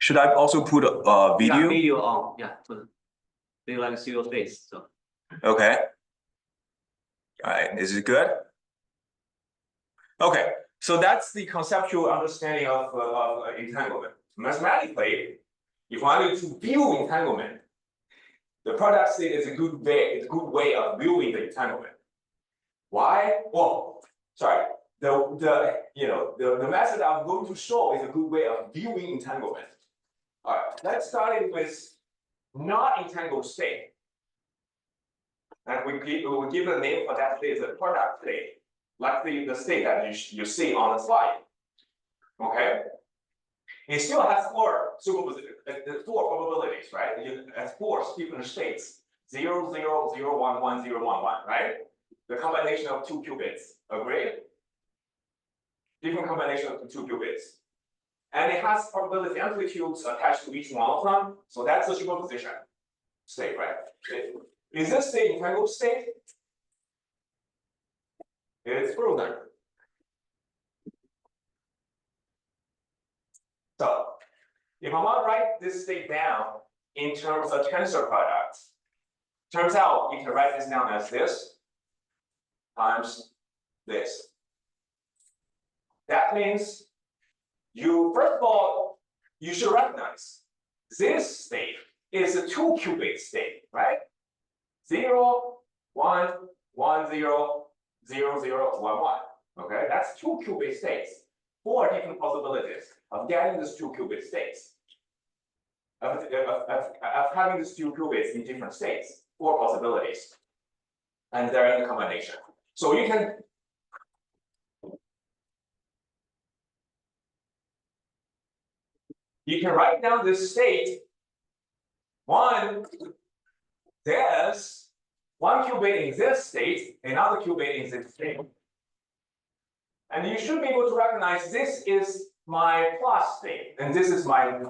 Should I also put a video? Yeah, video on. Yeah, put video like a serial space. So. Okay. All right. Is it good? Okay. So that's the conceptual understanding of entanglement. Mathematically, if I wanted to view entanglement, the product state is a good way of viewing the entanglement. Why? Well, sorry. The method I'm going to show is a good way of viewing entanglement. All right, let's start it with non-entangled state. And we give a name for that state as a product state, like the state that you see on the slide. Okay? It still has four probabilities, right? It has four different states: 0, 0, 0, 1, 1, 0, 1, 1, right? The combination of two qubits. Agree? Different combination of two qubits. And it has probability amplitudes attached to each one of them. So that's the superposition state, right? Is this state entangled state? It's frozen. So if I want to write this state down in terms of tensor products, turns out you can write this down as this times this. That means first of all, you should recognize this state is a 2 qubit state, right? 0, 1, 1, 0, 0, 0, 1, 1. Okay, that's 2 qubit states. 4 different possibilities of getting these 2 qubit states. Of having these 2 qubits in different states. 4 possibilities. And they're in a combination. So you can write down this state. There's 1 qubit in this state, another qubit in this state. And you should be able to recognize this is my plus state, and this is my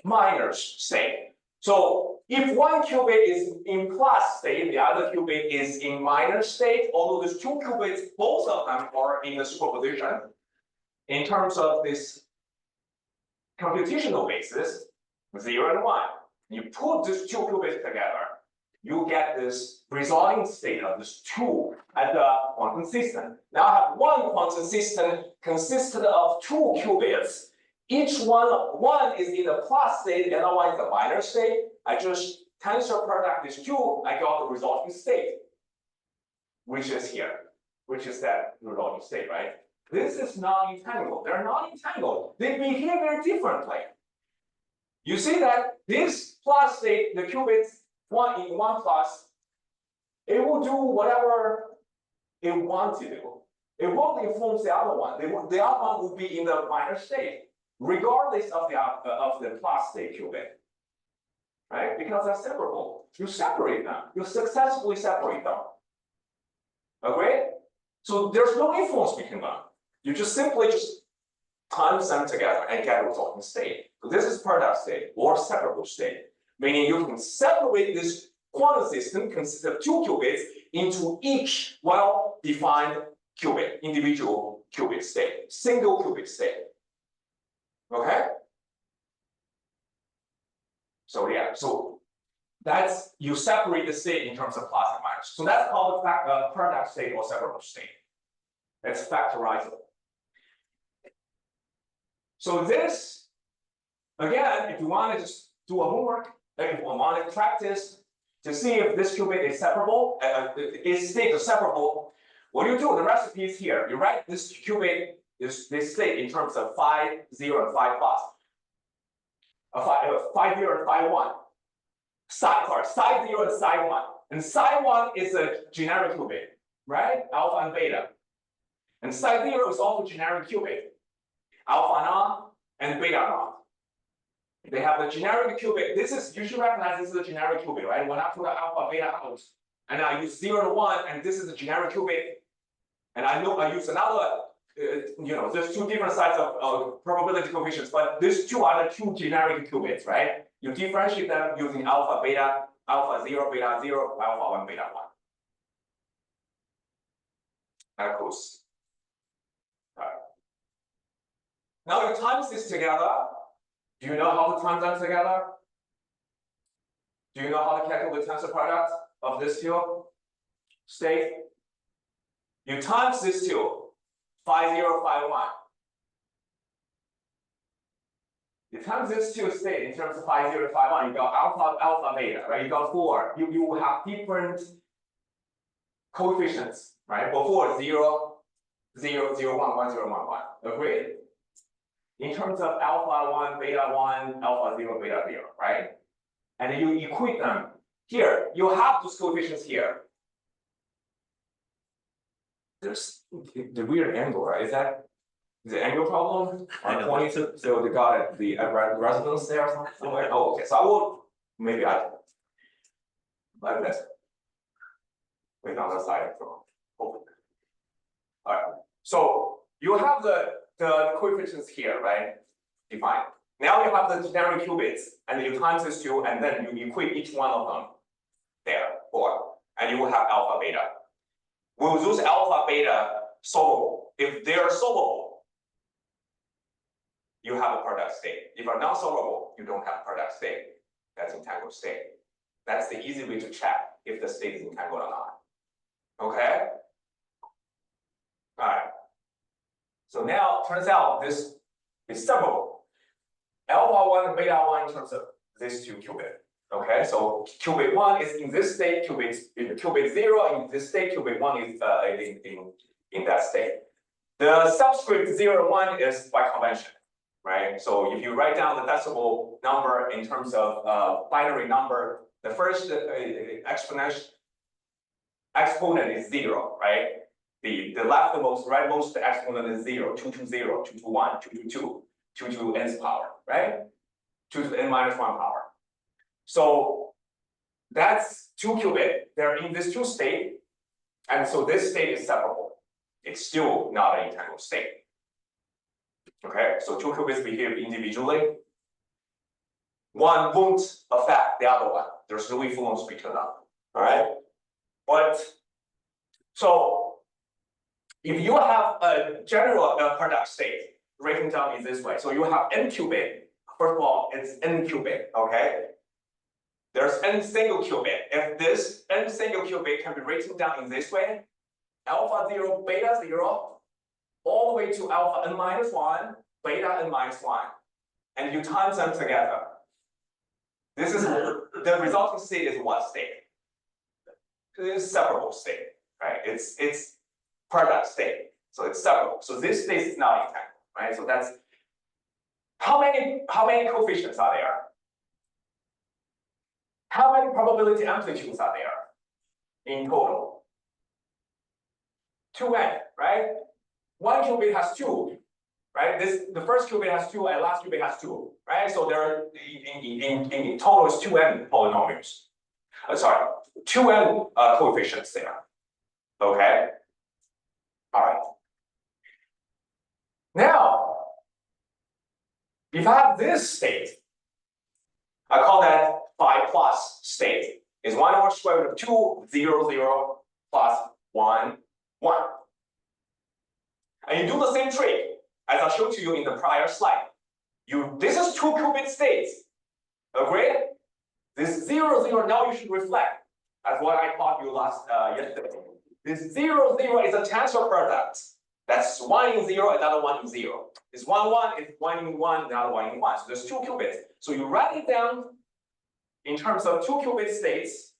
minus state. So if 1 qubit is in plus state, the other qubit is in minus state, although there's 2 qubits, both of them are in the superposition. In terms of this computational basis, 0 and 1. You put these 2 qubits together, you get this resulting state of this 2 at the quantum system. Now I have one quantum system consisted of 2 qubits. Each one is in the plus state, the other one is the minus state. I just tensor product these 2, I got the resulting state, which is here, which is that resulting state, right? This is non-entangled. They're non-entangled. They behave very differently. You see that this plus state, the qubits, 1 in 1 plus, it will do whatever it wants to do. It won't influence the other one. The other one will be in the minus state, regardless of the plus state qubit, right? Because they're separable. You separate them. You successfully separate them. Agree? So there's no influence between them. You just simply times them together and get a resulting state. So this is product state or separable state, meaning you can separate this quantum system consisting of 2 qubits into each well-defined qubit, individual qubit state, single qubit state. Okay? So yeah, so that's, you separate the state in terms of plus and minus. So that's called a product state or separable state. It's factorizable. So this, again, if you want to just do a homework, if you want to practice to see if this qubit is separable, its state is separable, what do you do? The recipe is here. You write this qubit, this state in terms of phi 0 and phi plus. Phi 0 and phi 1. Psi 0 and psi 1. And psi 1 is a generic qubit, right? Alpha and beta. And psi 0 is also generic qubit. Alpha non and beta non. They have the generic qubit. You should recognize this is a generic qubit, right? When I put alpha beta out, and I use 0 to 1, and this is a generic qubit, and I know I use another, there's 2 different sides of probability coefficients, but these 2 are the 2 generic qubits, right? You differentiate them using alpha beta, alpha 0, beta 0, alpha 1, beta 1. Of course. Now you times this together, Do you know how to times them together? Do you know how to calculate the tensor product of this two state? You times this two, 5, 0, 5, 1. You times this two state in terms of 5, 0, 5, 1, you got alpha, beta, right? You got 4. You will have different coefficients, right? Before 0, 0, 0, 1, 1, 0, 1, 1. Agreed? In terms of alpha 1, beta 1, alpha 0, beta 0, right? And you equate them. Here, you have those coefficients here. There's the weird angle, right? Is that the angle problem? I know. 22, so they got it, the resonance there or something? Oh, okay, so I will, maybe like this. Wait on the side, so, hopefully. All right, so you have the coefficients here, right? Defined. Now you have the generic qubits, and you times this two, and then you equate each one of them there, and you will have alpha, beta. Will those alpha, beta solvable? If they are solvable, you have a product state. If are not solvable, you don't have product state. That's entangled state. That's the easy way to check if the state is entangled or not. Okay? All right. So now turns out this is separable. Alpha 1 and beta 1 in terms of these two qubits. Okay, so qubit 1 is in this state, qubit 0 in this state, qubit 1 is in that state. The subscript 0, 1 is by convention, right? So if you write down the decimal number in terms of binary number, the first exponent is 0, right? The leftmost, rightmost exponent is 0, 220, 221, 222, 2 to n's power, right? 2 to the n minus 1 power. So that's 2 qubit. They're in this 2 state, and so this state is separable. It's still not an entangled state. Okay, so 2 qubits behave individually. One won't affect the other one. There's no influence between them. All right, but so if you have a general product state written down in this way, so you have n qubit. First of all, it's n qubit. Okay. There's n single qubit. If this n single qubit can be written down in this way, alpha 0, beta 0, all the way to alpha n minus 1, beta n minus 1, and you times them together. This is the resulting state is what state? It is separable state, right? It's product state, so it's separable. So this state is not entangled, right? So that's how many coefficients are there? How many probability amplitudes are there in total? 2n, right? One qubit has 2, right? The first qubit has 2 and last qubit has 2, right? So there are in total is 2n polynomials. Sorry, 2n coefficients there. Okay. All right. Now, if I have this state, I call that phi plus state. Is 1 over square root of 2, 0, 0, plus 1, 1. And you do the same trick as I showed to you in the prior slide. This is 2 qubit states. Agreed? This 0, 0, now you should reflect as what I taught you yesterday. This 0, 0 is a tensor product. That's 1 in 0, another 1 in 0. This 1, 1 is 1 in 1, another 1 in 1. So there's 2 qubits. So you write it down in terms of 2 qubit states,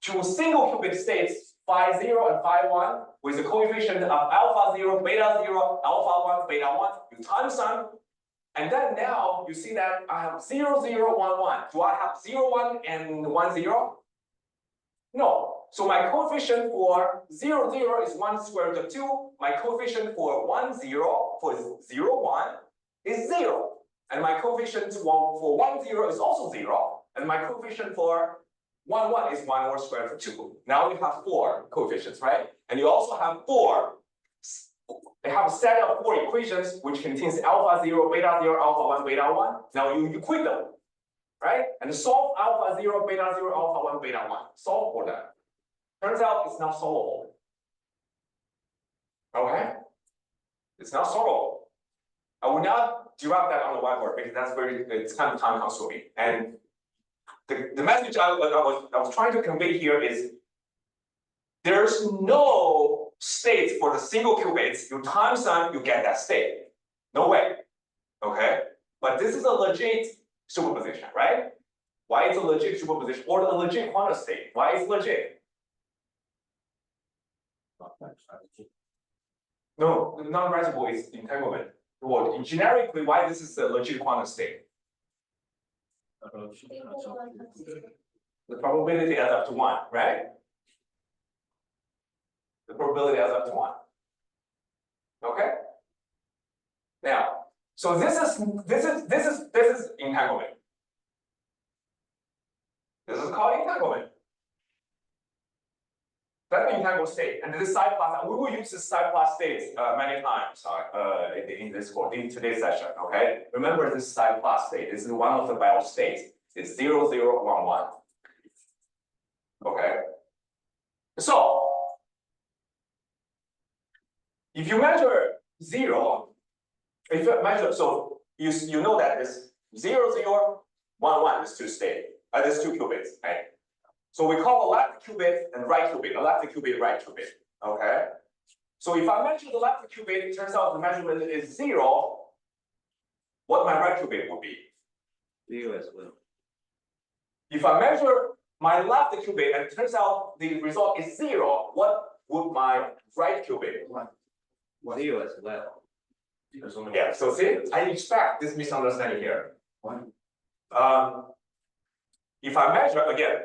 2 single qubit states, phi 0 and phi 1, with the coefficient of alpha 0, beta 0, alpha 1, beta 1. You times them. And then now you see that I have 0, 0, 1, 1. Do I have 0, 1 and 1, 0? No. So my coefficient for 0, 0 is 1 square root of 2. My coefficient for 1, 0, for 0, 1 is 0. And my coefficient for 1, 0 is also 0. And my coefficient for 1, 1 is 1 over square root of 2. Now you have 4 coefficients, right? And you also have 4. They have a set of 4 equations which contains alpha 0, beta 0, alpha 1, beta 1. Now you equate them, right? And solve alpha 0, beta 0, alpha 1, beta 1. Solve for them. Turns out it's not solvable. Okay? It's not solvable. I will not derive that on the whiteboard because it's kind of time consuming. And the message I was trying to convey here is there's no state for the single qubits. You times them, you get that state. No way. Okay? But this is a legit superposition, right? Why it's a legit superposition or a legit quantum state? Why is legit? No, non-reducible is entanglement. Well, generically, why this is a legit quantum state? The probability adds up to 1, right? The probability adds up to 1. Okay? Now, so this is entanglement. This is called entanglement. That's the entangled state. And this psi plus, we will use this psi plus state many times in this course, in today's session. Okay? Remember this psi plus state. This is one of the bio states. It's 0, 0, 1, 1. Okay? So if you measure 0, if you measure, so you know that it's 0, 0, 1, 1 is 2 state. There's 2 qubits, right? So we call the left qubit and right qubit, the left qubit, right qubit. Okay? So if I measure the left qubit, it turns out the measurement is 0. What my right qubit would be? 0 as well. If I measure my left qubit and it turns out the result is 0, what would my right qubit? 0 as well. Yeah, so see, I expect this misunderstanding here. If I measure again,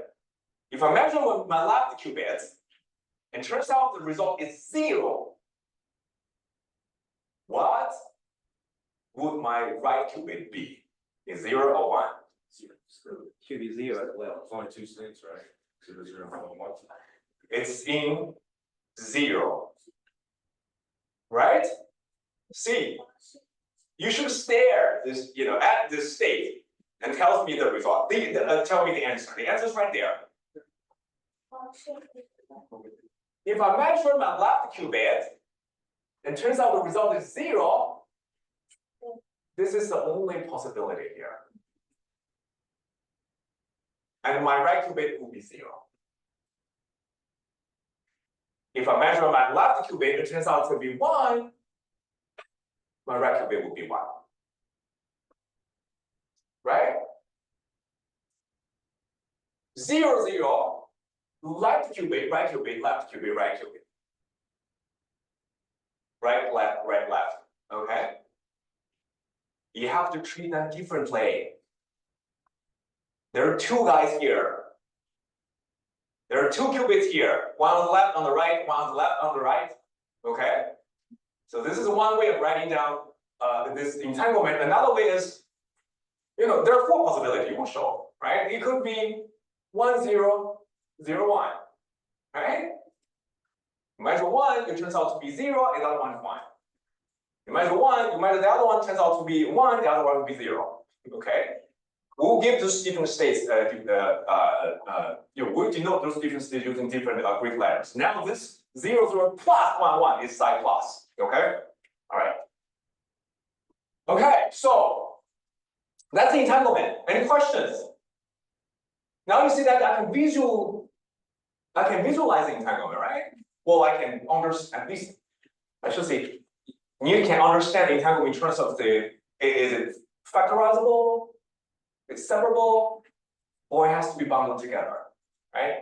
if I measure with my left qubit, and turns out the result is 0, what would my right qubit be? Is 0 or 1? Should be 0 as well. It's only 2 states, right? 0, 0, 1, 1. It's in 0. Right? See, you should stare this, at this state and tells me the result. Tell me the answer. The answer is right there. If I measure my left qubit, and turns out the result is 0, this is the only possibility here. And my right qubit will be 0. If I measure my left qubit, it turns out to be 1, my right qubit will be 1. Right? 0, 0, left qubit, right qubit, left qubit, right qubit. Right, left. Okay? You have to treat them differently. There are 2 guys here. There are 2 qubits here. One on the left, on the right, one on the left, on the right. Okay? So this is one way of writing down this entanglement. Another way is, there are 4 possibilities you will show, right? It could be 1, 0, 0, 1, right? You measure 1, it turns out to be 0, and the other one is 1. You measure 1, you measure the other one, turns out to be 1, the other one will be 0. Okay? We'll give those different states, we'll denote those different states using different Greek letters. Now this 0, 0 plus 1, 1 is psi plus. Okay? All right. Okay, so that's the entanglement. Any questions? Now you see that I can visualize the entanglement, right? Well, I can understand, at least, I should say, you can understand the entanglement in terms of is it factorizable, it's separable, or it has to be bundled together, right?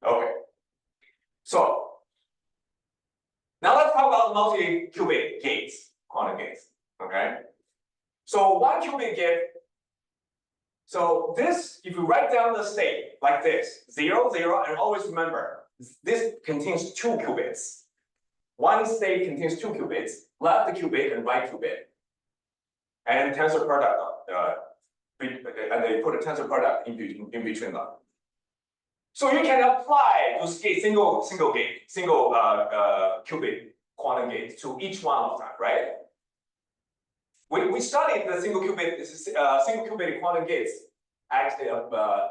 Okay. So now let's talk about multi-qubit gates, quantum gates. Okay. So 1 qubit gate. So this, if you write down the state like this, 0, 0, and always remember, this contains 2 qubits. One state contains 2 qubits, left qubit and right qubit. And tensor product, and they put a tensor product in between them. So you can apply those gates, single qubit quantum gates to each one of them, right? We studied the single qubit quantum gates at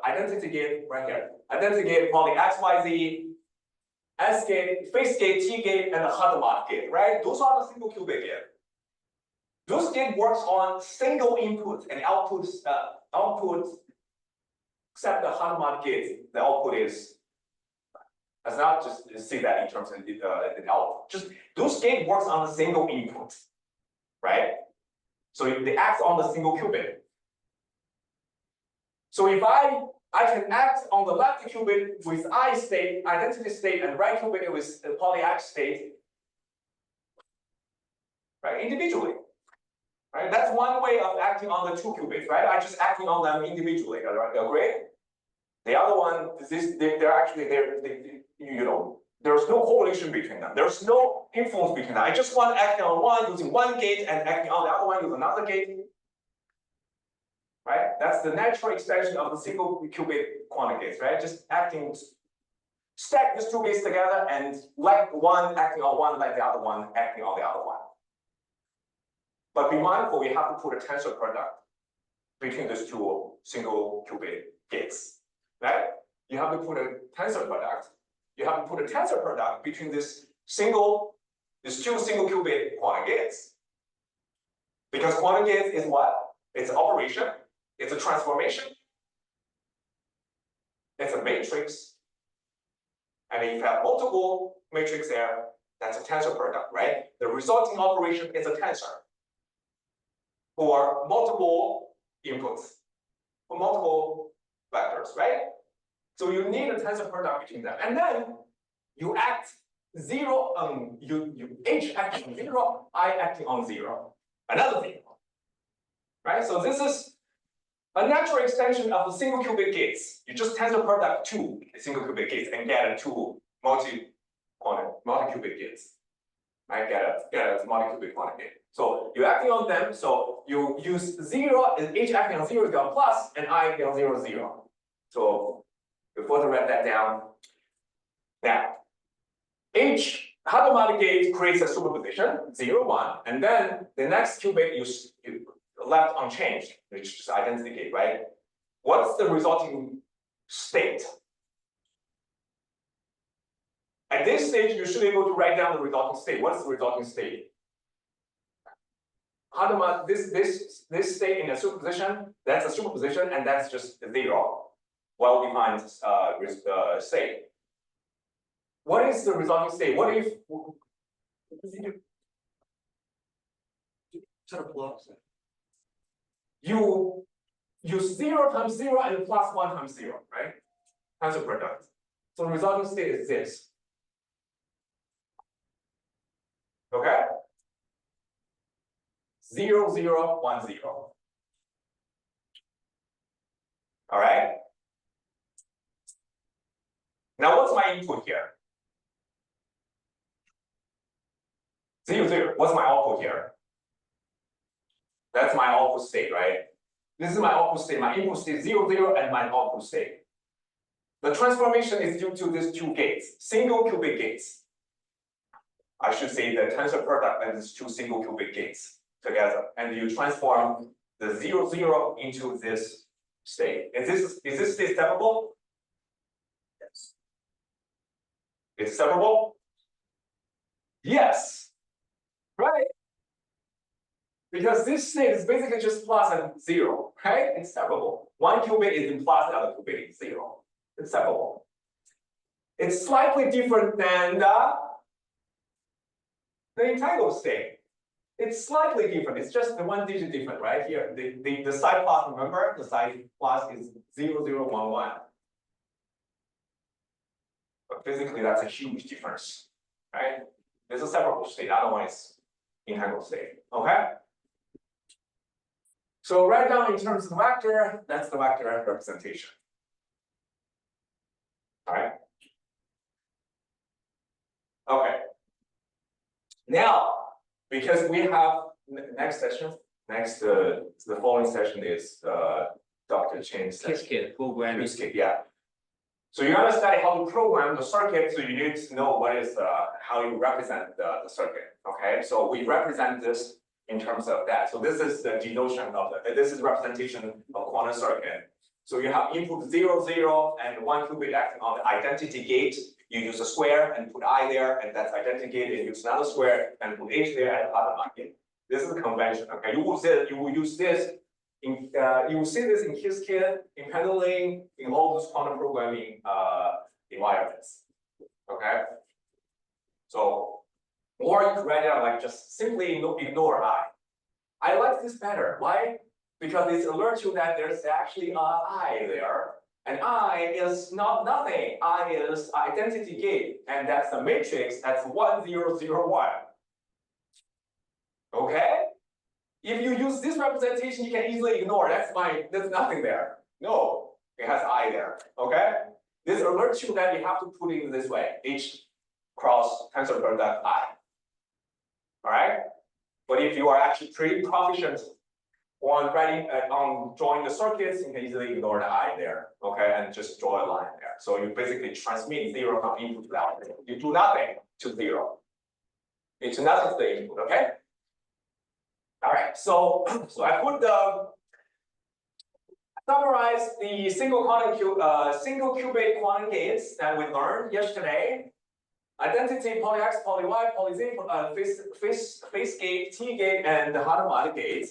identity gate right here. Identity gate calling X, Y, Z, S gate, face gate, T gate, and the Hadamard gate, right? Those are the single qubit gate. Those gate works on single input and output, except the hard gate, the output is, let's not just see that in terms of the output. Just those gate works on a single input, right? So they act on the single qubit. So if I can act on the left qubit with I state, identity state, and right qubit with the poly X state, right, individually. Right? That's one way of acting on the two qubits, right? I just acting on them individually, right? Agree? The other one is this, they're actually, you know, there's no correlation between them. There's no influence between them. I just want to act on one using one gate and acting on the other one using another gate. Right? That's the natural extension of the single qubit quantum gates, right? Just acting, stack these two gates together and like one acting on one, like the other one acting on the other one. But be mindful, you have to put a tensor product between those two single qubit gates, right? You have to put a tensor product. You have to put a tensor product between these two single qubit quantum gates. Because quantum gates is what? It's an operation, it's a transformation, it's a matrix. And if you have multiple matrix there, that's a tensor product, right? The resulting operation is a tensor for multiple inputs, for multiple vectors, right? So you need a tensor product between them. And then you act zero, H acting on zero, I acting on zero, another zero, right? So this is a natural extension of the single qubit gates. You just tensor product two single qubit gates and get two multi-qubit gates. Right? Get a multi-qubit quantum gate. So you're acting on them. So you use zero, and H acting on zero is got plus, and I acting on 0, 0. So we further write that down. Now, H Hadamard gate creates a superposition 0, 1, and then the next qubit you left unchanged, which is identity gate, right? What's the resulting state? At this stage, you should be able to write down the resulting state. What's the resulting state? Hadamard, this state in a superposition, that's a superposition, and that's just 0. Well-defined state. What is the resulting state? What if you use 0 times 0 and plus 1 times 0, right? Tensor product. So the resulting state is this. Okay? 0, 0, 1, 0. All right? Now what's my input here? 0, 0. What's my output here? That's my output state, right? This is my output state. My input state 0, 0, and my output state. The transformation is due to these two gates, single qubit gates. I should say the tensor product and these two single qubit gates together, and you transform the 0, 0 into this state. Is this state separable? Yes. It's separable? Yes. Right? Because this state is basically just plus and 0, right? It's separable. One qubit is in plus, the other qubit is 0. It's separable. It's slightly different than the entitled state. It's slightly different. It's just the one digit different, right? Here, the side plus, remember, the side plus is 0, 0, 1, 1. But physically, that's a huge difference, right? There's a separable state, otherwise entangled state. Okay? So write down in terms of the vector, that's the vector representation. All right. Okay. Now, because we have next session, the following session is Dr. Chen's session. Qiskit programming. Qiskit, yeah. So you're gonna study how to program the circuit, so you need to know what is how you represent the circuit. Okay, so we represent this in terms of that. So this is the denotion of this is representation of quantum circuit. So you have input 0, 0, and one qubit acting on the identity gate. You use a square and put I there, and that's identity gate. You use another square and put H there and other gate. This is the convention. Okay, you will use this in you will see this in Qiskit, in handling, in all those quantum programming environments. Okay, so or you could write it out like just simply ignore I. I like this better. Why? Because it alerts you that there's actually a I there. And I is not nothing. I is identity gate, and that's the matrix. That's 1001. Okay. If you use this representation, you can easily ignore. That's fine. There's nothing there. No, it has I there. Okay. This alerts you that you have to put it in this way: H cross tensor product I. All right. But if you are actually pretty proficient on writing, on drawing the circuits, you can easily ignore the I there, okay, and just draw a line there. So you basically transmit 0 from input to output. You do nothing to 0. It's nothing to the input, okay? All right, so I put summarize the single qubit quantum gates that we learned yesterday. Identity, poly X, poly Y, poly Z, phase gate, T gate, and the Hadamard gate.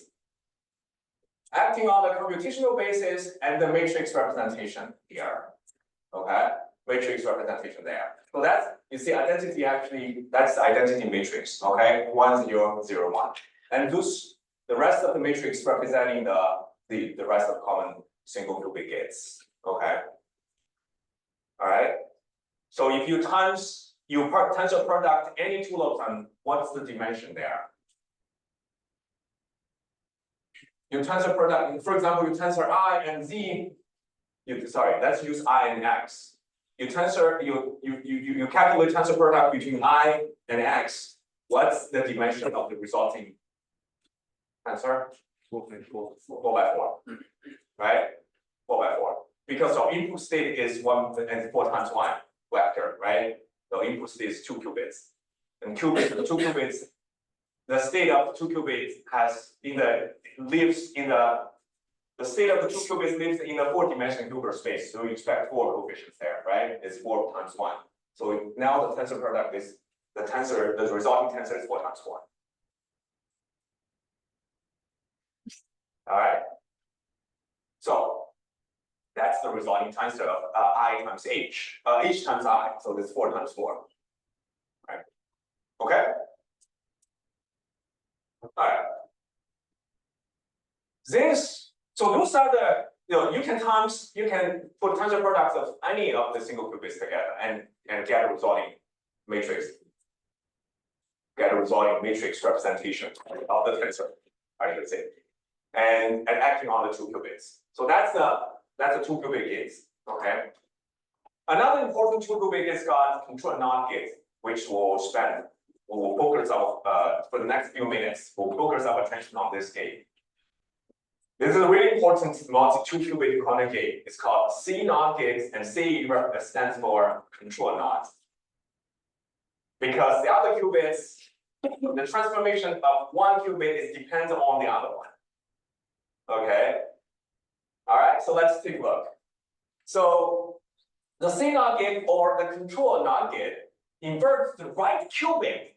Acting on the computational basis and the matrix representation here. Okay, matrix representation there. So that's, you see, identity actually, that's the identity matrix. Okay, 1 0 0 1. And those, the rest of the matrix representing the rest of common single qubit gates. Okay. All right. So if you tensor product any two of them, what's the dimension there? You tensor product, for example, you tensor I and Z. Let's use I and X. You calculate tensor product between I and X. What's the dimension of the resulting tensor? 4 by 4. Right? 4 by 4. Because our input state is 1 and 4 times 1 vector, right? The input state is 2 qubits. And the 2 qubits, the state of the 2 qubits lives in the state of the 2 qubits lives in the 4-dimensional Hilbert space. So you expect 4 coefficients there, right? It's 4 times 1. So now the tensor product is the resulting tensor is 4 times 4. All right. So that's the resulting tensor of I times H, H times I. So this 4 times 4. Right. Okay. All right. So those are the, you can put tensor products of any of the single qubits together and get a resulting matrix. Get a resulting matrix representation of the tensor, I should say. And acting on the 2 qubits. So that's the 2 qubit gates. Okay. Another important 2 qubit gate is called control NOT gate, which we'll focus our for the next few minutes. We'll focus our attention on this gate. This is a really important multi 2 qubit quantum gate. It's called C NOT gate, and C stands for control NOT. Because the other qubits, the transformation of one qubit is depends on the other one. Okay. All right. So let's take a look. So the C NOT gate or the control NOT gate inverts the right qubit.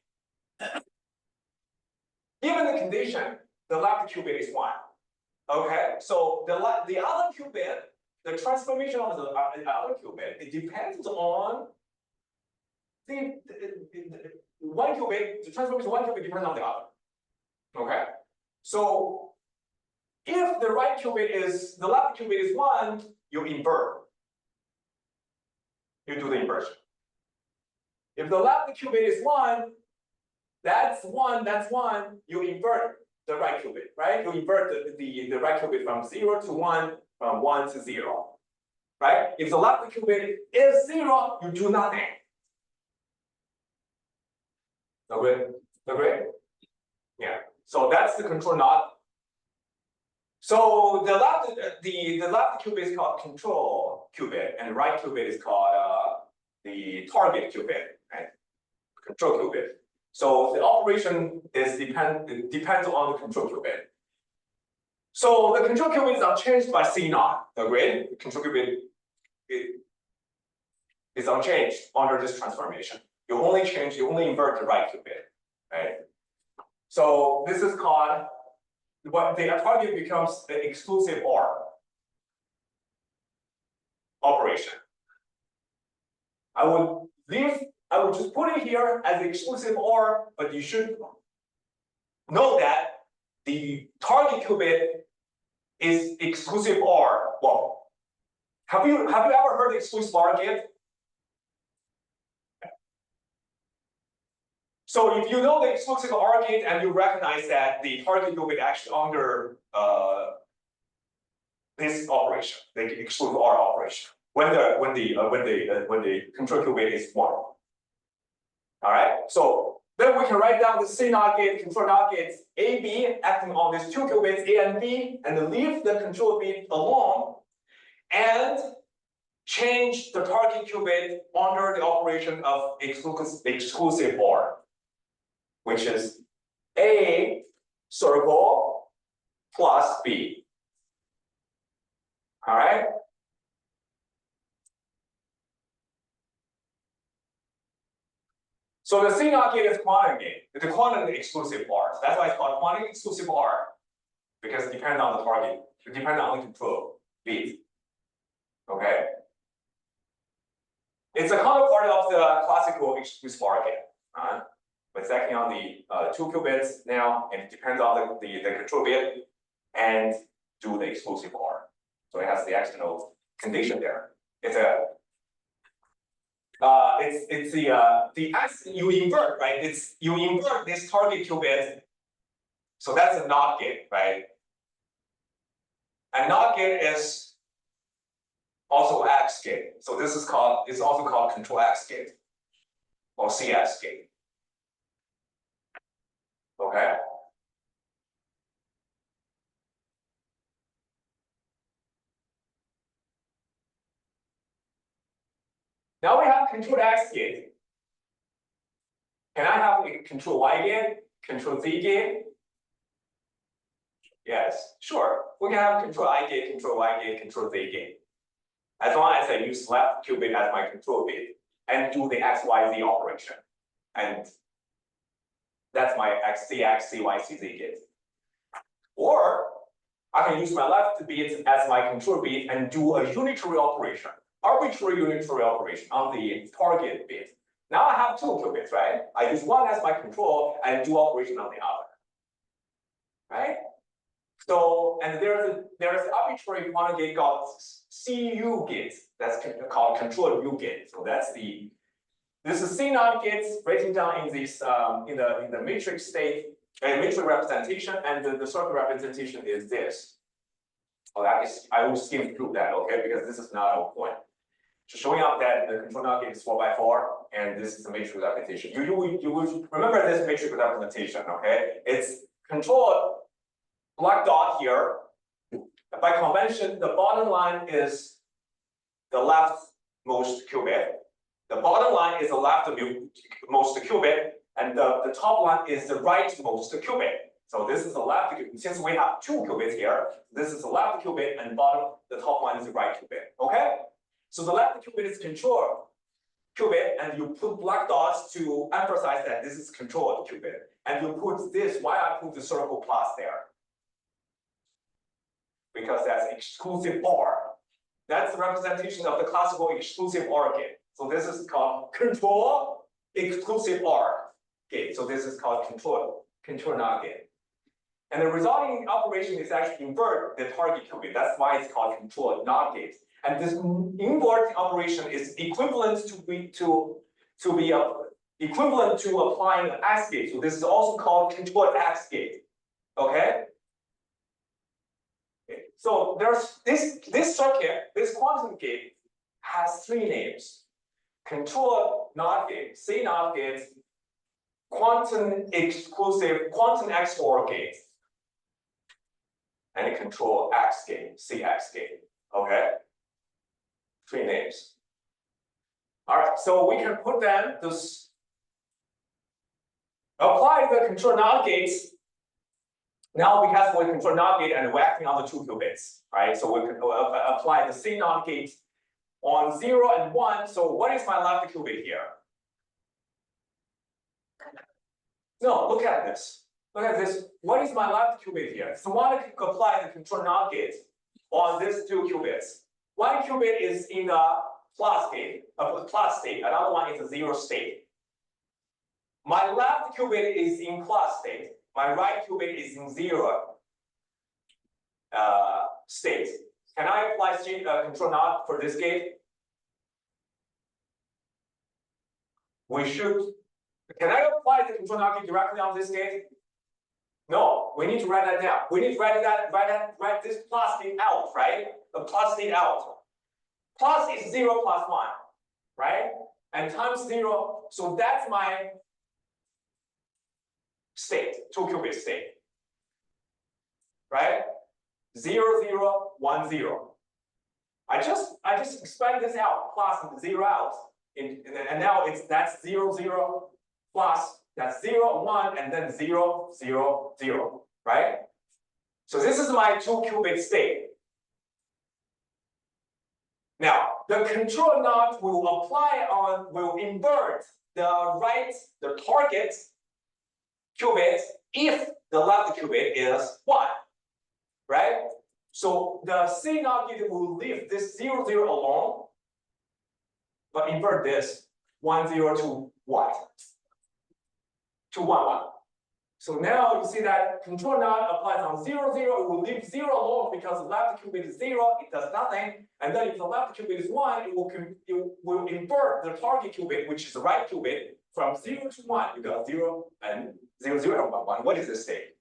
Given the condition, the left qubit is 1. Okay, so the other qubit, the transformation of the other qubit, it depends on the one qubit. The transformation of one qubit depends on the other. Okay, so if the left qubit is 1, you invert. You do the inversion. If the left qubit is 1, that's 1, you invert the right qubit, right? You invert the right qubit from 0 to 1, from 1 to 0, right? If the left qubit is 0, you do nothing. Agree? Yeah. So that's the control NOT. So the left qubit is called control qubit, and the right qubit is called the target qubit, right? Control qubit. So the operation depends on the control qubit. So the control qubit is unchanged by C naught. Agreed? The control qubit is unchanged under this transformation. You only invert the right qubit, right? So this is called, what the target becomes the exclusive OR operation. I would just put it here as exclusive OR, but you should know that the target qubit is exclusive OR. Well, have you ever heard exclusive OR gate? So if you know the exclusive OR gate and you recognize that the target qubit actually under this operation, the exclusive OR operation, when the control qubit is 1. All right, so then we can write down the C NOT gate, control NOT gates A, B acting on these 2 qubits A and B, and then leave the control bit alone, and change the target qubit under the operation of exclusive OR, which is A circle plus B. All right. So the C NOT gate is quantum gate. It's a quantum exclusive OR. That's why it's called quantum exclusive OR, because it depends on the target. It depends on the control bit. Okay. It's a counterpart of the classical exclusive OR gate. But it's acting on the 2 qubits now, and it depends on the control bit, and do the exclusive OR. So it has the external condition there. It's a it's the X you invert, right? You invert this target qubit. So that's a NOT gate, right? And NOT gate is also X gate. So this is also called control X gate or CX gate. Okay. Now we have control X gate. Can I have a control Y gate, control Z gate? Yes, sure. We can have control I gate, control Y gate, control Z gate. As long as I use left qubit as my control bit and do the XYZ operation. And that's my XCX, CYCZ gate. Or I can use my left bit as my control bit and do a unitary operation, arbitrary unitary operation on the target bit. Now I have 2 qubits, right? I use one as my control and do operation on the other. Right? So, and there's arbitrary quantum gate called CU gate. That's called control U gate. So that's this is C NOT gates breaking down in this in the matrix state and matrix representation, and the circle representation is this. Oh, that is, I will skim through that, okay, because this is not our point. Just showing up that the control NOT gate is 4x4, and this is the matrix representation. You will remember this matrix representation, okay? It's control black dot here. By convention, the bottom line is the leftmost qubit. The bottom line is the leftmost qubit, and the top line is the rightmost qubit. So this is the left qubit. Since we have 2 qubits here, this is the left qubit, and the top one is the right qubit. Okay? So the left qubit is control qubit, and you put black dots to emphasize that this is control qubit. And you put this, why I put the circle plus there? Because that's exclusive OR. That's the representation of the classical exclusive OR gate. So this is called control exclusive OR gate. So this is called control NOT gate. And the resulting operation is actually invert the target qubit. That's why it's called control NOT gate. And this inverting operation is equivalent equivalent to applying an X gate. So this is also called control X gate. Okay? So there's this circuit, this quantum gate has 3 names: control NOT gate, C NOT gate, quantum exclusive, quantum XOR gate, and a control X gate, CX gate. Okay? 3 names. All right, so we can put them, apply the control NOT gates. Now we have the control NOT gate and we're acting on the 2 qubits, right? So we can apply the C NOT gate on 0 and 1. So what is my left qubit here? No, look at this. Look at this. What is my left qubit here? So I want to apply the control NOT gate on these two qubits. One qubit is in the plus gate, plus state. Another one is a zero state. My left qubit is in plus state. My right qubit is in zero state. Can I apply control NOT for this gate? We should. Can I apply the control NOT gate directly on this gate? No, we need to write that down. We need to write this plus state out, right? The plus state out. Plus is 0 plus 1, right? And times 0, so that's my state, 2 qubit state. Right? 0, 0, 1, 0. I just expand this out, plus 0 out. And now that's 0, 0 plus. That's 0, 1, and then 0, 0, 0, right? So this is my 2 qubit state. Now, the control NOT will invert the target qubit if the left qubit is 1, right? So the C NOT gate will leave this 0, 0 alone, but invert this 1, 0 to what? To 1, 1. So now you see that control NOT applies on 0, 0, it will leave 0 alone because the left qubit is 0, it does nothing. And then if the left qubit is 1, it will invert the target qubit, which is the right qubit, from 0 to 1. You got 0 and 0, 0 and 1, 1. What is this state?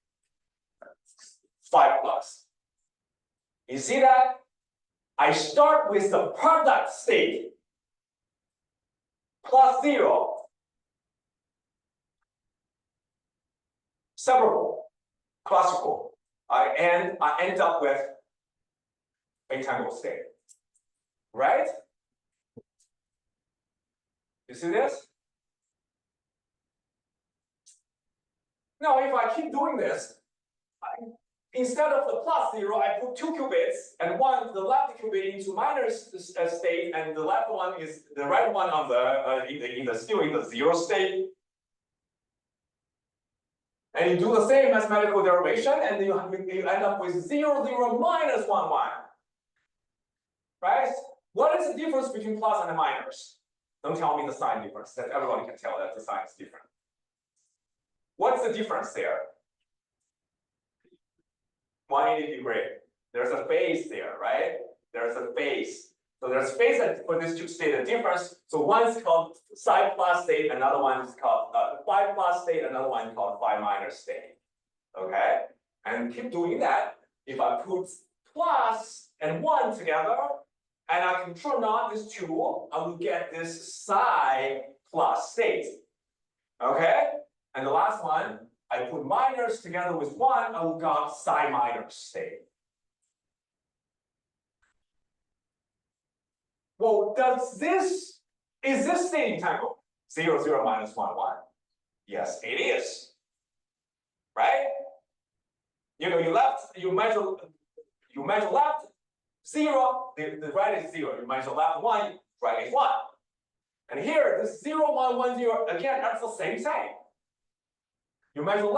5 plus. You see that? I start with the product state plus 0. Separable, classical, and I end up with a tangled state, right? You see this? Now, if I keep doing this, instead of the plus 0, I put 2 qubits and the left qubit into minus state, and the right one on the still in the 0 state. And you do the same mathematical derivation, and you end up with 0, 0 minus 1, 1. Right? What is the difference between plus and minus? Don't tell me the sign difference. That everybody can tell that the sign is different. What's the difference there? 180 degree. There's a phase there, right? There's a phase. So there's phase for these two state a difference. So one is called psi plus state, another one is called phi plus state, another one is called phi minus state. Okay? And keep doing that. If I put plus and 1 together, and I control NOT this 2, I will get this psi plus state. Okay? And the last one, I put minus together with 1, I will get psi minus state. Well, is this state entangled? 0, 0 minus 1, 1. Yes, it is. Right? You know, you measure left 0, the right is 0. You measure left 1, right is 1. And here, this 0, 1, 1, 0, again, that's the same thing. You measure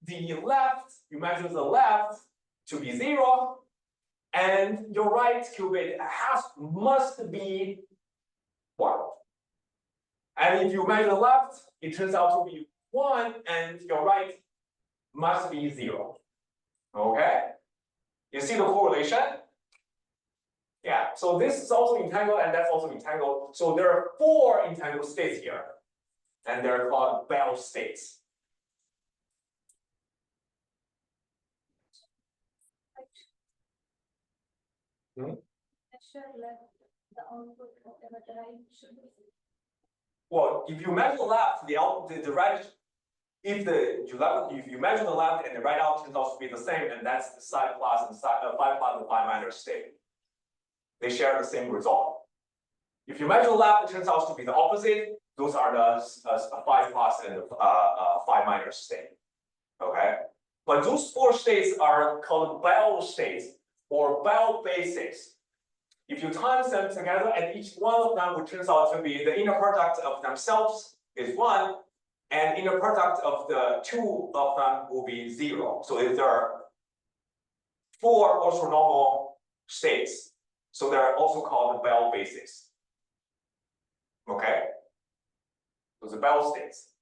you measure the left to be 0. And your right qubit must be 1. And if you measure left, it turns out to be 1, and your right must be 0. Okay? You see the correlation? Yeah, so this is also entangled, and that's also entangled. So there are 4 entangled states here, and they're called Bell states. Well, if you measure left, the right, if you measure the left and the right out turns out to be the same, and that's the psi plus and phi plus and phi minus state. They share the same result. If you measure left, it turns out to be the opposite. Those are the phi plus and phi minus state. Okay, but those 4 states are called Bell states or Bell basics. If you times them together, and each one of them, which turns out to be the inner product of themselves is 1, and inner product of the two of them will be 0. So if there are 4 orthonormal states, so they're also called Bell bases. Okay, those are Bell states.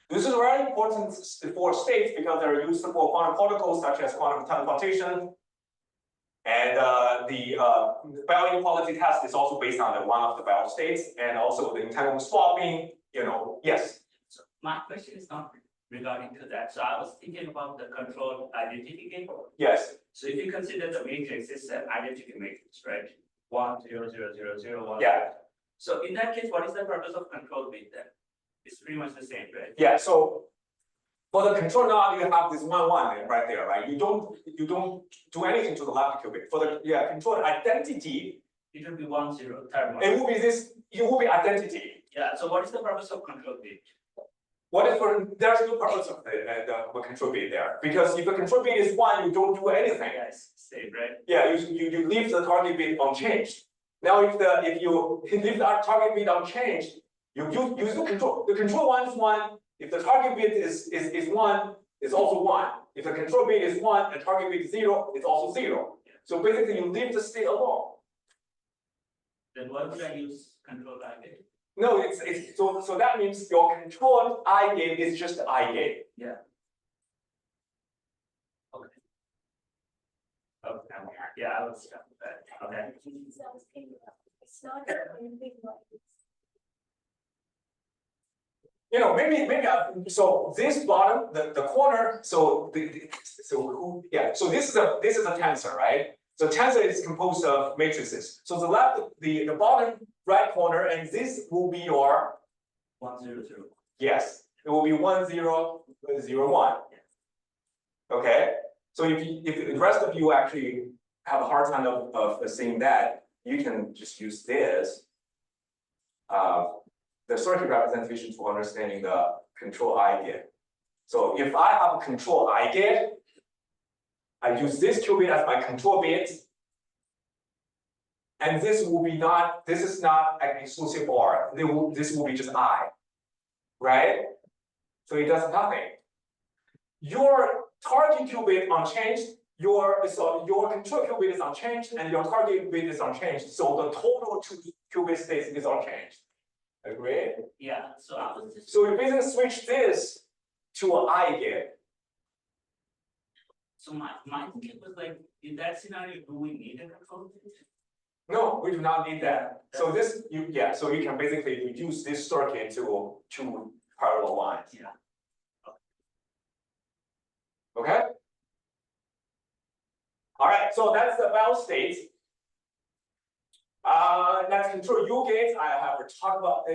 This is very important for states because they're used for quantum protocols such as quantum teleportation. And the Bell inequality test is also based on one of the Bell states, and also the entanglement swapping. Yes. So my question is not regarding to that. So I was thinking about the control identity game. Yes. So if you consider the matrix is an identity matrix, right? 1, 0, 0, 0, 0, 1. Yeah. So in that case, what is the purpose of control bit then? It's pretty much the same, right? Yeah. So for the control node, you have this 1, 1 right there, right? You don't do anything to the left qubit. For the control identity, It will be 1, 0, third one. it will be this. It will be identity. Yeah. So what is the purpose of control bit? What if there's no purpose of the control bit there? Because if the control bit is 1, you don't do anything. Yes, same, right? Yeah, you leave the target bit unchanged. Now if you leave the target bit unchanged, you use the control. The control 1 is 1. If the target bit is 1, it's also 1. If the control bit is 1 and target bit is 0, it's also 0. So basically you leave the state alone. Then why would I use control ID? No, so that means your controlled I gate is just I gate. Yeah. Okay. Okay. Yeah, I was stuck with that. Okay. It's not anything like Maybe so this bottom, the corner, so so this is a tensor, right? So tensor is composed of matrices. So the left, the bottom right corner, and this will be your 1, 0, 0. yes, it will be 1, 0, 0, 1. Okay, so if the rest of you actually have a hard time of seeing that, you can just use this. The circuit representation for understanding the control I gate. So if I have a control I gate, I use this qubit as my control bit, and this is not an exclusive OR. This will be just I, right? So it does nothing. Your target qubit unchanged, your control qubit is unchanged, and your target bit is unchanged. So the total qubit states is unchanged. Agree? Yeah. So I was just. So you basically switch this to an I gate. So my thinking was like, in that scenario, do we need a control bit? No, we do not need that. So so you can basically reduce this circuit to 2 parallel lines. Yeah. Okay? All right, so that's the Bell state. That's control U gate. I have talked about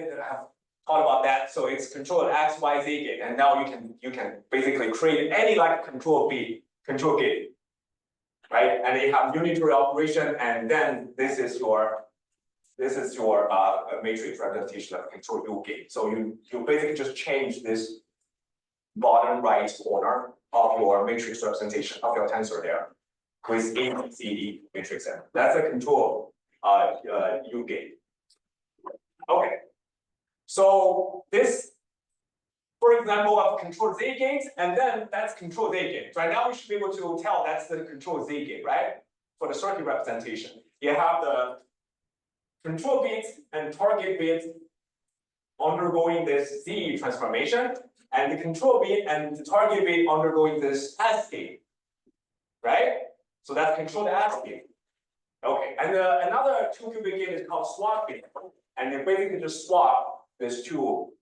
that. So it's control X, Y, Z gate, and now you can basically create any control gate, right? And you have unitary operation, and then this is your matrix representation of control U gate. So you basically just change this bottom right corner of your matrix representation of your tensor there with A, B, C, D matrix M. That's a control U gate. Okay. So this, for example, of control Z gate, and then that's control Z gate. Right now we should be able to tell that's the control Z gate, right? For the circuit representation. You have the control bit and target bit undergoing this Z transformation, and the control bit and the target bit undergoing this S gate, right? So that's control S gate. Okay, and another 2-qubit gate is called swap gate, and you basically just swap these two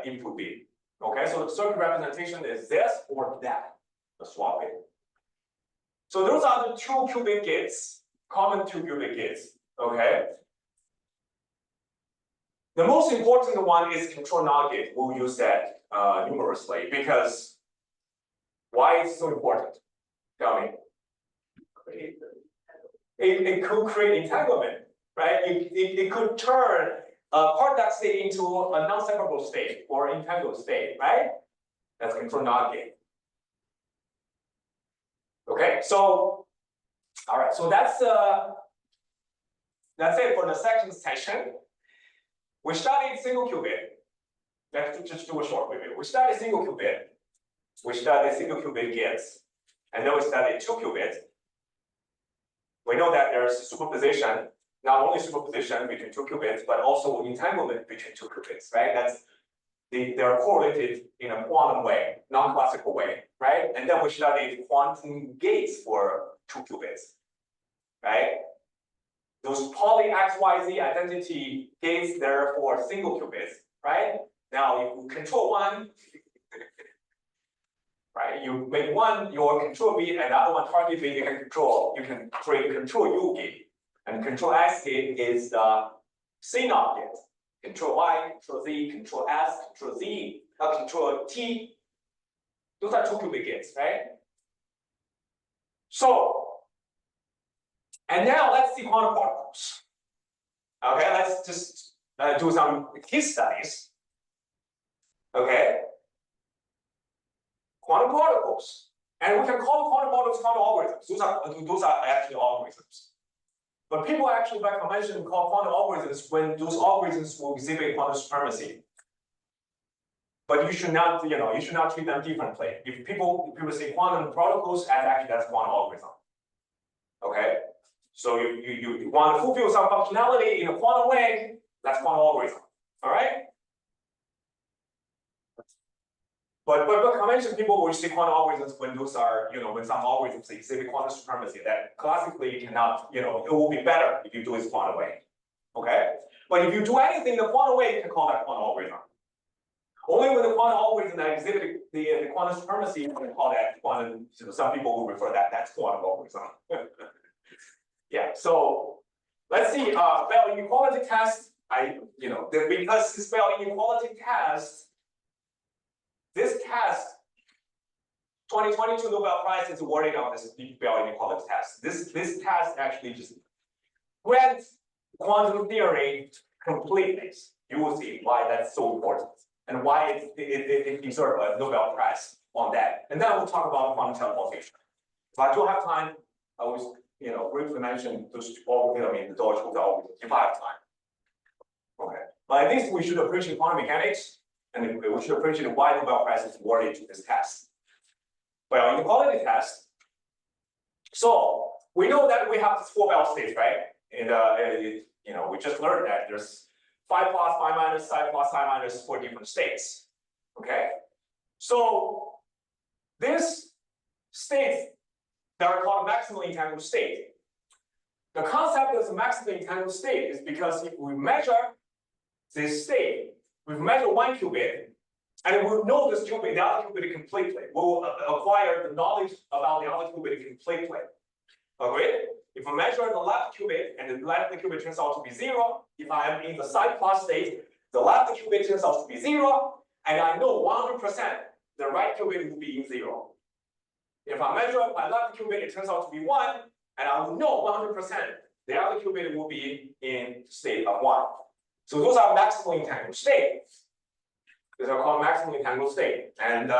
input bit. Okay, so the circuit representation is this or that, the swap gate. So those are the 2-qubit gates, common 2-qubit gates. Okay. The most important one is control NOT gate. We'll use that numerously because why is it so important? Tell me. It could create entanglement, right? It could turn a part state into a non-separable state or entangled state, right? That's control NOT gate. Okay, so all right, so that's it for the second session. We studied single qubit, let's just do a short review. We studied single qubit, we studied single qubit gates, and then we studied 2 qubits. We know that there's superposition, not only superposition between 2 qubits, but also entanglement between 2 qubits, right? They're correlated in a quantum way, non-classical way, right? And then we studied quantum gates for 2 qubits, right? Those poly XYZ identity gates, they're for single qubits, right? Now, if you control one, right? You make one your control bit, and the other one target bit you can control. You can create control U gate, and control S gate is the CNOT gate. Control Y, control Z, control S, control Z, control T. Those are 2 qubit gates, right? So, and now let's see quantum particles. Okay, let's just do some case studies. Okay, quantum particles, and we can call quantum particles quantum algorithms. Those are actually algorithms. But people actually by convention call quantum algorithms when those algorithms will exhibit quantum supremacy. But you should not, you should not treat them differently. If people say quantum protocols, and actually that's quantum algorithm. Okay, so you want to fulfill some functionality in a quantum way, that's quantum algorithm. All right. But convention people will say quantum algorithms when those are, when some algorithms exhibit quantum supremacy that classically cannot, it will be better if you do it quantum way. Okay? But if you do anything the quantum way, you can call that quantum algorithm. Only with the quantum algorithm that exhibit the quantum supremacy, you can call that quantum, some people will refer that's quantum algorithm. Yeah, so let's see, Bell inequality test, because this Bell inequality test, this test, 2022 Nobel Prize is awarded on this Bell inequality test. This test actually just grants quantum theory completeness. You will see why that's so important and why it deserves a Nobel Prize on that. And then we'll talk about quantum teleportation. If I don't have time, I will briefly mention those the Deutsch-Josa if I have time. Okay, but at least we should appreciate quantum mechanics. And we should appreciate why Nobel Prize is awarded to this test. Well, inequality test. So we know that we have these 4 Bell states, right? And we just learned that there's phi plus, phi minus, psi plus, psi minus 4 different states. Okay. So these states that are called maximally entangled state. The concept of the maximally entangled state is because if we measure this state, we've measured 1 qubit, and we'll know this qubit, the other qubit completely. We'll acquire the knowledge about the other qubit completely. Agreed? If we measure the left qubit, and the left qubit turns out to be 0, if I am in the psi plus state, the left qubit turns out to be 0, and I know 100% the right qubit will be in 0. If I measure my left qubit, it turns out to be 1, and I will know 100% the other qubit will be in state of 1. So those are maximally entangled states. These are called maximally entangled state. And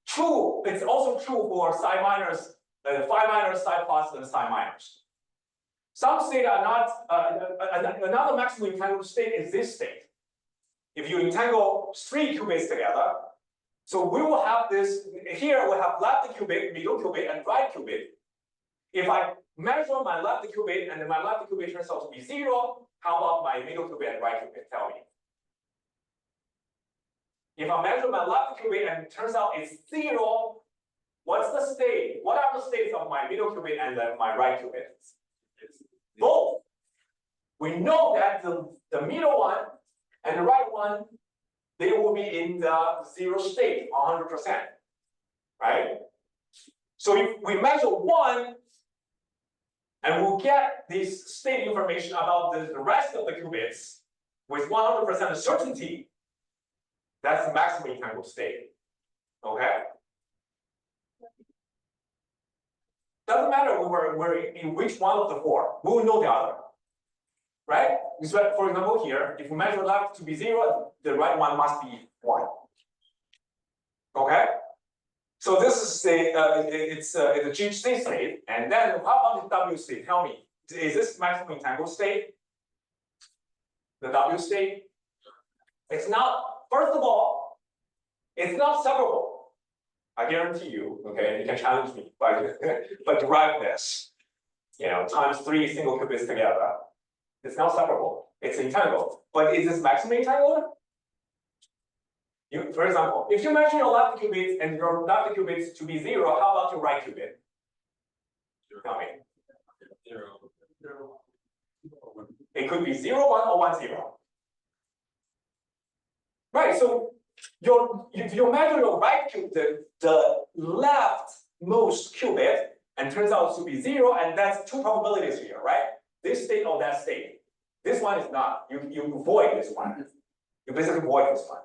true, it's also true for psi minus, phi minus, psi plus, and psi minus. Some states are not, another maximally entangled state is this state. If you entangle 3 qubits together, so we will have this, here we have left qubit, middle qubit, and right qubit. If I measure my left qubit and my left qubit turns out to be 0, how about my middle qubit and right qubit? Tell me. If I measure my left qubit and it turns out it's 0, what's the state? What are the states of my middle qubit and my right qubit? Both. We know that the middle one and the right one, they will be in the 0 state, 100%. Right? So if we measure 1, and we'll get this state information about the rest of the qubits with 100% certainty. That's the maximally entangled state. Okay? Doesn't matter we're in which one of the 4. We will know the other. Right? So for example, here, if we measure left to be 0, the right one must be 1. Okay? So this is the GHC state, and then how about the W state? Tell me, is this maximally entangled state? The W state? It's not, first of all, it's not separable. I guarantee you, okay, you can challenge me, but derive this, times 3 single qubits together. It's not separable, it's entangled. But is this maximally entangled? For example, if you measure your left qubit and your left qubit to be 0, how about your right qubit? Tell me. 0. It could be 0, 1, or 1, 0. Right, so if you measure your right qubit, the leftmost qubit, and turns out to be 0, and that's 2 probabilities here, right? This state or that state. This one is not. You void this one. You basically void this one.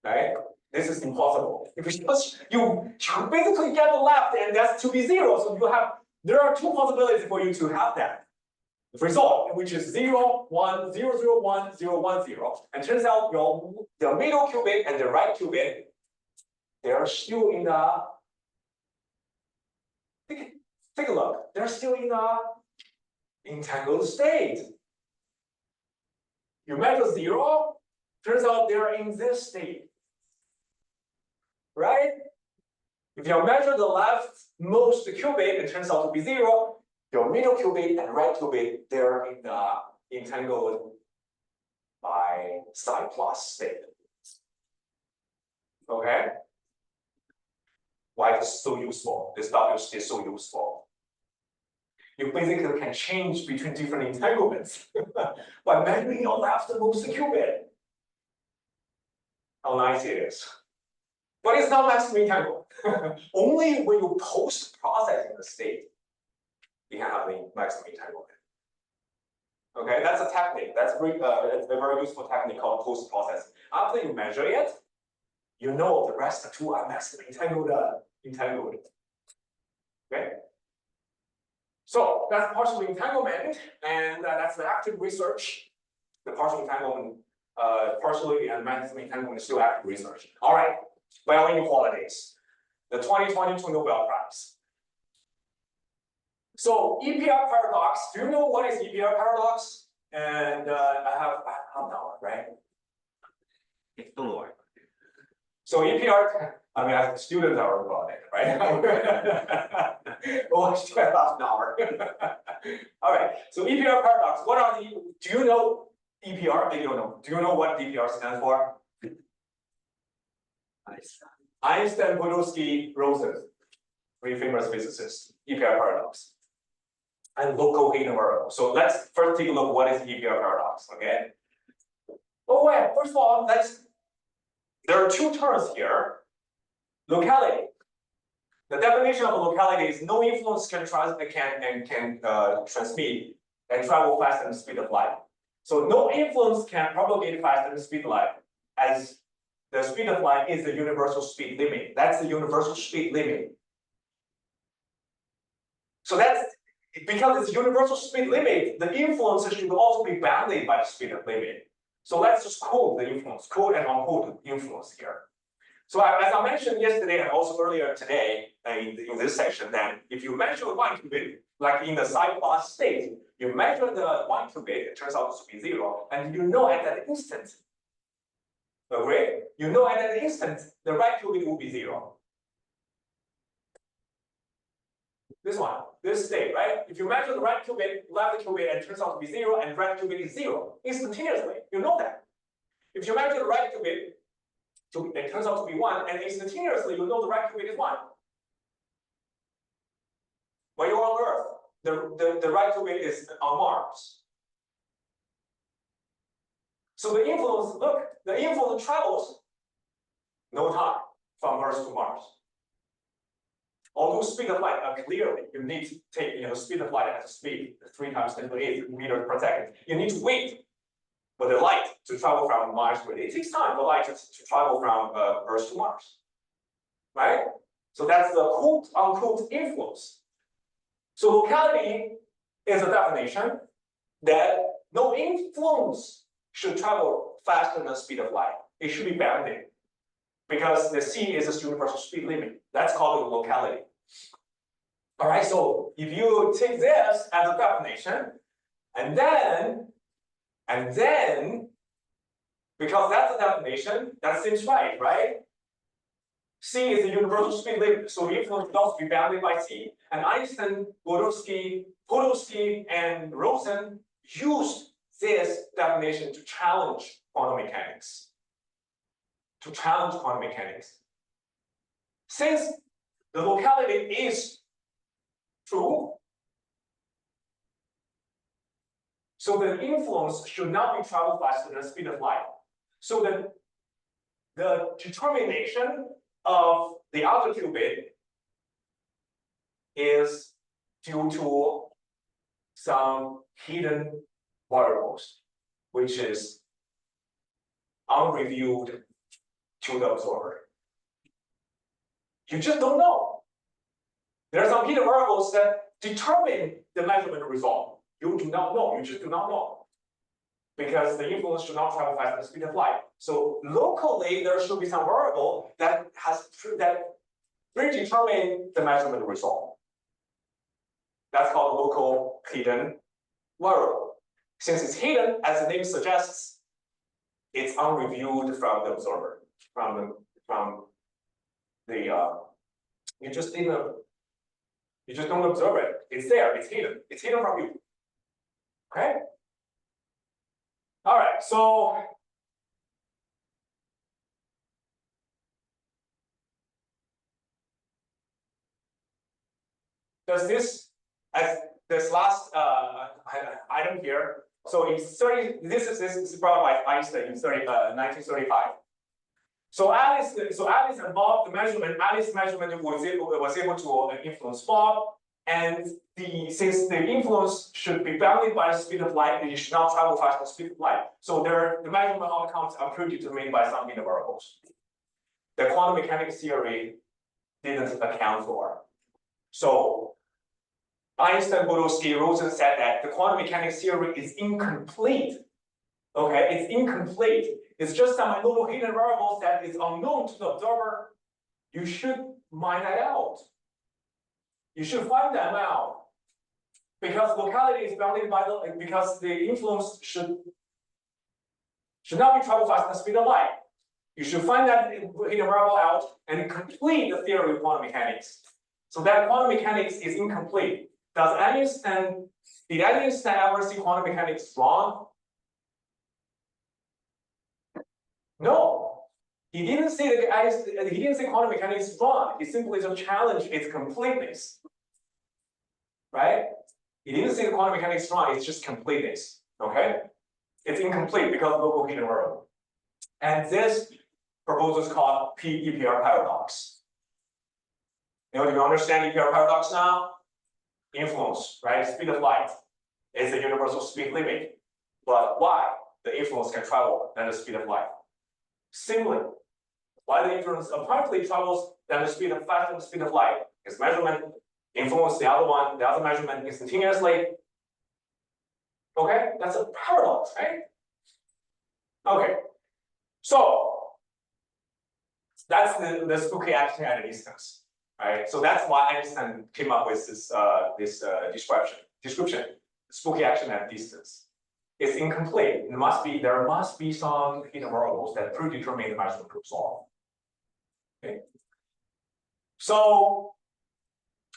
Right? This is impossible. If you basically get the left, and that's to be 0. So there are 2 possibilities for you to have that result, which is 0, 1, 0, 0, 1, 0, 1, 0. And turns out the middle qubit and the right qubit, they are still in the, take a look, they're still in the entangled state. You measure 0, turns out they're in this state. Right? If you measure the leftmost qubit, it turns out to be 0. Your middle qubit and right qubit, they're in the entangled by psi plus state. Okay? Why this is so useful? This W is so useful. You basically can change between different entanglements by measuring your leftmost qubit. How nice it is. But it's not maximally entangled. Only when you post-processing the state, you can have the maximum entanglement. Okay, that's a technique. That's a very useful technique called post-processing. After you measure it, you know the rest two are maximally entangled. Okay. So that's partial entanglement, and that's the active research. The partial entanglement, partially and maximum entanglement is still active research. All right, well, inequalities. The 2022 Nobel Prize. So EPR paradox, do you know what is EPR paradox? And I have half an hour, right? Don't worry. So EPR, I mean, as students are about it, right? Oh, I still have half an hour. All right, so EPR paradox, what are the, do you know EPR? Maybe you don't know. Do you know what EPR stands for? Einstein, Podolsky, Rosen, 3 famous physicists, EPR paradox. And local hidden variable. So let's first take a look what is EPR paradox, okay? Oh wait, first of all, there are 2 terms here. Locality. The definition of a locality is no influence can transmit and travel faster than the speed of light. So no influence can propagate faster than the speed of light, as the speed of light is the universal speed limit. That's the universal speed limit. So that's because it's universal speed limit, the influence should also be bounded by the speed of limit. So let's just code the influence, code and uncode the influence here. So as I mentioned yesterday and also earlier today in this section, that if you measure 1 qubit, like in the psi plus state, you measure the 1 qubit, it turns out to be 0, and you know at that instant, agree? You know at that instant, the right qubit will be 0. This one, this state, right? If you measure the right qubit, left qubit, and it turns out to be 0, and right qubit is 0, instantaneously, you know that. If you measure the right qubit, it turns out to be 1, and instantaneously, you know the right qubit is 1. When you're on Earth, the right qubit is on Mars. So the influence, look, the influence travels no time from Earth to Mars. Although speed of light, clearly, you need to take, speed of light has a speed 3 times 10 to the 8 meters per second. You need to wait for the light to travel from Mars to Earth. It takes time for light to travel from Earth to Mars, right? So that's the quote-unquote influence. So locality is a definition that no influence should travel faster than the speed of light. It should be bounded because the C is a universal speed limit. That's called a locality. All right, so if you take this as a definition, and then Because that's the definition, that seems right, right? C is the universal speed limit, so the influence will also be bounded by C. And Einstein, Podolsky, and Rosen used this definition to challenge quantum mechanics. Since the locality is true, so the influence should not be travel faster than the speed of light. So the determination of the outer qubit is due to some hidden variables, which is unreviewed to the observer. You just don't know. There are some hidden variables that determine the measurement result. You do not know, you just do not know. Because the influence should not travel faster than the speed of light. So locally, there should be some variable that predetermine the measurement result. That's called local hidden variable. Since it's hidden, as the name suggests, it's unreviewed from the observer, you just don't observe it. It's there, it's hidden from you. Okay? All right, so does this, as this last item here, so in 30, this is brought by Einstein in 1935. So Alice involved the measurement. Alice's measurement was able to influence Bob, and since the influence should be bounded by the speed of light, it should not travel faster than the speed of light. So the measurement outcomes are predetermined by some hidden variables. The quantum mechanics theory didn't account for. So Einstein, Podolsky, Rosen said that the quantum mechanics theory is incomplete. Okay, it's incomplete. It's just some little hidden variables that is unknown to the observer. You should mine that out. You should find them out. Because locality is bounded by because the influence should not be travel faster than the speed of light. You should find that hidden variable out and complete the theory of quantum mechanics. So that quantum mechanics is incomplete. Did Einstein ever see quantum mechanics wrong? No, he didn't see quantum mechanics wrong. He simply just challenged its completeness, right? He didn't see the quantum mechanics wrong. It's just completeness. Okay, it's incomplete because of local hidden variable. And this proposal is called EPR paradox. Do you understand EPR paradox now? Influence, right? Speed of light is the universal speed limit, but why the influence can travel than the speed of light? Similarly, why the influence apparently travels than the speed of faster than the speed of light? Its measurement influence the other measurement instantaneously. Okay, that's a paradox, right? Okay, so that's the spooky action at a distance, right? So that's why Einstein came up with this description, spooky action at a distance. It's incomplete. There must be some hidden variables that predetermine the measurement result. Okay. So,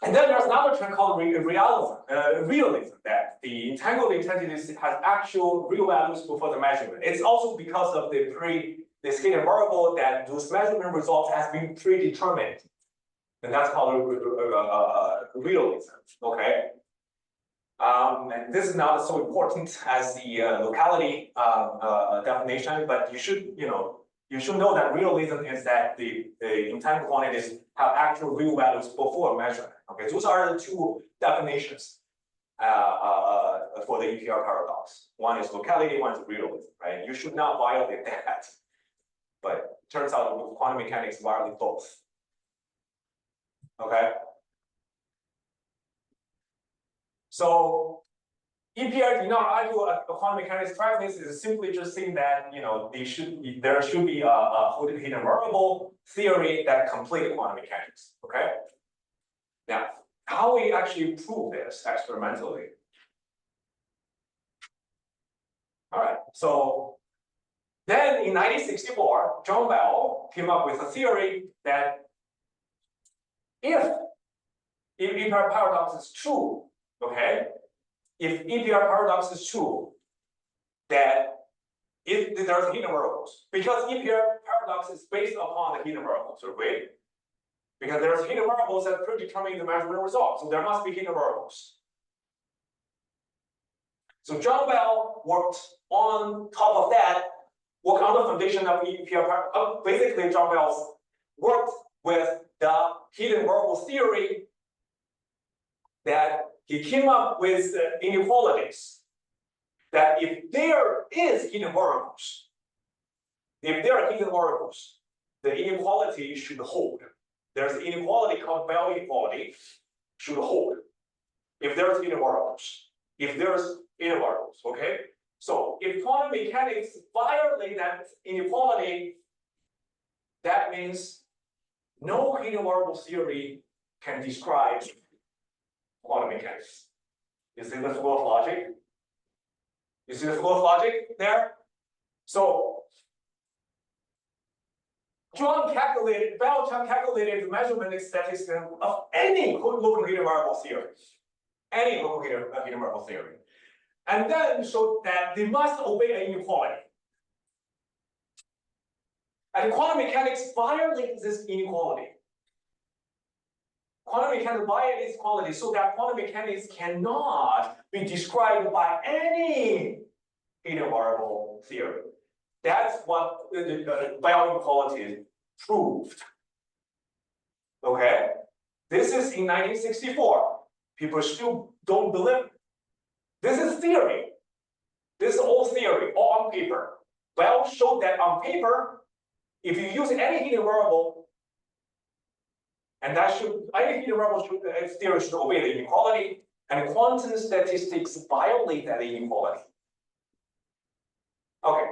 and then there's another term called realism, that the entangled entities has actual real values before the measurement. It's also because of this hidden variable that those measurement results has been predetermined, and that's called realism. Okay. And this is not so important as the locality definition, but you should know that realism is that the entangled quantities have actual real values before measurement. Okay, those are the two definitions for the EPR paradox. One is locality, one is realism, right? You should not violate that. But it turns out quantum mechanics violate both. Okay. So EPR did not argue a quantum mechanics practice is simply just saying that there should be a hidden variable theory that complete quantum mechanics. Okay. Now, how we actually prove this experimentally? All right. So Then in 1964, John Bell came up with a theory that if EPR paradox is true, okay, if EPR paradox is true, that if there's hidden variables, because EPR paradox is based upon the hidden variables, right? Because there's hidden variables that predetermine the measurement result, so there must be hidden variables. So John Bell worked on top of that, worked on the foundation of EPR. Basically, John Bell worked with the hidden variable theory that he came up with inequalities. That if there is hidden variables, if there are hidden variables, the inequality should hold. There's an inequality called Bell inequality, should hold. If there's hidden variables, if there's hidden variables, okay? So if quantum mechanics violate that inequality, that means no hidden variable theory can describe quantum mechanics. You see the flow of logic? You see the flow of logic there? So Bell calculated the measurement statistics of any local hidden variable theory. Any local hidden variable theory. And then showed that they must obey an inequality. And quantum mechanics violates this inequality. Quantum mechanics violates this equality so that quantum mechanics cannot be described by any hidden variable theory. That's what the Bell inequality proved. Okay? This is in 1964. People still don't believe it. This is theory. This is all theory, all on paper. Bell showed that on paper, if you use any hidden variable, and that should, any hidden variable should, theory should obey the inequality, and quantum statistics violate that inequality. Okay.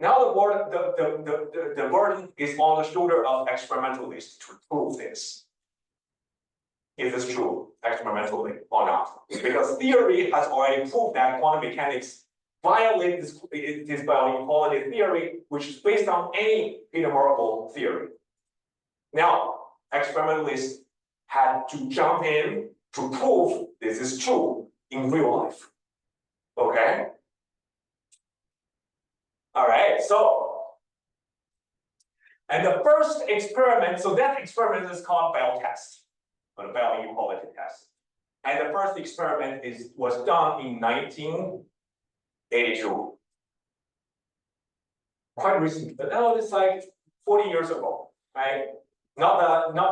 Now the burden is on the shoulder of experimentalists to prove this. Is this true experimentally or not? Because theory has already proved that quantum mechanics violate this Bell inequality theory, which is based on any hidden variable theory. Now, experimentalists had to jump in to prove this is true in real life. Okay? All right, so, and the first experiment, so that experiment is called Bell test, or the Bell inequality test. And the first experiment was done in 1982. Quite recent, but now it's like 40 years ago, right? Not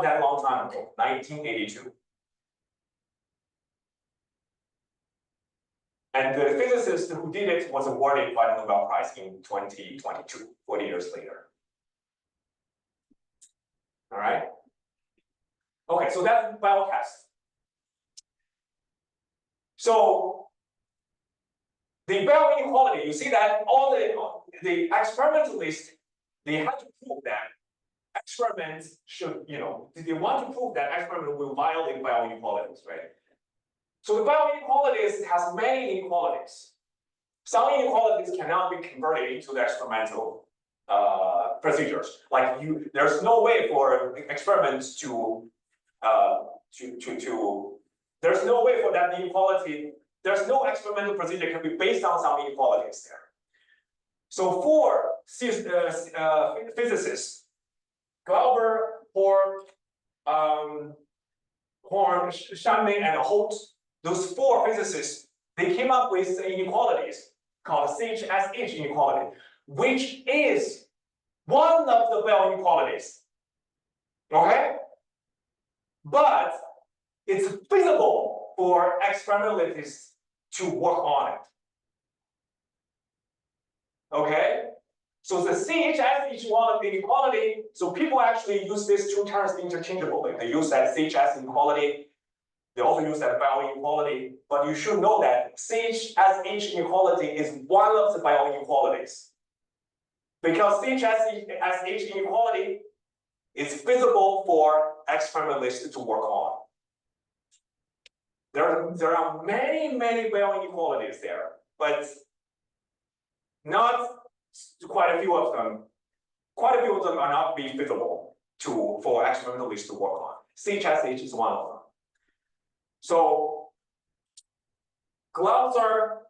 that long time ago, 1982. And the physicist who did it was awarded by the Nobel Prize in 2022, 40 years later. All right. Okay, so that's Bell test. So the Bell inequality, you see that all the experimentalists, they had to prove that experiments should, they want to prove that experiment will violate Bell inequalities, right? So the Bell inequalities has many inequalities. Some inequalities cannot be converted into the experimental procedures. Like there's no way for experiments there's no way for that inequality, there's no experimental procedure can be based on some inequalities there. So for physicists, Glauber, Horn, Shanmei, and Holt, those four physicists, they came up with inequalities called CHSH inequality, which is one of the Bell inequalities. Okay? But it's feasible for experimentalists to work on it. Okay? So the CHS inequality, so people actually use these two terms interchangeably. They use that CHS inequality, they also use that Bell inequality, but you should know that CHSH inequality is one of the Bell inequalities. Because CHSH inequality is feasible for experimentalists to work on. There are many Bell inequalities there, but not quite a few of them are not be feasible for experimentalists to work on. CHSH is one of them. So Glauser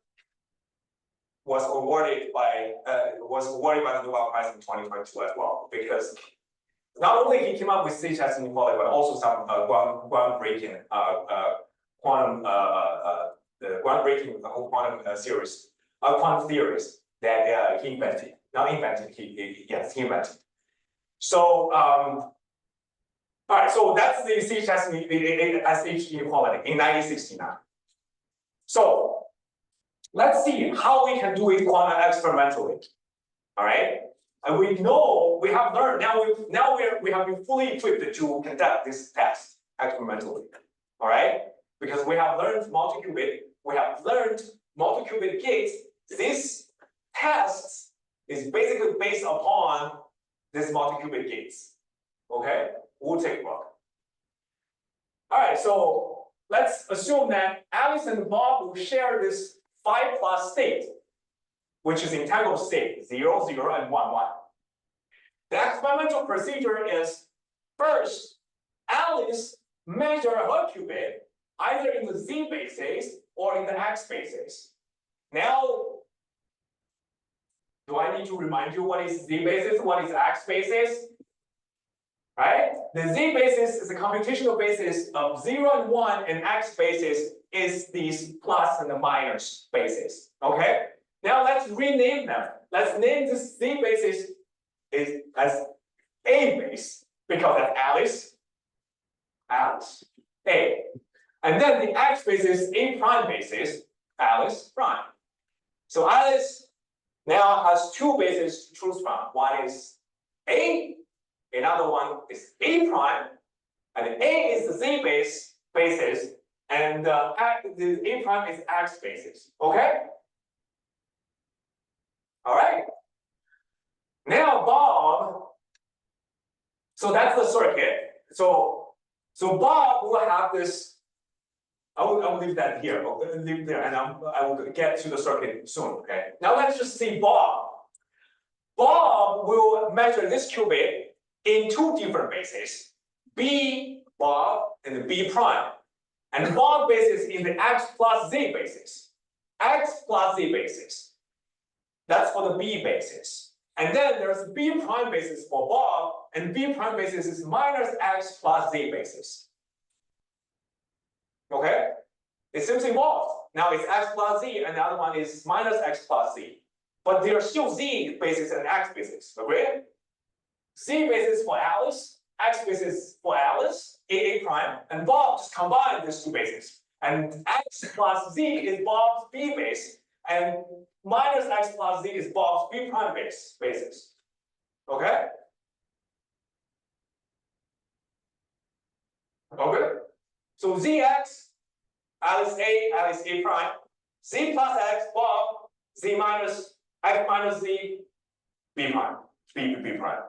was awarded by the Nobel Prize in 2022 as well, because not only he came up with CHS inequality, but also some groundbreaking quantum quantum series, quantum theories that he invented. Not invented, he invented. So all right, so that's the CHS inequality in 1969. So let's see how we can do it quantum experimentally. All right, and we know we have learned we have been fully equipped to conduct this test experimentally. All right, because we have learned multi-qubit gates. This test is basically based upon this multi-qubit gates. Okay, we'll take a look. All right, so let's assume that Alice and Bob will share this 5+ state, which is entangled state 0, 0, and 1, 1. The experimental procedure is first, Alice measure her qubit either in the Z basis or in the X basis. Now, do I need to remind you what is Z basis, what is X basis? Right? The Z basis is a computational basis of 0 and 1, and X basis is these plus and the minus basis. Okay? Now let's rename them. Let's name this Z basis as A base, because that's Alice, A. And then the X basis, A prime basis, Alice prime. So Alice now has two bases to choose from. One is A, another one is A prime, and A is the Z basis, and the A prime is X basis. Okay? All right. Now Bob, so that's the circuit. So Bob will have this. I will leave that here. I'll leave there, and I will get to the circuit soon. Okay. Now let's just see Bob. Bob will measure this qubit in two different bases: B Bob and the B prime, and Bob basis in the X plus Z basis. X plus Z basis. That's for the B basis. And then there's B prime basis for Bob, and B prime basis is minus X plus Z basis. Okay? It seems involved. Now it's X plus Z, and the other one is minus X plus Z. But they are still Z basis and X basis. Agree? Z basis for Alice, X basis for Alice, A prime, and Bob just combine these two bases. And X plus Z is Bob's B base, and minus X plus Z is Bob's B prime basis. Okay? Okay? So ZX, Alice A prime, Z plus X, Bob, Z minus X minus Z, B prime, B prime.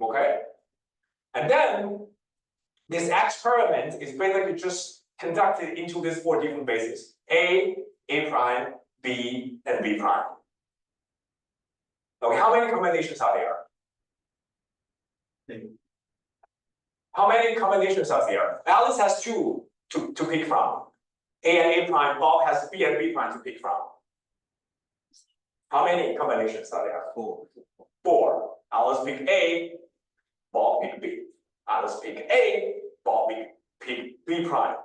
Okay? And then this experiment is basically just conducted into these four different bases: A prime, B, and B prime. Okay, how many combinations are there? How many combinations are there? Alice has two to pick from. A and A prime, Bob has B and B prime to pick from. How many combinations are there? 4. 4. Alice pick A, Bob pick B. Alice pick A, Bob pick B prime.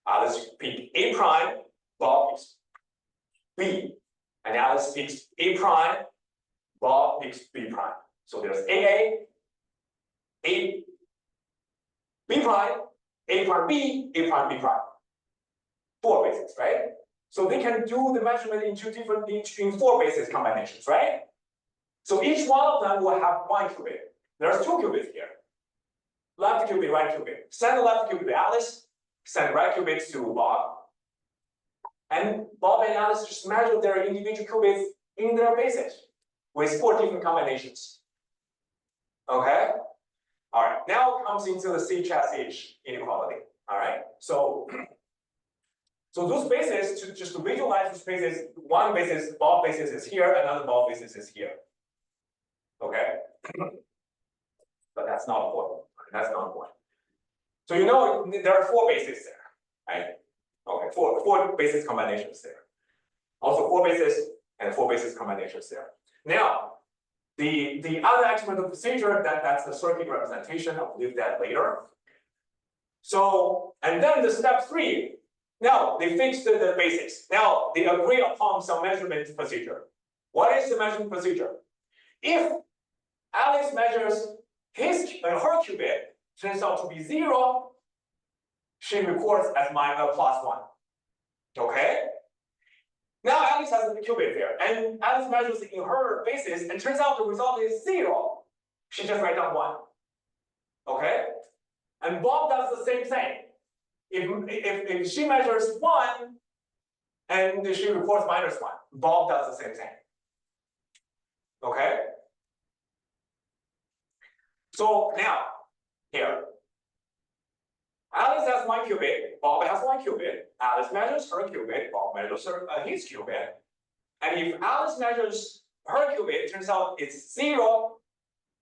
Alice pick A prime, Bob picks B. And Alice picks A prime, Bob picks B prime. So there's A, B prime, A prime B, A prime B prime. 4 bases, right? So they can do the measurement in 4 bases combinations, right? So each one of them will have 1 qubit. There's 2 qubits here. Left qubit, right qubit. Send the left qubit to Alice, send right qubits to Bob. And Bob and Alice just measure their individual qubits in their bases with 4 different combinations. Okay? All right, now it comes into the CHSH inequality. All right, so those bases, just to visualize those bases, one basis, Bob basis is here, another Bob basis is here. That's not important. That's not important. So you know there are 4 bases there, right? Okay, four basis combinations there. Also 4 bases and 4 basis combinations there. Now, the other aspect of the procedure, that's the circuit representation. I'll leave that later. So, and then the step 3. Now they fixed the basics. Now they agree upon some measurement procedure. What is the measurement procedure? If Alice measures her qubit, turns out to be 0, she records as +1. Okay? Now Alice has the qubit there, and Alice measures in her basis, and turns out the result is 0. She just writes down 1. Okay? And Bob does the same thing. If she measures 1 and she records -1, Bob does the same thing. Okay? So now, here, Alice has 1 qubit, Bob has 1 qubit. Alice measures her qubit, Bob measures his qubit. And if Alice measures her qubit, it turns out it's 0,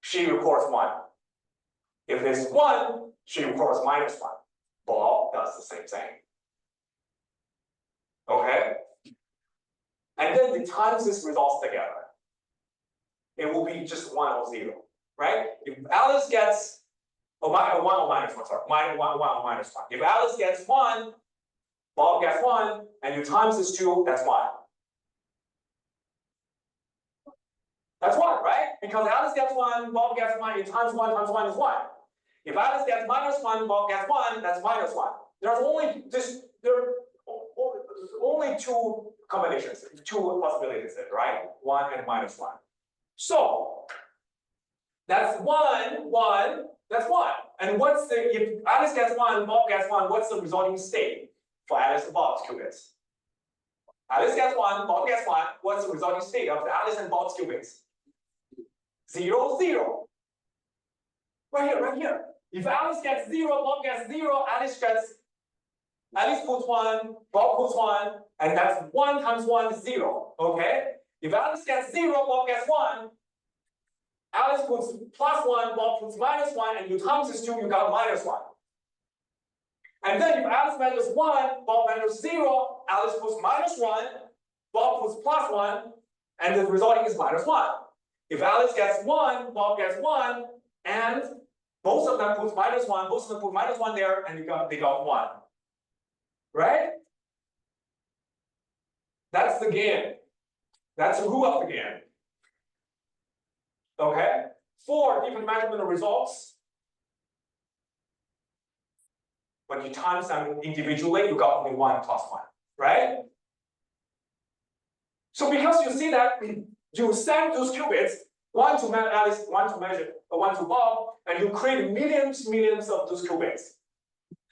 she records 1. If it's 1, she records -1. Bob does the same thing. Okay? And then the times these results together. It will be just 1 or 0, right? If Alice gets 1 or -1, sorry, -1 or -1. If Alice gets 1, Bob gets 1, and you times this 2, that's 1. That's 1, right? Because Alice gets 1, Bob gets 1, you times 1 times 1 is 1. If Alice gets -1, Bob gets 1, that's -1. There's only 2 combinations, 2 possibilities there, right? 1 and -1. So that's 1, 1, that's 1. And what's if Alice gets 1, Bob gets 1, what's the resulting state for Alice and Bob's qubits? Alice gets 1, Bob gets 1, what's the resulting state of the Alice and Bob's qubits? 0, 0. Right here. If Alice gets 0, Bob gets 0, Alice puts 1, Bob puts 1, and that's 1 times 1 is 0. Okay? If Alice gets 0, Bob gets 1, Alice puts +1, Bob puts -1, and you times this 2, you got -1. And then if Alice measures 1, Bob measures 0, Alice puts -1, Bob puts +1, and the resulting is -1. If Alice gets 1, Bob gets 1, and both of them put -1, both of them put -1 there, and they got 1. Right? That's the game. That's the rule of the game. Okay? 4 different measurement results. When you times them individually, you got only 1 + 1. Right? So because you see that you send those qubits, 1 to Alice, 1 to measure, 1 to Bob, and you create millions of those qubits.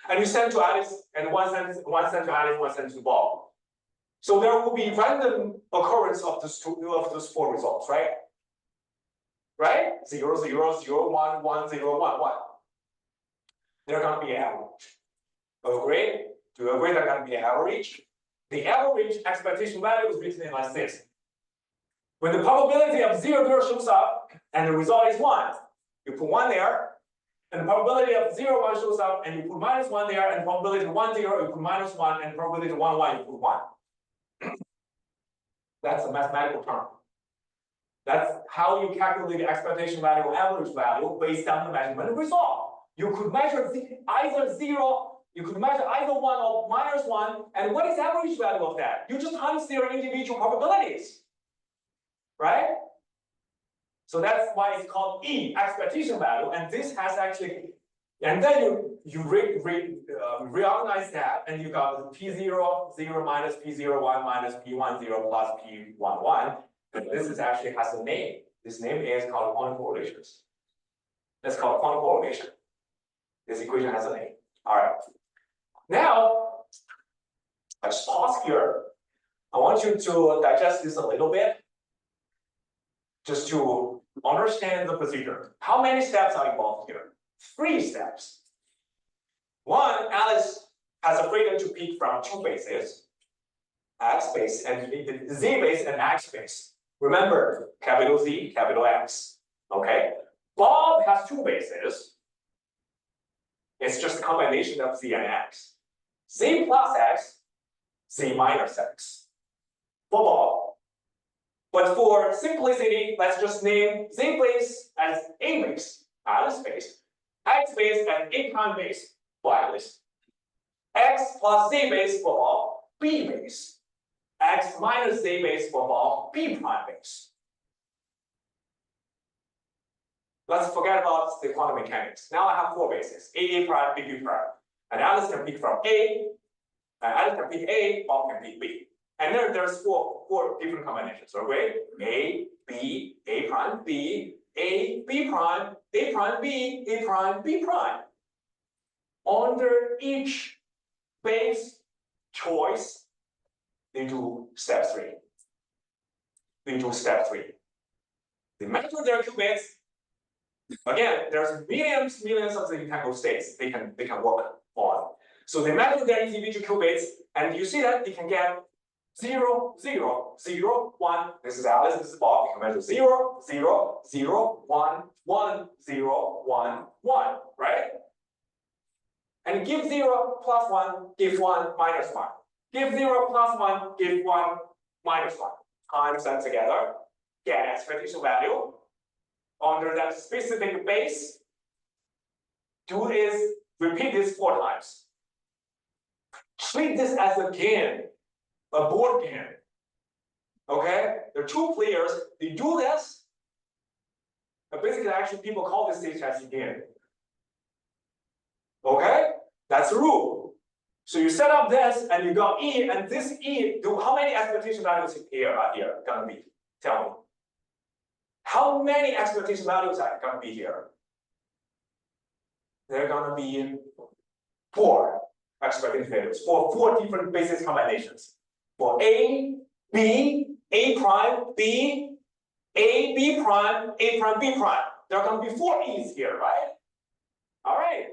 And you send to Alice, and one sent to Alice, one sent to Bob. So there will be random occurrence of those 4 results, right? Right? 0, 0, 0, 1, 1, 0, 1, 1. They're going to be average. Agree? Do you agree they're going to be average? The average expectation value is written in like this. When the probability of 0, 0 shows up, and the result is 1, you put 1 there. And the probability of 0, 1 shows up, and you put -1 there, and the probability of 1, 0, you put -1, and the probability of 1, 1, you put 1. That's a mathematical term. That's how you calculate the expectation value or average value based on the measurement result. You could measure either 0, you could measure either 1 or -1, and what is the average value of that? You just times their individual probabilities, right? So that's why it's called E, expectation value, and this has actually, and then you reorganize that, and you got P0, 0 minus P0, 1 minus P1, 0 plus P1, 1. And this is actually has a name. This name is called quantum correlations. That's called quantum correlation. This equation has a name. All right. Now, I just pause here. I want you to digest this a little bit, just to understand the procedure. How many steps are involved here? 3 steps. 1, Alice has a freedom to pick from 2 bases, X base and Z base and X base. Remember, capital Z, capital X. Okay. Bob has two bases. It's just a combination of z and x. Z plus x, z minus x. For Bob. But for simplicity, let's just name z base as a base, Alice base, x base as a prime base for Alice, x plus z base for Bob, b base, x minus z base for Bob, b prime base. Let's forget about the quantum mechanics. Now I have four bases, a prime, b prime. And Alice can pick from A, and Alice can pick A, Bob can pick B. And then there's four different combinations, okay? A, B, A prime, B, A, B prime, A prime, B, A prime, B prime. Under each base choice, they do step 3. They measure their qubits. Again, there's millions of the entangled states they can work on. So they measure their individual qubits, and you see that they can get 0, 0, 0, 1. This is Alice, this is Bob. You can measure 0, 0, 0, 1, 1, 0, 1, 1, right? And give 0 plus 1, give 1 minus 1. Give 0 plus 1, give 1 minus 1. Times them together, get expectation value. Under that specific base, repeat this 4 times. Treat this as a game. A board game. Okay? There are 2 players, they do this. But basically, actually, people call this stage as a game. Okay? That's the rule. So you set up this and you got E, and this E, how many expectation values are here gonna be? Tell me. How many expectation values are gonna be here? They're gonna be 4 expectation values for 4 different basis combinations. For A, B, A prime, B, A, B prime, A prime, B prime. There are going to be 4 E's here, right? All right.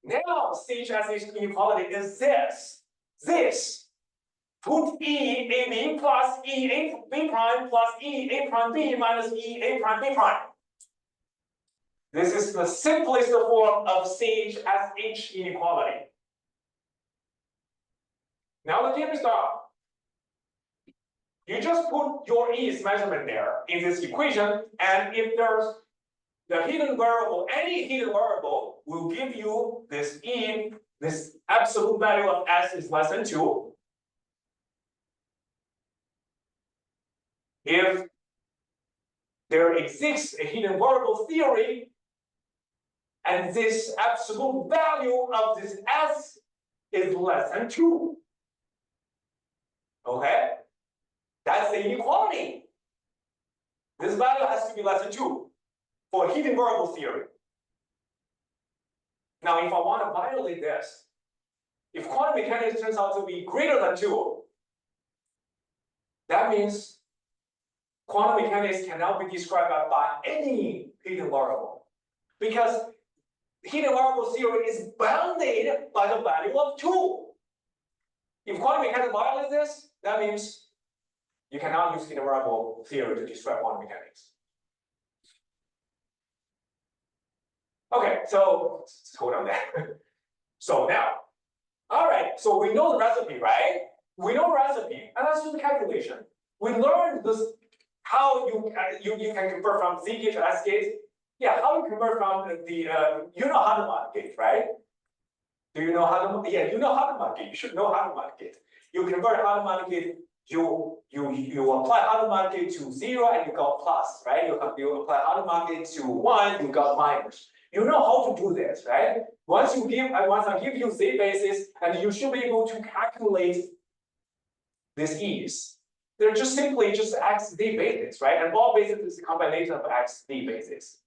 Now, CHS inequality is this. Put E, A, B plus E, A, B prime plus E, A prime, B minus E, A prime, B prime. This is the simplest form of CHS inequality. Now the game is done. You just put your E's measurement there in this equation, and if there's the hidden variable, any hidden variable will give you this E, this absolute value of S is less than 2. If there exists a hidden variable theory, and this absolute value of this S is less than 2. Okay? That's the inequality. This value has to be less than 2 for hidden variable theory. Now, if I want to violate this, if quantum mechanics turns out to be greater than 2, that means quantum mechanics cannot be described by any hidden variable. Because hidden variable theory is bounded by the value of 2. If quantum mechanics violates this, that means you cannot use hidden variable theory to describe quantum mechanics. Okay, so hold on there. So now, all right, so we know the recipe, right? We know the recipe, and let's do the calculation. We learned this, how you can convert from Z gate to S gate. Yeah, how you convert from the, you know Hadamard gate, right? Do you know Hadamard? Yeah, you know Hadamard gate. You should know Hadamard gate. You convert Hadamard gate. You apply Hadamard gate to 0 and you got plus, right? You apply Hadamard gate to 1, you got minus. You know how to do this, right? Once I give you Z basis, and you should be able to calculate this E's. They're just simply X Z basis, right? And all basis is a combination of X Z basis.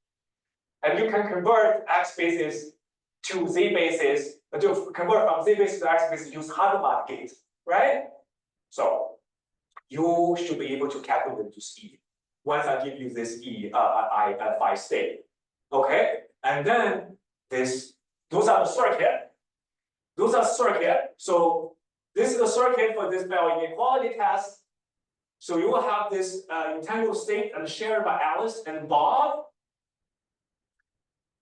And you can convert X basis to Z basis, to convert from Z basis to X basis, use Hadamard gate, right? So you should be able to calculate this E. Once I give you this E, phi state, okay? And then those are the circuit. Those are circuit. So this is the circuit for this Bell inequality test. So you will have this entangled state and shared by Alice and Bob.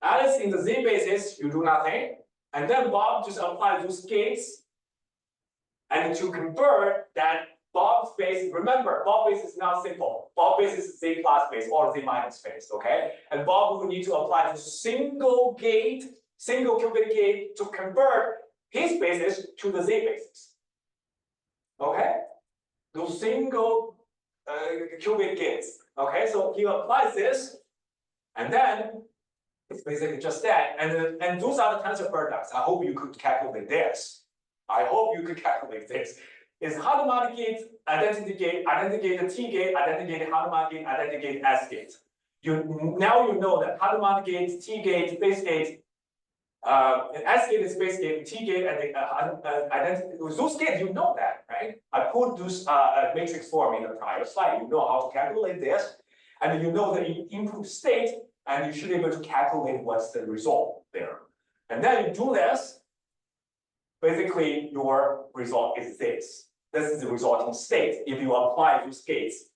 Alice in the Z basis, you do nothing. And then Bob just applies those gates. And to convert that Bob space, remember, Bob base is not simple. Bob base is Z plus base or Z minus base, okay? And Bob will need to apply the single qubit gate to convert his basis to the Z basis. Okay? Those single qubit gates. Okay, so he applies this, and then it's basically just that. And those are the tensor products. I hope you could calculate this. I hope you could calculate this. It's harmonic gate, identity gate, T gate, identity gate, harmonic gate, identity gate, S gate. Now you know that harmonic gate, T gate, base gate, S gate is base gate, T gate, and identity. Those gates, you know that, right? I put those matrix form in the prior slide. You know how to calculate this, and you know the input state, and you should be able to calculate what's the result there. And then you do this. Basically, your result is this. This is the resulting state if you apply those gates.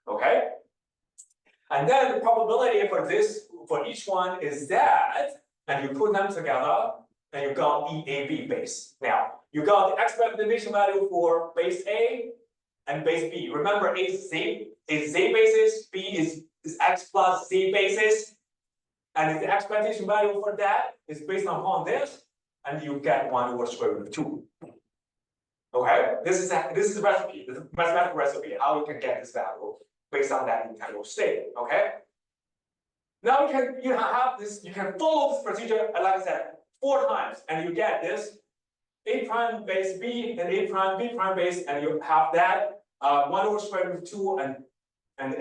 Okay? And then the probability for this, for each one is that, and you put them together, and you got EAB base. Now, you got the expectation value for base A and base B. Remember, A is Z basis, B is X plus Z basis, and the expectation value for that is based upon this, and you get 1 over square root of 2. Okay, this is a recipe, this is a mathematical recipe, how you can get this value based on that integral state. Okay. Now you have this, you can follow this procedure, like I said, 4 times, and you get this A prime base B and A prime B prime base, and you have that 1 over square root of 2, and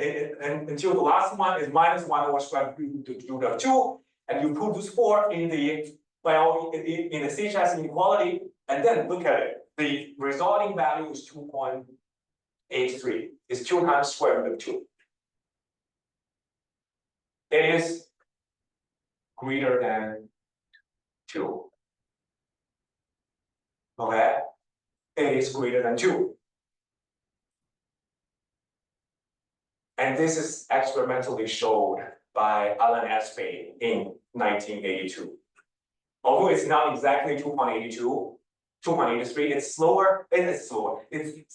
until the last one is minus 1 over square root of 2, and you put those 4 in the CHS inequality, and then look at it. The resulting value is 2.83. It's 2 times square root of 2. It is greater than 2. Okay? It is greater than 2. And this is experimentally showed by Alan Espy in 1982. Although it's not exactly 2.82, 2.83, it's slower, it's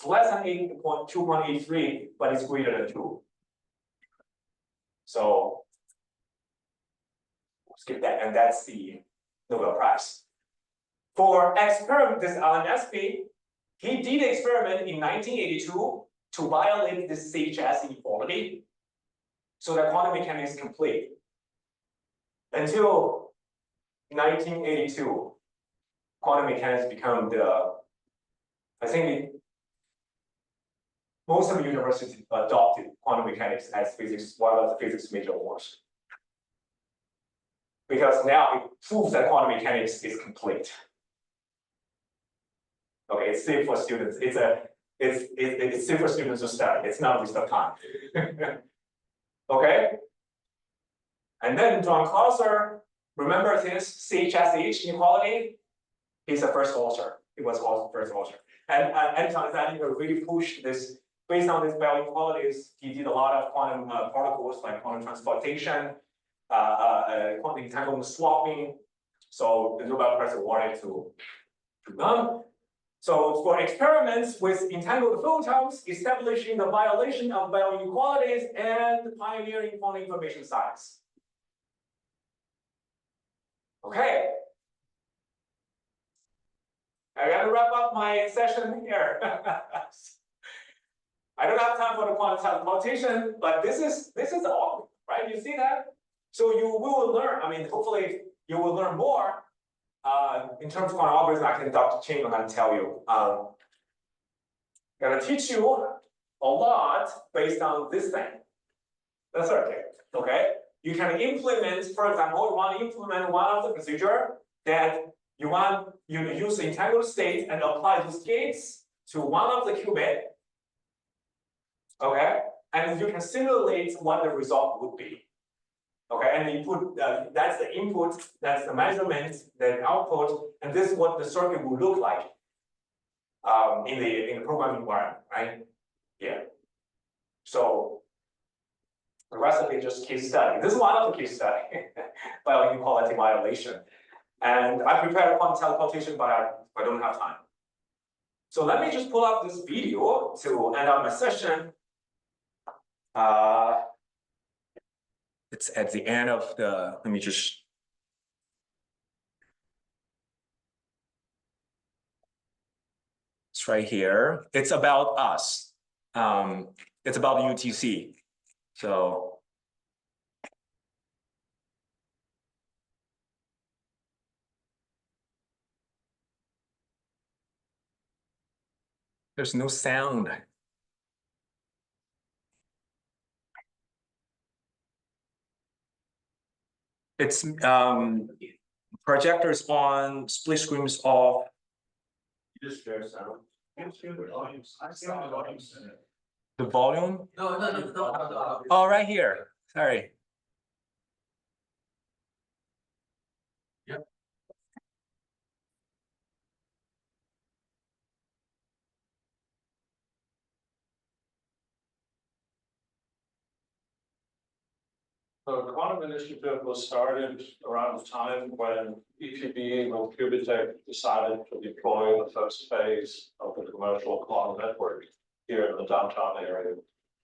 less than 2.83, but it's greater than 2. So skip that, and that's the Nobel Prize. For experiment, this Alan Espy, he did an experiment in 1982 to violate this CHS inequality, so that quantum mechanics is complete. Until 1982, quantum mechanics become I think most of the universities adopted quantum mechanics as physics, one of the physics major course. Because now it proves that quantum mechanics is complete. Okay, it's safe for students. It's safe for students to study. It's not a waste of time. Okay. And then John Clauser, remember this CHSH inequality? He's the first author. He was also the first author. And Anton Zeilinger really pushed this based on these Bell inequalities. He did a lot of quantum protocols like quantum transportation, quantum entanglement swapping. So the Nobel Prize awarded to them. So for experiments with entangled photons, establishing the violation of Bell inequalities and pioneering quantum information science. Okay. I gotta wrap up my session here. I don't have time for the quantum teleportation, but this is all, right? You see that? So you will learn, I mean, hopefully you will learn more in terms of quantum algorithms. I can Dr. Ching and tell you. Gonna teach you a lot based on this thing. That's okay. Okay. You can implement, for example, you want to implement one of the procedure that you use the entangled state and apply those gates to one of the qubit. Okay, and you can simulate what the result would be. Okay, and you put that's the input, that's the measurement, the output, and this is what the circuit will look like in the programming environment, right? Yeah. So The rest of it just case study. This is one of the case study. Well, you call it a violation. And I prepared a quantum teleportation, but I don't have time. So let me just pull up this video to end up my session. It's at the end of the, let me just. It's right here. It's about us. It's about UTC. So. There's no sound. It's projectors on, split screens off. You just share sound. The volume? No. Oh, right here. Sorry. So the quantum initiative was started around the time when EPB and Qubitech decided to deploy the first phase of the commercial quantum network here in the downtown area.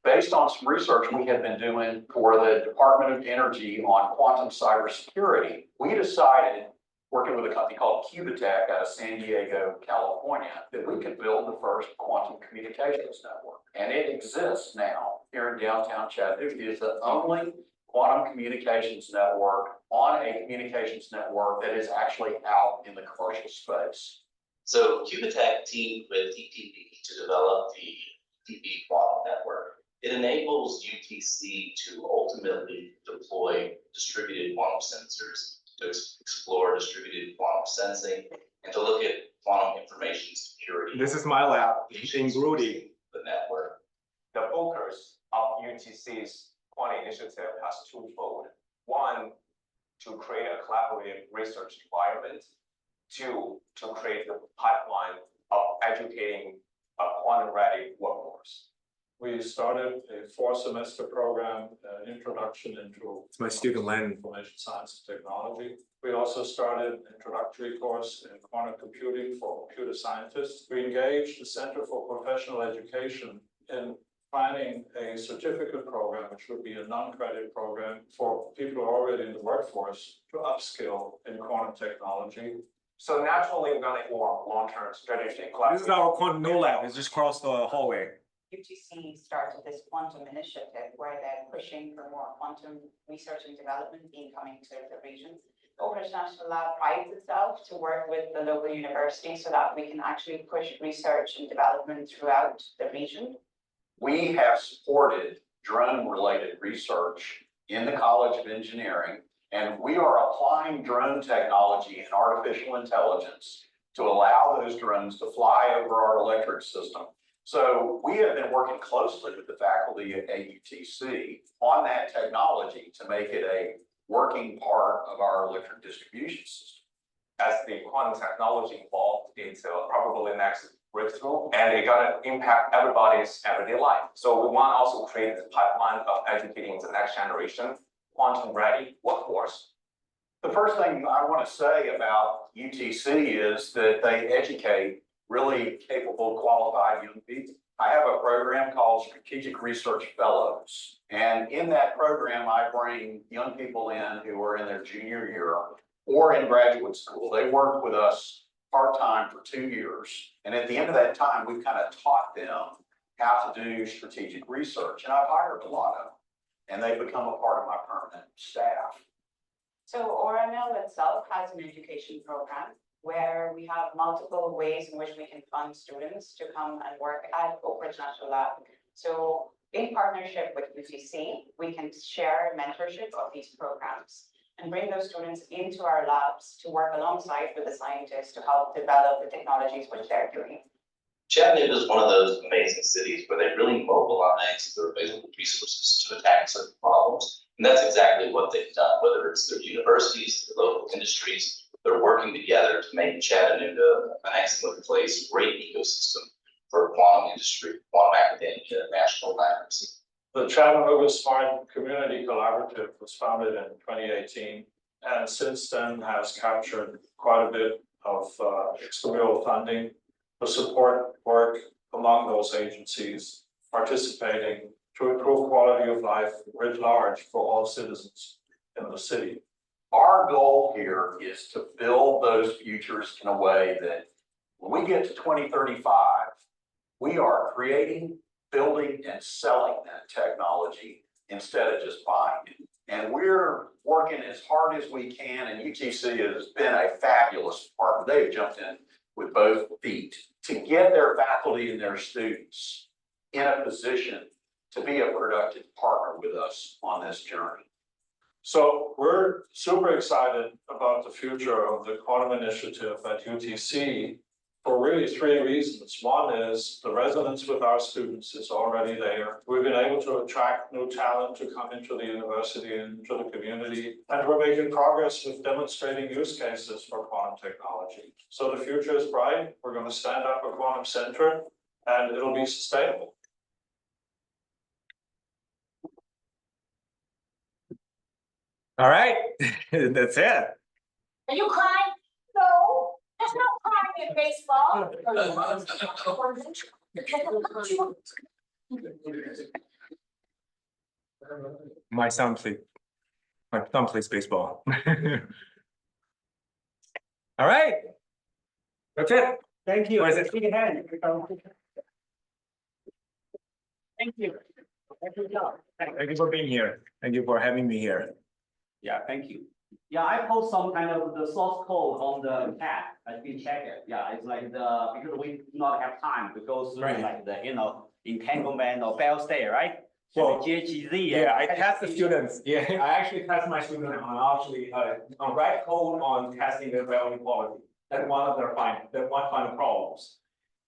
Based on some research we had been doing for the Department of Energy on quantum cybersecurity, we decided, working with a company called Qubitech out of San Diego, California, that we could build the first quantum communications network. And it exists now here in downtown Chattanooga. It is the only quantum communications network on a communications network that is actually out in the commercial space. So Qubitech teamed with EPB to develop the EPB quantum network. It enables UTC to ultimately deploy distributed quantum sensors, to explore distributed quantum sensing, and to look at quantum information security. This is my lab in Rudy. The network. The focus of UTC's quantum initiative has twofold. One, to create a collaborative research environment. Two, to create the pipeline of educating a quantum-ready workforce. We started a 4-semester program, introduction into It's my student land. information science and technology. We also started an introductory course in quantum computing for computer scientists. We engaged the Center for Professional Education in planning a certificate program, which would be a non-credit program for people who are already in the workforce to upskill in quantum technology. So naturally, we're gonna form long-term strategic collaboration. This is our quantum no lab. It's just across the hallway. UTC started this quantum initiative where they're pushing for more quantum research and development incoming to the region. The Open International Lab prides itself to work with the local university so that we can actually push research and development throughout the region. We have supported drone-related research in the College of Engineering, and we are applying drone technology and artificial intelligence to allow those drones to fly over our electric system. So we have been working closely with the faculty at UTC on that technology to make it a working part of our electric distribution system. As the quantum technology evolved into probably the next breakthrough, and it's gonna impact everybody's everyday life. So we want to also create a pipeline of educating the next generation quantum-ready workforce. The first thing I want to say about UTC is that they educate really capable, qualified young people. I have a program called Strategic Research Fellows. And in that program, I bring young people in who are in their junior year or in graduate school. They work with us part-time for 2 years. And at the end of that time, we've kind of taught them how to do strategic research. And I've hired a lot of them, and they've become a part of my permanent staff. So ORML itself has an education program where we have multiple ways in which we can fund students to come and work at Open International Lab. So in partnership with UTC, we can share mentorship of these programs and bring those students into our labs to work alongside with the scientists to help develop the technologies which they're doing. Chattanooga is one of those amazing cities where they really mobilize their available resources to attack certain problems. And that's exactly what they've done, whether it's their universities, their local industries, they're working together to make Chattanooga an excellent place, great ecosystem for quantum industry, quantum academia, national labs. The Chattanooga Smart Community Collaborative was founded in 2018, and since then has captured quite a bit of extramural funding to support work among those agencies participating to improve quality of life writ large for all citizens in the city. Our goal here is to build those futures in a way that when we get to 2035, we are creating, building, and selling that technology instead of just buying it. And we're working as hard as we can, and UTC has been a fabulous partner. They've jumped in with both feet to get their faculty and their students in a position to be a productive partner with us on this journey. So we're super excited about the future of the quantum initiative at UTC for really three reasons. One is the resonance with our students is already there. We've been able to attract new talent to come into the university and into the community, and we're making progress with demonstrating use cases for quantum technology. So the future is bright. We're going to stand up a quantum center, and it'll be sustainable. All right, that's it. Are you crying? No, there's no crying in baseball. My son plays baseball. All right. That's it. Thank you. Where is it? Big hand. Thank you. Thank you for being here. Thank you for having me here. Yeah, thank you. Yeah, I post some kind of the source code on the chat. I can check it. Yeah, it's like because we do not have time to go through Right. like the entanglement or Bell state, right? Well, GHZ. Yeah, I test the students. Yeah, I actually test my students on write code on testing the value quality. That's one of their final problems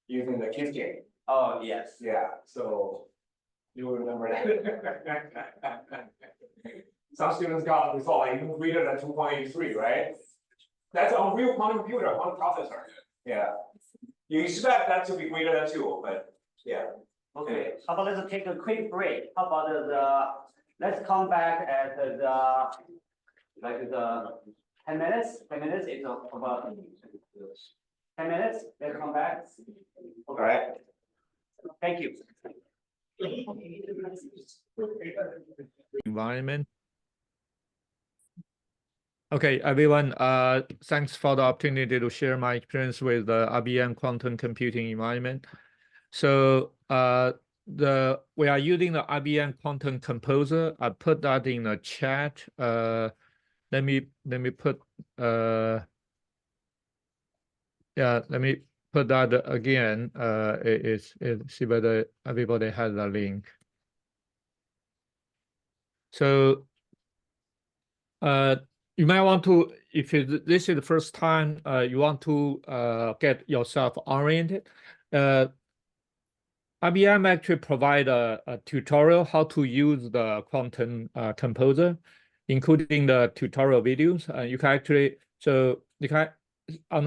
using the Qiskit. Oh, yes. Yeah, so you will remember that. Some students got result like even greater than 2.83, right? That's on real quantum computer, quantum processor. Yeah. You expect that to be greater than 2, but yeah. Okay, how about let's take a quick break? How about let's come back at the 10 minutes? 10 minutes, it's about 10 minutes, let's come back. All right. Thank you. Environment. Okay, everyone, thanks for the opportunity to share my experience with the IBM quantum computing environment. So we are using the IBM Quantum Composer. I put that in the chat. Let me put let me put that again. See whether everybody has a link. So you might want to, if this is the first time you want to get yourself oriented. IBM actually provide a tutorial how to use the Quantum Composer, including the tutorial videos. You can actually, so you can on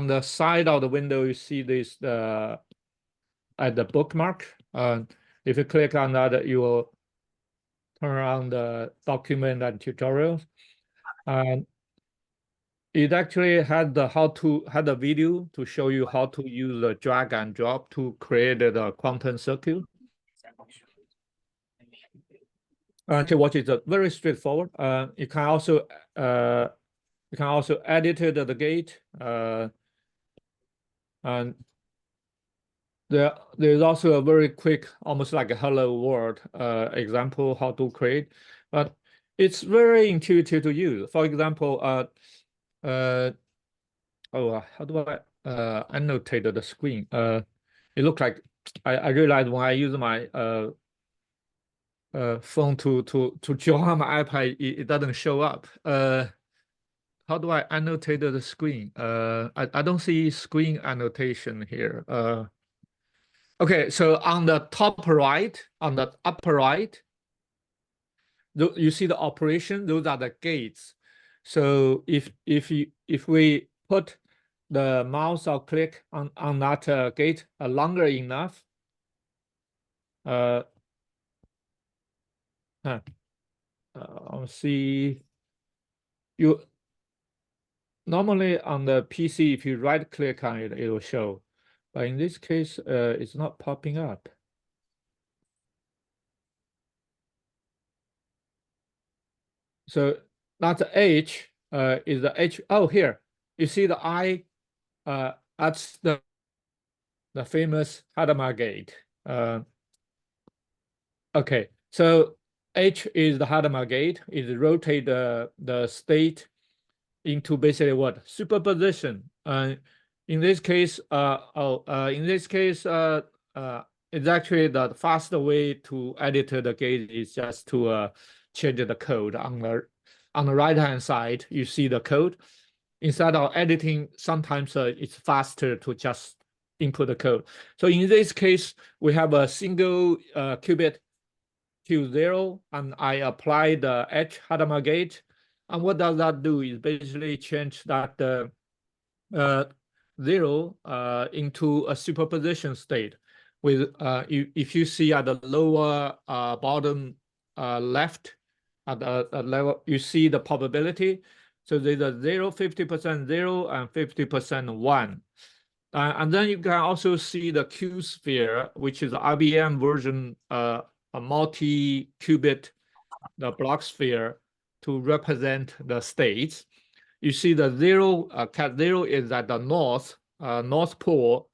the side of the window you see this at the bookmark. If you click on that, you will turn around the document and tutorials, and it actually had the video to show you how to use the drag and drop to create the quantum circuit. To watch it, very straightforward. You can also edit the gate, and there's also a very quick, almost like a hello world example how to create, but it's very intuitive to use. For example, how do I annotate the screen? It looks like I realized when I use my phone to draw my iPad, it doesn't show up. How do I annotate the screen? I don't see screen annotation here. Okay, so on the top right, on the upper right, you see the operation. Those are the gates. So if we put the mouse or click on that gate longer enough, I'll see you normally on the PC, if you right click on it, it will show. But in this case, it's not popping up. So that's H is the H. Oh, here you see the I. That's the famous Hadamard gate. Okay, so H is the Hadamard gate. It rotate the state into basically what superposition. In this case, it's actually the faster way to edit the gate is just to change the code on the right hand side. You see the code. Instead of editing, sometimes it's faster to just input the code. So in this case, we have a single qubit Q0, and I apply the H Hadamard gate. And what does that do is basically change that 0 into a superposition state. With if you see at the lower bottom left at the level, you see the probability. So there's a 0, 50% 0, and 50% 1. And then you can also see the Q sphere, which is the IBM version, a multi-qubit the block sphere to represent the states. You see the 0, cat 0 is at the north pole,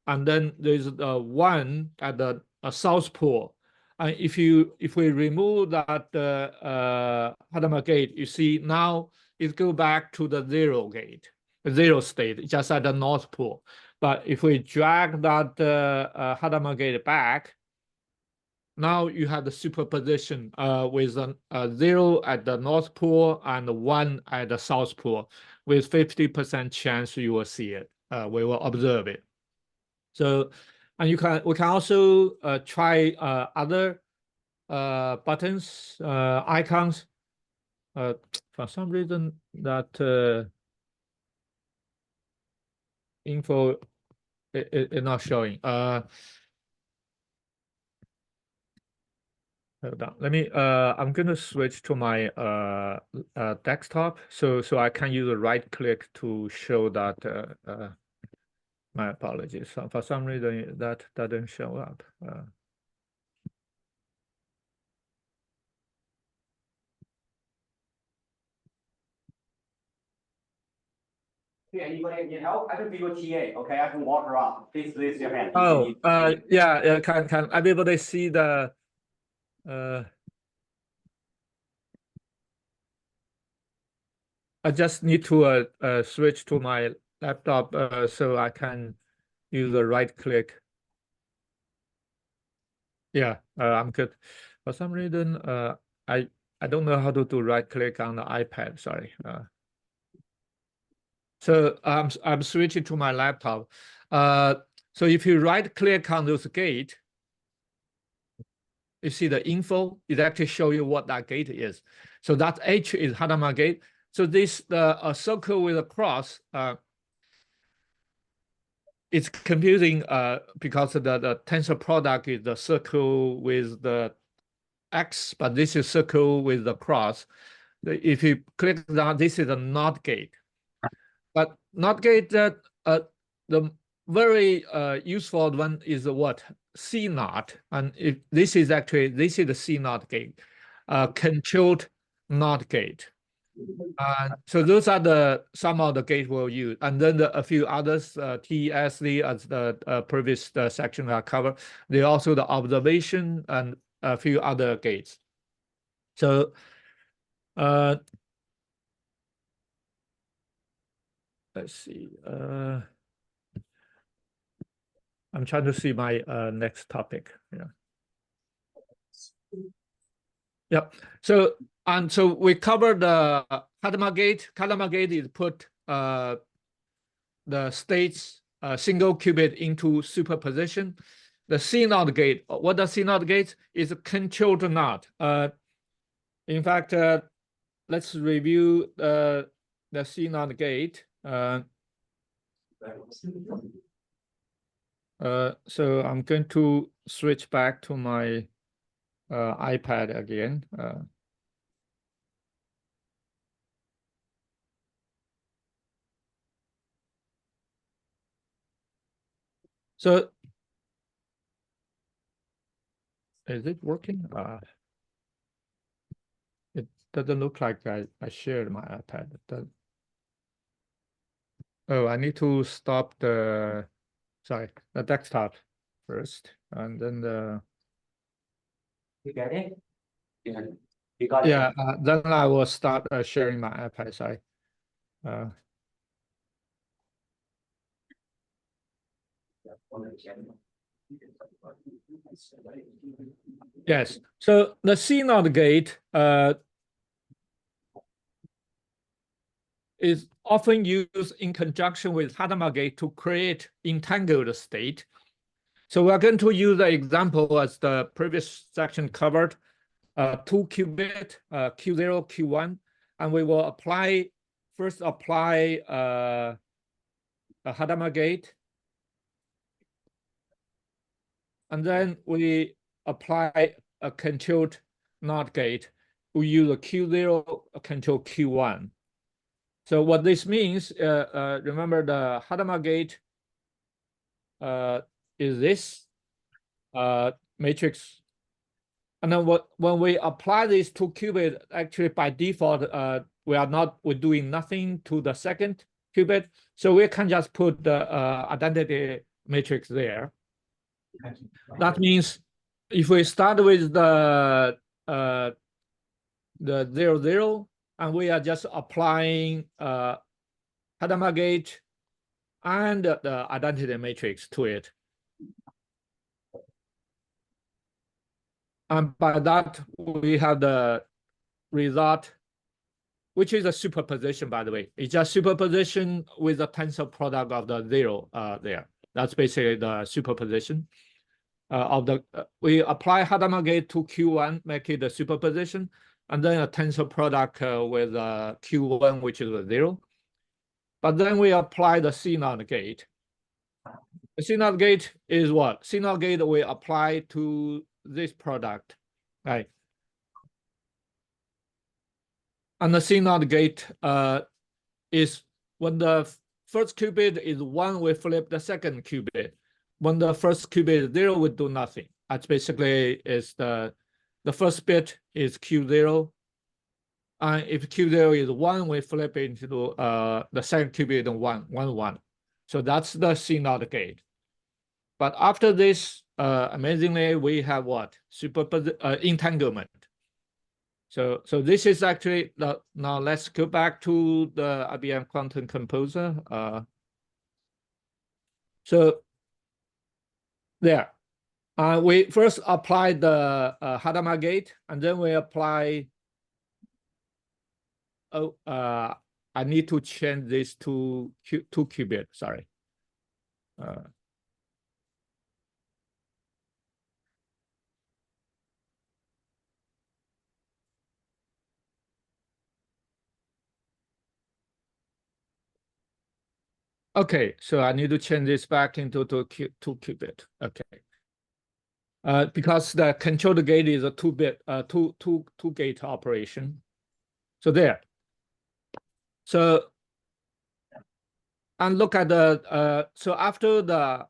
and then there's the 1 at the south pole. And if we remove that Hadamard gate, you see now it go back to the 0 gate, 0 state, just at the north pole. But if we drag that Hadamard gate back, now you have the superposition with a 0 at the north pole and 1 at the south pole, with 50% chance you will see it. We will observe it. So, and we can also try other buttons, icons. For some reason that info is not showing. Hold on. Let me. I'm gonna switch to my desktop, so I can use a right click to show that. My apologies. For some reason that doesn't show up. Yeah, anybody need help? I can be your TA. Okay, I can walk around. Please raise your hand. Oh, yeah. Can everybody see the? I just need to switch to my laptop so I can use the right click. Yeah, I'm good. For some reason, I don't know how to do right click on the iPad. Sorry. So I'm switching to my laptop. So if you right click on those gate, you see the info. It actually show you what that gate is. So that H is Hadamard gate. So this a circle with a cross. It's confusing because the tensor product is the circle with the X, but this is circle with the cross. If you click that, this is a NOT gate. But NOT gate, the very useful one is what? C NOT. And this is the C NOT gate, controlled NOT gate. So those are some of the gates we'll use, and then a few others, TSD, as the previous section I covered. They also the observation and a few other gates. So let's see. I'm trying to see my next topic. Yeah. Yep. So we covered the Hadamard gate. Hadamard gate is put the states single qubit into superposition. The C0 gate. What does C0 gate is a controlled NOT. In fact, let's review the C0 gate. So I'm going to switch back to my iPad again. So is it working? It doesn't look like I shared my iPad. Oh, I need to stop the desktop first, and then the. You get it? Yeah. You got it? Yeah, then I will start sharing my iPad. Sorry. Yes. So the CNOT gate is often used in conjunction with Hadamard gate to create entangled state. So we're going to use the example as the previous section covered, 2 qubit, Q0, Q1, and we will first apply a Hadamard gate, and then we apply a controlled NOT gate. We use a Q0 control Q1. So what this means, remember the Hadamard gate is this matrix. And then when we apply these 2 qubit, actually by default, we're doing nothing to the second qubit. So we can just put the identity matrix there. That means if we start with the 0, and we are just applying Hadamard gate and the identity matrix to it. And by that, we have the result, which is a superposition, by the way. It's just superposition with the tensor product of the 0 there. That's basically the superposition of the, we apply Hadamard gate to Q1, make it a superposition, and then a tensor product with Q1, which is a 0. But then we apply the CNOT gate. The CNOT gate is what? CNOT gate we apply to this product, right? And the CNOT gate is when the first qubit is 1, we flip the second qubit. When the first qubit is 0, we do nothing. That's basically is the first bit is Q0. And if Q0 is 1, we flip it into the second qubit in 1, 1, 1. So that's the CNOT gate. But after this, amazingly, we have what? Entanglement. So this is actually, now let's go back to the IBM Quantum Composer. So there, we first apply the Hadamard gate, and then we apply, I need to change this to 2 qubit, sorry. Okay, so I need to change this back into 2 qubit. Okay. Because the controlled gate is a 2-bit, two gate operation. So there. So, and look at the, so after the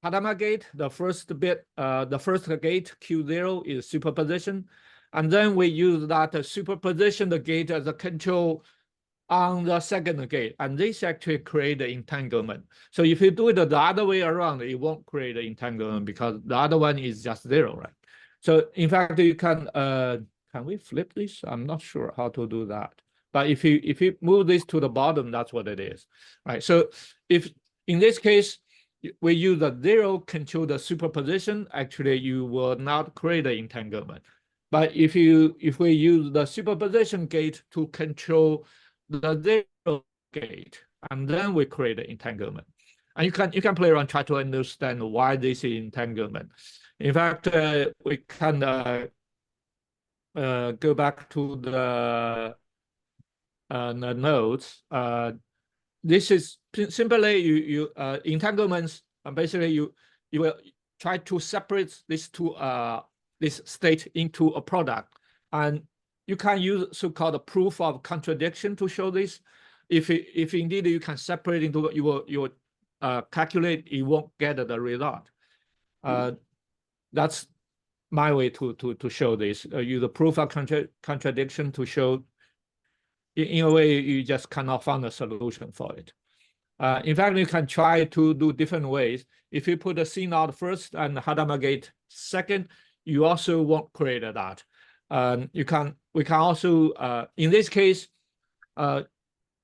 Hadamard gate, the first bit, the first gate Q0 is superposition. And then we use that superposition the gate as a control on the second gate, and this actually create the entanglement. So if you do it the other way around, it won't create the entanglement because the other one is just 0, right? So in fact, you can we flip this? I'm not sure how to do that. But if you move this to the bottom, that's what it is, right? So if in this case, we use the 0 control the superposition, actually you will not create the entanglement. But if we use the superposition gate to control the 0 gate, and then we create an entanglement. And you can play around, try to understand why this is entanglement. In fact, we can go back to the nodes. This is simply you entanglements. Basically, you will try to separate these two this state into a product. And you can use so-called proof of contradiction to show this. If indeed you can separate into your calculate, you won't get the result. That's my way to show this. Use a proof of contradiction to show. In a way, you just cannot find a solution for it. In fact, you can try to do different ways. If you put a C0 first and Hadamard gate second, you also won't create that. We can also, in this case,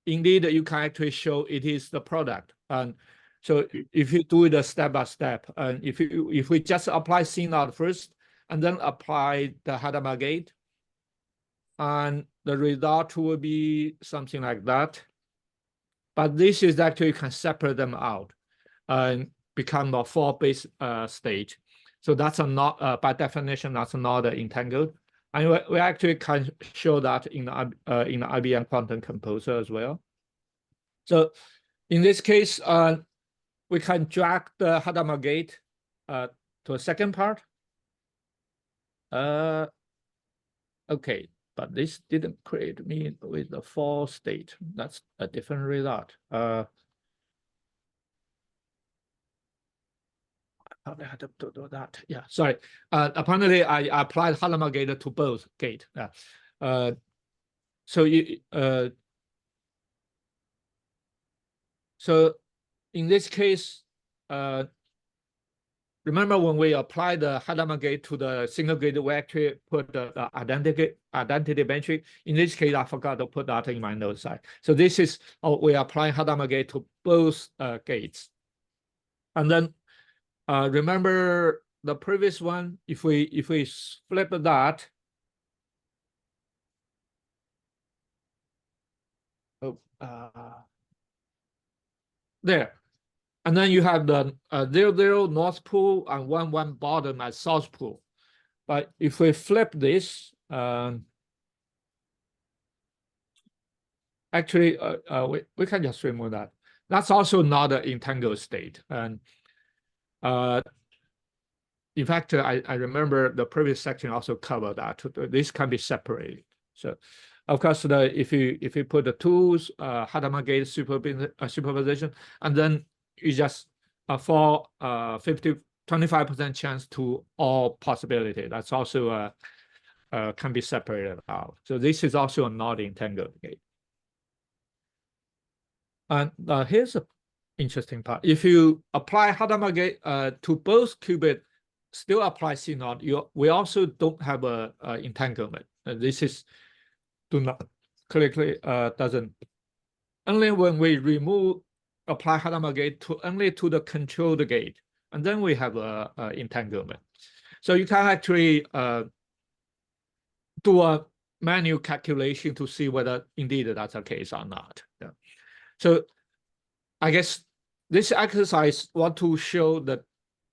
indeed, you can actually show it is the product. And so if you do it step by step, and if we just apply C0 first and then apply the Hadamard gate, and the result will be something like that. But this is actually, you can separate them out and become a 4-base state. So that's not, by definition, that's not entangled. And we actually can show that in the IBM Quantum Composer as well. So in this case, we can drag the Hadamard gate to a second part. Okay, but this didn't create me with the 4 state. That's a different result. Probably had to do that. Yeah, sorry. Apparently, I applied Hadamard gate to both gate. So in this case, remember when we apply the Hadamard gate to the single gate, we actually put the identity matrix. In this case, I forgot to put that in my notes side. So this is we apply Hadamard gate to both gates. And then remember the previous one, if we flip that, there. And then you have the 0, north pole and 1, bottom as south pole. But if we flip this, actually, we can just remove that. That's also not an entangled state. And in fact, I remember the previous section also covered that. This can be separated. So, of course, if you put the tools, Hadamard gate superposition, and then you just for 25% chance to all possibility. That's also can be separated out. So this is also a not entangled gate. And here's an interesting part. If you apply Hadamard gate to both qubits, still apply C0, we also don't have a entanglement. This is do not clearly doesn't. Only when we apply Hadamard gate to only to the controlled gate, and then we have a entanglement. So you can actually do a manual calculation to see whether indeed that's the case or not. Yeah. So I guess this exercise want to show that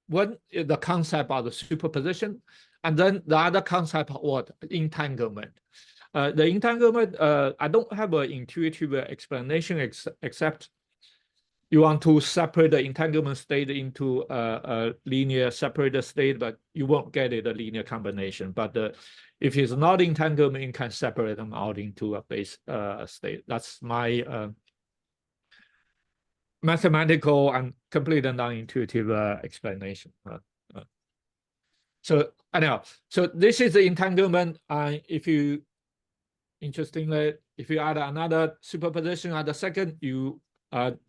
one is the concept of the superposition, and then the other concept of what? Entanglement. The entanglement, I don't have an intuitive explanation except you want to separate the entanglement state into a linear separated state, but you won't get it a linear combination. But if it's not entanglement, you can separate them out into a base state. That's my mathematical and completely non-intuitive explanation. So anyhow, so this is the entanglement. If you, interestingly, if you add another superposition at the second,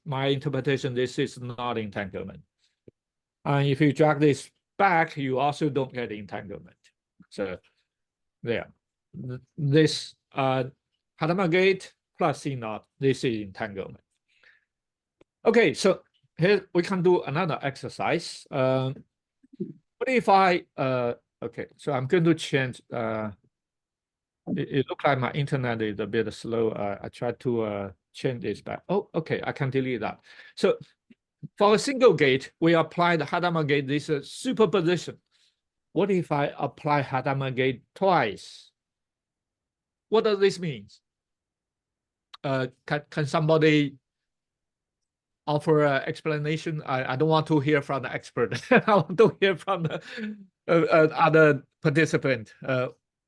my interpretation, this is not entanglement. And if you drag this back, you also don't get entanglement. So there, this Hadamard gate plus C0, this is entanglement. Okay, so here we can do another exercise. What if I, okay, so I'm going to change, it looks like my internet is a bit slow. I tried to change this back. Oh, okay, I can delete that. So for a single gate, we apply the Hadamard gate, this is superposition. What if I apply Hadamard gate twice? What does this mean? Can somebody offer an explanation? I don't want to hear from the expert. I want to hear from the other participant.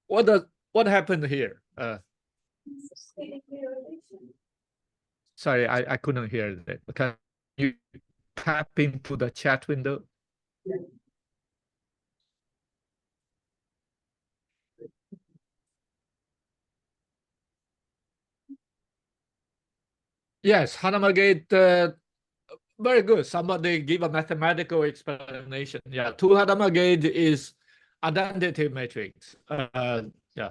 What happened here? Sorry, I couldn't hear that. Can you tap into the chat window? Yes, Hadamard gate, very good. Somebody give a mathematical explanation. Yeah, 2 Hadamard gate is identity matrix. Yeah.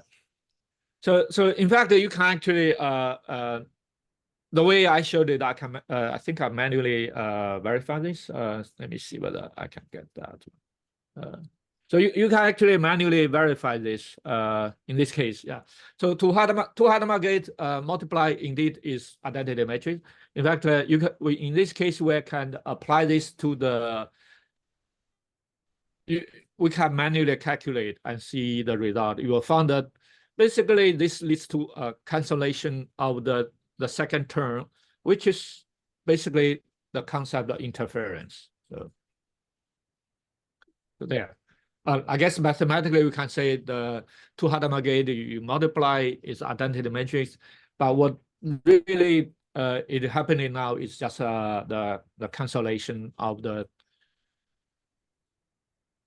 So in fact, you can actually the way I showed it, I can I think I manually verify this. Let me see whether I can get that. So you can actually manually verify this in this case, yeah. So 2 Hadamard gate multiply indeed is identity matrix. In fact, in this case we can apply this to the. We can manually calculate and see the result. You will find that basically this leads to a cancellation of the second term, which is basically the concept of interference. So there. I guess mathematically we can say the 2 Hadamard gate you multiply is identity matrix, but what really is happening now is just the cancellation of the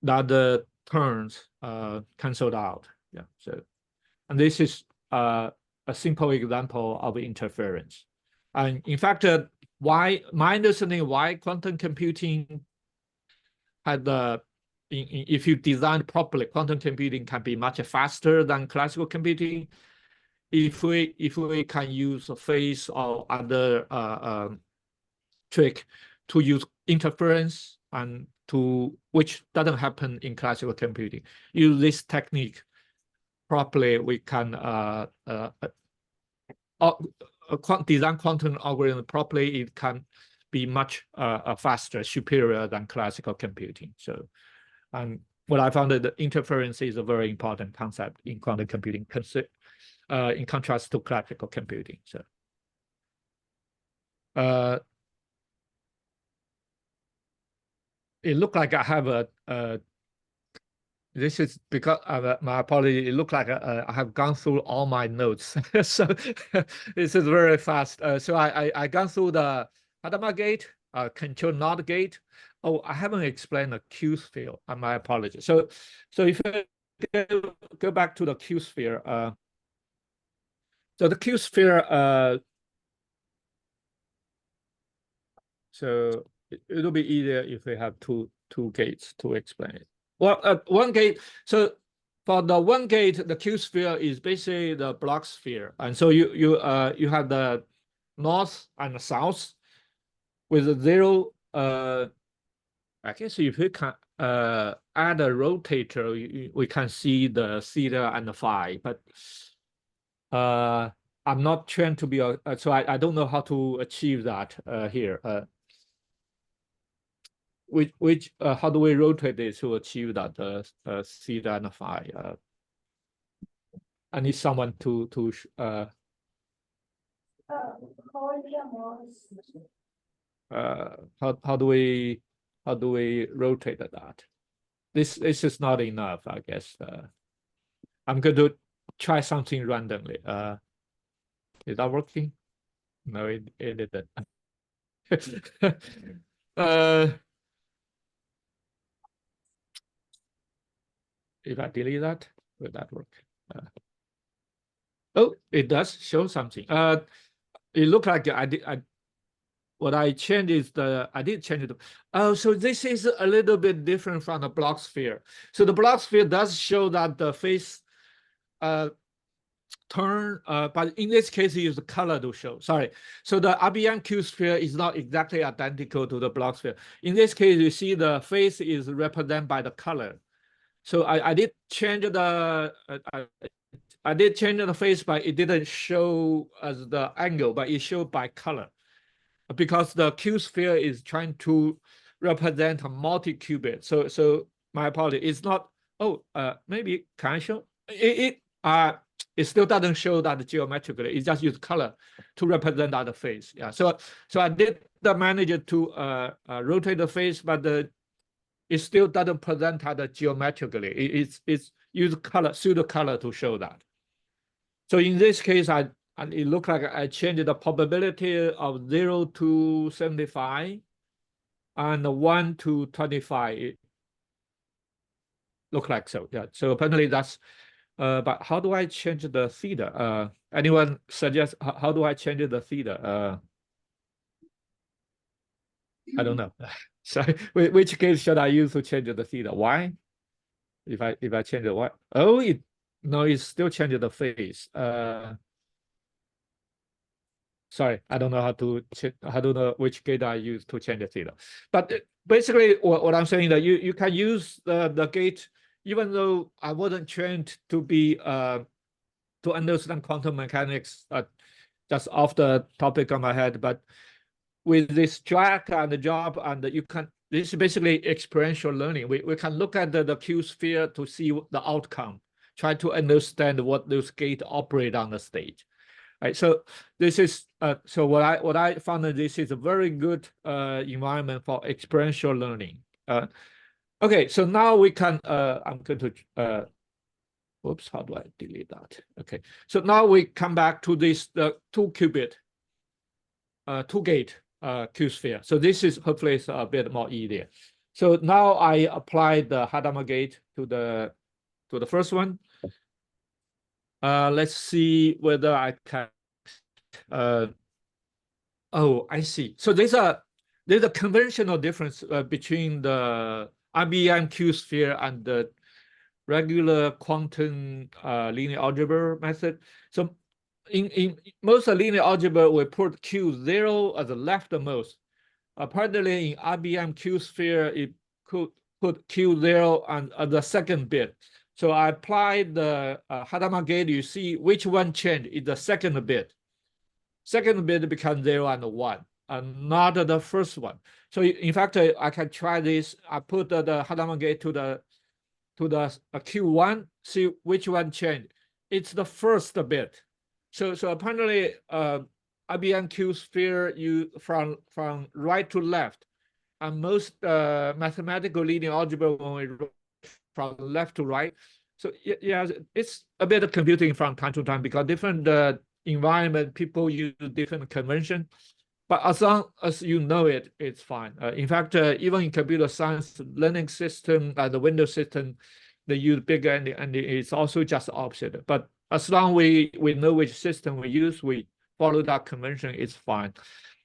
other terms canceled out. Yeah. So, and this is a simple example of interference. And in fact, my understanding why quantum computing had the if you design properly, quantum computing can be much faster than classical computing. If we can use a phase or other trick to use interference and which doesn't happen in classical computing. Use this technique properly, we can design quantum algorithm properly. It can be much faster, superior than classical computing. So. And what I found that the interference is a very important concept in quantum computing, in contrast to classical computing. So, it looked like I have this is because my apology. It looked like I have gone through all my notes, so this is very fast. So I gone through the Hadamard gate, control NOT gate. Oh, I haven't explained the Q sphere. My apologies. So if you go back to the Q sphere, so the Q sphere, so it'll be easier if we have two gates to explain it. Well, one gate. So for the one gate, the Q sphere is basically the block sphere, and so you have the north and the south with a 0. I guess if we can add a rotator, we can see the theta and the phi, but I'm not trained to be so I don't know how to achieve that here. How do we rotate this to achieve that theta and phi? I need someone to how do we rotate that? This is not enough, I guess. I'm going to try something randomly. Is that working? No, it didn't. If I delete that, will that work? Oh, it does show something. It looked like what I changed is I did change it. Oh, so this is a little bit different from the block sphere. So the block sphere does show that the phase turn, but in this case, you use the color to show. Sorry. So the IBM Q sphere is not exactly identical to the block sphere. In this case, you see the phase is represented by the color. So I did change the I did change the phase, but it didn't show as the angle, but it showed by color. Because the Q sphere is trying to represent a multi-qubit. So my apology. It's not. Oh, maybe can I show it? It still doesn't show that geometrically. It just uses color to represent that phase. Yeah. So I did manage to rotate the phase, but it still doesn't present that geometrically. It's use color, pseudo color to show that. So in this case, it looked like I changed the probability of 0 to 75 and 1 to 25. It look like so, yeah. So apparently that's, but how do I change the theta? Anyone suggest how do I change the theta? I don't know. So which case should I use to change the theta? Why? If I change the y, oh, it still changes the phase. Sorry, I don't know how to I don't know which gate I use to change the theta. But basically, what I'm saying that you can use the gate, even though I wasn't trained to be to understand quantum mechanics just off the topic on my head, but with this track and the job, and you can, this is basically experiential learning. We can look at the Q sphere to see the outcome, try to understand what those gates operate on the stage. Right, so this is so what I found that this is a very good environment for experiential learning. Okay, so now we can I'm going to whoops, how do I delete that? Okay, so now we come back to this the 2-qubit 2-gate Q sphere. So this is hopefully it's a bit more easier. So now I apply the Hadamard gate to the first one. Let's see whether I can. Oh, I see. So there's a conventional difference between the IBM Q sphere and the regular quantum linear algebra method. So in most linear algebra, we put Q0 as the leftmost. Apparently, in IBM Q sphere, it could put Q0 on the second bit. So I applied the Hadamard gate. You see which one changed is the second bit. Second bit becomes 0 and 1, and not the first one. So in fact, I can try this. I put the Hadamard gate to the Q1, see which one changed. It's the first bit. So apparently, IBM Q sphere you from right to left, and most mathematical linear algebra when we from left to right. So yeah, it's a bit of computing from time to time because different environment people use different convention. But as long as you know it, it's fine. In fact, even in computer science learning system, the Windows system, they use big ending, and it's also just opposite. But as long as we know which system we use, we follow that convention, it's fine.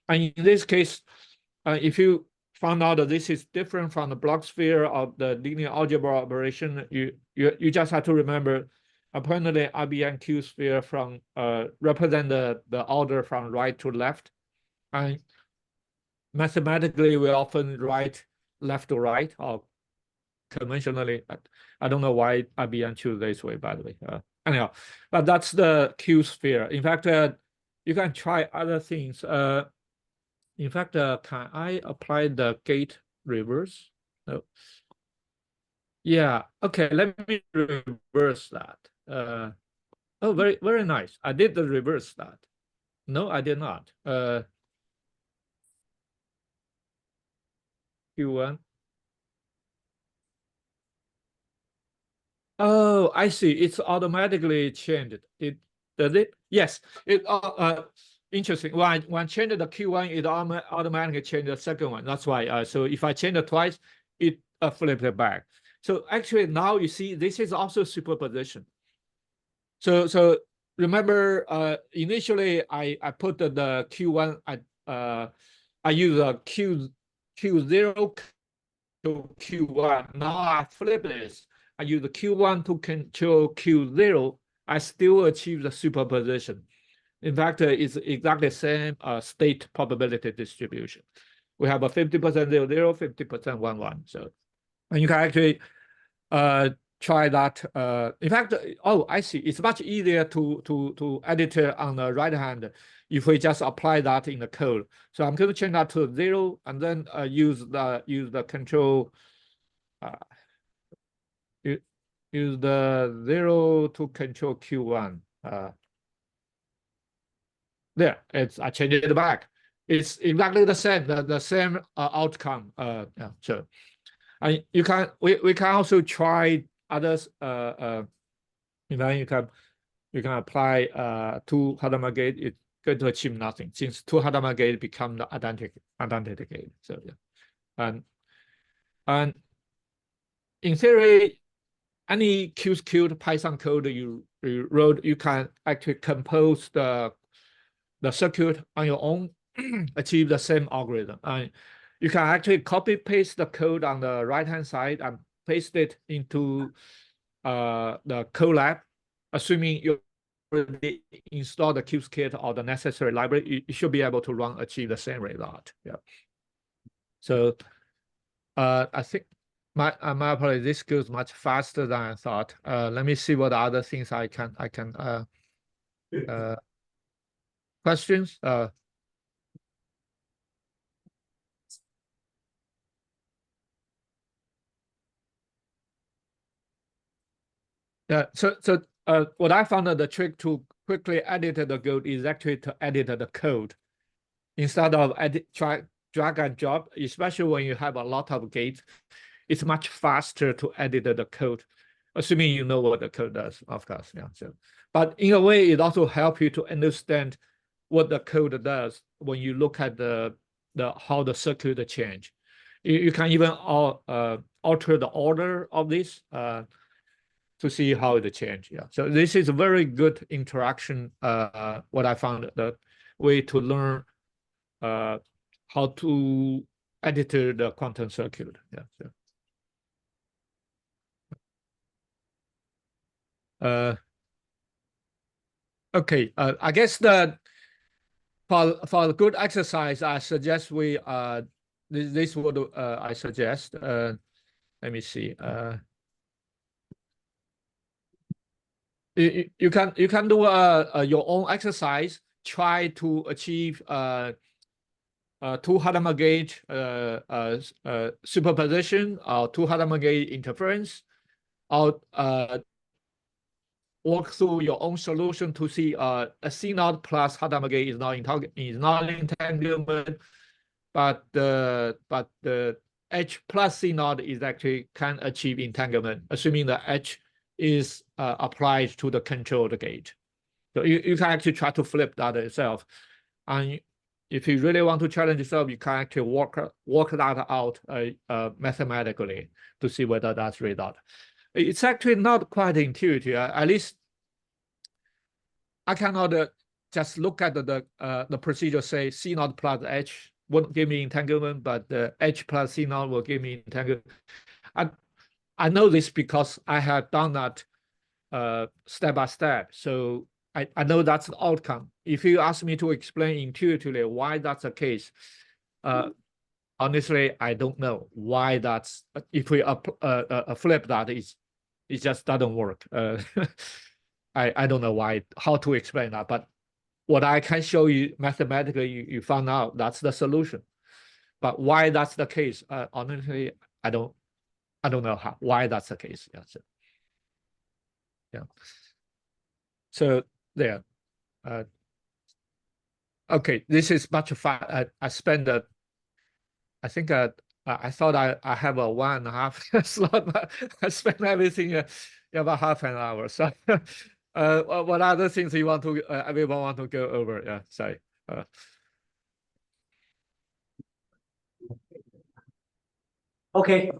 And in this case, if you found out that this is different from the block sphere of the linear algebra operation, you just have to remember, apparently IBM Q sphere from represent the order from right to left. And mathematically, we often write left to right, or conventionally. I don't know why IBM choose this way, by the way. Anyhow, but that's the Q sphere. In fact, you can try other things. In fact, can I apply the gate reverse? No. Yeah. Okay. Let me reverse that. Oh, very nice. I did the reverse that. No, I did not. Q1. Oh, I see. It's automatically changed. Does it? Yes. It interesting. When I change the Q1, it automatically change the second one. That's why. So if I change it twice, it flips it back. So actually now you see this is also superposition. So remember initially I put the Q1 I use a Q0 to Q1. Now I flip this. I use the Q1 to control Q0. I still achieve the superposition. In fact, it's exactly the same state probability distribution. We have a 50% 0, 0, 50% 1, 1. So, and you can actually try that. In fact, oh, I see. It's much easier to edit on the right hand if we just apply that in the code. So I'm going to change that to 0 and then use the control. Use the 0 to control Q1. There, I changed it back. It's exactly the same, the same outcome. Yeah, so And you can we can also try others. You know, you can apply 2 Hadamard gate. It's going to achieve nothing since 2 Hadamard gate become the identity gate. So yeah, and in theory, any Qiskit Python code you wrote, you can actually compose the circuit on your own, achieve the same algorithm. And you can actually copy paste the code on the right hand side and paste it into the Colab, assuming you already install the Qiskit or the necessary library, you should be able to achieve the same result. Yeah. So I think my apologies, this goes much faster than I thought. Let me see what other things I can questions. Yeah. So what I found the trick to quickly edit the code is actually to edit the code instead of drag and drop, especially when you have a lot of gates. It's much faster to edit the code, assuming you know what the code does, of course. Yeah. So, but in a way, it also helps you to understand what the code does when you look at the how the circuit change. You can even alter the order of this to see how it change. Yeah. So this is a very good interaction. What I found the way to learn how to edit the quantum circuit. Yeah. So. Okay, I guess that for a good exercise, I suggest we this would I suggest. Let me see. You can do your own exercise. Try to achieve 2 Hadamard gate superposition or 2 Hadamard gate interference, or work through your own solution to see a C0 plus Hadamard gate is not entanglement, but the H plus C0 is actually can achieve entanglement, assuming the H is applied to the controlled gate. So you can actually try to flip that itself, and if you really want to challenge yourself, you can actually work that out mathematically to see whether that's result. It's actually not quite intuitive. At least I cannot just look at the procedure, say C0 plus H won't give me entanglement, but the H plus C0 will give me entanglement. I know this because I have done that step by step. So I know that's the outcome. If you ask me to explain intuitively why that's the case, honestly, I don't know why that's. If we flip that, it just doesn't work. I don't know why, how to explain that, but what I can show you mathematically, you found out that's the solution. But why that's the case, honestly, I don't know why that's the case. Yeah. So, yeah. So there. Okay, this is much fun. I spent I think I thought I have a 1.5 slot, but I spent everything about half an hour. So what other things you want to everyone want to go over? Yeah, sorry. Okay,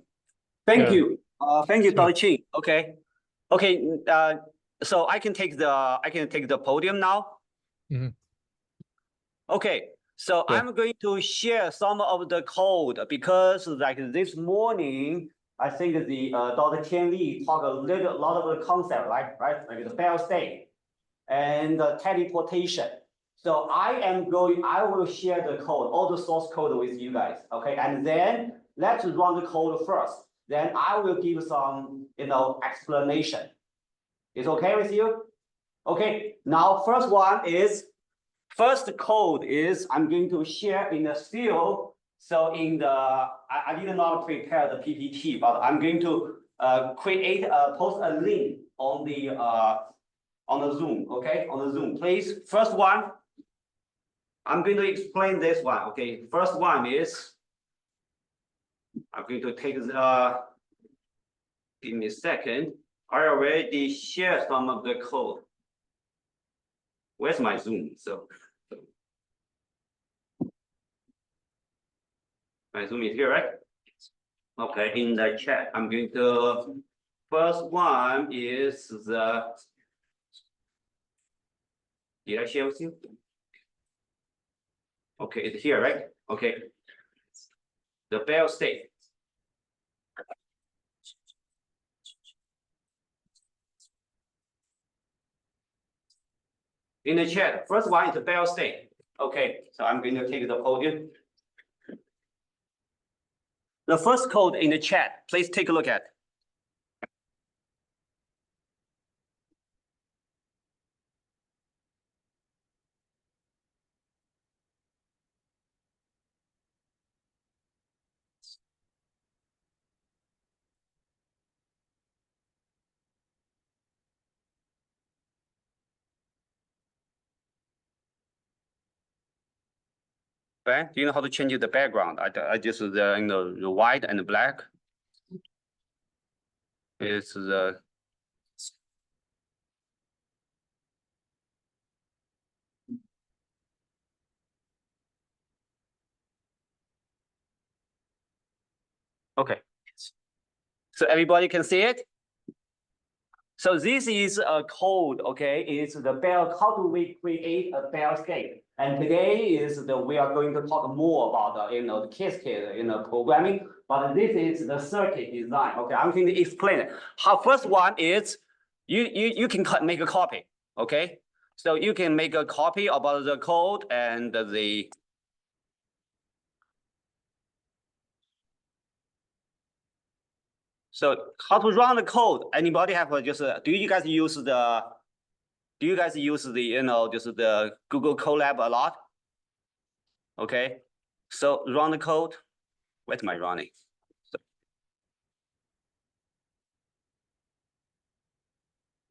thank Yeah. you. Thank you, Dr. Qin. Okay. Okay, so I can take the podium now. Mhm. Okay, so Yeah. I'm going to share some of the code because like this morning, I think the Dr. Tian talked a lot of the concept, right? Like the fail state and the teleportation. So I will share the code, all the source code with you guys. Okay, and then let's run the code first. Then I will give some, explanation. Is okay with you? Okay, now first code is I'm going to share in the field. So I did not prepare the PPT, but I'm going to post a link on the Zoom, okay? On the Zoom, please. First one, I'm going to explain this one, okay? First one is I'm going to take give me a second. I already shared some of the code. Where's my Zoom? So my Zoom is here, right? Okay, in the chat, I'm going to, first one is the, did I share with you? Okay, it's here, right? Okay. The fail state. In the chat, first one is the fail state. Okay, so I'm going to take the podium. The first code in the chat, please take a look at. Ben, do you know how to change the background? I just the white and the black. It's the okay. So everybody can see it. So this is a code, okay? It's the bell. How do we create a bell state? And today is we are going to talk more about the Qiskit programming. But this is the circuit design. Okay, I'm going to explain it. How first one is you can make a copy. Okay, so you can make a copy about the code and the. So how to run the code? Anybody have just do you guys use the just the Google Colab a lot? Okay, so run the code. Where's my running?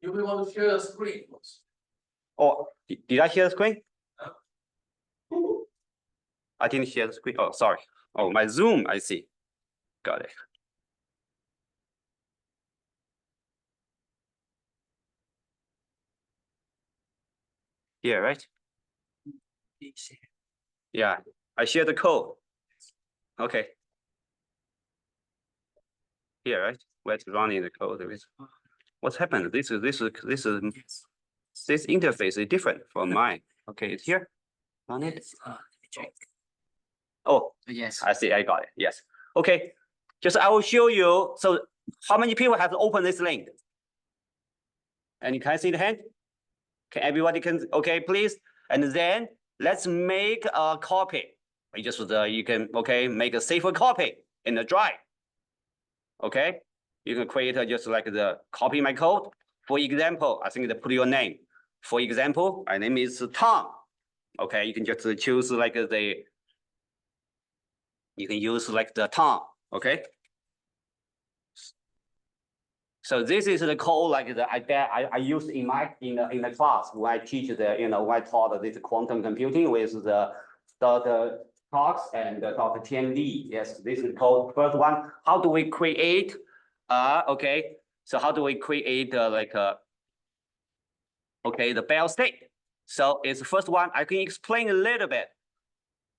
You will want to share the screen. Oh, did I share the screen? I didn't share the screen. Oh, sorry. Oh, my Zoom. I see. Got it. Yeah, right? Yeah, I share the code. Okay. Here, right? Where's running the code? What's happened? This interface is different from mine. Okay, it's here. Run it. Oh, yes. I see. I got it. Yes. Okay. Just I will show you. So, how many people have opened this link? And you can see the hand. Okay, everybody can. Okay, please. And then let's make a copy. You just you can make a safer copy in the drive. Okay, you can create just like the copy my code. For example, I think they put your name. For example, my name is Tom. Okay, you can just choose like you can use like the Tom. Okay. So this is the code like I use in the class when I teach when I taught this quantum computing with the Dr. Cox and Dr. Tian. Yes, this is called first one. How do we create? Okay. So how do we create the bell state? So it's the first one. I can explain a little bit.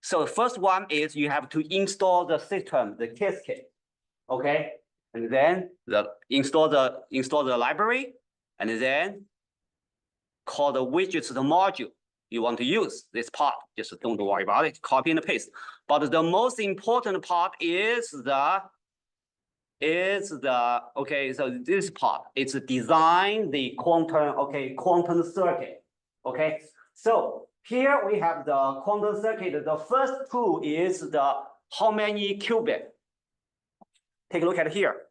So the first one is you have to install the system, the Qiskit. Okay. And then install the library, and then call the widgets the module you want to use. This part, just don't worry about it. Copy and paste. But the most important part is so this part. It's design the quantum circuit. Okay. So here we have the quantum circuit. The first two is the how many qubit. Take a look at here.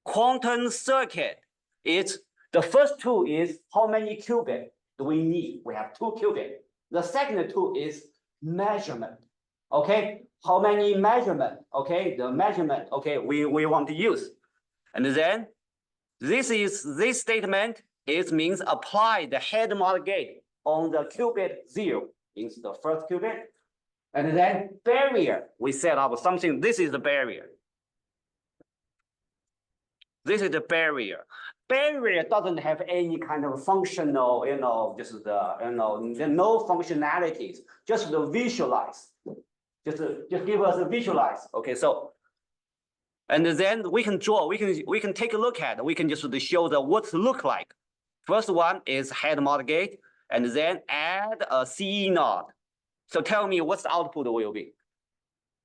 Quantum circuit is the first two is how many qubit do we need? We have 2 qubit. The second two is measurement. Okay, how many measurement? Okay, the measurement. Okay, we want to use, and then this statement means apply the head mod gate on the qubit 0 is the first qubit. And then barrier, we set up something, this is the barrier. This is the barrier. Barrier doesn't have any kind of functional, just there's no functionalities, just the visualize. Just give us a visualize. Okay, so, and then we can draw, we can take a look at, we can just show the what's look like. First one is head mod gate, and then add a CE node. So tell me what's the output will be.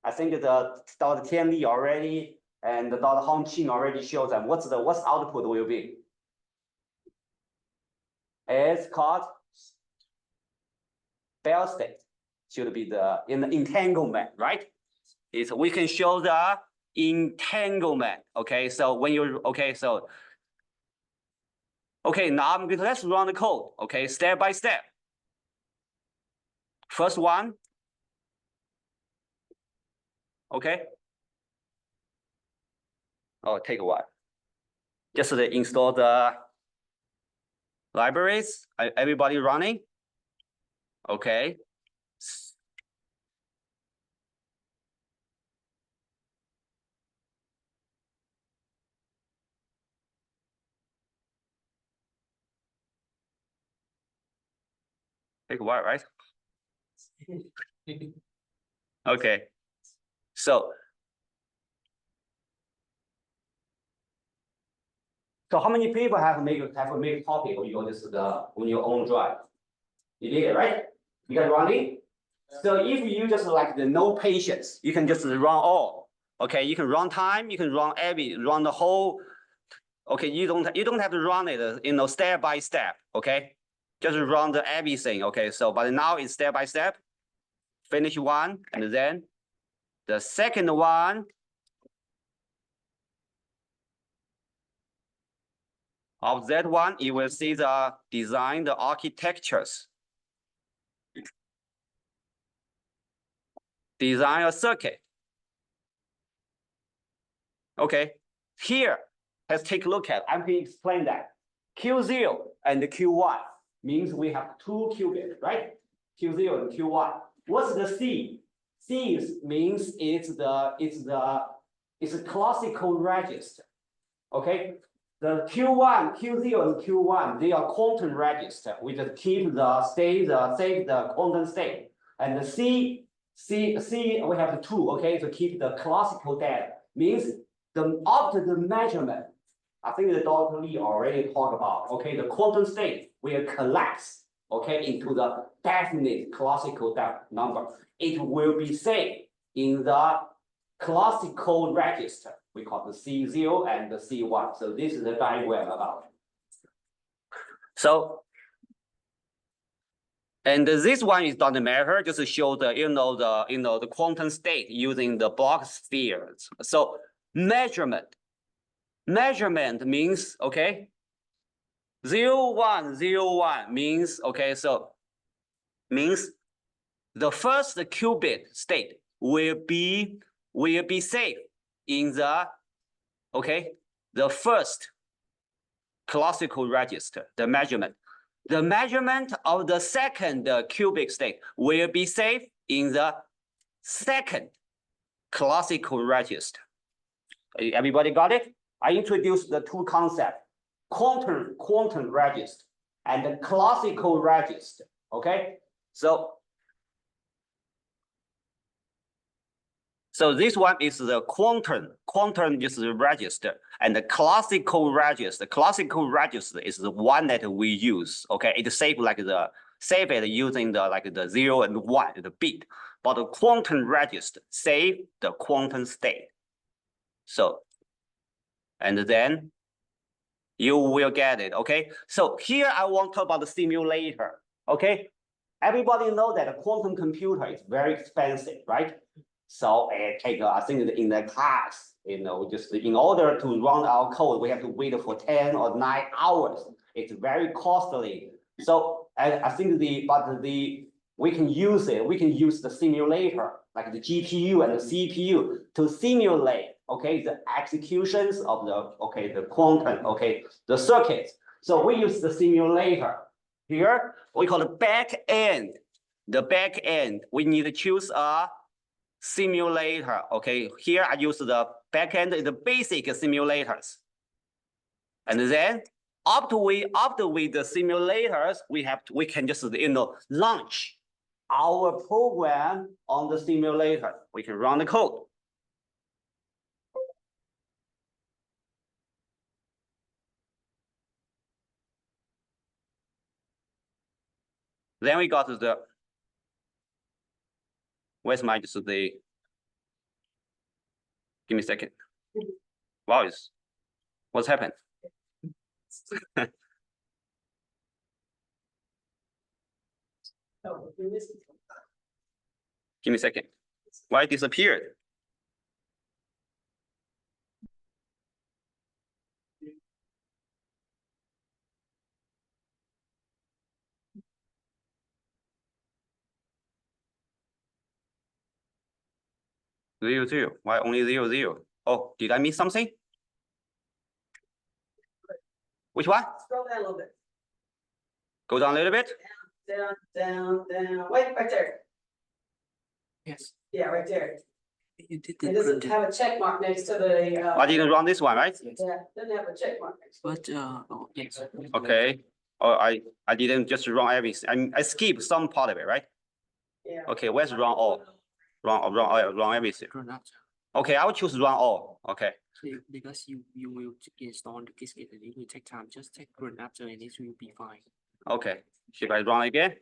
I think the Dr. Tian Li already and the Dr. Hong Qing already showed them what's output will be. It's called fail state. Should be in the entanglement, right? We can show the entanglement. Okay, so when you now let's run the code. Okay, step by step. First one. Okay. Oh, take a while. Just install the libraries. Everybody running? Okay. Take a while, right? Okay. So how many people have made a copy of your on your own drive? You did it, right? You got running. So if you just like the no patience, you can just run all. Okay, you can run time, you can run the whole. Okay, you don't have to run it, step by step. Okay, just run the everything. Okay, so but now it's step by step. Finish one, and then the second one. Of that one, you will see the design, the architectures. Design a circuit. Okay, here, let's take a look at, I'm going to explain that. Q0 and Q1 means we have two qubits, right? Q0 and Q1. What's the C? C means it's a classical register. Okay, the Q1, Q0, and Q1 they are quantum register. We just keep the state, save the quantum state, and the C we have the two. Okay, to keep the classical data means after the measurement. I think the Dr. Li already talked about. Okay, the quantum state will collapse. Okay, into the definite classical number. It will be saved in the classical register. We call the C0 and the C1. So this is the diagram about. So, and this one is doesn't matter. Just to show the the quantum state using the box spheres. So measurement means okay. 0, 1, 0, 1 means okay. So means the first qubit state will be saved in the the first classical register, the measurement. The measurement of the second qubit state will be saved in the second classical register. Everybody got it? I introduced the two concepts, quantum register and the classical register. Okay, so this one is the quantum is the register, and the classical register. Classical register is the one that we use. Okay, it's save it using the 0 and 1, the bit. But the quantum register save the quantum state. So, and then you will get it. Okay, so here I want to talk about the simulator. Okay, everybody know that a quantum computer is very expensive, right? So it take I think in the class, just in order to run our code, we have to wait for 10 or 9 hours. It's very costly. So I think we can use it. We can use the simulator like the GPU and the CPU to simulate the executions of the quantum the circuits. So we use the simulator. Here we call it back end the back end, we need to choose a simulator. Okay, here I use the back end, the basic simulators. And then after we the simulators, we can just launch our program on the simulator. We can run the code. Then we got the, where's my just the, give me a second. Wow, what's happened? Give me a second. Why it disappeared? Zero, zero. Why only 0, 0? Oh, did I miss something? Which one? Scroll down a little bit. Go down a little bit. Down. Wait, right there. Yes. Yeah, right there. You did It doesn't have a check mark next to the. I didn't run this one, right? Yeah, doesn't have a check mark next to it. But oh, yes. Okay. Oh, I didn't just run everything. I skipped some part of it, right? Yeah. Okay, where's run all? Run everything. Run after. Okay, I will choose run all. Okay. So because you will install the Qiskit and it will take time. Just take run after and it will be fine. Okay. Should I run again?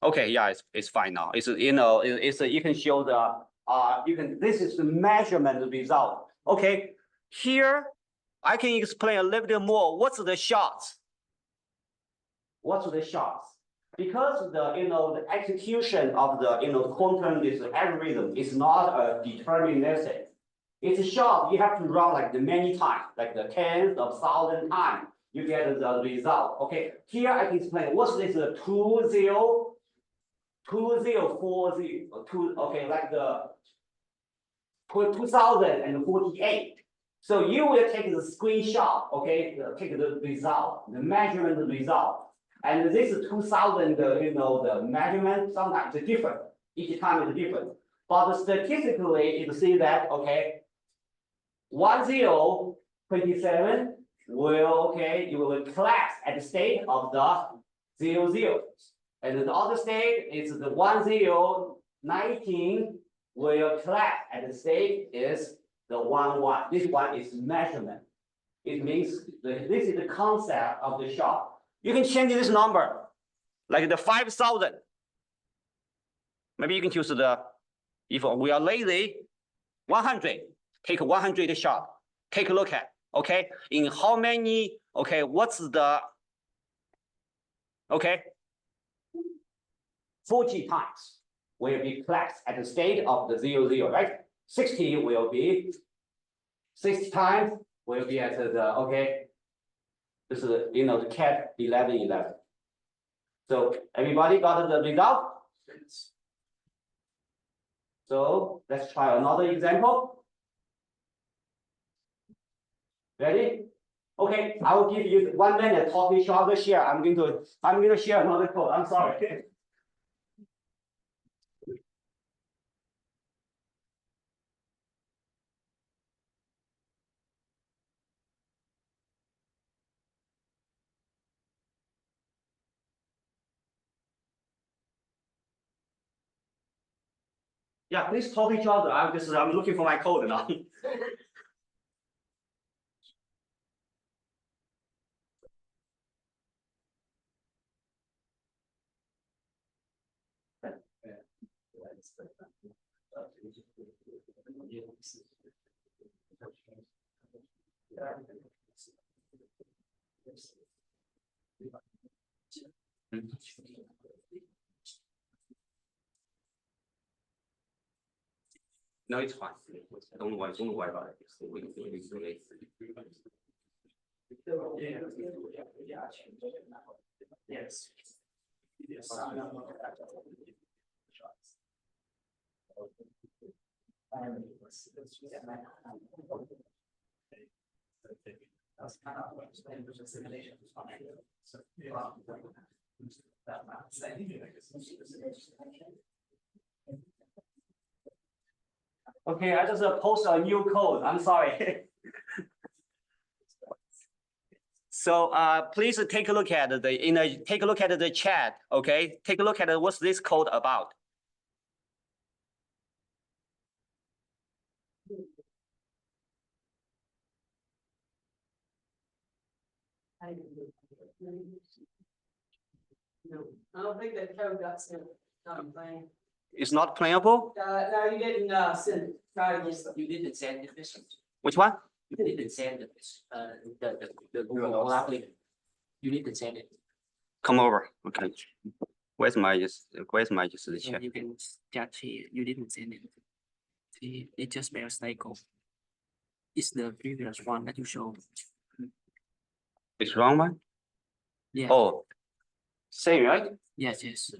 Okay, yeah, it's fine now. It's you can show the this is the measurement result. Okay, here I can explain a little bit more. What's the shots? What's the shots? Because the execution of the quantum this algorithm is not a deterministic. It's a shot you have to run like the many times, like the tens of thousand times. You get the result. Okay, here I can explain what's this 2040 okay, like the 2048. So you will take the screenshot, okay, take the result, the measurement result, and this 2000, the measurement sometimes is different. Each time is different, but statistically you see that okay, 1027 will you will collapse at the state of the 00. And the other state is the 1019 will collapse at the state is the 11. This one is measurement. It means this is the concept of the shot. You can change this number, like the 5,000. Maybe you can choose if we are lazy, 100. Take 100 shot. Take a look at, okay, in how many, okay, what's the, okay, 40 times will be collapsed at the state of the 00, right? 60 will be 60 times will be at the okay. This is the cat 1111. So everybody got the result? So let's try another example. Ready? Okay, I will give you 1 minute talk each other share. I'm going to share another code. I'm sorry. Yeah, please talk each other. I'm looking for my code now. No, it's fine. Don't worry about it. Yes. Okay, I just post a new code. I'm sorry. So please take a look at take a look at the chat. Okay, take a look at what's this code about. No, I don't think that code got sent. Not playing. It's not playable. No, you didn't send it. Try again. You didn't send the message. Which one? You didn't send the Google application. You didn't send it. Come over. Okay. Where's my the chat? You can just see you didn't send it. See, it just spells cycle. It's the previous one that you showed. It's wrong one? Yeah. Oh, same, right? Yes, yes.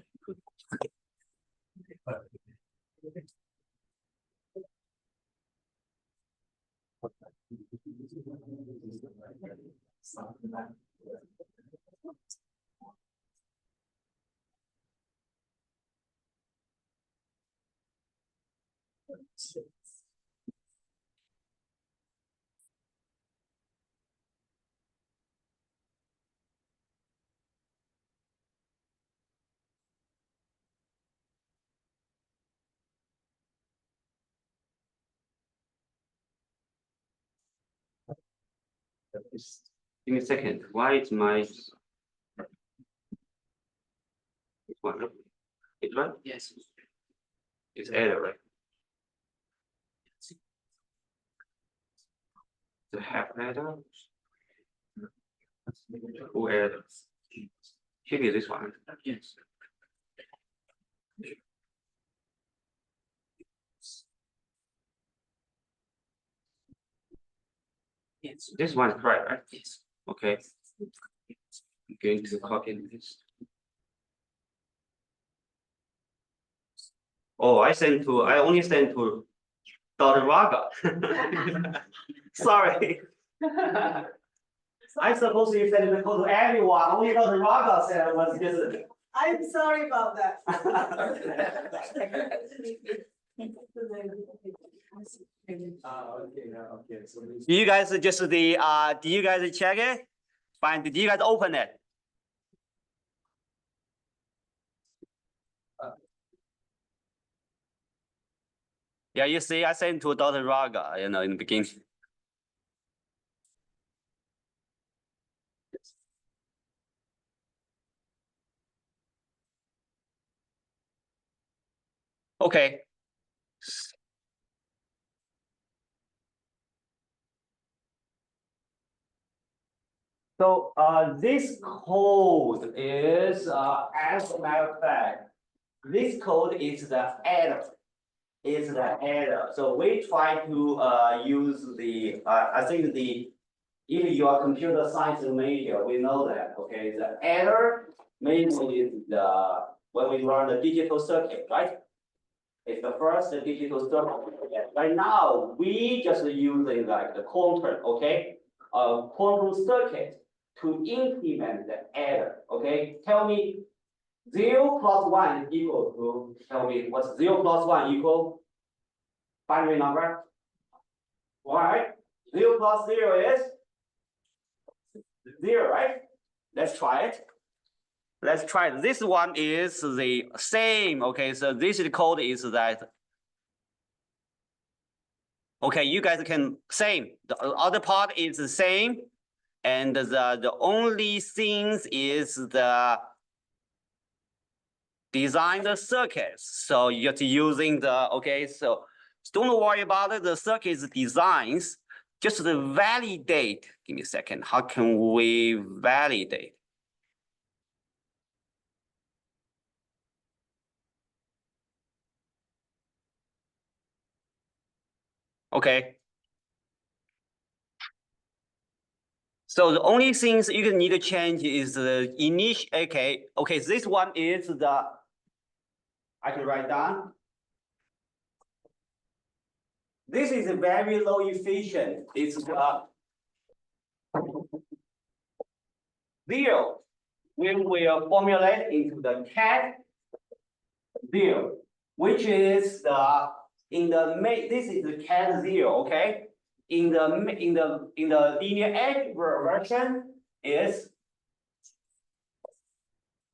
Give me a second. Why is my one? It's right? Yes. It's error, right? The half error. Who error? Should be this one. Yes. Yes. This one is right, right? Yes. Okay. I'm going to copy this. Oh, I only sent to .raga. Sorry. I suppose you sent the code to everyone. Only .raga said was just. I'm sorry about that. Okay. So Do you guys just do you guys check it? Fine. Did you guys open it? Yeah, you see, I sent to .raga, in the beginning. Okay. So this code is, as a matter of fact, this code is the error. So we try to use the, I think if you are computer science major, we know that, okay, the error mainly is when we run the digital circuit, right? It's the first digital circuit. Right now, we just using like the quantum, okay? Quantum circuit to implement the error, okay? Tell me 0 plus 1 is equal to, tell me what's 0 plus 1 equal? Binary number. All right, 0 plus 0 is 0, right? Let's try it. This one is the same. Okay, so this code is that. Okay, you guys can same. The other part is the same, and the only things is the design the circuits. So you're using the so don't worry about it. The circuits designs. Just to validate. Give me a second. How can we validate? Okay. So the only things you need to change is the initial. Okay. This one is the. I can write down. This is very low efficient. It's the 0. we will formulate into the cat 0, which is the this is the cat 0, okay? In the linear algebra version is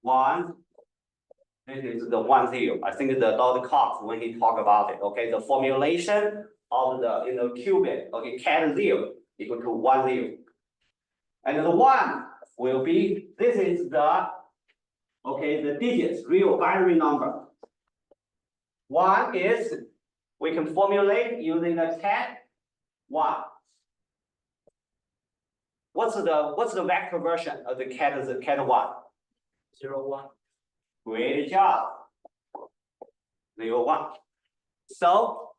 1. This is the 1 0. I think the Dr. Cox when he talked about it, okay? The formulation of the qubit, okay, cat 0 equal to 1 0. And the 1 will be, this is the, okay, the digits, real binary number. 1 is, we can formulate using the cat 1. What's the vector version of the cat 1? 0, 1. Great job. 0, 1. So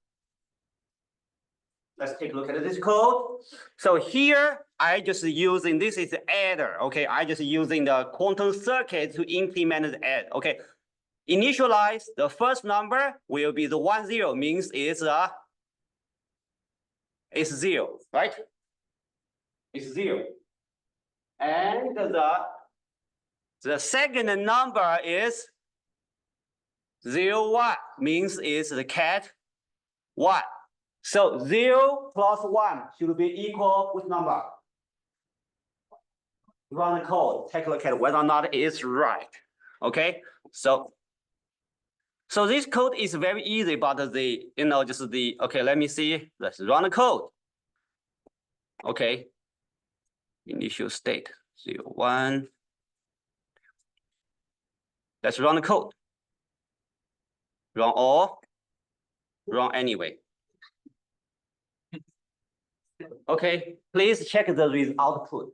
let's take a look at this code. So here I just using, this is the adder, okay? I just using the quantum circuit to implement the add, okay? Initialize the first number will be the 1 0, means it's 0, right? It's 0. And the second number is 0, 1, means it's the cat 1. So 0 plus 1 should be equal which number? Run the code, take a look at whether or not it's right. Okay, so this code is very easy, but okay, let me see. Let's run the code. Okay, initial state 0, 1. Let's run the code. Run all, run anyway. Okay, please check the output.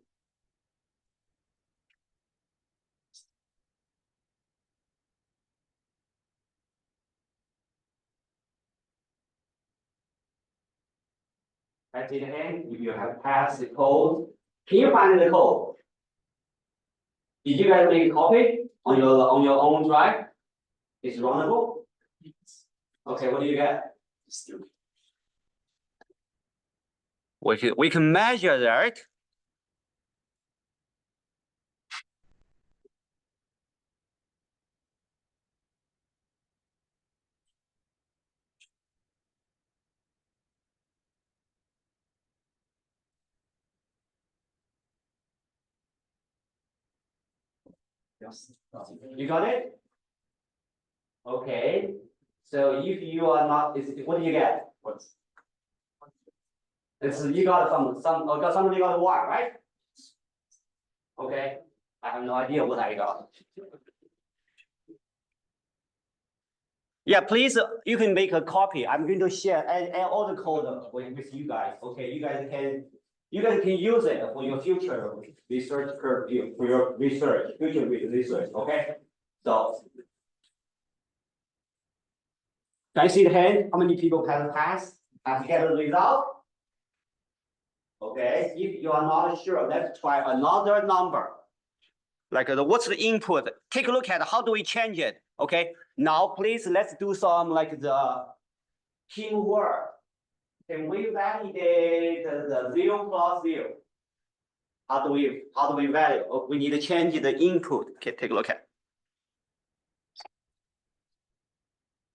At the end, if you have passed the code, can you find the code? Did you guys make a copy on your own drive? It's runnable? Okay, what do you get? We can measure that. Yes. You got it? Okay. So if you are not, what do you get? You got somebody got 1, right? Okay. I have no idea what I got. Yeah, please, you can make a copy. I'm going to share all the code with you guys. Okay, you guys can use it for your future research, for your research, future research. Okay, so can I see the hand? How many people have passed? Have you get the result? Okay, if you are not sure, let's try another number. Like what's the input? Take a look at how do we change it. Okay, now please let's do some like the keyword. Can we validate the 0 plus 0? How do we value? Oh, we need to change the input. Okay, take a look at.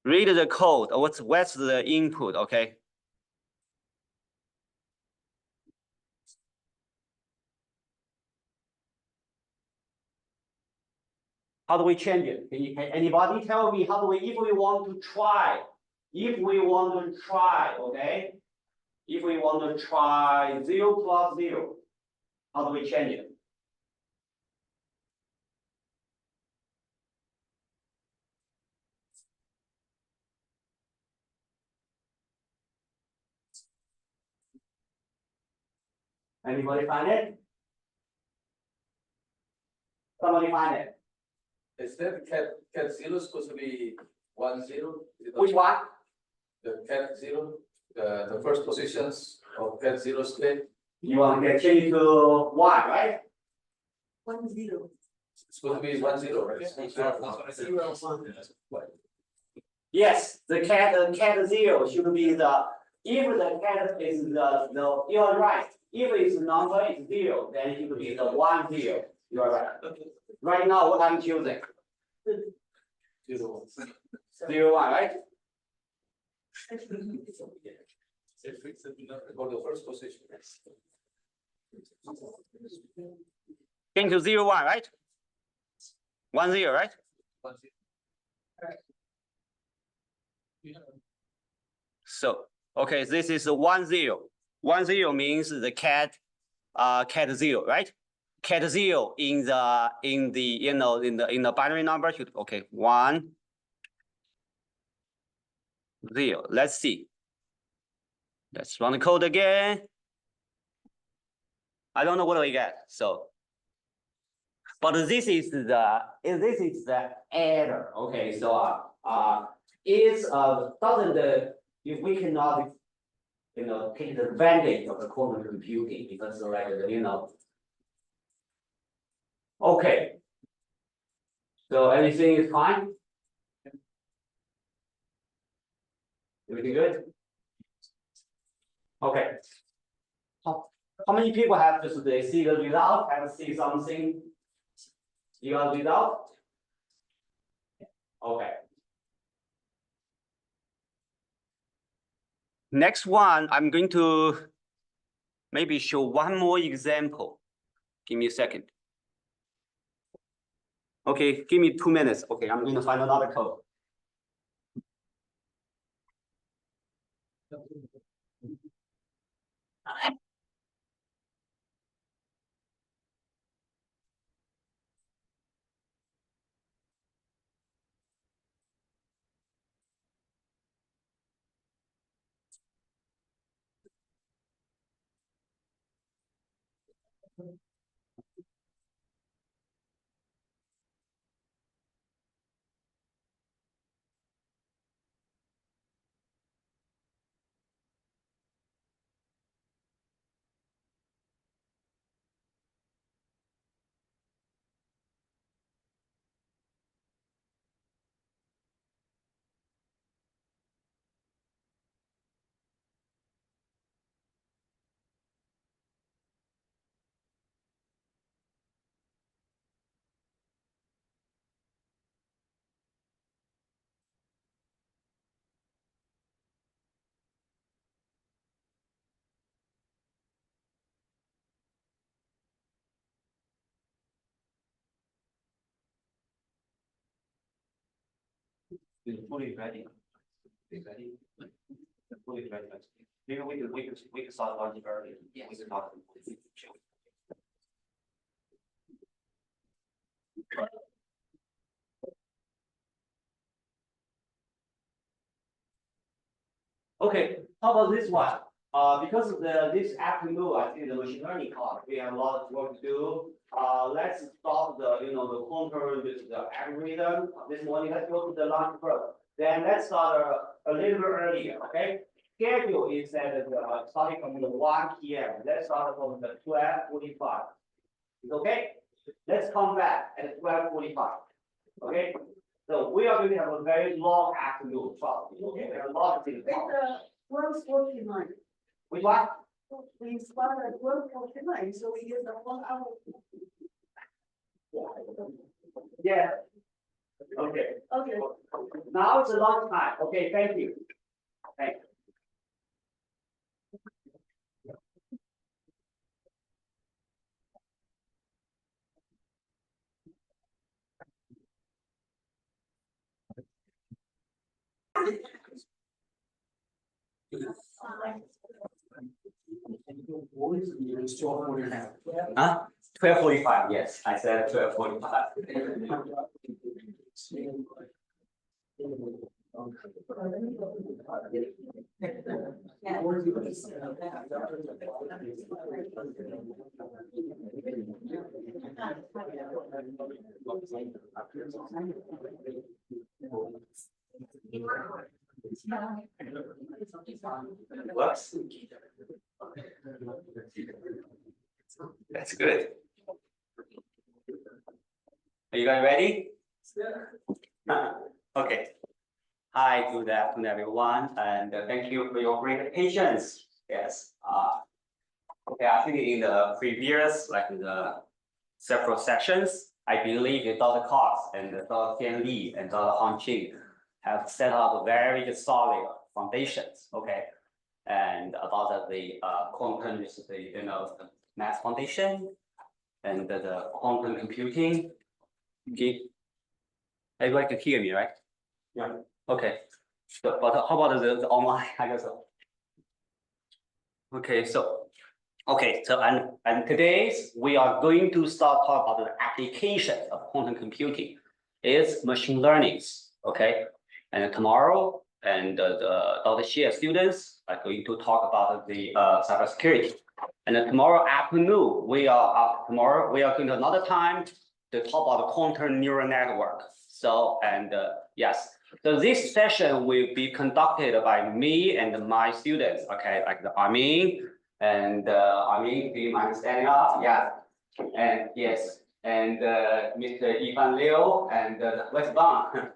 Read the code. What's the input? Okay. How do we change it? Can anybody tell me how do we, if we want to try, okay? If we want to try 0 plus 0, how do we change it? Anybody find it? Somebody find it. Is that cat 0 supposed to be 1 0? Which one? The cat 0, the first positions of cat 0 state. You want to get changed to y, right? 1 0. It's supposed to be 1 0, right? 0 1. Yes, the cat 0 should be the, if the cat is the you are right. If its number is 0, then it should be the 1 0. You are right. Right now, what I'm choosing? 0, 0, 1, right? For the first position. Going to 0, 1, right? 1, 0, right? So, okay, this is a 1, 0. 1, 0 means the cat 0, right? Cat 0 in the in the binary number should, okay, 1, 0. Let's see. Let's run the code again. I don't know what we get. So, but this is the error. Okay, so it's doesn't if we cannot take the advantage of the quantum computing because like okay. So everything is fine. Everything good? Okay. How many people have just they see the result? Have see something? You got the result? Okay. Next one, I'm going to maybe show one more example. Give me a second. Okay, give me 2 minutes. Okay, I'm going to find another code. Fully ready. Ready. Fully ready. Maybe we can start on early. Yeah, we can talk. Okay, how about this one? Because of this afternoon, I think the machine learning class, we have a lot of work to do. Let's stop the the contour with the algorithm this morning. Let's go to the lunch first. Then let's start a little bit earlier. Okay. Schedule is set starting from the 1 p.m. Let's start from the 12:45. Okay. Let's come back at 12:45. Okay. So we are going to have a very long afternoon. Trust me. Okay. We have a lot of things. Where's 49? Which one? We start at 12:49, so we get the 1 hour. Yeah. Okay. Okay. Now it's a long time. Okay, thank you. Thank you. Huh? 12:45. Yes, I said 12:45. Works. That's good. Are you guys ready? Okay. Hi, good afternoon, everyone, and thank you for your great patience. Yes. Okay, I think in the previous, like the several sessions, I believe that Dr. Cox and Dr. Tian Li and Dr. Han Qing have set up very solid foundations, okay? And about the quantum, the math foundation and the quantum computing. Okay. Everybody can hear me, right? Yeah. Okay. So, but how about the online? I guess so. Okay, so and today we are going to start talk about the application of quantum computing. It's machine learning. Okay, and tomorrow and the Dr. Xie students are going to talk about the cybersecurity. And then tomorrow afternoon we are going to another time to talk about the quantum neural network. So yes. So this session will be conducted by me and my students, okay, like the Armin and Armin, do you mind standing up? Yeah, and yes, and Mr. Ivan Liu and West Bang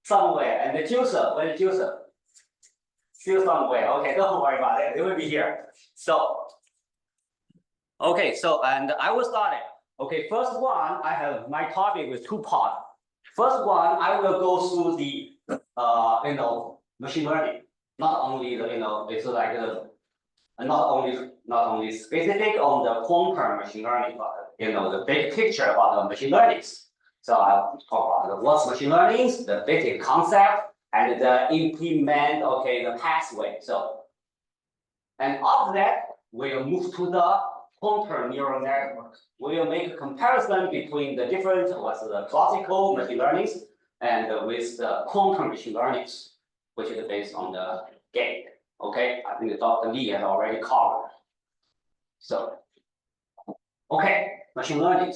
somewhere, and the Josa, where's Josa? Still somewhere, okay, don't worry about it, they will be here. So, okay, so and I will start it. Okay, first one, I have my topic with two parts. First one, I will go through the machine learning. Not only the it's like not only specific on the quantum machine learning, but the big picture about the machine learning. So I'll talk about what's machine learning, the basic concept, and the implement. Okay, the pathway. So, and after that, we'll move to the quantum neural network. We will make a comparison between the different the classical machine learning and with the quantum machine learning, which is based on the gate. Okay, I think Dr. Li has already covered. So, okay, machine learning.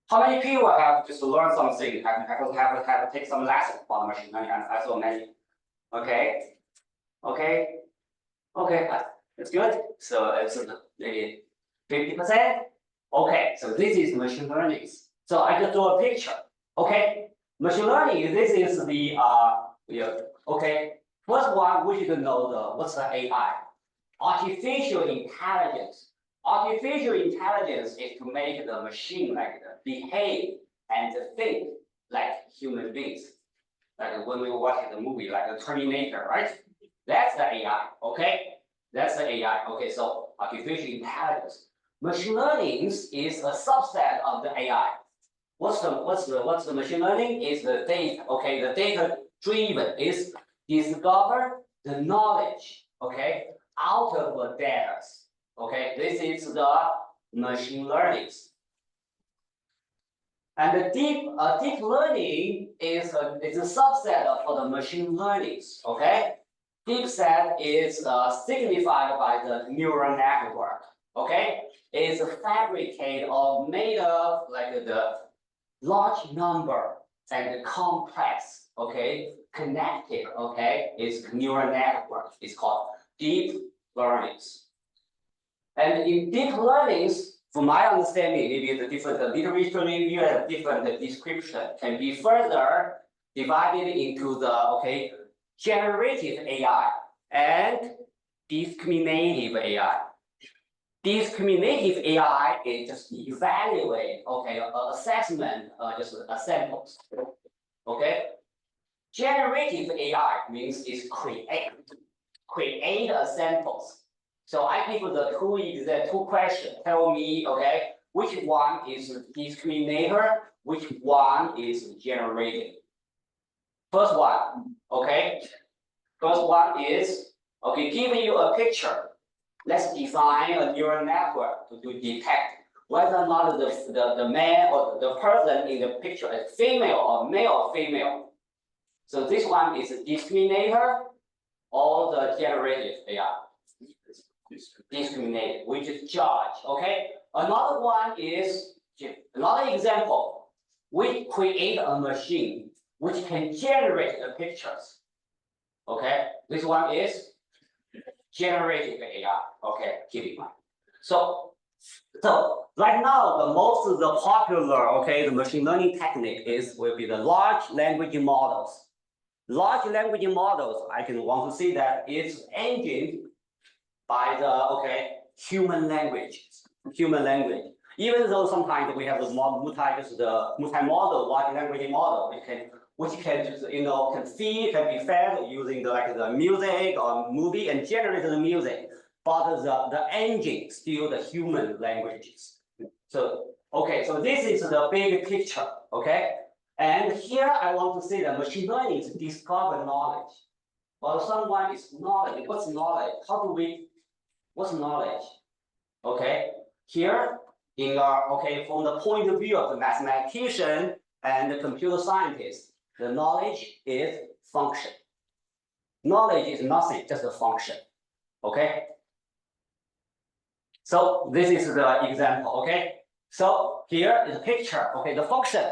How many people have just learned something? Have to take some lessons on machine learning? I saw many. Okay, that's good. So it's maybe 50%. Okay, so this is machine learning. So I just draw a picture. Okay, machine learning. This is the okay. First one, we should know what's the AI. Artificial intelligence. Artificial intelligence is to make the machine behave and think like human beings. Like when we watch the movie, like the Terminator, right? That's the AI. Okay, that's the AI. Okay, so artificial intelligence. Machine learning is a subset of the AI. What's the machine learning? Is the data. Okay, the data driven is discover the knowledge. Okay, out of the data. Okay, this is the machine learning. And the deep learning is a subset for the machine learning. Okay, deep set is signified by the neural network. Okay, it's fabricated or made of like the large number and complex. Okay, connected. Okay, it's neural network. It's called deep learning. And in deep learning, from my understanding, maybe the different literature review and different description can be further divided into the generative AI and discriminative AI. Discriminative AI is just evaluate, assessment, just samples. Okay. Generative AI means is create a samples. So I give the two questions. Tell me, which one is discriminator, which one is generative. First one, First one is giving you a picture. Let's define a neural network to detect whether or not the man or the person in the picture is female or male or female. So this one is a discriminator or the generative AI. Discriminate, which is judge. Okay. Another one is another example. We create a machine which can generate the pictures. Okay. This one is generative AI. Okay. Keep in mind. So right now the most of the popular the machine learning technique will be the large language models. Large language models, I can want to see that it's engine by the human language. Even though sometimes we have the multi-model large language model, which can just, can be fed using the music or movie and generate the music, but the engine still the human languages. So okay, so this is the big picture. Okay, and here I want to say that machine learning is discover knowledge. Well, someone is knowledge. What's knowledge? What's knowledge? Okay, here in our, from the point of view of the mathematician and the computer scientist, the knowledge is function. Knowledge is nothing, just a function. Okay. So this is the example. Okay. So here is a picture. Okay, the function.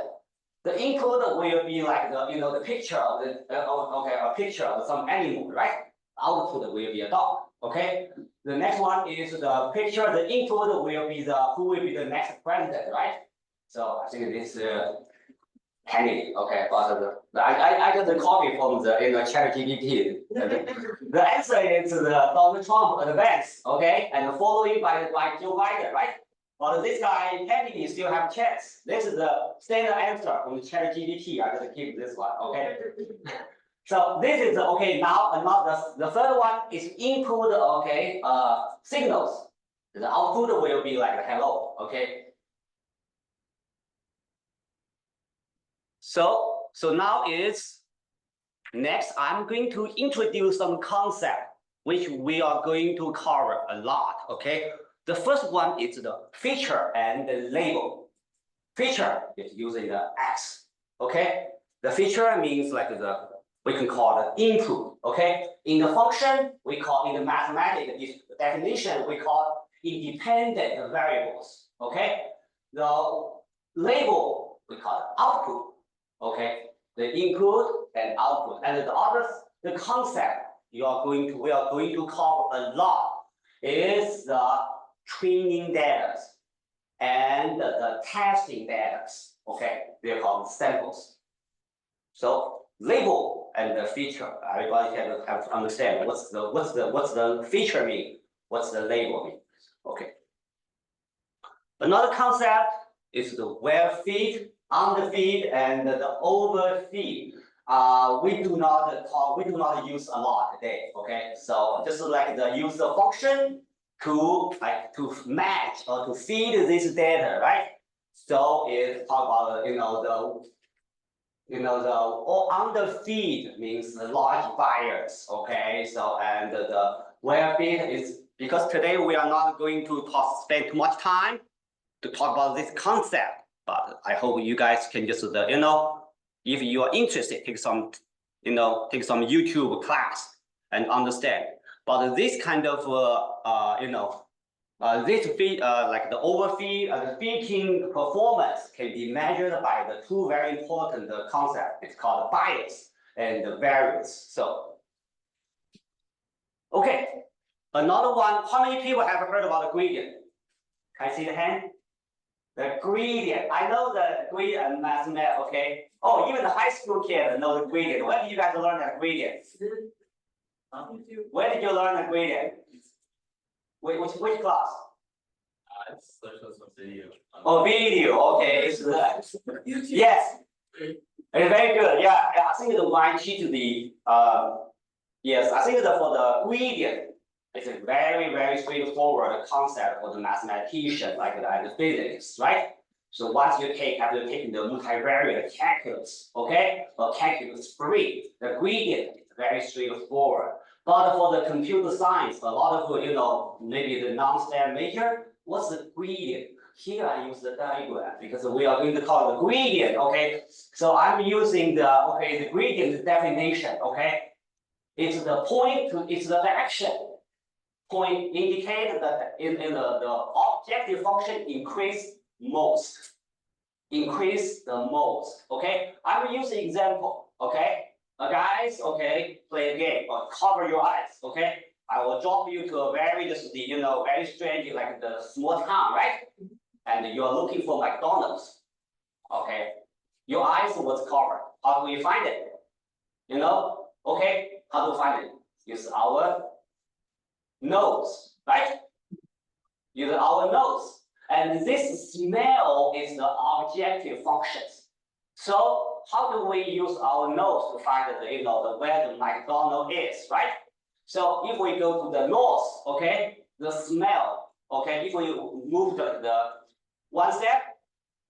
The input will be like the picture of a picture of some animal, right? Output will be a dog. Okay. The next one is the picture. The input will be who will be the next president, right? So I think this handy. Okay, but I got the copy from the ChatGPT. The answer is the Donald Trump advance. Okay, and following by Joe Biden, right? But this guy Kennedy still have a chance. This is the standard answer from the ChatGPT. I just keep this one. Okay. So this is okay. Now another the third one is input. Okay, signals. The output will be like hello. Okay. So now is next. I'm going to introduce some concept which we are going to cover a lot. Okay. The first one is the feature and the label. Feature is using the X. Okay. The feature means like we can call the input. Okay. In the function, we call in the mathematics definition, we call independent variables. Okay. The label we call output. Okay. The input and output, and the others, the concept we are going to cover a lot is the training data and the testing data. Okay, they're called samples. So label and the feature, everybody have to understand what's the feature mean, what's the label mean. Okay. Another concept is the where feed, underfeed, and the overfeed. We do not use a lot today. Okay, so just like use the function to match or to feed this data, right? So it talk about the underfeed means the large buyers. Okay, so and the where feed is because today we are not going to spend too much time to talk about this concept, but I hope you guys can just if you are interested, take some YouTube class and understand. But this kind of this feed like the overfeed and the feeding performance can be measured by the two very important concepts. It's called bias and the variance. So okay, another one. How many people have heard about the gradient? Can I see the hand? The gradient. I know the gradient and mathematics. Okay. Oh, even the high school kids know the gradient. When did you guys learn that gradient? Where did you learn the gradient? Which class? It's social video. Oh, video. Okay, it's yes. It's very good. Yeah, I think the one teach the yes. I think for the gradient, it's a very straightforward concept for the mathematician, like the physics, right? So once you after taking the multivariate calculus, okay, or calculus 3, the gradient is very straightforward. But for the computer science, a lot of maybe the non-STEM major, what's the gradient? Here I use the diagram because we are going to call it the gradient. Okay, so I'm using the gradient definition. Okay, it's the point to it's the direction. Point indicate that in the objective function increase the most. Okay, I'm using example. Okay, guys. Okay, play a game or cover your eyes. Okay, I will drop you to a very very strange like the small town, right? And you are looking for McDonald's. Okay, your eyes was covered. How do we find it? Okay, how to find it? Use our nose, right? Use our nose. And this smell is the objective functions. So how do we use our nose to find the where the McDonald is, right? So if we go to the north, okay, the smell, okay, if we move the one step,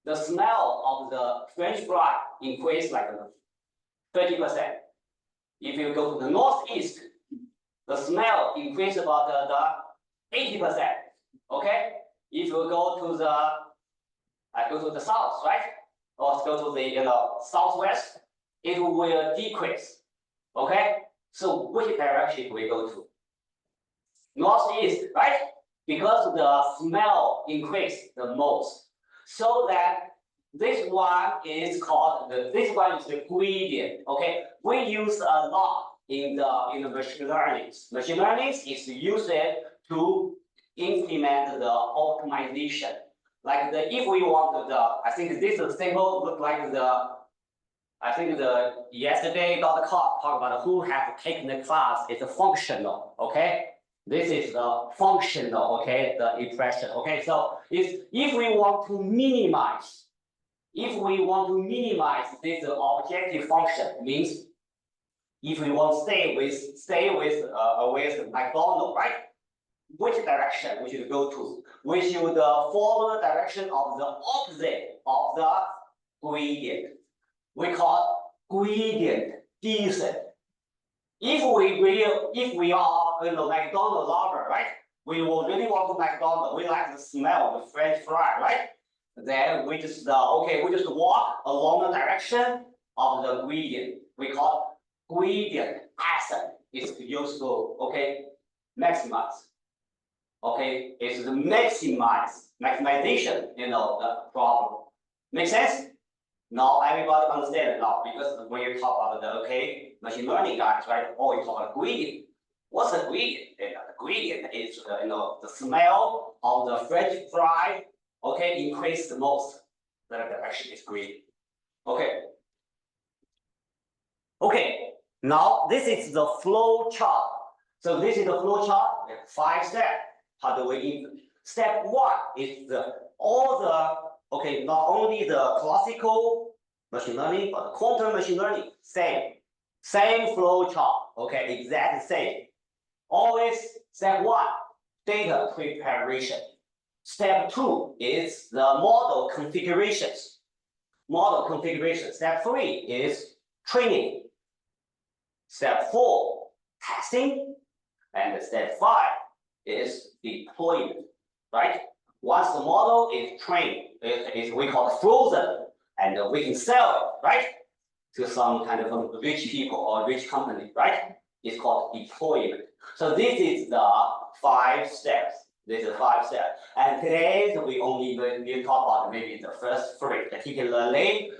the smell of the French fry increase like 30%. If you go to the northeast, the smell increase about the 80%. Okay. If you go to the south, right, or go to the southwest, it will decrease. Okay. So which direction do we go to? Northeast, right? Because the smell increase the most. So that this one is called this one is the gradient. Okay, we use a lot in the machine learning. Machine learning is used to implement the optimization. Like if we want I think this symbol look like I think yesterday Dr. Cox talked about who have taken the class is a functional. Okay. This is the functional, okay, the expression. Okay, so if we want to minimize, this objective function, means if we want to stay with McDonald, right? Which direction we should go to? We should follow the direction of the opposite of the gradient. We call gradient descent. If we are McDonald lover, right? We will really want to McDonald. We like the smell of the French fry, right? Then we just we just walk along the direction of the gradient. We call gradient ascent. It's used to maximize. Okay, it's the maximization, the problem. Make sense? Now everybody understand it now, because when you talk about the machine learning guys, right? Or you talk about gradient. What's a gradient? The gradient is the smell of the French fry. Okay, increase the most. The direction is gradient. Okay. Okay. Now this is the flow chart. So this is the flow chart. 5 steps. How do we? Step 1 is not only the classical machine learning, but the quantum machine learning, same flow chart, okay, exactly same. Always step 1, data preparation. Step 2 is the model configurations. Step 3 is training. Step 4, testing. And step 5 is deployment, right? Once the model is trained, we call it frozen, and we can sell it, right, to some kind of rich people or rich company, right? It's called deployment. So this is the 5 steps. And today we only will talk about maybe the first 3, particularly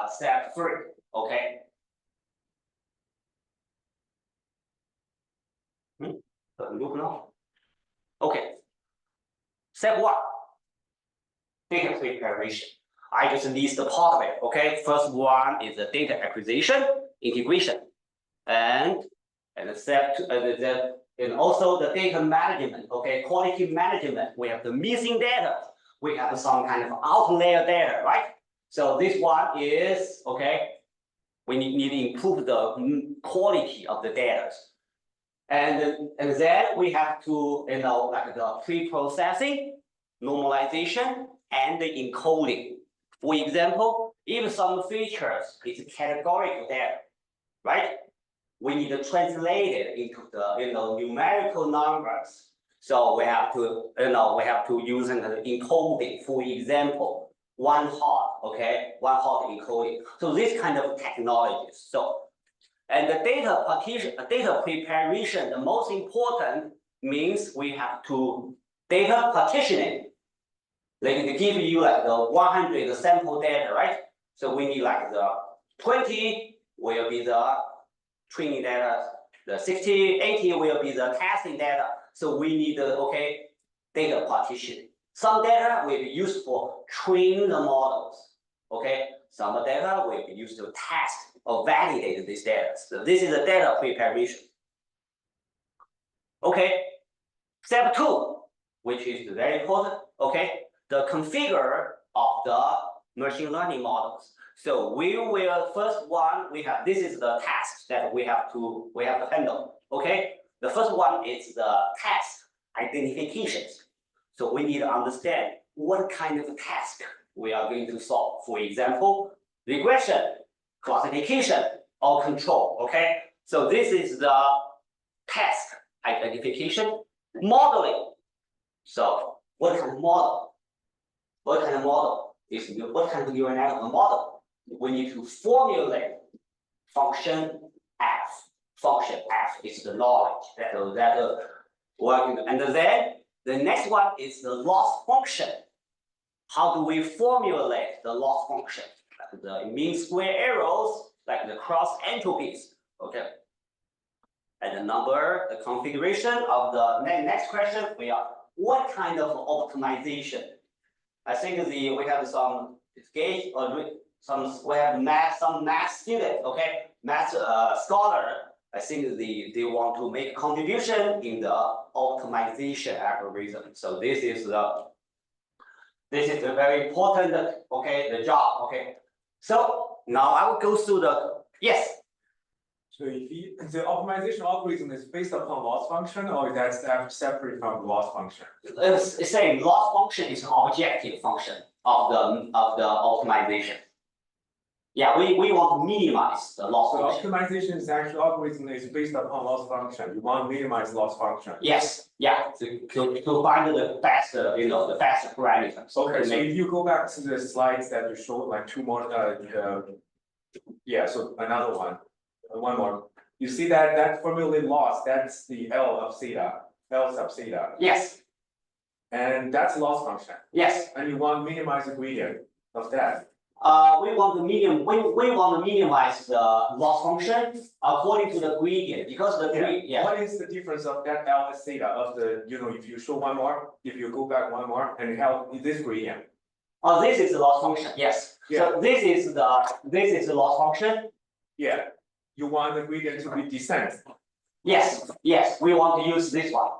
step 3. Okay. Look now. Okay. Step 1. Data preparation. I just list the part of it. Okay. First one is the data acquisition, integration, and step 2, and also the data management. Okay, quality management. We have the missing data. We have some kind of outlier data, right? So this one is we need to improve the quality of the data. And then we have to like the pre-processing, normalization, and the encoding. For example, if some features is categorical data, right? We need to translate it into the numerical numbers. So we have to use an encoding. For example, one hot encoding. So this kind of technologies. So and the data preparation, the most important means we have to data partitioning. Like to give you like the 100 sample data, right? So we need like the 20 will be the training data, the 60, 80 will be the testing data. So we need the data partitioning. Some data will be used for train the models. Okay, some data will be used to test or validate this data. So this is the data preparation. Okay, step 2, which is very important. Okay, the configure of the machine learning models. So we will first one, we have, this is the task that we have to handle. Okay, the first one is the task identifications. So we need to understand what kind of task we are going to solve. For example, regression, classification, or control. Okay, so this is the task identification. Modeling. So what kind of model? What kind of model is what kind of neural network model? We need to formulate function F. Function F is the knowledge that working. And then the next one is the loss function. How do we formulate the loss function? Like the mean square errors, like the cross entropies. Okay. And the configuration of the next question, we are what kind of optimization? I think we have some gauge or we have some math student, okay, math scholar. I think they want to make a contribution in the optimization algorithm. So this is a very important, okay, the job, okay. So now I will go through yes. So if the optimization algorithm is based upon loss function, or that's separate from the loss function? It's saying loss function is an objective function of the optimization. Yeah, we want to minimize the loss function. Optimization is actually algorithm is based upon loss function. You want to minimize loss function. Yes, yeah, to find the best, the best parameters. Okay, so if you go back to the slides that you showed, like two more, yeah, so another one. One more. You see that formulated loss, that's the L sub theta. Yes. And that's loss function. Yes. And you want to minimize the gradient of that. We want to minimize the loss function according to the gradient because the gradient. Yeah. What is the difference of that L theta of the if you show one more, if you go back one more and help this gradient? Oh, this is the loss function. Yes. Yeah. So this is the loss function. Yeah. You want the gradient to be descent. Yes, yes, we want to use this one.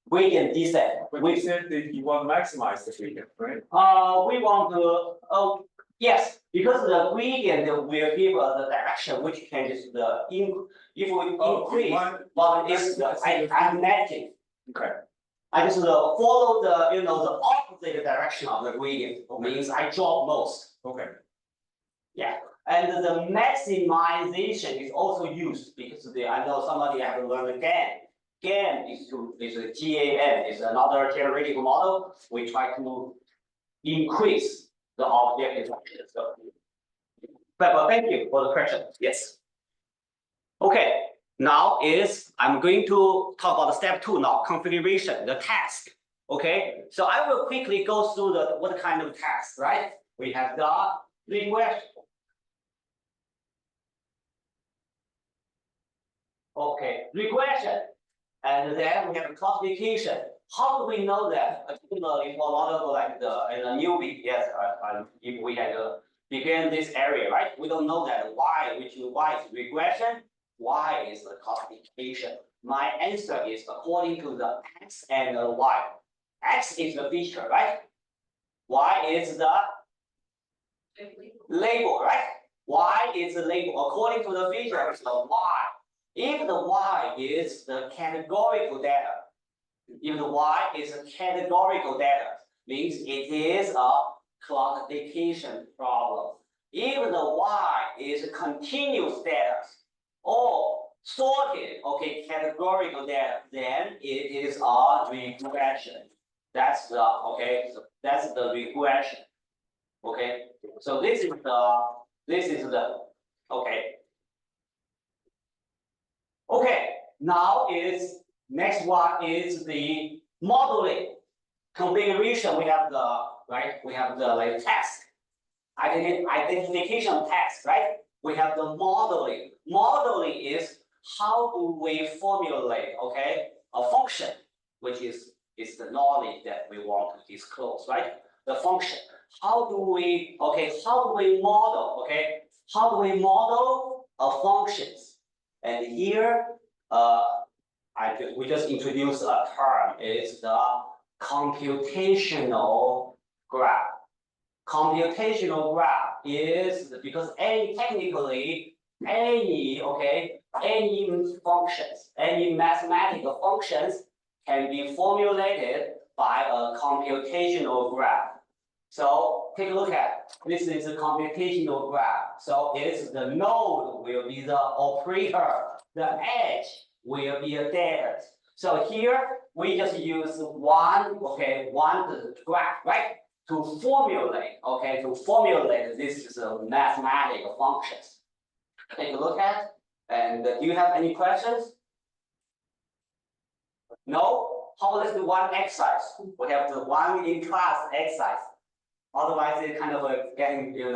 Gradient descent. But we said that you want to maximize the gradient, right? We want to, yes, because the gradient will give us the direction which can just if we increase, but it's I'm negative. Okay. I just follow the opposite direction of the gradient. Means I drop most. Okay. Yeah. And the maximization is also used because I know somebody has learned GAN. GAN is a GAN is another theoretical model. We try to increase the objective function. So, but thank you for the question. Yes. Okay. Now I'm going to talk about the step 2 now, configuration, the task. Okay. So I will quickly go through what kind of task, right? We have the regression. Okay, regression. And then we have a classification. How do we know that? Particularly for a lot of in a newbie, yes, if we had to begin this area, right? We don't know that why is regression, why is the classification. My answer is according to the X and the Y. X is the feature, right? Y is the label, right? Y is the label. According to the feature, it's the Y. If the Y is the categorical data, means it is a classification problem. If the Y is continuous data or sorted, okay, categorical data, then it is a regression. That's the regression. Okay, so this is the okay. Okay, now next one is the modeling configuration. We have the task identification task, right? We have the modeling. Modeling is how do we formulate, okay, a function, which is the knowledge that we want to disclose, right? The function. How do we model, okay? How do we model a functions? And here, we just introduced a term. It's the computational graph. Computational graph is because technically any functions, any mathematical functions can be formulated by a computational graph. So take a look at this is a computational graph. So it's the node will be the operator, the edge will be a data. So here we just use one graph, right? To formulate this is a mathematical functions. Take a look at, and do you have any questions? No? How about let's do one exercise? We have the one in class exercise. Otherwise, it's kind of getting, you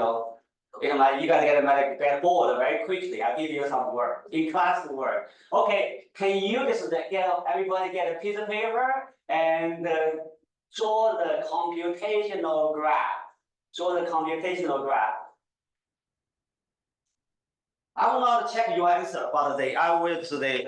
guys get bored very quickly. I'll give you some work, in class work. Okay, can you just everybody get a piece of paper and draw the computational graph. Draw the computational graph. I will not check your answer, but I will today.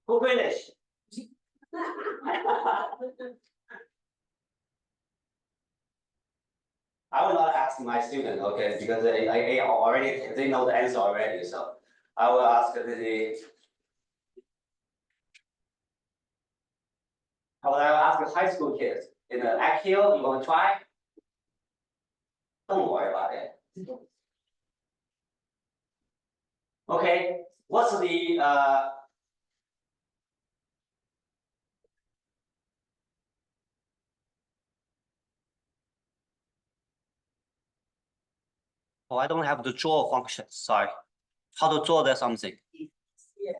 Who finished? I will not ask my student, okay, because they know the answer already. So I will ask how about I ask the high school kids in the IQ, you want to try? Don't worry about it. Okay, what's the Oh, I don't have to draw functions. Sorry. How to draw that something? Yeah.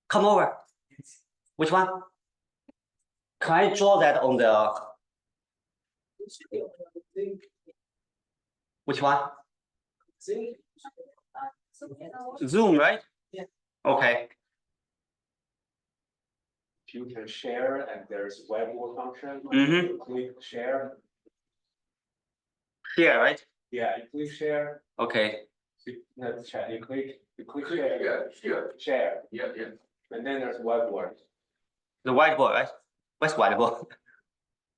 Come over. Which one? Can I draw that on the? Which one? Zoom, right? Yeah. Okay. You can share, and there's whiteboard function. Mm-hmm. Click share. Here, right? Yeah, you click share. Okay. Let's chat. You click share. Share. Yeah. And then there's whiteboard. The whiteboard, right? Where's whiteboard?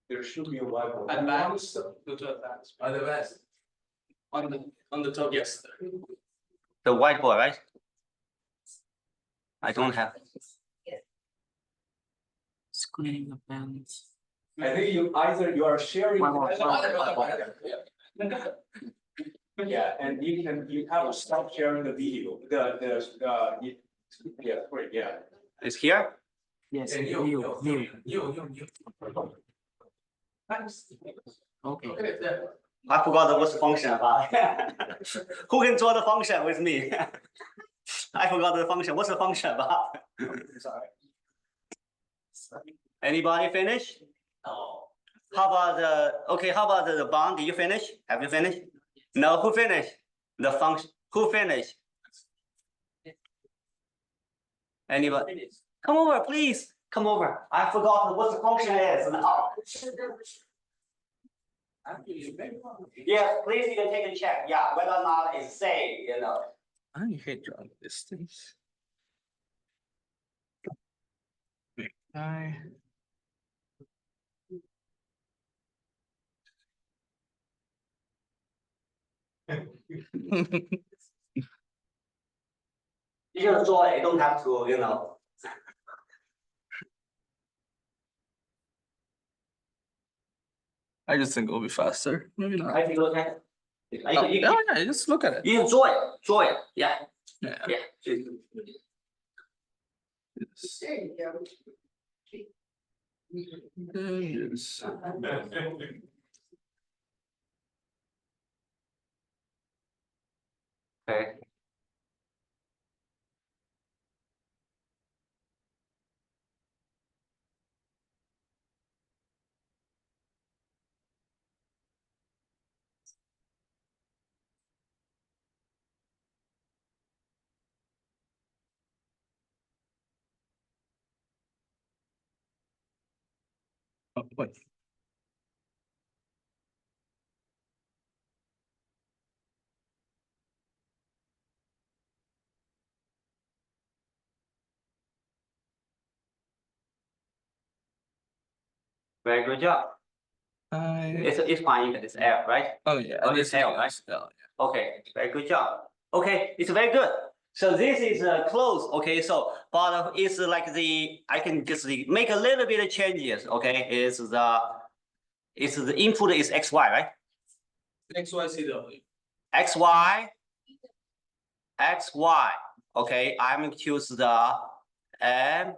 There should be a whiteboard. Advanced. Advanced. On the top, yes. The whiteboard, right? I don't have. Screen events. I think you are sharing. Yeah, and you have to stop sharing the video. Great, yeah. It's here? Yes, And new. you. Okay. I forgot what's the function about. Who can draw the function with me? I forgot the function. What's the function about? Sorry. Anybody finish? No. How about the bond? Did you finish? Have you finished? No, who finished? The function. Who finished? Anybody? Come over, please. Come over. I forgot what the function is now. Yes, please you can take a check. Yeah, whether or not it's safe, I hate drawing distance. You can draw it, you don't have to, I just think it'll be faster. Maybe not. I take a look at it. Yeah, just look at it. You can draw it, yeah. Yeah. Yeah. There you go. There it is. Okay. Oh, wait. Very good job. It's fine, it's L, right? Oh yeah. Oh, it's L, right? Okay, very good job. Okay, it's very good. So this is close. Okay, so but it's like I can just make a little bit of changes. Okay, the input is XY, right? XYCW. XY. Okay, I'm choose the M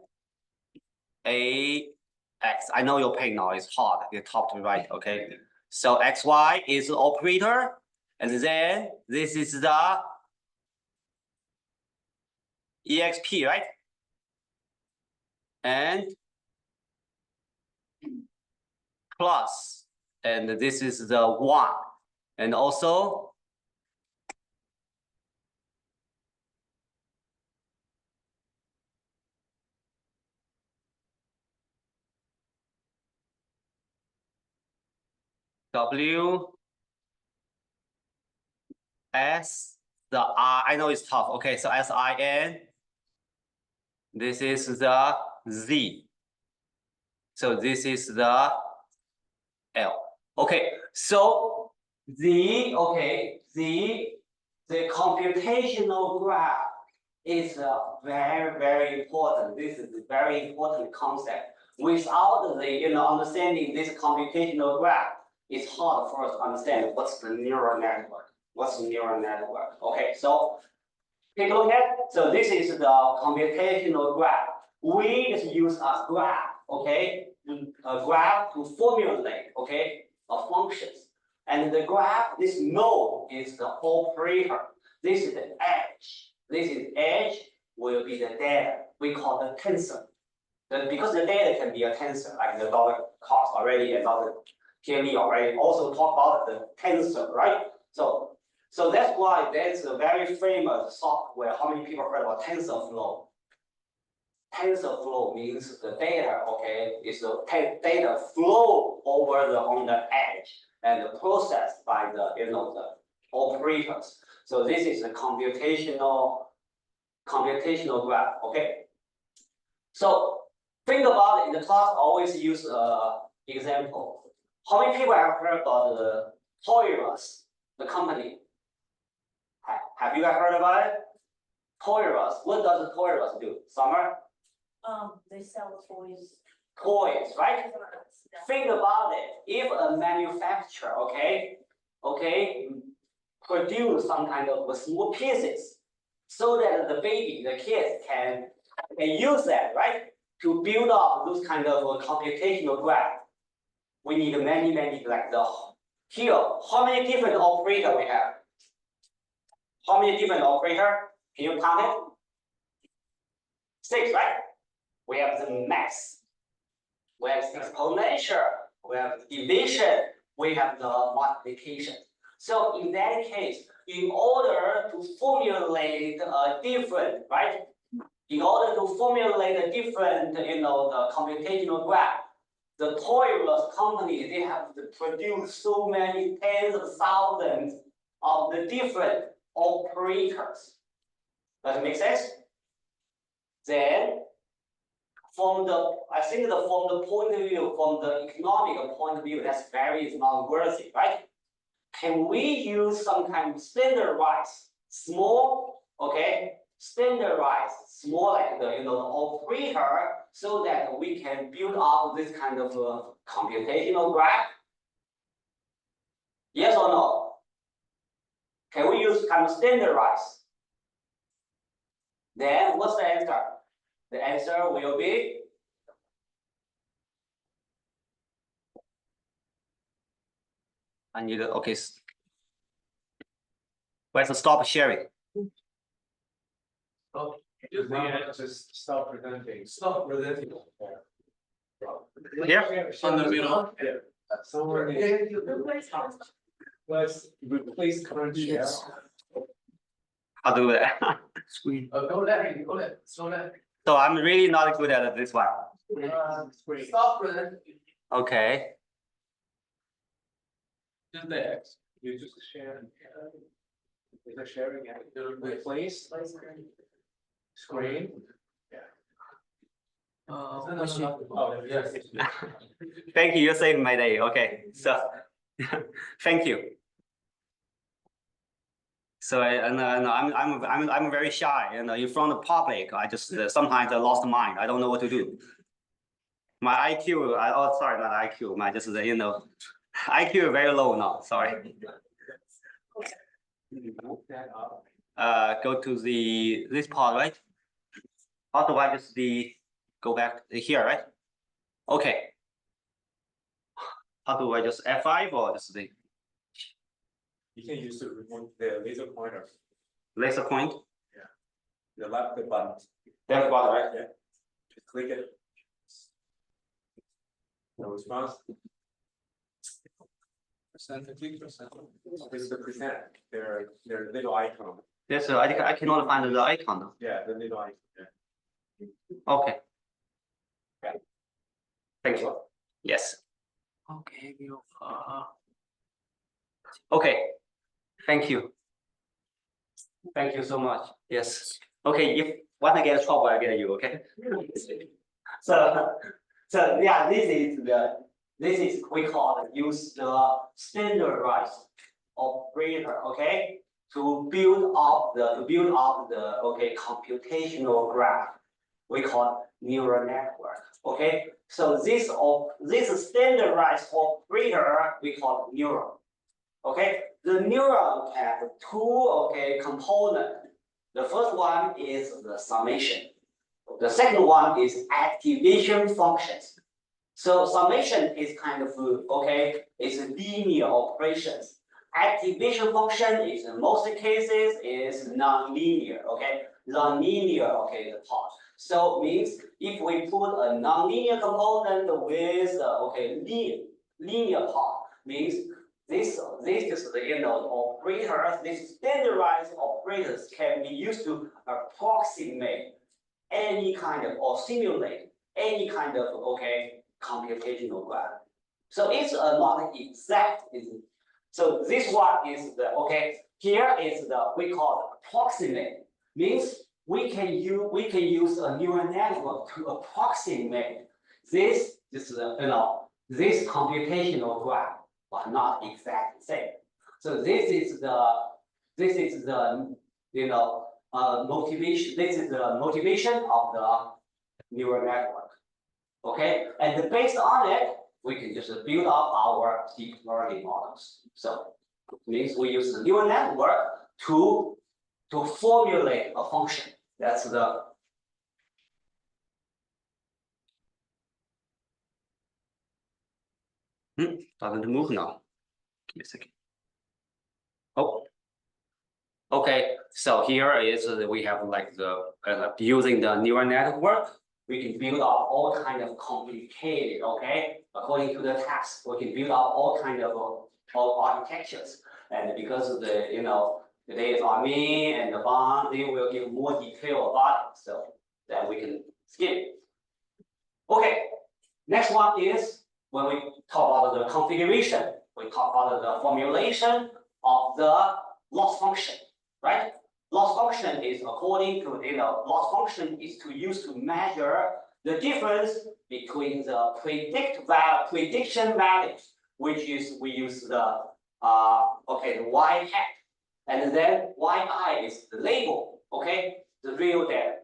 A X. I know your pain now is hard. You top to right. Okay, so XY is the operator, and then this is the EXP, right? And plus, and this is the 1, and also W S the R. I know it's tough. Okay, so SIN. This is the Z. So this is the L. Okay, so the computational graph is very, very important. This is a very important concept. Without the understanding this computational graph, it's hard for us to understand what's the neural network. What's the neural network? Okay, so take a look at. So this is the computational graph. We just use a graph, okay, a graph to formulate, okay, a functions. And the graph, this node is the operator. This is the edge. This is edge will be the data. We call the tensor. Because the data can be a tensor, like the dollar cost already, and Dr. Tian already also talked about the tensor, right? So that's why there's a very famous software. How many people heard about TensorFlow? TensorFlow means the data, okay, is the data flow over on the edge and processed by the the operators. So this is a computational graph, okay. So think about it. In the class, always use example. How many people have heard about the Toys, the company? Have you guys heard about it? Toys. What does the Toys do? Summer? They sell toys. Toys, right? Think about it. If a manufacturer, produce some kind of small pieces, so that the kids can use that, right? To build up those kind of computational graph. We need many, like here. How many different operators we have? How many different operators? Can you count it? 6, right? We have the max. We have exponential. We have division. We have the multiplication. So in that case, in order to formulate a different, right? In order to formulate a different, the computational graph, the Toys company, they have to produce so many tens of thousands of the different operators. Does it make sense? Then, from the point of view, from the economic point of view, that's very not worthy, right? Can we use some kind of standardized small, standardized small like the operator, so that we can build up this kind of computational graph? Yes or no? Can we use kind of standardized? Then what's the answer? The answer will be I need to let's stop sharing. Oh, just stop presenting. Stop presenting. Here? On the middle. Yeah. Somewhere near. Let's replace current share. I'll do that. Screen. Go left. So I'm really not good at this one. Stop presenting. Okay. Just the X. You just share. Is it sharing? Replace screen. Yeah. Question. Oh, yes. Thank you. You saved my day. Okay, so thank you. So I'm very shy, in front of public. I just sometimes I lost mind. I don't know what to do. My IQ, oh sorry, not IQ. My just IQ is very low now. Sorry. Go to this part, right? How do I just go back here, right? Okay. How do I just F5 or just the You can use the laser pointer. laser point? The left button. Left button, right? Yeah. Just click it. No response. Percentage. It's the percent. Their little icon. Yes, I cannot find the icon now. Yeah, the little icon. Yeah. Okay. Thank you. Yes. Okay, Okay. Thank you. Thank you so much. Yes. Okay. If when I get trouble, I get you. Okay. So yeah, this is we call use the standardized operator. Okay, to build up the okay computational graph. We call neural network. Okay, so this standardized operator we call neuron. Okay, the neuron have two components. The first one is the summation. The second one is activation functions. So summation is kind of it's linear operations. Activation function is in most cases is non-linear. Non-linear the part. So means if we put a non-linear component with linear part, means this is the operators. These standardized operators can be used to approximate any kind of or simulate any kind of computational graph. So it's not exact. So this one is the here is the we call approximate, means we can use a neural network to approximate this this computational graph, but not exactly same. So this is the motivation. This is the motivation of the neural network. Okay, and based on it, we can just build up our deep learning models. So it means we use the neural network to formulate a function. That's the doesn't move now. Give me a second. Oh. Okay, so here is we have like the using the neural network, we can build up all kind of complicated, according to the task, we can build up all kind of architectures. And because of the the data are me and the bond, they will give more detail about it, so that we can skip. Okay, next one is when we talk about the configuration, we talk about the formulation of the loss function. Right? Loss function is according to loss function is used to measure the difference between the prediction values, which is we use the the y hat, and then yi is the label, the real data.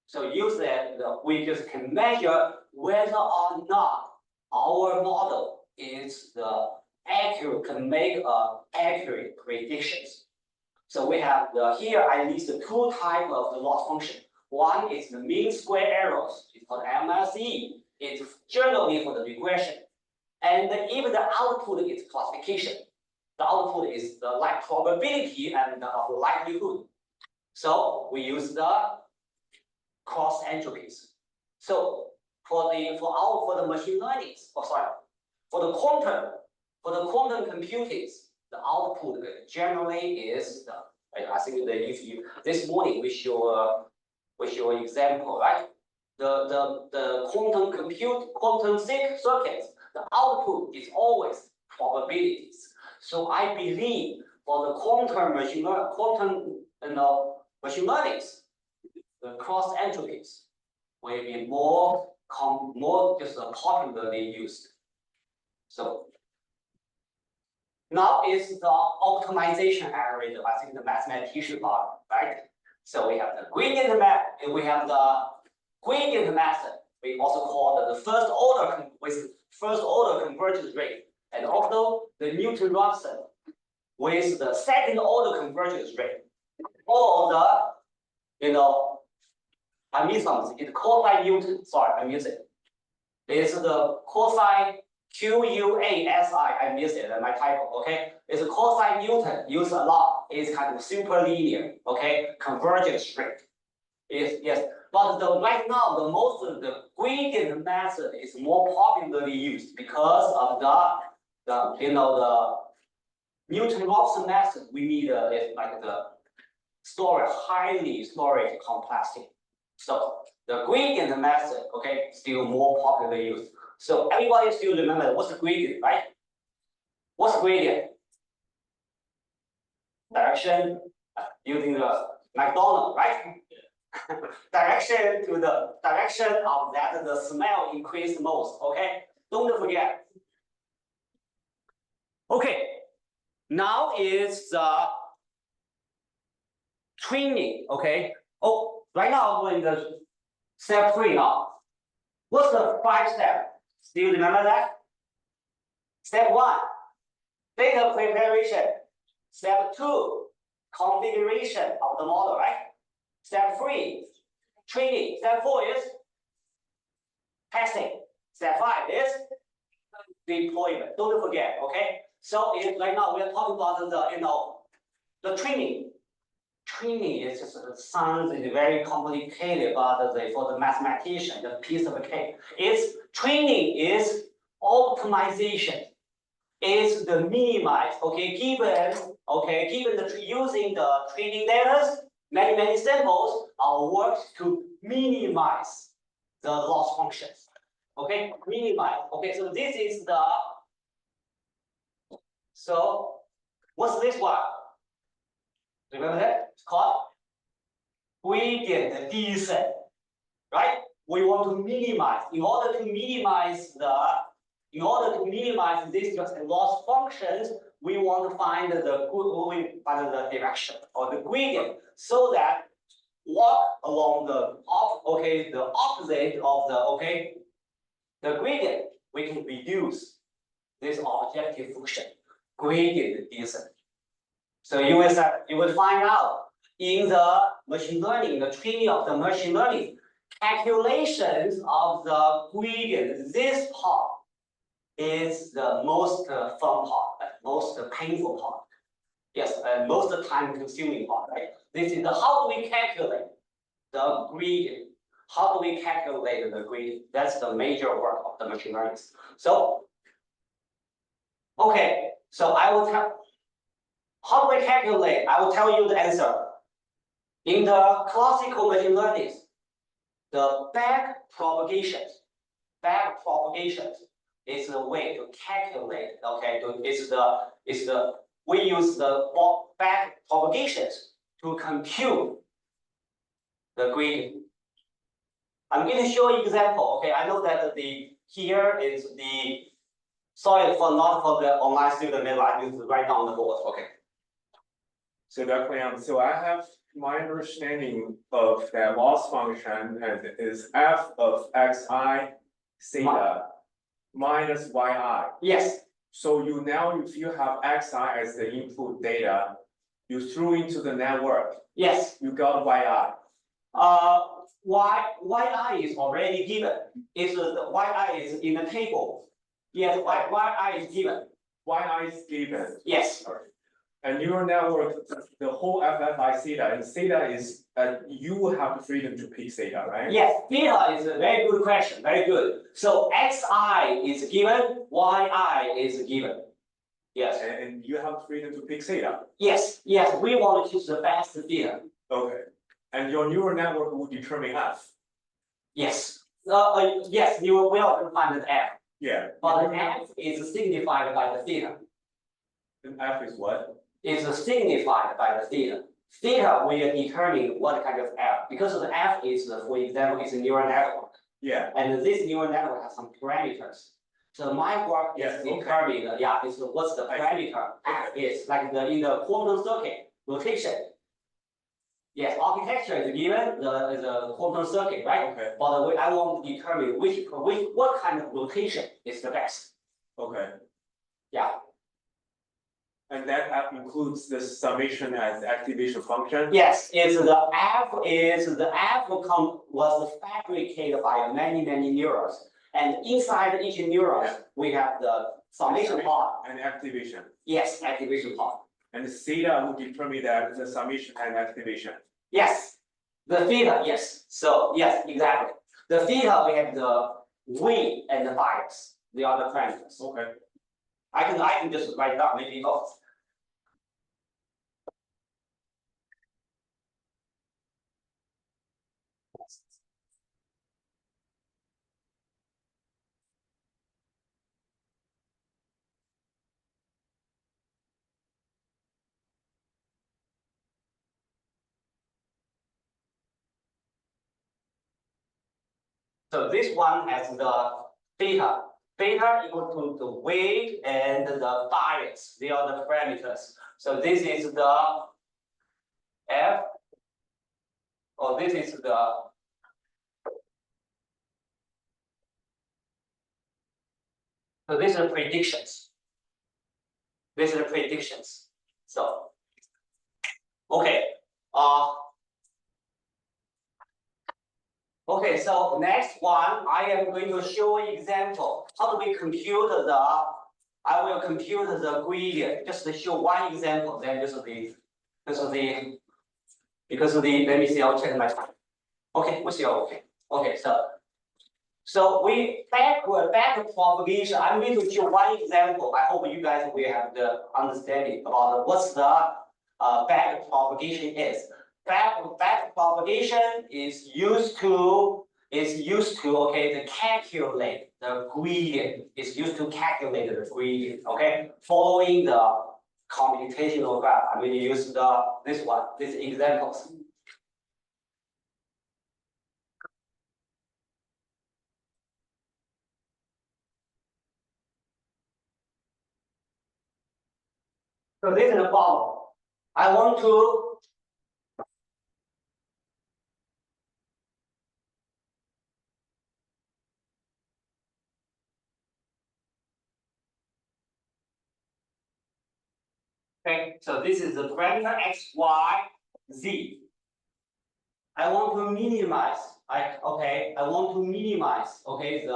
So use that we just can measure whether or not our model is can make accurate predictions. So we have here I list the two types of the loss function. One is the mean square errors. It's called MSE. It's generally for the regression. And if the output is classification, the output is the probability and the likelihood. So we use the cross entropies. So for the machine learning, for the quantum computing, the output generally is I think that this morning we show example, right? The quantum circuits, the output is always probabilities. So I believe for the quantum machine learning, the cross entropies will be more more just popularly used. So now is the optimization algorithm. I think the mathematician part, right? So we have the gradient map and we have the gradient method. We also call the first order convergence rate, and also the Newton-Raphson with the second order convergence rate. All the, I missed something. It's cosine Newton. Sorry, I missed it. It's the cosine QUASI. I missed it. My typo. Okay, it's a cosine Newton used a lot. It's kind of super linear. Okay, convergence rate. Yes, but right now the gradient method is more popularly used because of the Newton-Raphson method. We need is like the highly storage complexity. So the gradient method, okay, still more popularly used. So everybody still remember what's the gradient, right? What's gradient? Direction using the McDonald, right? Direction to the direction of that the smell increased most. Okay, don't forget. Okay, now is the training. Okay. Oh, right now we're in the step 3 now. What's the 5 step? Still remember that? Step 1, data preparation. Step 2, configuration of the model, right? Step 3, training. Step 4 is testing. Step 5 is deployment. Don't forget, okay? So right now we are talking about the training. Training is just sounds very complicated, but for the mathematician, the piece of cake. Training is optimization. Is the minimize, okay, given using the training data, many samples, our work to minimize the loss functions. Okay, minimize. Okay, so this is the, so what's this one? Remember that? It's called gradient descent, right? We want to minimize, in order to minimize these loss functions, we want to find the direction or the gradient, so that walk along the opposite of the gradient, we can reduce this objective function, gradient descent. So you will find out in the machine learning, the training of the machine learning, calculations of the gradient. This part is the most fun part, most painful part. Yes, and most time-consuming part. Right? This is how do we calculate the gradient? How do we calculate the gradient? That's the major work of the machine learning. So, okay, so I will tell. How do we calculate? I will tell you the answer. In the classical machine learning, the back propagation is the way to calculate. Okay, we use the back propagations to compute the gradient. I'm going to show you example. Okay, I know that here is the not for the online student, maybe I use right down the board. Okay. So Dr. Liang, so I have my understanding of that loss function is f of xi theta minus yi. Yes. So if you have xi as the input data, you threw into the network. Yes. You got yi. Yi is already given. The yi is in the table. Yes, yi is given. Yi is given. Yes. And neural network, the whole FFI theta, and theta is you have the freedom to pick theta, right? Yes, theta is a very good question, very good. So xi is given, yi is given. Yes. And you have the freedom to pick theta. Yes, we want to choose the best theta. Okay. And your neural network will determine f. Yes. Yes, you will define the f. Yeah. But the f is signified by the theta. And f is what? Is signified by the theta. Theta will determine what kind of f, because the f is, for example, is a neural network. Yeah. And this neural network has some parameters. So my work Yes, is okay. determining, is what's the I see. parameter is, like in the quantum circuit, rotation. Yes, architecture is given, the quantum circuit, right? Okay. But I want to determine what kind of rotation is the best. Okay. Yeah. And that includes the summation as activation function? Yes, the F was fabricated by many neurons. And inside each neuron, we have the summation part. And activation. Yes, activation part. And the theta will determine that the summation and activation. Yes, the theta, yes. So, yes, exactly. The theta, we have the V and the bias. They are the parameters. Okay. I can just write down maybe both. So this one has the theta. Theta equal to the weight and the bias. They are the parameters. So this is the F, or this is the so these are predictions. These are the predictions. So okay. Okay, so next one, I am going to show an example. How do we compute I will compute the gradient, just to show one example, then let me see, I'll check my time. Okay, we see, okay. Okay, so we back propagation, I'm going to show one example. I hope you guys will have the understanding about what's the back propagation is. Back propagation is used to calculate the gradient. It's used to calculate the gradient. Okay, following the computational graph. I'm going to use these examples. So this is the problem. I want to okay, so this is the parameter x, y, z. I want to minimize. I want to minimize. Okay,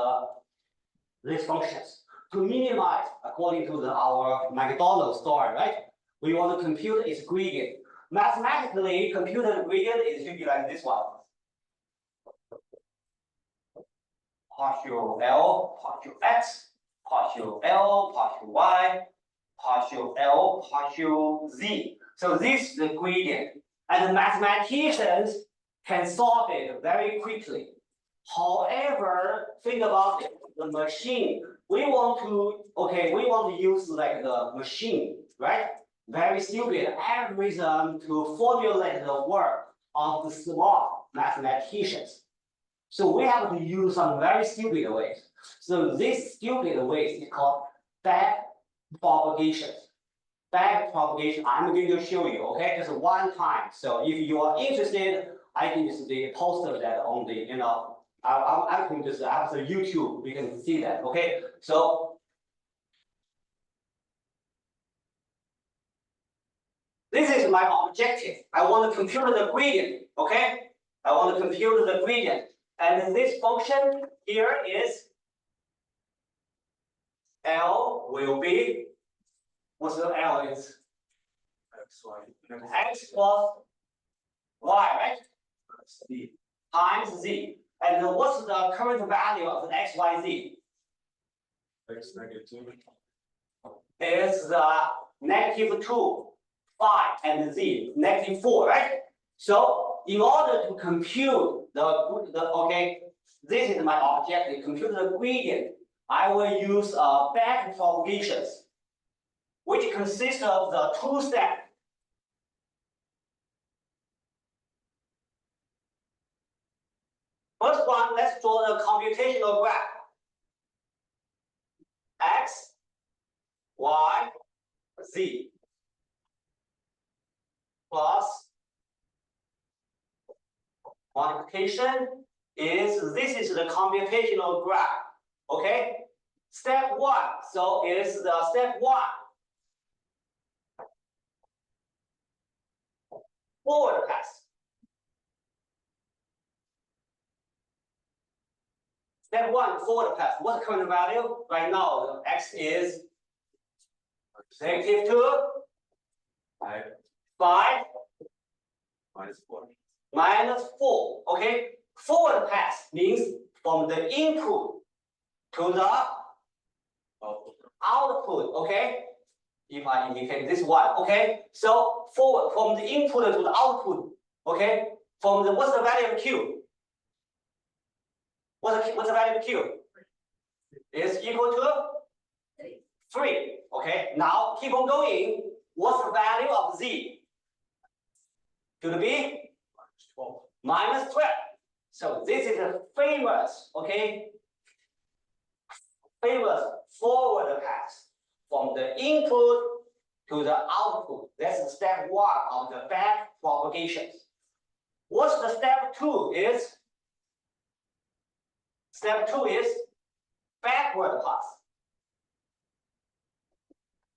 these functions to minimize according to our McDonald's story, right? We want to compute its gradient. Mathematically, compute the gradient is should be like this one. Partial L, partial x, partial L, partial y, partial L, partial z. So this is the gradient. And the mathematicians can solve it very quickly. However, think about it, the machine. We want to use like the machine, right? Very stupid algorithm to formulate the work of the smart mathematicians. So we have to use some very stupid ways. So this stupid ways is called back propagation. Back propagation, I'm going to show you, okay, just one time. So if you are interested, I can just post that on the, I can just after YouTube, we can see that, okay? So this is my objective. I want to compute the gradient, okay? I want to compute the gradient. And this function here is L will be, what's the L is? X, Y. X plus Y, right? Z. Times Z. And what's the current value of the X, Y, Z? X negative. Is -2, 5, and Z, -4, right? So in order to compute this is my objective, compute the gradient, I will use back propagations, which consists of the two steps. First one one, let's draw the computational graph. X, Y, Z plus multiplication this is the computational graph. Okay, step one. So is the step one. Forward pass. Step one, forward pass. What's the current value? Right now, the X is -2, 5, -4. Okay, forward pass means from the input to the output. Okay, if I indicate this one. Okay, so forward from the input to the output. Okay, from the what's the value of Q? What's the value of Q? Is equal to 3. Okay, now keep on going. What's the value of Z? Should be -12. So this is a famous, okay, famous forward pass from the input to the output. That's step one of the back propagation. What's the step two is? Step two is backward pass.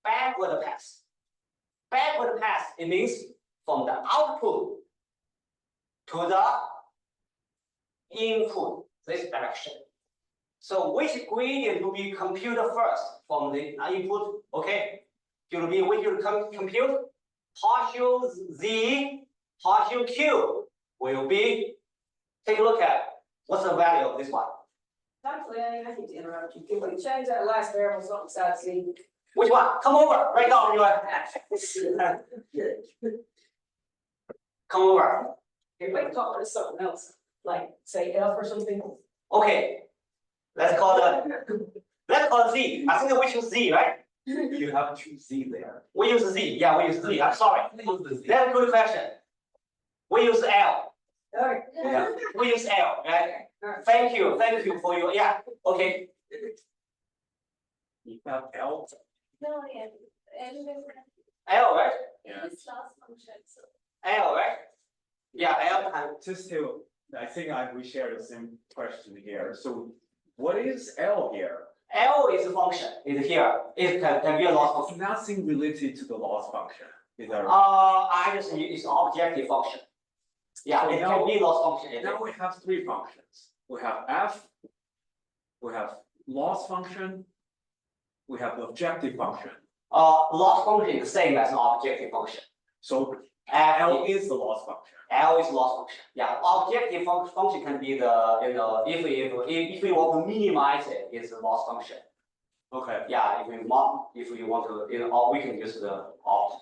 Backward pass. Backward pass, it means from the output to the input, this direction. So which gradient will be computed first from the input? Okay, it will be which will compute partial Z, partial Q will be. Take a look at what's the value of this one. Actually, I hate to interrupt you. Can we change that last variable something besides Z? Which one? Come over, right now, you are. Come over. If we call it something else, like say F or something. Okay. Let's call Z. I think we choose Z, right? You have to Z there. We use Z. Yeah, we use Z. I'm sorry. That's a good question. We use L. Alright. Yeah. We use L, right? Thank you for your, yeah, okay. You have L. No, yeah. L, right? Yeah. It's loss function, so. L, right? Yeah, L times. Just to, I think we share the same question here. So what is L here? L is a function, is here. It can be a loss function. Nothing related to the loss function. Is that right? I just it's an objective function. Yeah, So it now- can be loss function. Now we have three functions. We have F, we have loss function, we have objective function. Loss function is the same as an objective function. So F L is is the loss function. L is loss function. Yeah, objective function can be the if we want to minimize it, it's a loss function. Okay. Yeah, if we want to or we can use the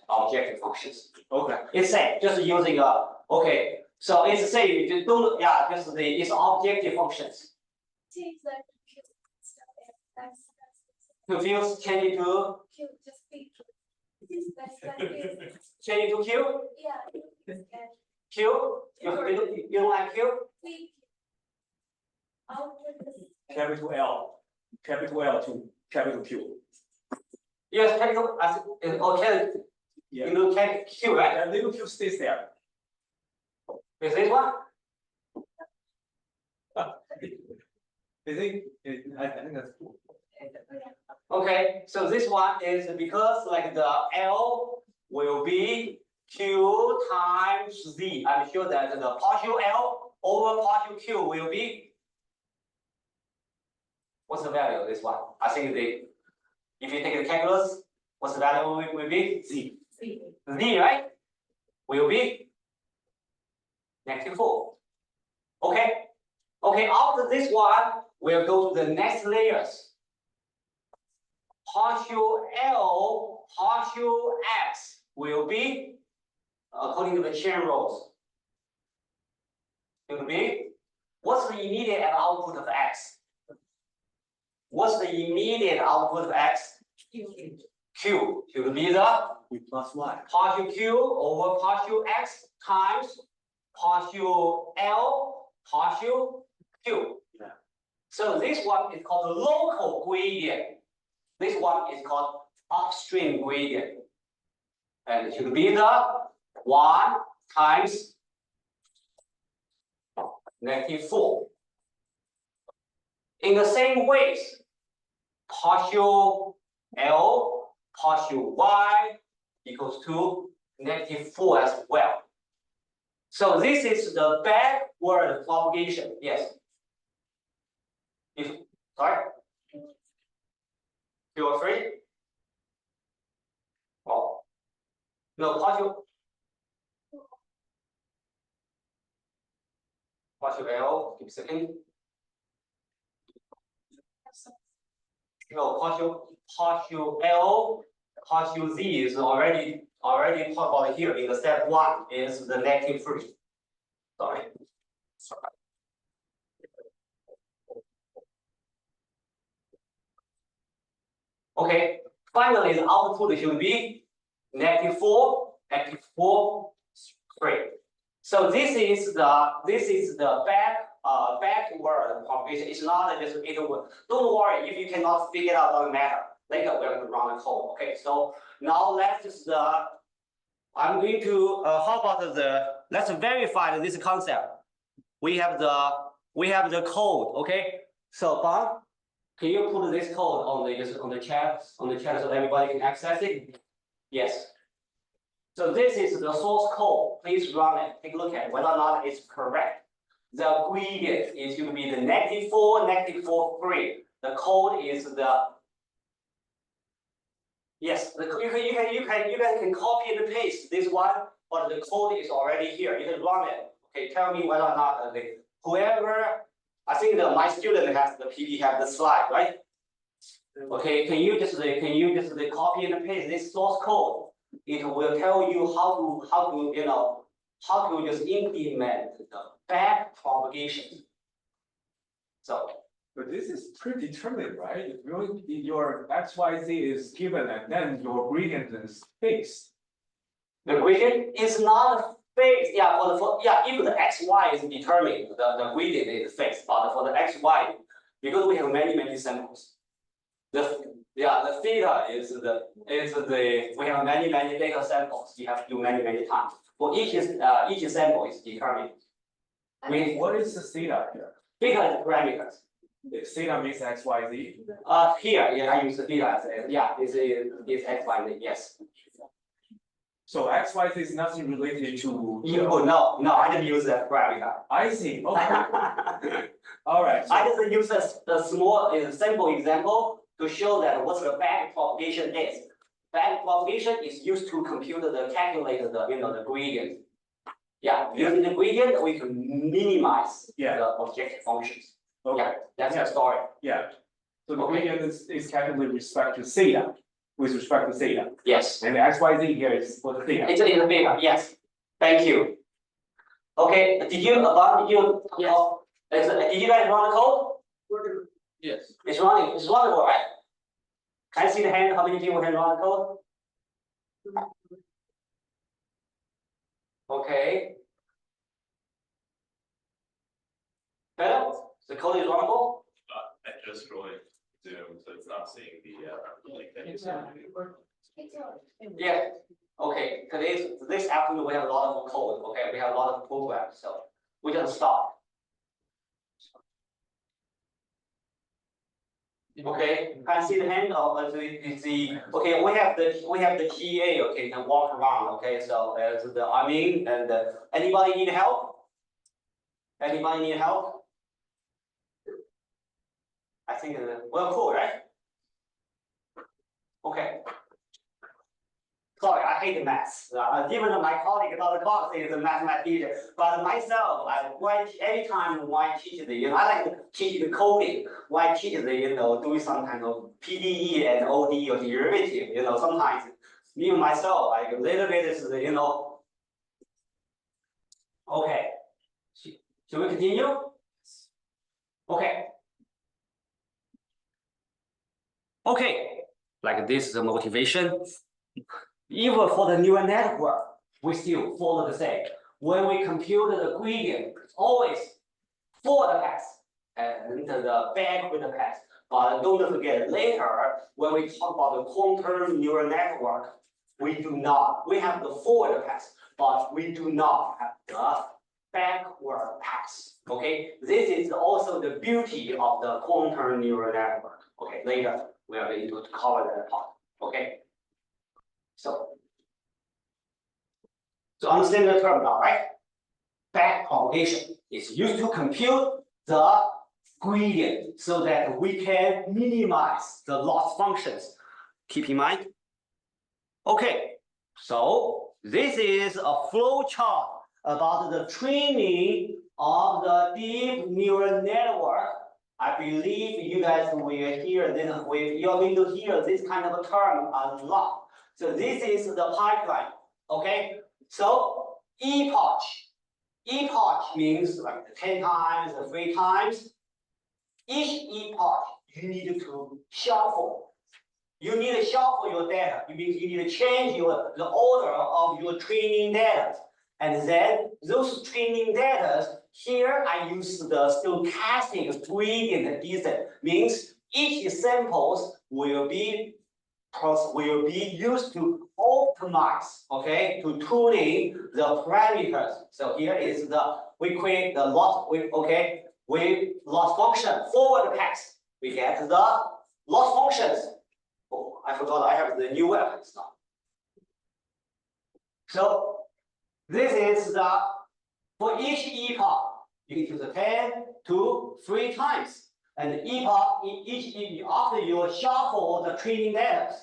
objective functions. Okay. It's same, just using okay. So it's the same. You just don't just it's objective functions. Change that to Q instead of F. That's. Confuse change it to Q, just be. That's it. change it to Q. Yeah. Q. You don't like Q? Capital L. Capital L to capital Q. Yes, capital okay. Yeah. You know capital Q, right? And little Q stays there. Is this one? I think that's cool. Okay, so this one is because like the L will be Q times Z. I'm sure that the partial L over partial Q will be. What's the value of this one? I think if you take the calculus, what's the value will be? Z. Z, right? Will be -4. Okay. Okay, after this one, we'll go to the next layers. Partial L, partial X will be, according to the chain rules, it will be, what's the immediate output of X? What's the immediate output of X? Q. It will be the plus Y. partial Q over partial X times partial L, partial Q. So this one is called the local gradient. This one is called upstream gradient. And it should be the 1 times -4. In the same ways, partial L, partial Y equals to -4 as well. So this is the backward propagation. Yes. Sorry? You are free? Oh. No, partial L, give me a second. No, partial L, partial Z is already talked about here in the step 1 is the -3. Sorry. Okay, finally the output should be -4, -4, 3. So this is the backward propagation. It's not just it will. Don't worry if you cannot figure it out, doesn't matter. Later we're going to run the code. Okay, so now let's just I'm going to how about let's verify this concept. We have the code. Okay, so Bob, can you put this code on the chat so everybody can access it? Yes. So this is the source code. Please run it. Take a look at whether or not it's correct. The gradient is going to be the -4, -4, 3. The code is the yes. You can copy and paste this one, but the code is already here. You can run it. Okay, tell me whether or not whoever. I think that my student has the PD have the slide, right? Okay, can you just copy and paste this source code? It will tell you how to just implement the back propagation. So, but this is predetermined, right? Your XYZ is given and then your gradient is fixed. the gradient is not fixed. Yeah, if the XY is determined, the gradient is fixed. But for the XY, because we have many samples, the theta is we have many data samples. You have to do many times. For each sample is determined. What is the theta here? Theta is parameters. Theta means XYZ. Here, yeah, I use the theta as is XYZ. Yes. So XYZ is nothing related to. No, I didn't use that parameter. I see. Okay. All right. I just use a small sample example to show that what the back propagation is. Back propagation is used to compute calculate the gradient. Yeah, using the gradient we can minimize the objective functions. Okay. Yeah, that's the story. Yeah. So the gradient is calculated with respect to theta. With respect to theta. Yes. And the XYZ here is for the theta. It's in the theta. Yes. Thank you. Okay. Did you yes. Did you guys run the code? Yes. It's running. It's runnable, right? Can I see the hand? How many people can run the code? Okay. Better? The code is runnable? I just joined Zoom, so it's not seeing the link that you sent. Yeah. Okay. This afternoon we have a lot of code. Okay, we have a lot of programs, so we just start. Okay, can I see the hand or okay, we have the TA, okay, can walk around, okay, so as and anybody need help? Anybody need help? I think well, cool, right? Okay. Sorry, I hate maths. Even my colleague about the class is a mathematician, but myself, anytime when I teach I like to teach the coding. When I teach doing some kind of PDE and ODE or derivative, sometimes even myself, like a little bit is Okay. Should we continue? Okay. Okay. Like this is the motivation. Even for the neural network, we still follow the same. When we compute the gradient, always for the x, and the backward pass. But don't forget later, when we talk about the quantum neural network, we have the forward pass, but we do not have the backward pass. Okay, this is also the beauty of the quantum neural network. Okay, later we are going to cover that part. Okay, so understand the term now, right? Backpropagation is used to compute the gradient so that we can minimize the loss functions. Keep in mind. Okay, so this is a flow chart about the training of the deep neural network. I believe you guys will hear this, you're going to hear this kind of a term a lot. So this is the pipeline, okay? So epoch means like 10 times, 3 times. Each epoch you need to shuffle. You need to shuffle your data. You need to change the order of your training data. And then those training data, here I use the stochastic gradient descent, means each samples will be used to optimize, okay, to tuning the parameters. So here is we create the loss, we loss function forward pass. We get the loss functions. Oh, I forgot I have the new weapons now. So this is for each epoch, you can use 10 to 3 times. And epoch, after you shuffle the training data,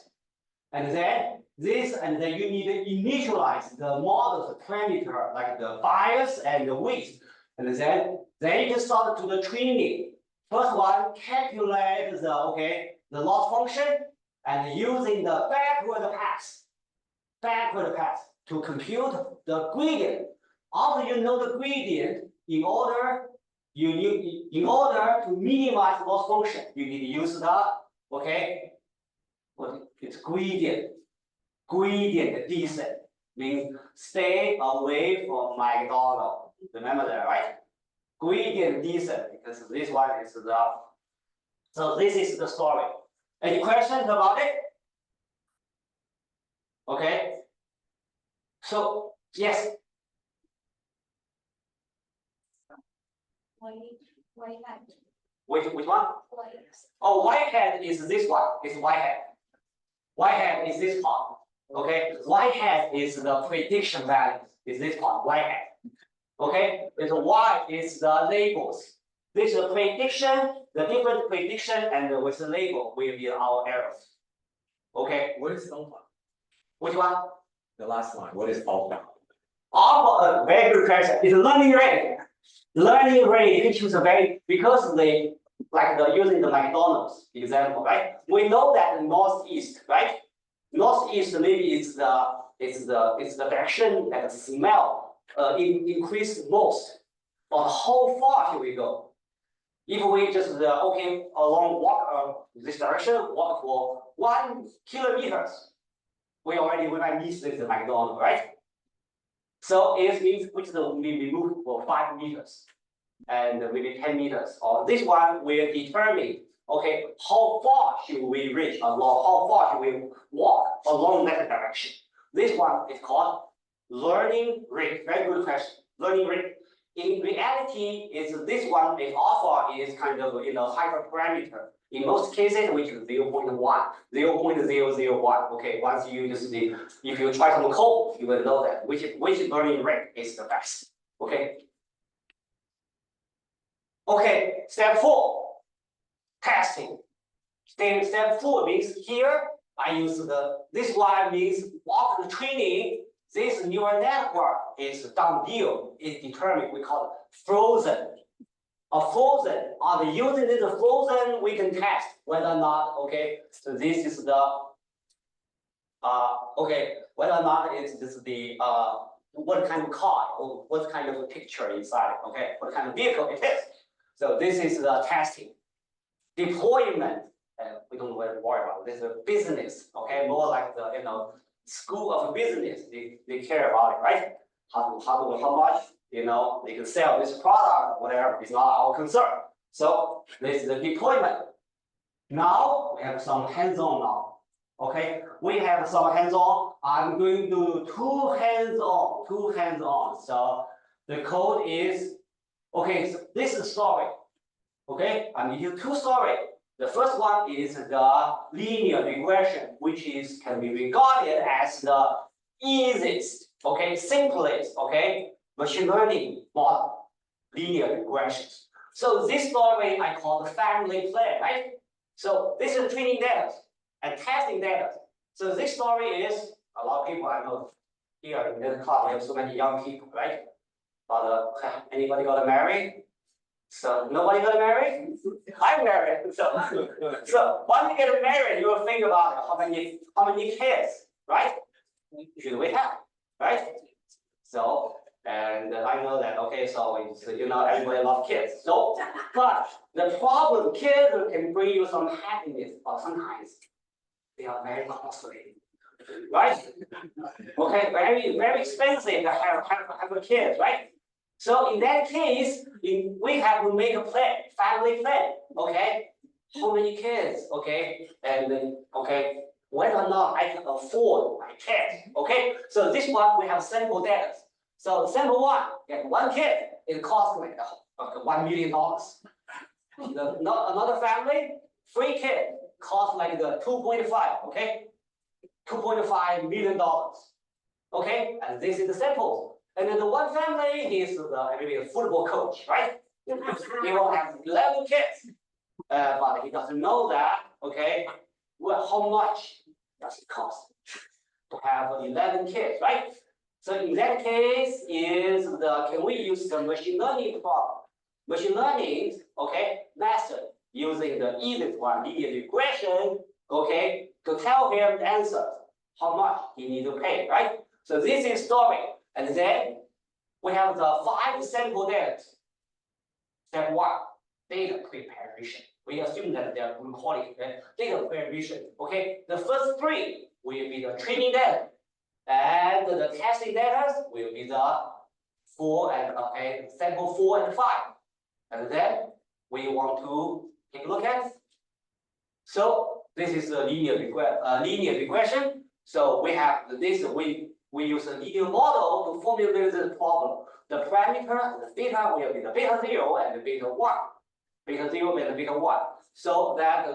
and then you need to initialize the models parameter like the bias and the width. And then you can start to the training. First one, calculate the loss function and using the backward pass to compute the gradient. After you know the gradient, in order to minimize loss function, you need to use it's gradient descent, means stay away from McDonald's. Remember that, right? Gradient descent, because this one is so this is the story. Any questions about it? Okay. So yes. White hat. Which one? White. Oh, white hat is this one. It's white hat. White hat is this part. Okay. White hat is the prediction value. Is this part? White hat. Okay. And Y is the labels. This is the prediction. The different prediction and with the label will be our errors. Okay. What is alpha? Which one? The last one. What is alpha? Alpha, very good question. It's learning rate. Learning rate, you can choose a very, because they using the McDonald's example, right? We know that the northeast, right? Northeast maybe it's the direction that the smell increase most. But how far should we go? If we just walk this direction, walk for 1 kilometers, we might miss this McDonald's, right? So it means we move for 5 meters and maybe 10 meters. Or this one will determine, how far should we reach along, how far should we walk along that direction. This one is called learning rate. Very good question. Learning rate. In reality, this one is alpha is kind of hyperparameter. In most cases, which is 0.1, 0.001. Okay, once you if you try some code, you will know that which learning rate is the best. Okay. Okay, step 4, testing. Step 4 means here I use this one means after the training, this neural network is done deal. It's determined. We call it frozen. Frozen. Are they using this frozen? We can test whether or not. So this is the whether or not it's the what kind of car or what kind of picture inside. What kind of vehicle it is. So this is the testing. Deployment. We don't worry about it. This is a business. More like the school of business. They care about it, right? How much they can sell this product, whatever. It's not our concern. So this is the deployment. Now we have some hands-on now. Okay, we have some hands-on. I'm going to do two hands-on. So the code is, okay, so this is story. Okay, I'm giving you two stories. The first one is the linear regression, which can be regarded as the easiest, okay, simplest, okay, machine learning model, linear regressions. So this story I call the family plan, right? So this is training data and testing data. So this story is a lot of people I know here in the class. We have so many young people, right? But anybody got married? So nobody got married? I'm married. So when you get married, you will think about how many kids, right? Should we have, right? So and I know that, okay, so it's, everybody loves kids. So, but the problem, kids can bring you some happiness, but sometimes they are very costly, right? Okay, very expensive to have a kid, right? So in that case, we have to make a plan, family plan, okay? How many kids, okay? And then, okay, whether or not I can afford my kids, okay? So this one, we have sample data. So sample one, one kid, it costs like $1 million. Another family, 3 kids, cost like the 2.5, okay? $2.5 million, okay? And this is the sample. And then the one family is maybe a football coach, right? He will have 11 kids, but he doesn't know that, okay? Well, how much does it cost to have 11 kids, right? So in that case, can we use the machine learning problem? Machine learning, okay, method using the easiest one, linear regression, okay, to tell him the answer, how much he need to pay, right? So this is story. And then we have the 5 sample data. Step 1, data preparation. We assume that they are recording, okay? Data preparation, okay? The first 3 will be the training data. And the testing data will be the sample 4 and 5. And then we want to take a look at. So this is a linear regression. So we have this, we use a linear model to formulate the problem. The parameter, the theta will be the beta 0 and the beta 1. Beta 0 and the beta 1. So that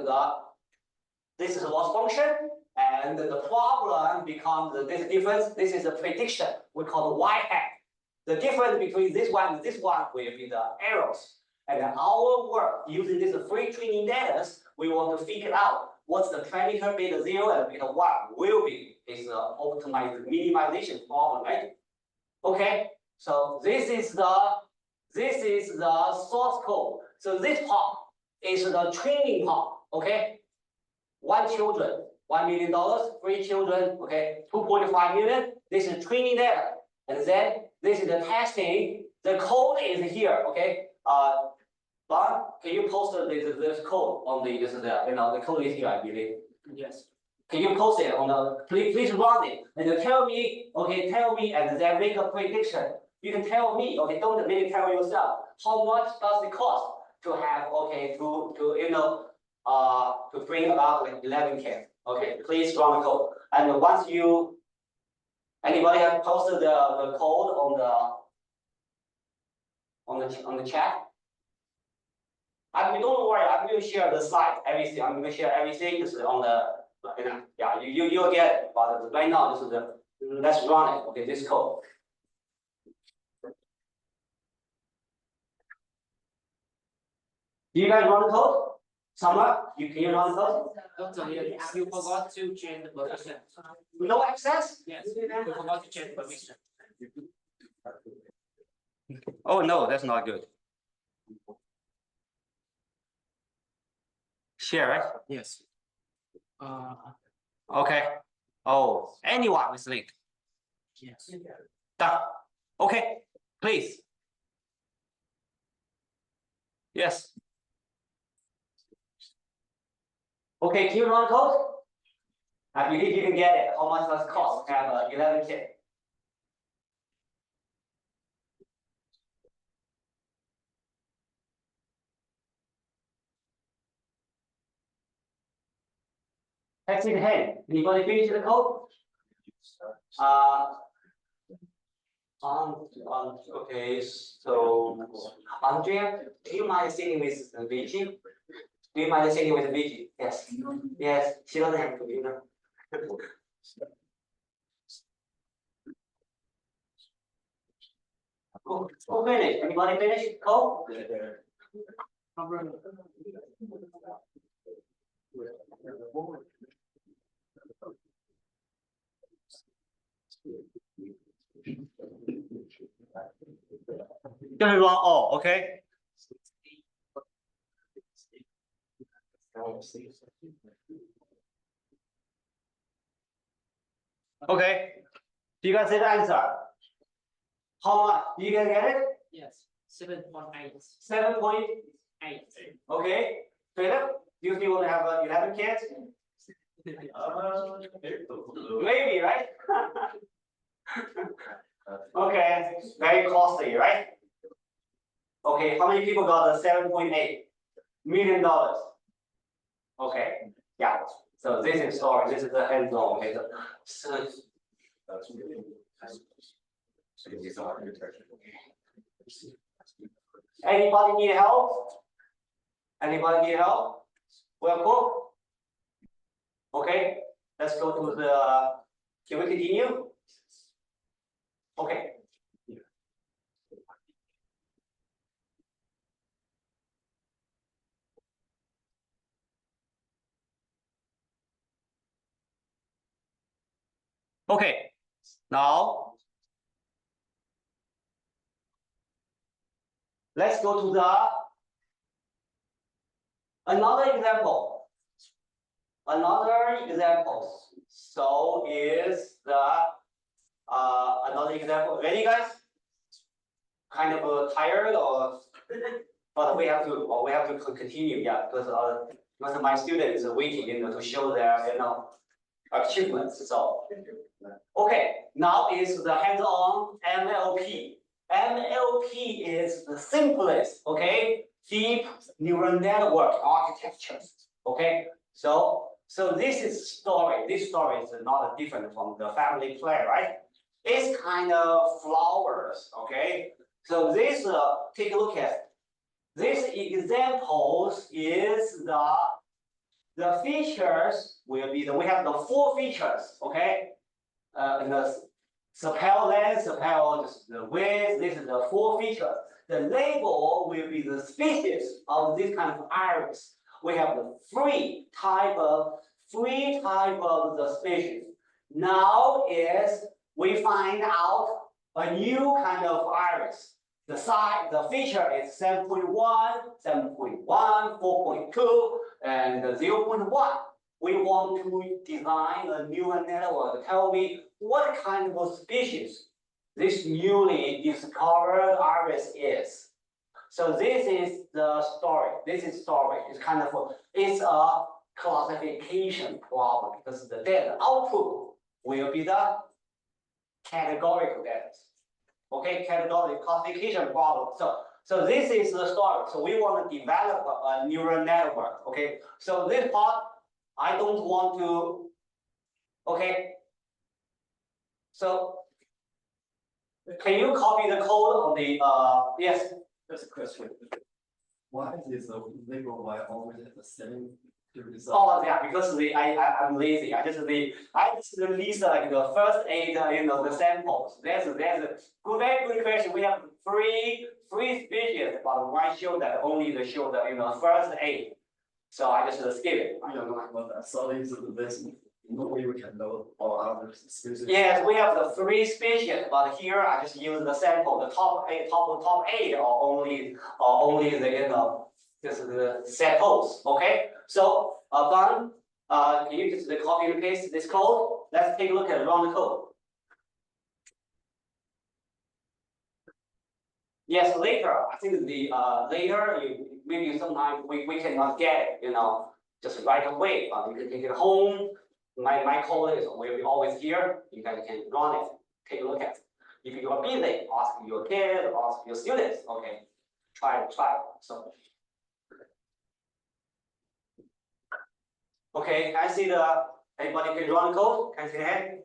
this is a loss function. And the problem becomes this difference. This is a prediction. We call the y-hat. The difference between this one and this one will be the errors. And our work using this free training data, we want to figure out what's the parameter beta 0 and beta 1 will be. It's an optimized minimization problem, right? Okay. So this is the source code. So this part is the training part. Okay. 1 children. $1 million, 3 children, okay, 2.5 million. This is training data. And then this is the testing. The code is here, okay. But can you post this code on the code is here, I believe. Yes. Can you post it on the, please run it. And then tell me, and then make a prediction. You can tell me, okay, don't maybe tell yourself, how much does it cost to have, okay, to bring about like 11 kids. Okay, please run the code. And once anybody have posted the code on the chat? Don't worry, I'm going to share the slide, everything. I'm going to share everything just on the, yeah, you'll get it. But right now, this is let's run it. Okay, this code. Do you guys run the code? Someone, can you run the code? Doctor, you forgot to change the permission. No access? Yes, you forgot to change the permission. Oh no, that's not good. Share, right? Yes. Okay. Oh, anyone with link. Yes. Done. Okay, please. Yes. Okay, can you run code? I believe you can get it. How much does it cost to have 11 kids? Text in hand. Anybody finish the code? Okay, so Andrea, do you mind sitting with Vicky? Do you mind sitting with Vicky? Yes. Yes, she doesn't have a computer. Who finished? Anybody finish code? Gonna run all, okay? Okay. Do you guys see the answer? How much? You can get it? Yes, 7.8. 7.8. Okay. Philip, do you still want to have 11 kids? Maybe, right? Okay, very costly, right? Okay, how many people got the $7.8 million? Okay, yeah. So this is story. This is the hands-on. Okay, so anybody need help? Anybody need help? Well, cool. Okay, let's go to the. Can we continue? Okay. Okay, now let's go to the another example. Another example. So is the another example. Ready, guys? Kind of tired or but we have to continue, yeah, because my students are waiting, to show their achievements. So okay, now is the hands-on MLP. MLP is the simplest, okay, deep neural network architecture. Okay, so this is story. This story is not different from the family play, right? It's kind of flowers, okay. So this take a look at this examples is the features will be we have the 4 features, okay. And the sepal length, sepal the width. This is the 4 features. The label will be the species of this kind of iris. We have the 3 type of the species. Now is we find out a new kind of iris. The size, the feature is 7.1, 7.1, 4.2, and 0.1. We want to design a neural network. Tell me what kind of species this newly discovered iris is. So this is the story. This is story. It's kind of it's a classification problem because the data output will be the categorical data. Okay, category classification problem. So this is the story. So we want to develop a neural network. Okay, so this part I don't want to. Okay, so can you copy the code on the yes? That's a question. Why is the label why always at the same result? Oh yeah, because I'm lazy. I just release like the first 8 the samples. That's a very good question. We have three species, but one show that only show the first 8. So I just skip it. I don't know. Well, so these are the best. No way we can know all other species. Yes, we have the 3 species, but here I just use the sample. The top 8 are only the this is the samples. Okay, so Van, can you just copy and paste this code? Let's take a look at run the code. Yes, later. I think the later maybe sometimes we cannot get it, just right away. But you can take it home. My code will be always here. You guys can run it. Take a look at it. If you are busy, ask your kid, ask your students. Okay, try. So Okay, can I see anybody can run code? Can I see the hand?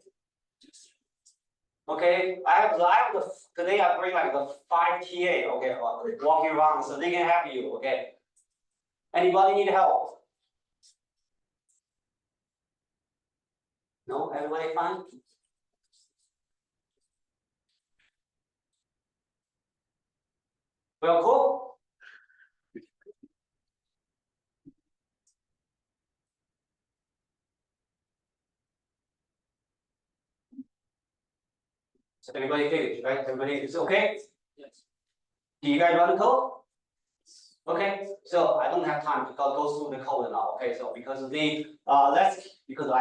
Okay, today I bring like the 5 TA, okay, walking around so they can help you, okay? Anybody need help? No, everybody fine? Well, cool. So everybody finished, right? Everybody is okay? Yes. Do you guys run the code? Okay, so I don't have time to go through the code now. Okay, so because I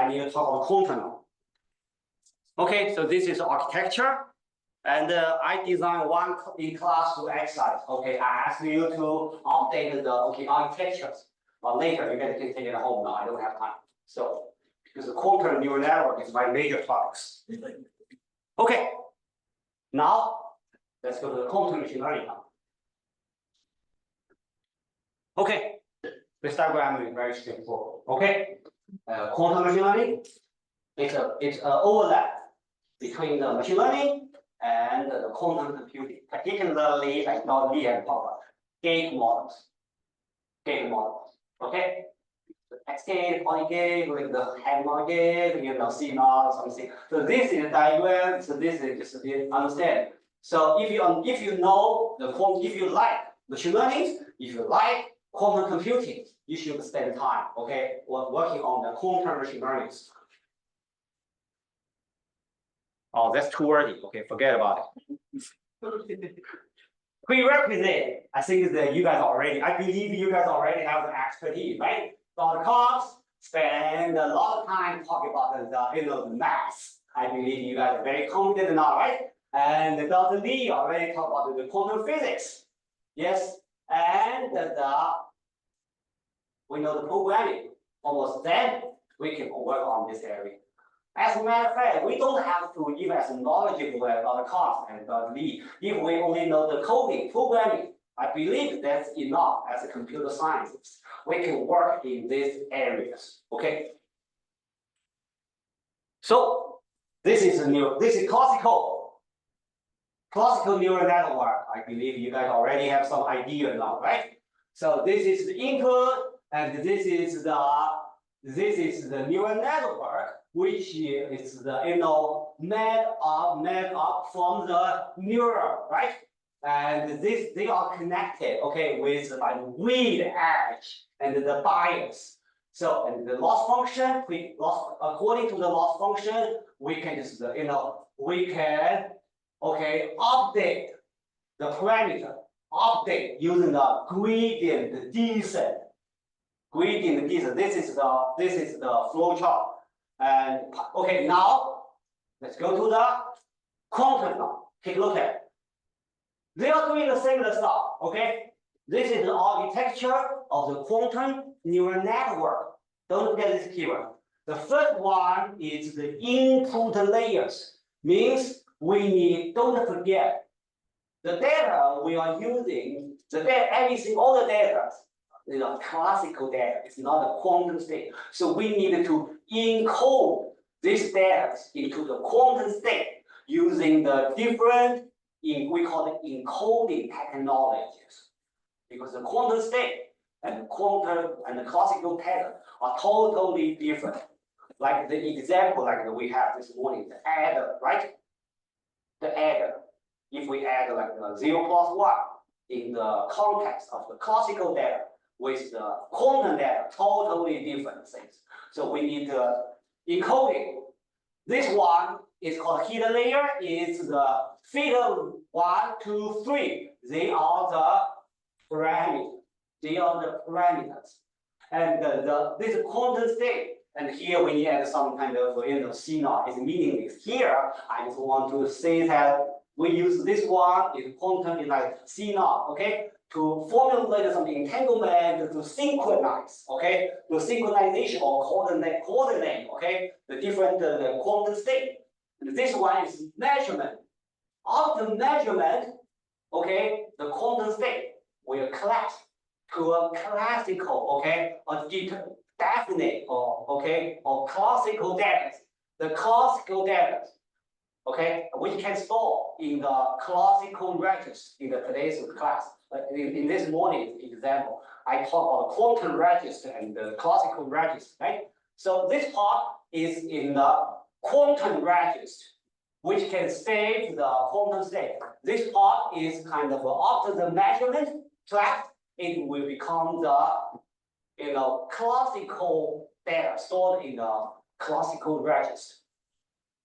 need to talk about content now. Okay, so this is architecture, and I designed one in class to exercise. Okay, I asked you to update the architectures, but later you guys can take it home now. I don't have time. So because the content neural network is my major topics. Okay, now let's go to the content machine learning now. Okay, this diagram is very straightforward. Okay, quantum machine learning, it's an overlap between the machine learning and the quantum computing, particularly like Liang power gate models. Okay, X gate, poly gate, with the hammer gate, CMOS, something. So this is a diagram. So this is just to understand. So if you know if you like machine learning, if you like quantum computing, you should spend time, okay, working on the quantum machine learning. Oh, that's too early. Okay, forget about it. Prerequisite, I think that I believe you guys already have the expertise, right? Dr. Cox spend a lot of time talking about the math. I believe you guys are very confident now, right? And Dr. Lee already talked about the quantum physics. Yes, and we know the programming. Almost then we can work on this area. As a matter of fact, we don't have to even as knowledgeable as Dr. Cox and Dr. Lee. If we only know the coding, programming, I believe that's enough as a computer scientist. We can work in these areas. Okay. So this is classical neural network. I believe you guys already have some idea now, right? So this is the input, and this is the neural network, which is made up from the neural, right? And they are connected, okay, with the read edge and the bias. So and the loss function, according to the loss function, we can just update the parameter, using the gradient descent. This is the flow chart. And okay, now let's go to the quantum now. Take a look at it. They are doing the similar stuff. Okay, this is the architecture of the quantum neural network. Don't forget this keyword. The first one is the input layers. Means don't forget the data we are using. All the data. Classical data. It's not a quantum state. So we need to encode this data into the quantum state using the different, we call it encoding technologies. Because the quantum state and quantum and the classical data are totally different. Like the example like we have this morning, the adder, right? The adder. If we add like 0 plus 1 in the context of the classical data, with the quantum data, totally different things. So we need encoding. This one is called hidden layer. Is the theta 1, 2, 3. They are the parameters. And this quantum state. And here we add some kind of C naught. It's meaningless. Here I just want to say that we use this one. Is quantum is like C naught. Okay. To formulate some entanglement to synchronize, okay, the synchronization or coordinate, okay, the different quantum state. And this one is measurement. After measurement, okay, the quantum state will collapse to a classical, okay, definite or classical data. The classical data, okay, which can store in the classical registers in the today's class. In this morning's example, I talk about quantum register and the classical register, right? So this part is in the quantum register, which can save the quantum state. This part is kind of after the measurement track, it will become the classical data stored in the classical register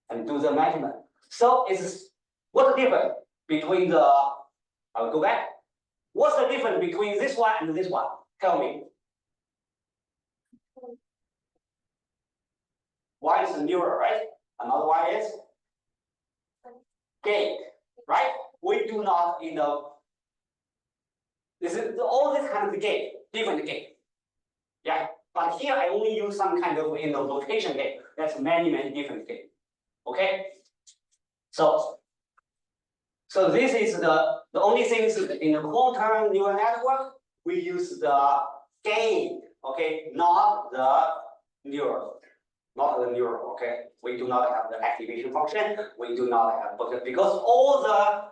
and do the measurement. So it's what's the difference between the I'll go back. What's the difference between this one and this one? Tell me. One is neural, right? Another one is gate, right? We do not, this is all this kind of gate, different gate. Yeah, but here I only use some kind of rotation gate. That's many different gate. Okay. So this is the only thing is in the quantum neural network, we use the gate, okay, not the neural. Okay. We do not have the activation function. We do not have because all the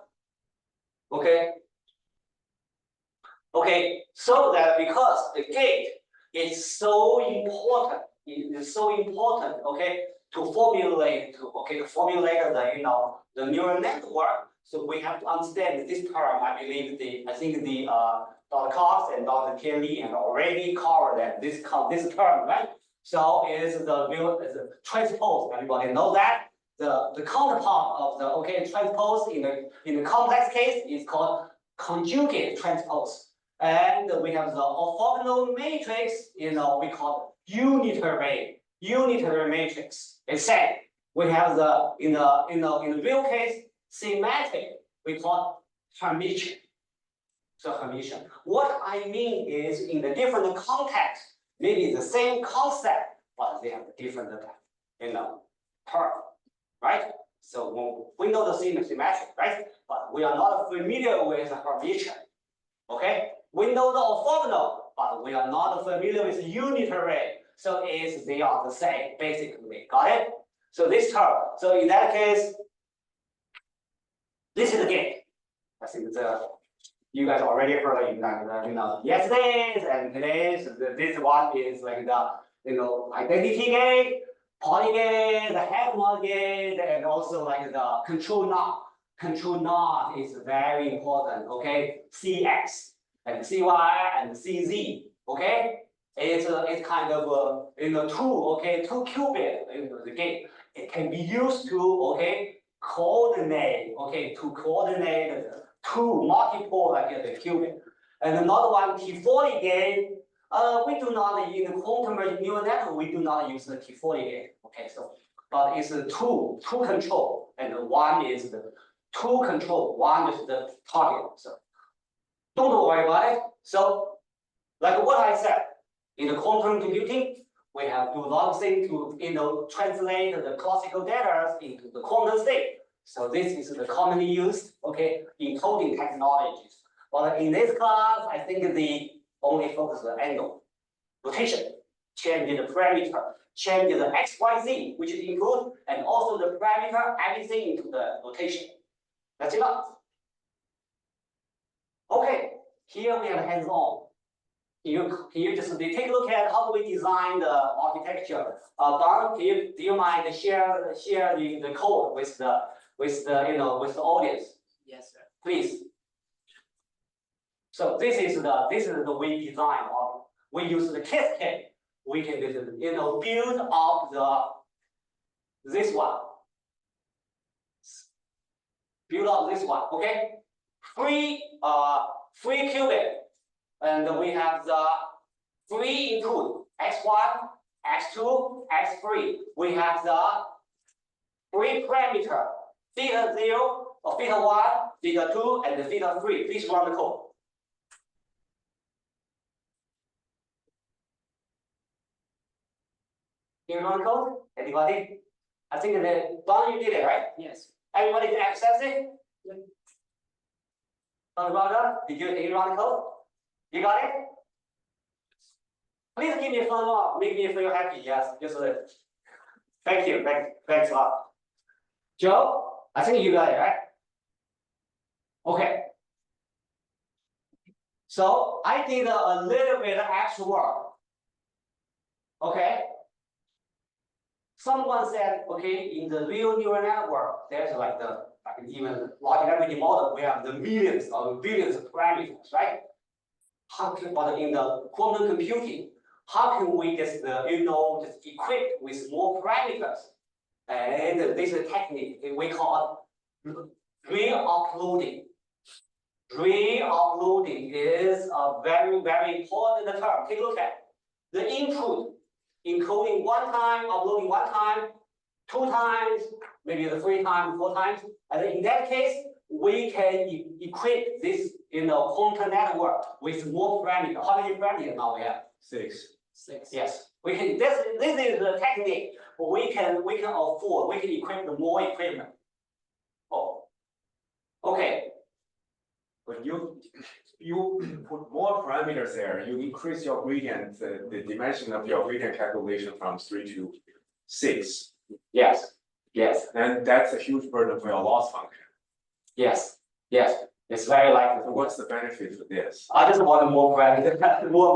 so that because the gate is so important, okay, to formulate the neural network. So we have to understand this term. I think the Dr. Cox and Dr. Tian have already covered that this term, right? So is the transpose. Everybody know that the counterpart of the transpose in the complex case is called conjugate transpose. And we have the orthogonal matrix, we call it unitary matrix. It's same. We have the in the real case symmetric, we call Hermitian. So Hermitian. What I mean is in the different context, maybe the same concept, but they have different term, right? So we know the symmetric, right? But we are not familiar with Hermitian. Okay? We know the orthogonal, but we are not familiar with unitary. So they are the same, basically. Got it? So this term. So in that case, this is the gate. I think you guys already heard it yesterday's and today's. This one is like the identity gate, poly gate, the hegemon gate, and also like the control knot. Control knot is very important. Okay, CX and CY and CZ. Okay, it's kind of two qubit the gate. It can be used to coordinate two multiple the qubit. And another one T40 gate. We do not in the quantum neural network. We do not use the T40 gate. Okay, so but it's a two control, and one is the two control. One is the target. So don't worry about it. So like what I said in the quantum computing, we have to do a lot of things to translate the classical data into the quantum state. So this is the commonly used encoding technologies. But in this class, I think the only focus on angle, rotation, change the parameter, change the x, y, z, which is include, and also the parameter, everything into the rotation. That's enough. Okay, here we have hands-on. Can you just take a look at how do we design the architecture? Don, do you mind share the code with the audience? Yes, sir. Please. So this is the we design. We use the Qiskit. We can build up this one. Build up this one. Okay. Free qubit. And we have the three input, x1, x2, x3. We have the three parameter, theta 0, or theta 1, theta 2, and the theta 3. Please run the code. Can you run the code? Anybody? I think Don, you did it, right? Yes. Everybody can access it? Brother, did you run the code? You got it? Please give me a thumbs up, make me feel happy. Yes, just thank you, thanks a lot. Joe, I think you got it, right? Okay. So I did a little bit of extra work. Okay. Someone said, okay, in the real neural network, there's like even large language model, we have the millions or billions of parameters, right? But in the quantum computing, how can we just just equip with more parameters? And this is a technique we call re-uploading. Re-uploading is a very, very important term. Take a look at the input, encoding one time, uploading one time, 2 times, maybe 3 times, 4 times. And in that case, we can equip this quantum network with more parameters. How many parameters now we have? 6. Yes, we can. This is the technique we can afford. We can equip more equipment. Oh, okay. But you put more parameters there, you increase your gradient, the dimension of your gradient calculation from 3 to 6. Yes. And that's a huge burden for your loss function. Yes. It's very likely. So what's the benefit for this? I just want more parameters,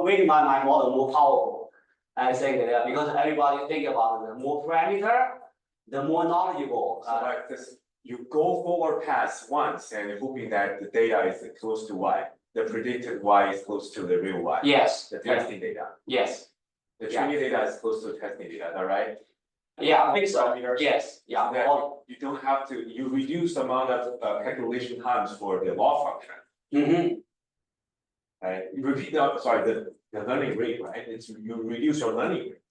make my model more powerful. I think that because everybody think about the more parameter, the more knowledgeable. So like this, you go forward past once and hoping that the data is close to Y. The predicted Y is close to the real Y. Yes. The testing data. Yes. The training data is close to testing data, is that right? Yeah, I think so. Yes. Yeah. So that you don't have to, you reduce the amount of calculation times for the law function. Mm-hmm. Right? You repeat the learning rate, right? It's you reduce your learning rate.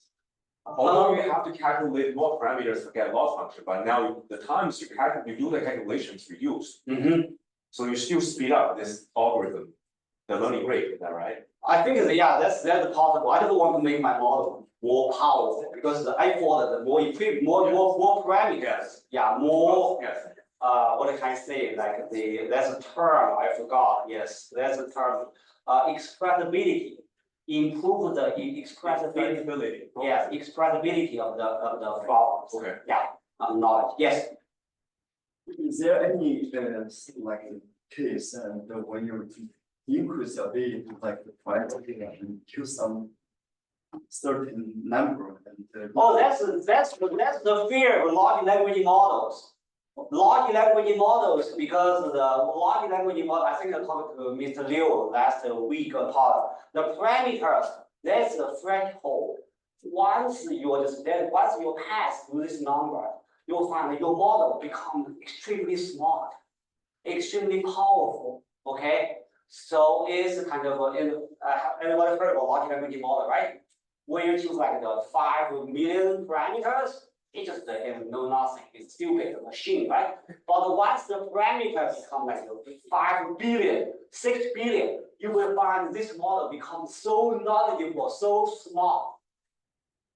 Although you have to calculate more parameters to get loss function, but now the times you do the calculations reduced. Mm-hmm. So you still speed up this algorithm, the learning rate, is that right? I think that's possible. I just want to make my model more powerful because I thought the more equipped, more parameters. Yes. Yeah, more. Yes. What can I say? Like that's a term I forgot. Yes, that's a term. Expressibility. Improve the expressibility. Yes, expressibility of the problems. Okay. Yeah, knowledge. Yes. Is there any like case and when you increase your ability to like find and choose some certain number and Oh, that's the fear of large language models. Large language models, because the large language model, I think I talked to Mr. Liu last week or talk. The parameters, that's the threshold. Once you pass through this number, you'll find that your model becomes extremely smart, extremely powerful. Okay, so it's kind of everybody heard about large language model, right? When you choose like the 5 million parameters, it just know nothing. It's stupid machine, right? But once the parameters become like 5 billion, 6 billion, you will find this model becomes so knowledgeable, so smart.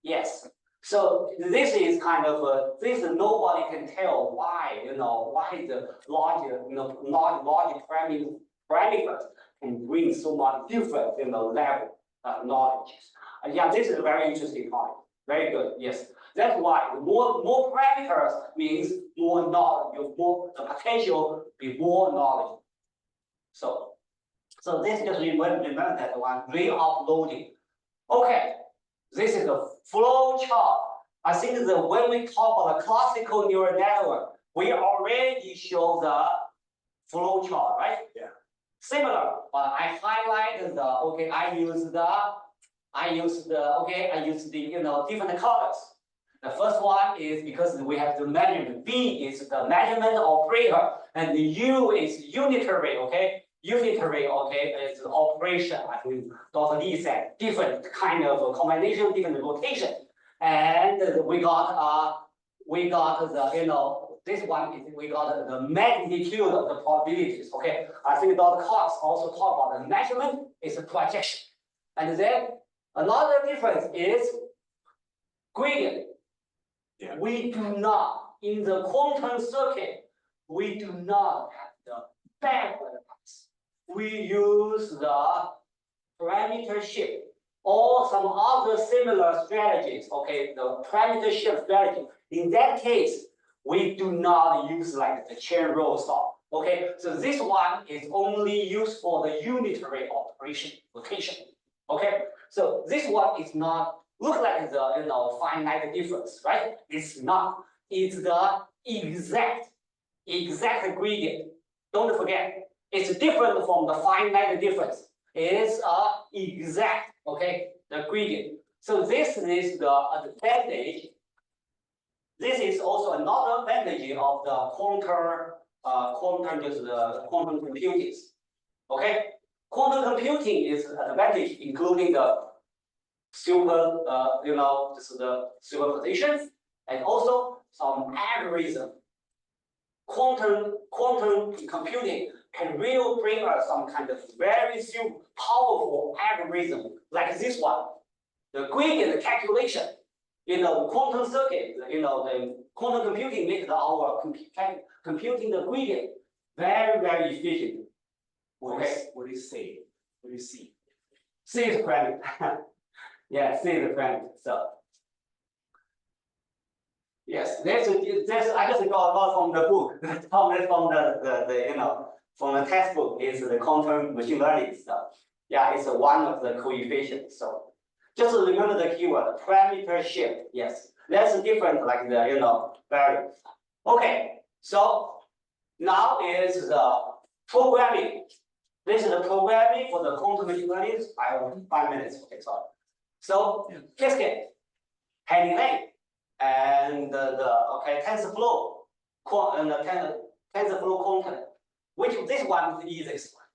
Yes. So this is kind of this nobody can tell why why the large parameters can bring so much different level of knowledge. Yeah, this is a very interesting point. Very good. Yes. That's why more parameters means more knowledge, more the potential be more knowledge. So this just remember that one, re-uploading. Okay, this is the flow chart. I think that when we talk about a classical neural network, we already show the flow chart, right? Yeah. Similar, but I highlighted the I use the different colors. The first one is because we have the measurement. B is the measurement operator, and the U is unitary. Unitary. Is the operation. I think Dr. Lee said different kind of combination, different rotation, and we got the this one is we got the magnitude of the probabilities. I think Dr. Cox also talked about the measurement is a projection, and then another difference is gradient. Yeah. We do not, in the quantum circuit, we do not have the backward pass. We use the parameter shift. or some other similar strategies, okay, the parameter shift strategy. In that case, we do not use like the chain rule stop. Okay, so this one is only used for the unitary operation location. Okay, so this one is not look like the finite difference, right? It's not. It's the exact gradient. Don't forget, it's different from the finite difference. It's exact, okay, the gradient. So this is the advantage. This is also another advantage of the quantum computing. Okay, quantum computing is an advantage, including the this is the superposition, and also some algorithm. Quantum computing can really bring us some kind of very powerful algorithm like this one. The gradient calculation, quantum circuit, the quantum computing makes our computing the gradient very, very efficient. Okay. What do you say? What do you see? C is parameter. Yeah, C is the parameter. So yes, that's I just got from the book. From the textbook is the quantum machine learning stuff. Yeah, it's one of the coefficients. So just remember the keyword parameter shift. Yes, that's different like the value. Okay, so now is the programming. This is the programming for the quantum machine learning. I have 5 minutes. Okay, sorry. So Qiskit, Penny Lane, and TensorFlow, and the TensorFlow quantum, which this one is the easiest one.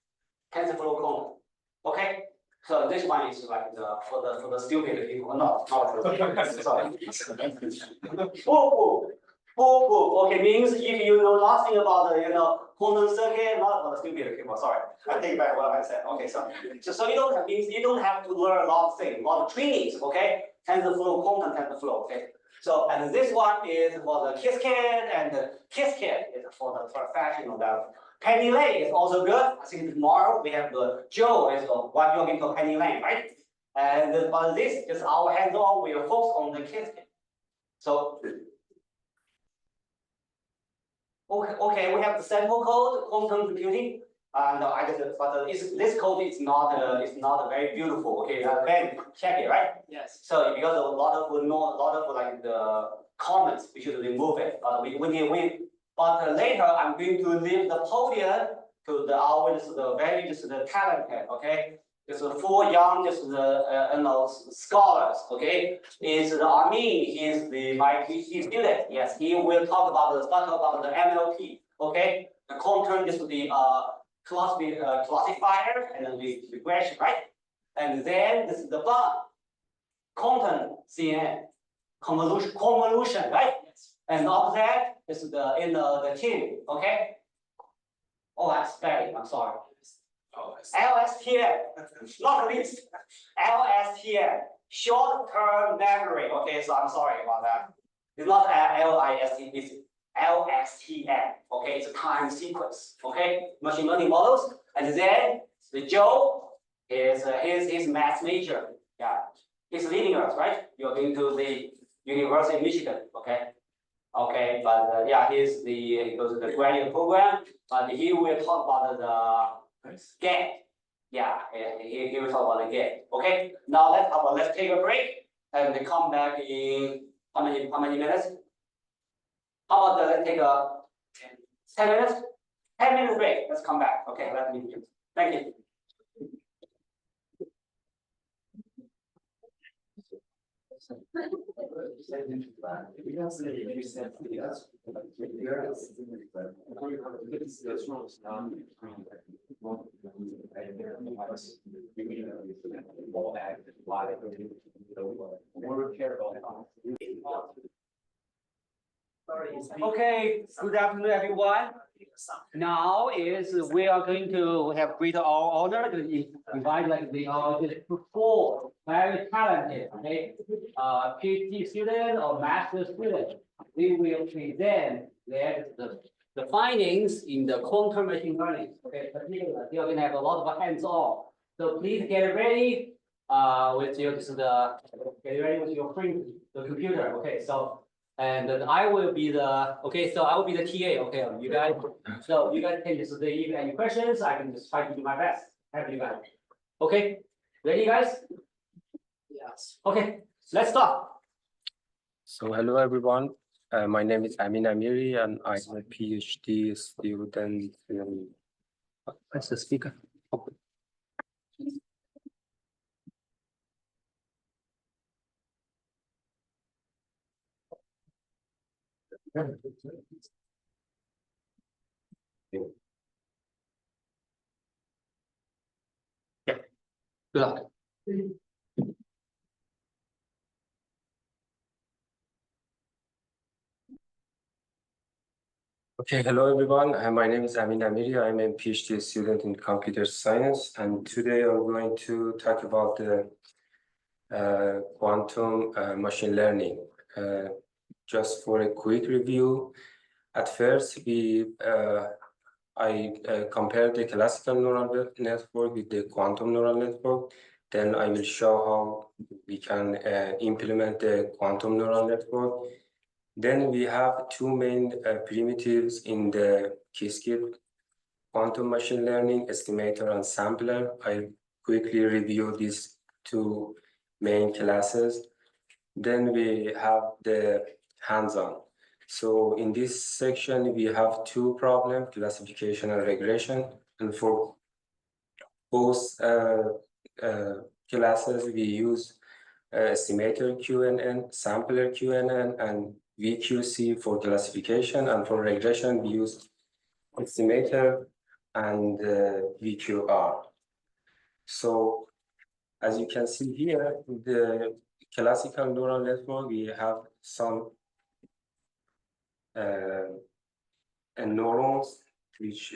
TensorFlow quantum. Okay. So this one is like for the stupid people. No, not for the sorry. Okay, means if you know nothing about the quantum circuit, not about the stupid people. Sorry, I take back what I said. Okay, so you don't have to learn a lot of things, a lot of trainings. Okay, TensorFlow, quantum TensorFlow. Okay, so and this one is for the Qiskit, and the Qiskit is for the professional level. Penny Lane is also good. I think tomorrow we have the Joe is what you're going to Penny Lane, right? And but this is our hands-on. We will focus on the Qiskit. So. Okay, we have the sample code, quantum computing, and this code is not very beautiful. Okay, Ben, check it, right? Yes. So because a lot of like the comments, we should remove it. But but later I'm going to leave the podium to the very talented. Okay, just the 4 young scholars. Okay, is Armin? He's my PhD student. Yes, he will talk about the NLP. Okay, the quantum the classifier and then the regression, right? And then this is the bond, quantum CNN, convolution, right? Yes. And after that, this is the Tian. Okay. Oh, I'm spelling. I'm sorry. LSTM, not least, LSTM, short-term memory. Okay, so I'm sorry about that. It's not LIST, it's LSTM. Okay, it's a time sequence. Okay, machine learning models, and then the Joe is his math major. Yeah, he's leading us, right? You're going to the University of Michigan. Okay. Okay, but yeah, he goes to the graduate program, but he will talk about the GAN. Yeah, he will talk about the GAN. Okay, now let's take a break and come back in how many minutes? How about let's take a 10 minutes? 10 minutes break. Let's come back. Okay, let me. Thank you. Okay, good afternoon, everyone. Now we are going to have great honor to invite the 4 very talented, PhD student or master student. We will present the findings in the quantum machine learning. Okay, particularly they are going to have a lot of hands-on. So please get ready with you. This is the get ready with your the computer. Okay, so and then I will be the okay. So I will be the TA. Okay, you guys. So you guys can just if you have any questions, I can just try to do my best. Have you guys? Okay, ready, guys? Yes. Okay, let's start. So hello everyone, my name is Amin Amiri and I'm a PhD student in, what's the speaker? Oh. Yeah, good luck. Okay, hello everyone. My name is Amin Amiri. I'm a PhD student in computer science, and today I'm going to talk about the quantum machine learning. Just for a quick review, at first I compared the classical neural network with the quantum neural network. Then I will show how we can implement the quantum neural network. Then we have two main primitives in the Qiskit quantum machine learning, estimator and sampler. I quickly review these two main classes. Then we have the hands-on. So in this section, we have two problems, classification and regression. And for both classes, we use estimator QNN, sampler QNN, and VQC for classification. And for regression, we use estimator and VQR. So as you can see here, the classical neural network, we have some neurons which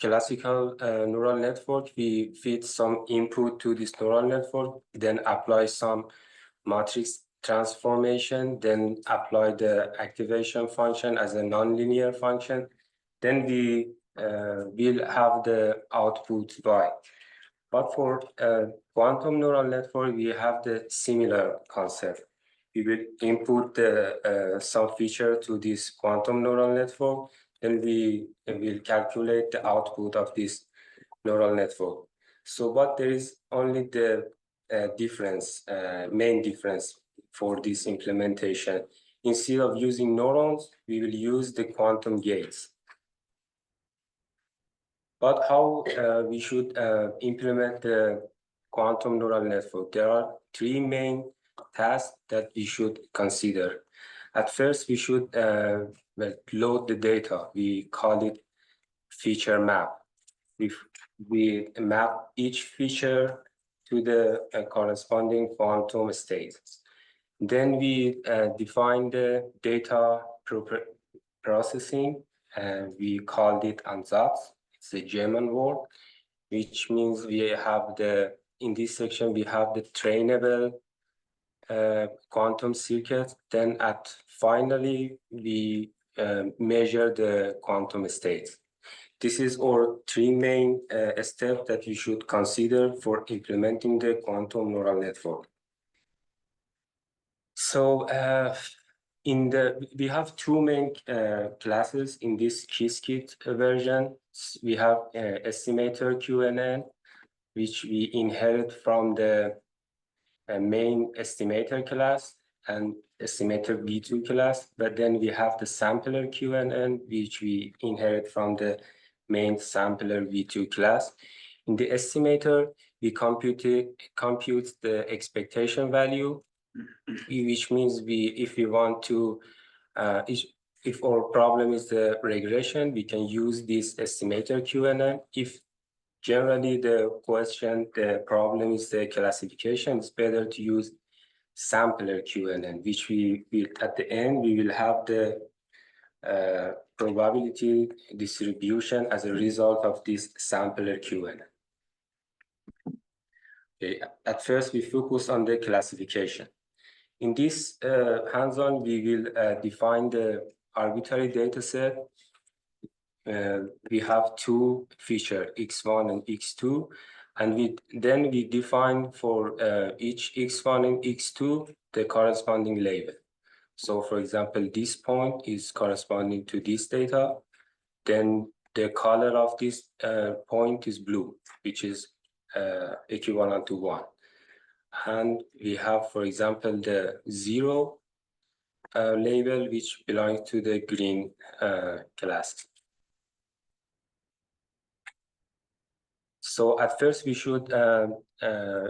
classical neural network, we feed some input to this neural network, then apply some matrix transformation, then apply the activation function as a nonlinear function. Then we will have the output y. But for quantum neural network, we have the similar concept. We will input some feature to this quantum neural network, then we will calculate the output of this neural network. So, but there is only the difference, main difference for this implementation. Instead of using neurons, we will use the quantum gates. But how we should implement the quantum neural network? There are three main tasks that we should consider. At first, we should load the data. We call it feature map. We map each feature to the corresponding quantum states. Then we define the data processing, and we called it Ansatz. It's a German word, which means we have in this section, we have the trainable quantum circuit. Then finally, we measure the quantum states. This is our three main steps that you should consider for implementing the quantum neural network. So we have two main classes in this Qiskit version. We have estimator QNN, which we inherit from the main estimator class and estimator V2 class. But then we have the sampler QNN, which we inherit from the main sampler V2 class. In the estimator, we compute the expectation value, which means if we want to, if our problem is the regression, we can use this estimator QNN. If generally the problem is the classification, it's better to use sampler QNN, which we will, at the end, we will have the probability distribution as a result of this sampler QNN. Okay, at first, we focus on the classification. In this hands-on, we will define the arbitrary data set. We have two features, X1 and X2, and then we define for each X1 and X2 the corresponding label. So for example, this point is corresponding to this data, then the color of this point is blue, which is equivalent to 1. And we have, for example, the 0 label, which belongs to the green class. So at first, we should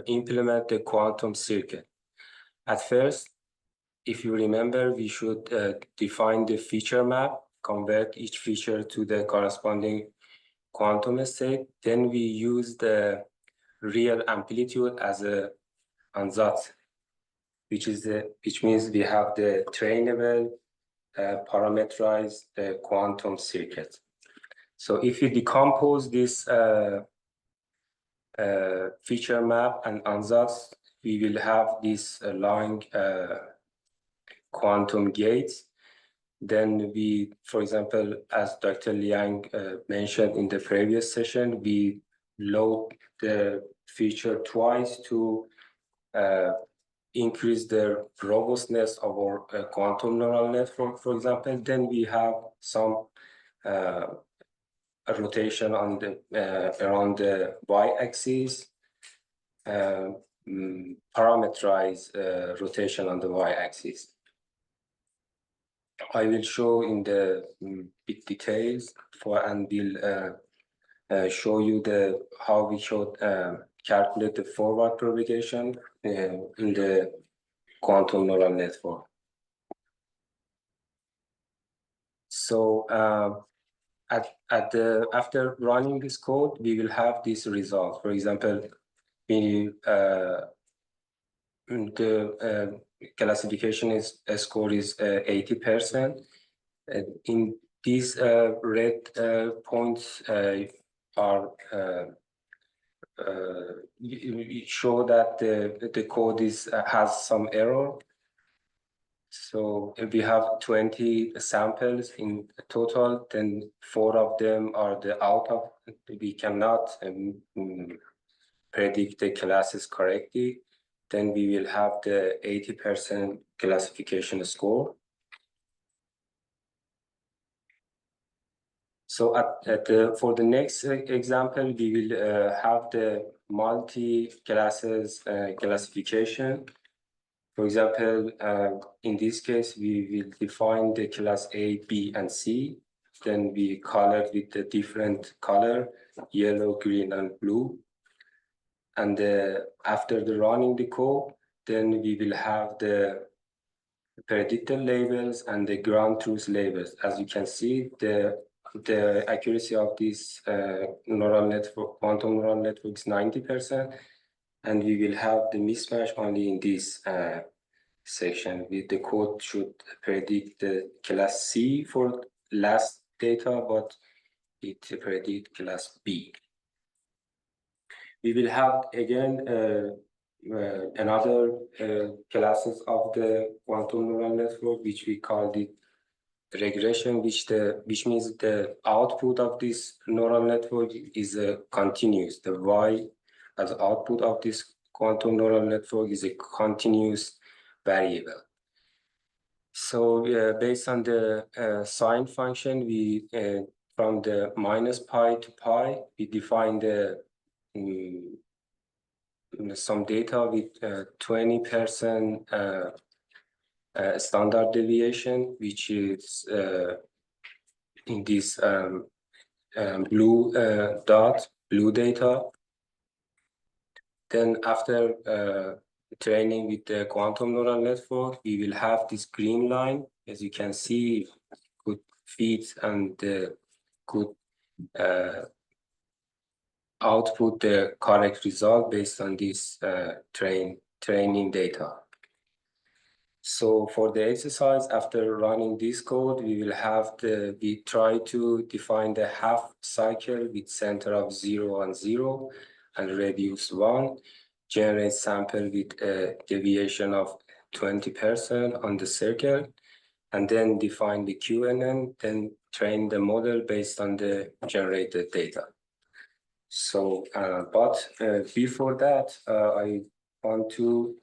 implement the quantum circuit. At first, if you remember, we should define the feature map, convert each feature to the corresponding quantum state. Then we use the real amplitude as a ansatz, which means we have the trainable parameterized quantum circuit. So if you decompose this feature map and ansatz, we will have this Liang quantum gates. Then we, for example, as Dr. Liang mentioned in the previous session, we load the feature twice to increase the robustness of our quantum neural network, for example. Then we have some rotation on the around the y-axis, parameterized rotation on the y-axis. I will show in the big details and will show you how we should calculate the forward propagation in the quantum neural network. So after running this code, we will have this result. For example, the classification score is 80%. In these red points are show that the code has some error. So we have 20 samples in total, then 4 of them are out of, we cannot predict the classes correctly. Then we will have the 80% classification score. So for the next example, we will have the multi-classes classification. For example, in this case, we will define the class A, B, and C. Then we color with the different color, yellow, green, and blue. And after the running the code, then we will have the predicted labels and the ground truth labels. As you can see, the accuracy of this neural network, quantum neural network, is 90%, and we will have the mismatch only in this section. The code should predict the class C for last data, but it predicts class B. We will have again another classes of the quantum neural network, which we call it regression, which means the output of this neural network is continuous. The Y as output of this quantum neural network is a continuous variable. So based on the sine function, we from the minus pi to pi, we define the some data with 20% standard deviation, which is in this blue dot, blue data. Then after training with the quantum neural network, we will have this green line. As you can see, could feed and could output the correct result based on this training data. So for the exercise, after running this code, we will have we try to define the half cycle with center of 0 and 0 and radius 1, generate sample with a deviation of 20% on the circle, and then define the QNN, then train the model based on the generated data. So, before that, I want to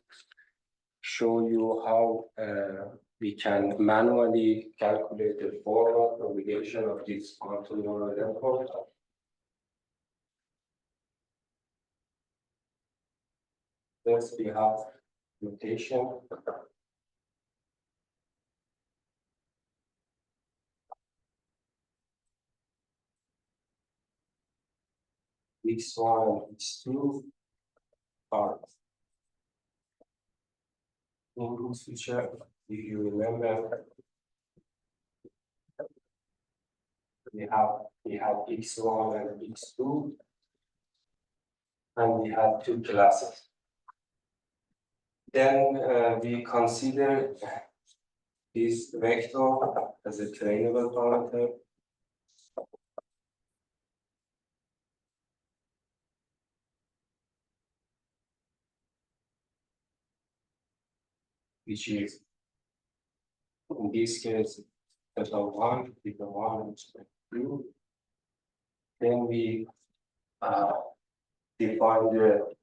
show you how we can manually calculate the forward propagation of this quantum neural network. First, we have notation. X1 and X2 are input feature. If you remember, we have X1 and X2, and we have two classes. Then we consider this vector as a trainable parameter. Which is, in this case, beta 1, beta 1, and beta 2. Then we define the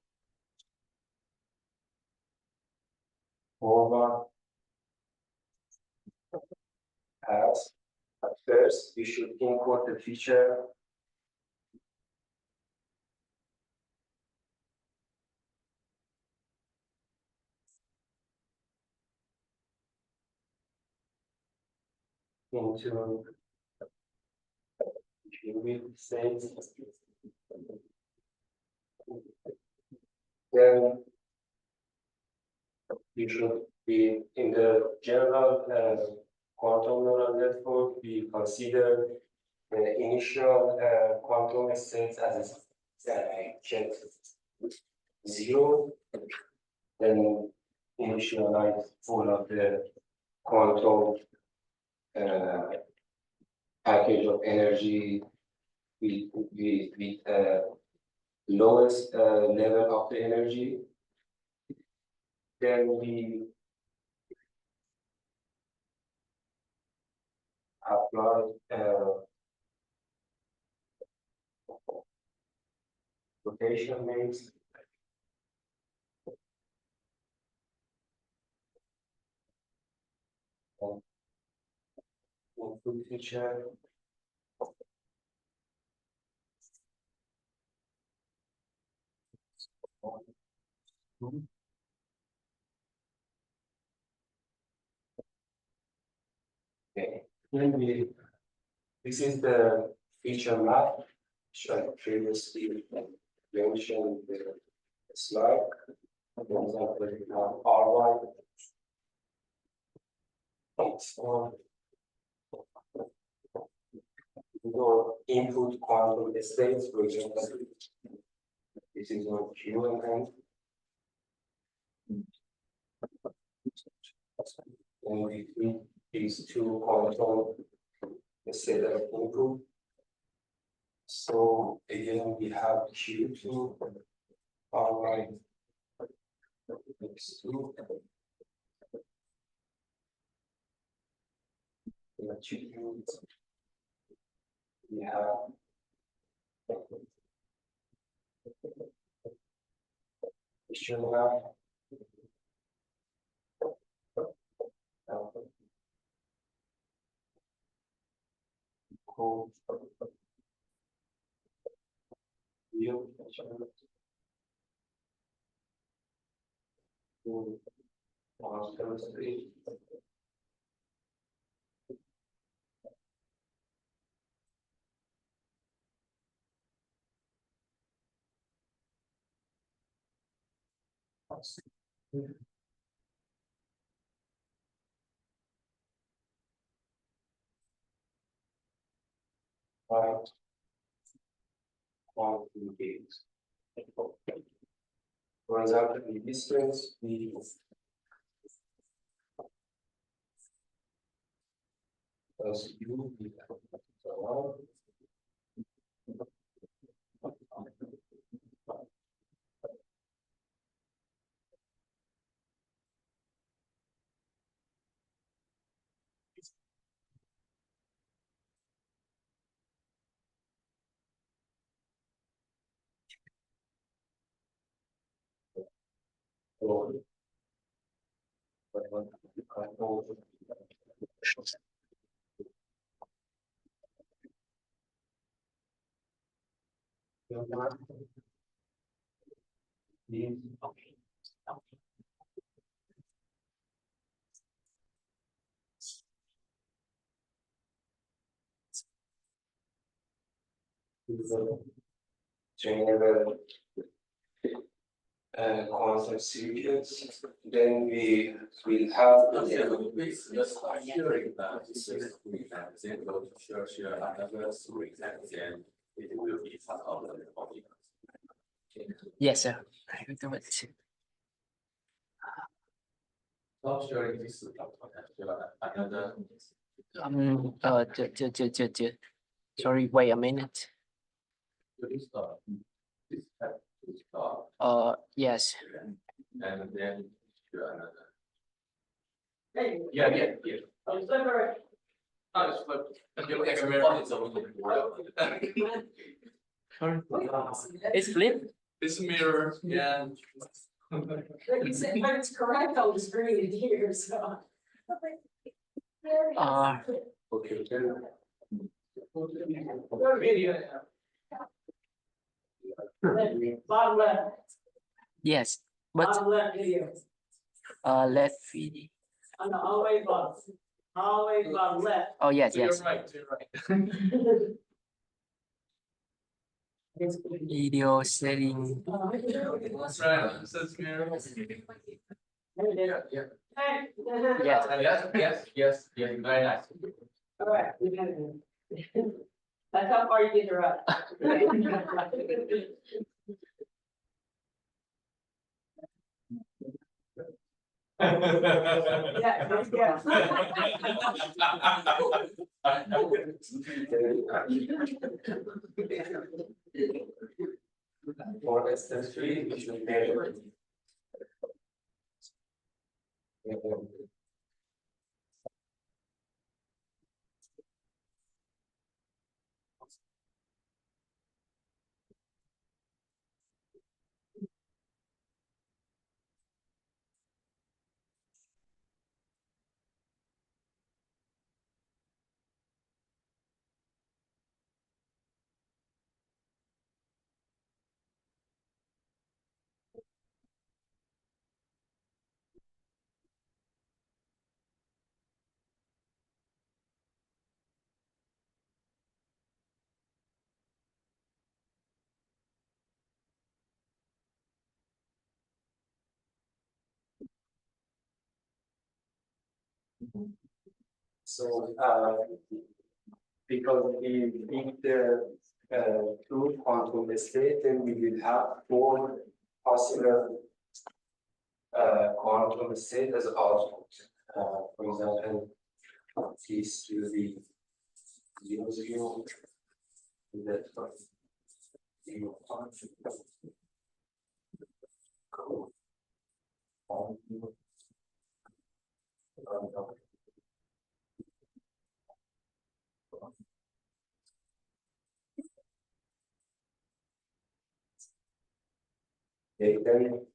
forward as at first we should import the feature into state. Then we should be in the general quantum neural network, we consider the initial quantum states as check 0, then initialize all of the quantum package of energy with lowest level of the energy. Then we apply rotation mix. Input feature. Okay, then this is the feature map, which I previously mentioned in the slide. For example, we have R1. It's on your input quantum states, for example. This is on QNN. And we feed these two quantum state of input. So again, we have Q2, R1, X2. We have quantum gates. For example, the distance we as u General quantum sequence, then we will have Yes, sir. I will do it. Sorry, wait a minute. Yes. And then Hey. yeah. I'm sorry. Oh, it's flipped. It's flipped. It's a mirror, yeah. You said, but it's correct on the screen here, so. okay, then Bottom left, Yes, but bottom left video, left video. on the all the way bottom, all the way bottom left. Oh yes, So you're yes. right, you're right. Video setting. Right, it says mirror. Yeah. Hey. Yes, very nice. All right, we got it. That's how far you get to run. Yeah, let's go. for instance, we should measure. So, because we think the two quantum state, then we will have four possible quantum state as output. For example, this will be 0, 0, that one, 0, 1, okay, then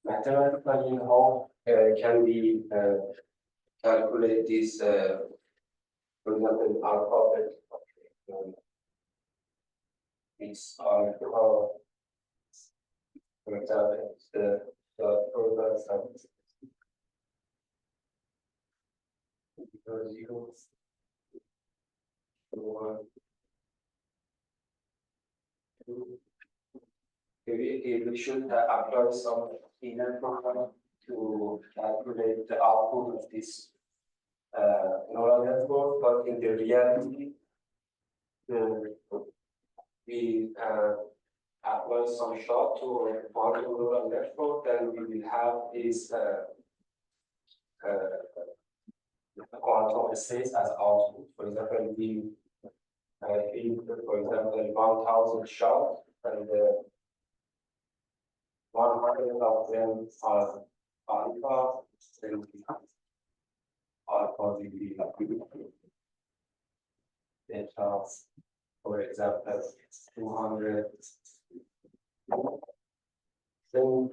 mathematically, how can we calculate this, for example, alphabet? It's alpha, for example, the product of 0, 1, 2. We should apply some inner program to calculate the output of this neural network, but in the reality, we apply some shot to a quantum neural network, then we will have this quantum states as output. For example, we feed, for example, 1,000 shots, and 100 of them are alpha, then alpha will be beta, for example, 200. Then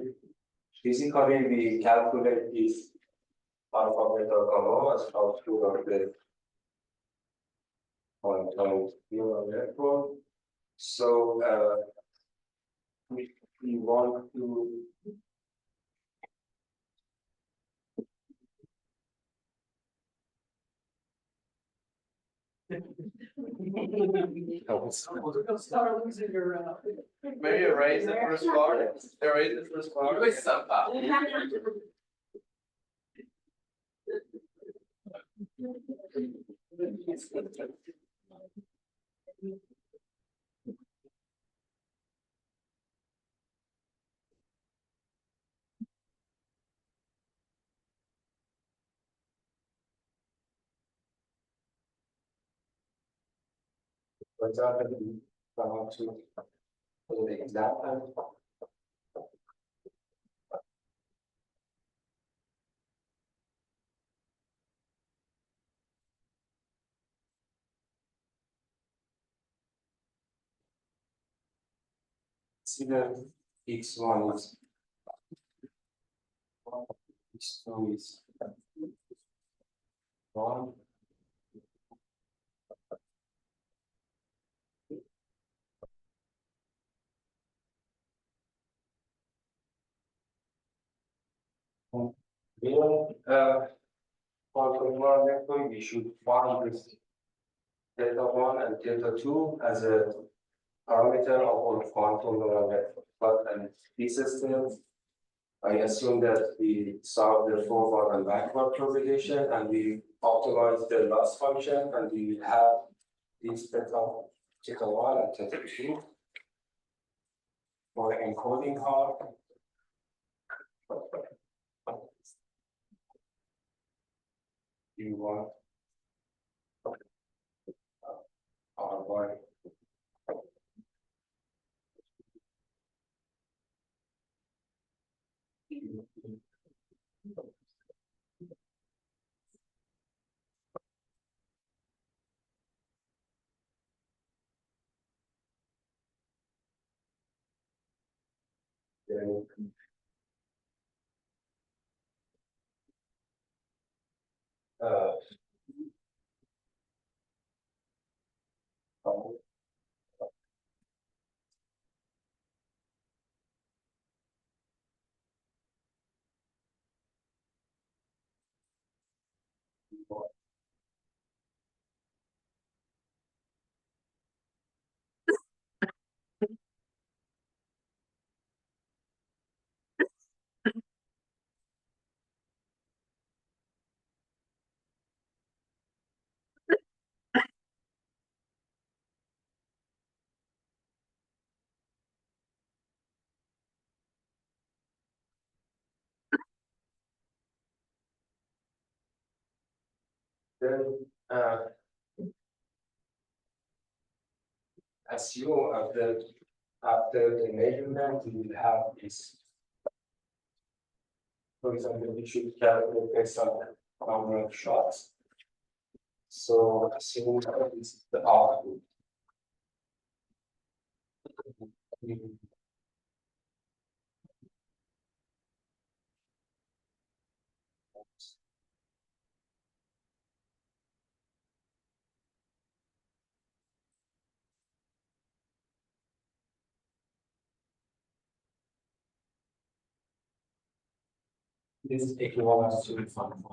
Physically, we calculate this alpha beta gamma as output of the quantum neural network. So we want to Start losing your, Maybe erase the first part, erase the first part. for example, come to the example. Consider x1 is x2 is 1. For convolutional network, we should find this delta 1 and delta 2 as a parameter of our quantum neural network. But in this system, I assume that we solve the forward and backward propagation and we optimize the loss function and we have this delta 1 and delta 2 for encoding part. You want R1. Then assume after the measurement we will have this. For example, we should calculate based on the number of shots. So assume that this is the output. This is equivalent to the function.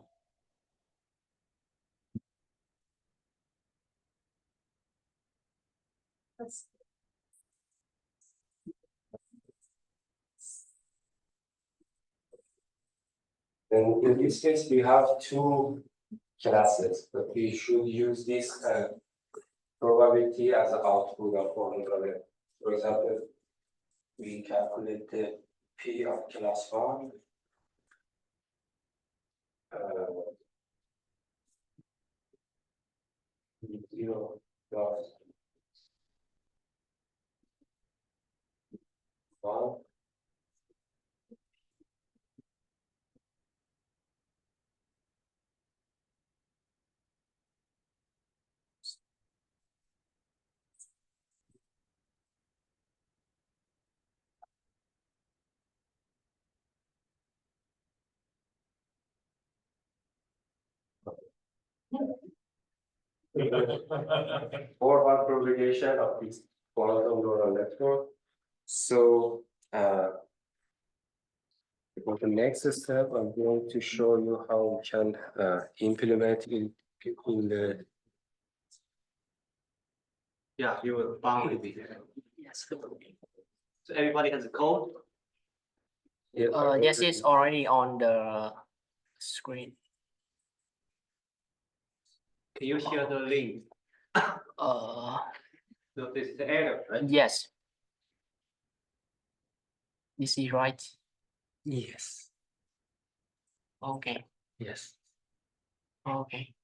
And in this case, we have two classes, but we should use this probability as an output of formula. For example, we calculate the P of class 1. Zero plus 1. forward propagation of this quantum neural network. So for the next step, I'm going to show you how we can implement it in the. Yeah, you will bound with it. Yes. So everybody has a code? Yes, it's already on the screen. Can you share the link? So this is the error, right? Yes. This is right. Yes. Okay. Yes. Okay.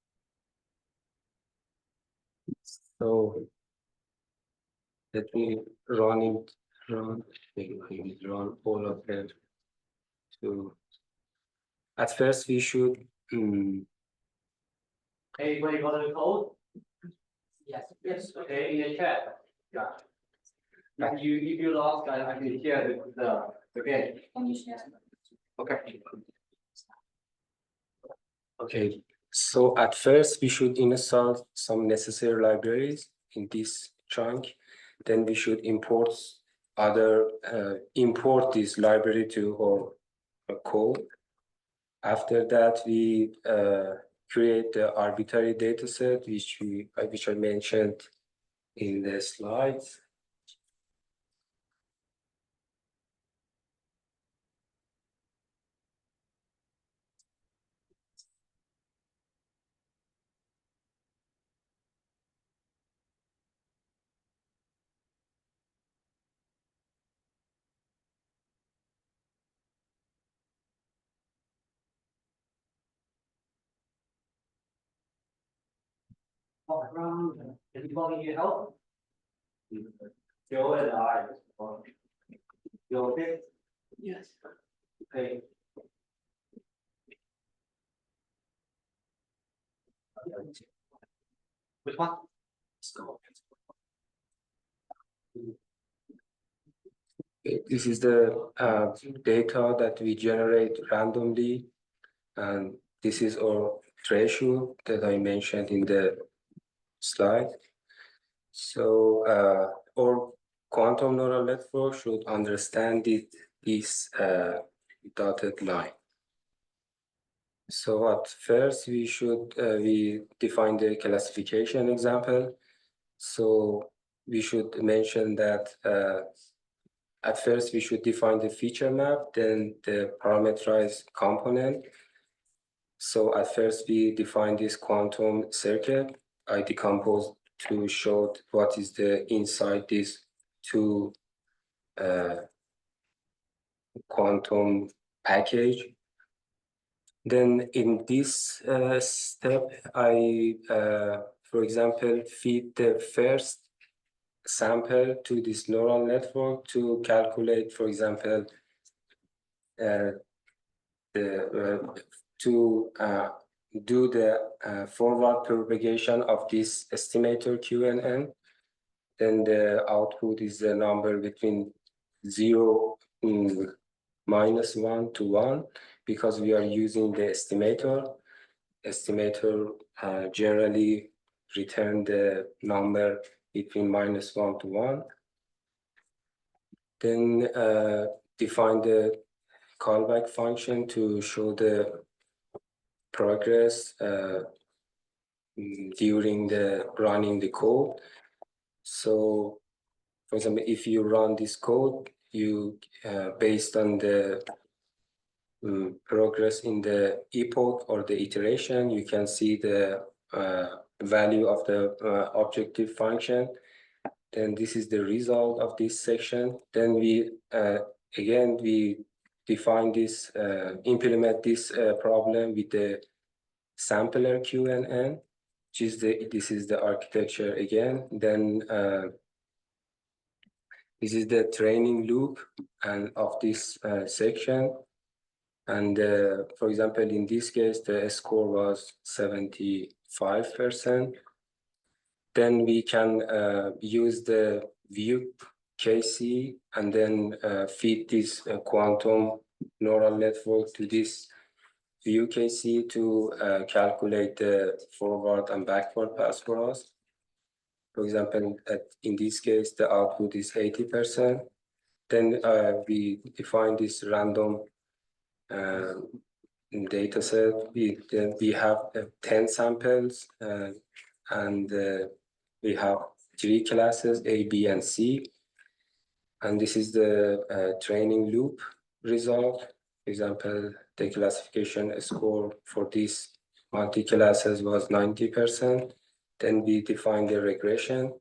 So let me run all of them. So at first we should Everybody got the code? Yes. Yes. Okay, in the chat. Yeah. If you lost, I can share the game. Can you share? Okay. okay. So at first we should install some necessary libraries in this chunk. Then we should import this library to our code. After that, we create the arbitrary data set, which I mentioned in the slides. Anybody need help? Joe and I. You okay? Yes. Okay. Which one? This is the data that we generate randomly, and this is our threshold that I mentioned in the slide. So our quantum neural network should understand this dotted line. So at first we should we define the classification example. So we should mention that at first we should define the feature map, then the parameterized component. So at first we define this quantum circuit. I decompose to show what is the inside this two quantum package. Then in this step, I, for example, feed the first sample to this neural network to calculate, for example, do the forward propagation of this estimator Q and N. Then the output is the number between 0 -1 to 1, because we are using the estimator. Estimator generally return the number between -1 to 1. Then define the callback function to show the progress during the running the code. So, for example, if you run this code, you based on the progress in the epoch or the iteration, you can see the value of the objective function. Then this is the result of this section. Then we again we define this, implement this problem with the sampler Q and N, which is this is the architecture again. Then this is the training loop and of this section. And for example, in this case, the score was 75%. Then we can use the view KC and then feed this quantum neural network to this UKC to calculate the forward and backward pass for us. For example, in this case, the output is 80%. Then we define this random data set. We have 10 samples and we have 3 classes, A, B, and C. And this is the training loop result. For example, the classification score for these multi-classes was 90%. Then we define the regression.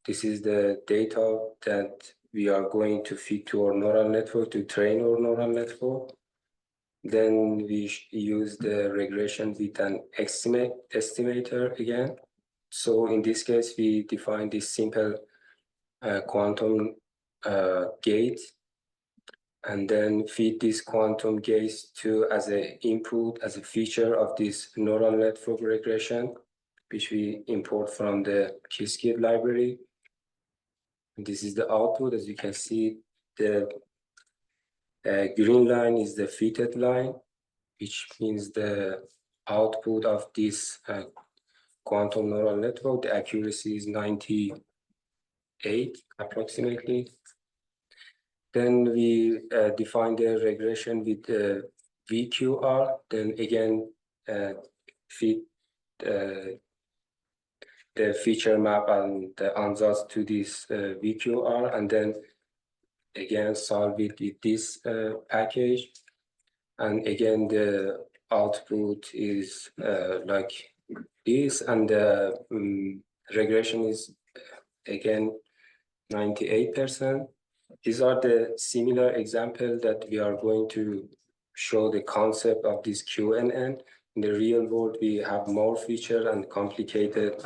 This is the data that we are going to feed to our neural network to train our neural network. Then we use the regression with an estimator again. So in this case, we define this simple quantum gate, and then feed this quantum gates to as an input, as a feature of this neural network regression, which we import from the Qiskit library. And this is the output. As you can see, the green line is the fitted line, which means the output of this quantum neural network. The accuracy is 98 approximately. Then we define the regression with the VQR. Then again, feed the feature map and the ansatz to this VQR, and then again solve it with this package. And again, the output is like this, and the regression is again 98%. These are the similar examples that we are going to show the concept of this QNN. In the real world, we have more feature and complicated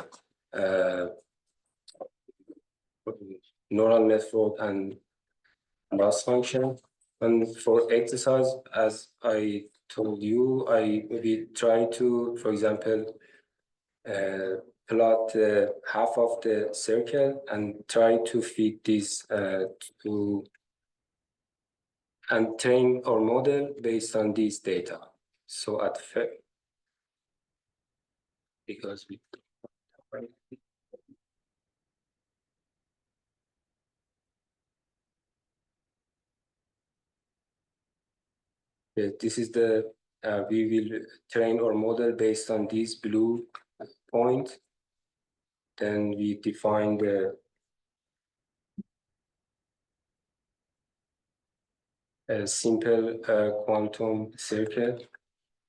neural network and loss function. And for exercise, as I told you, we try to, for example, plot half of the circle and try to feed this to and train our model based on these data. So at first, because we this is the we will train our model based on this blue point. Then we define the simple quantum circuit,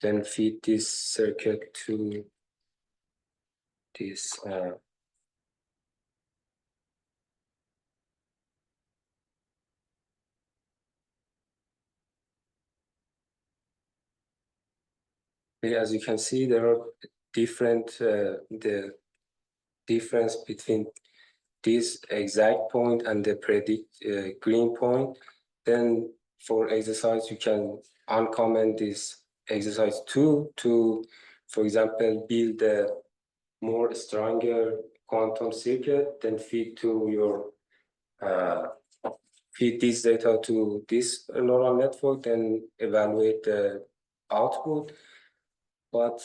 then feed this circuit to this as you can see, there are different the difference between this exact point and the predict green point. Then for exercise, you can uncomment this exercise 2 to, for example, build a more stronger quantum circuit, then feed to your feed this data to this neural network, then evaluate the output. But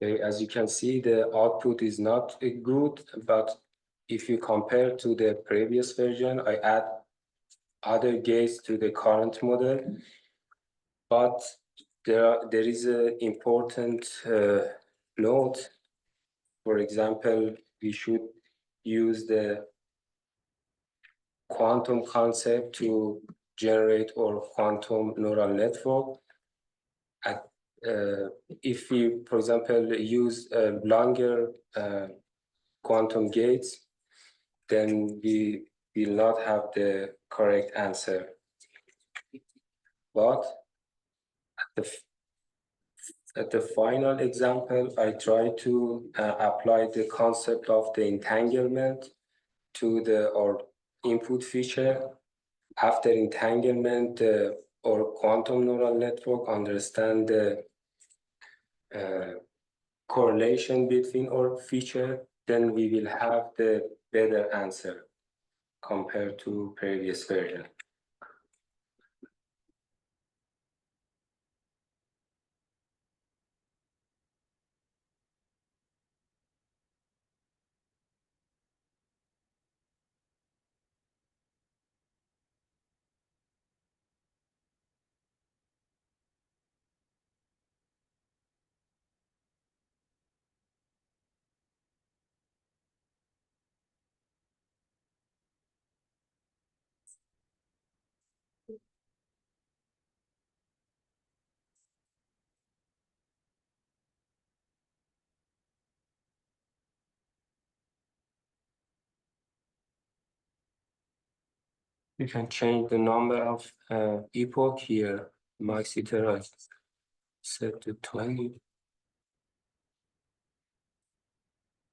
as you can see, the output is not good, but if you compare to the previous version, I add other gates to the current model. But there is an important note. For example, we should use the quantum concept to generate our quantum neural network. If we, for example, use longer quantum gates, then we will not have the correct answer. But at the final example, I try to apply the concept of the entanglement to our input feature. After entanglement or quantum neural network understand the correlation between our feature, then we will have the better answer compared to previous version. You can change the number of epoch here. Max iteration set to 20.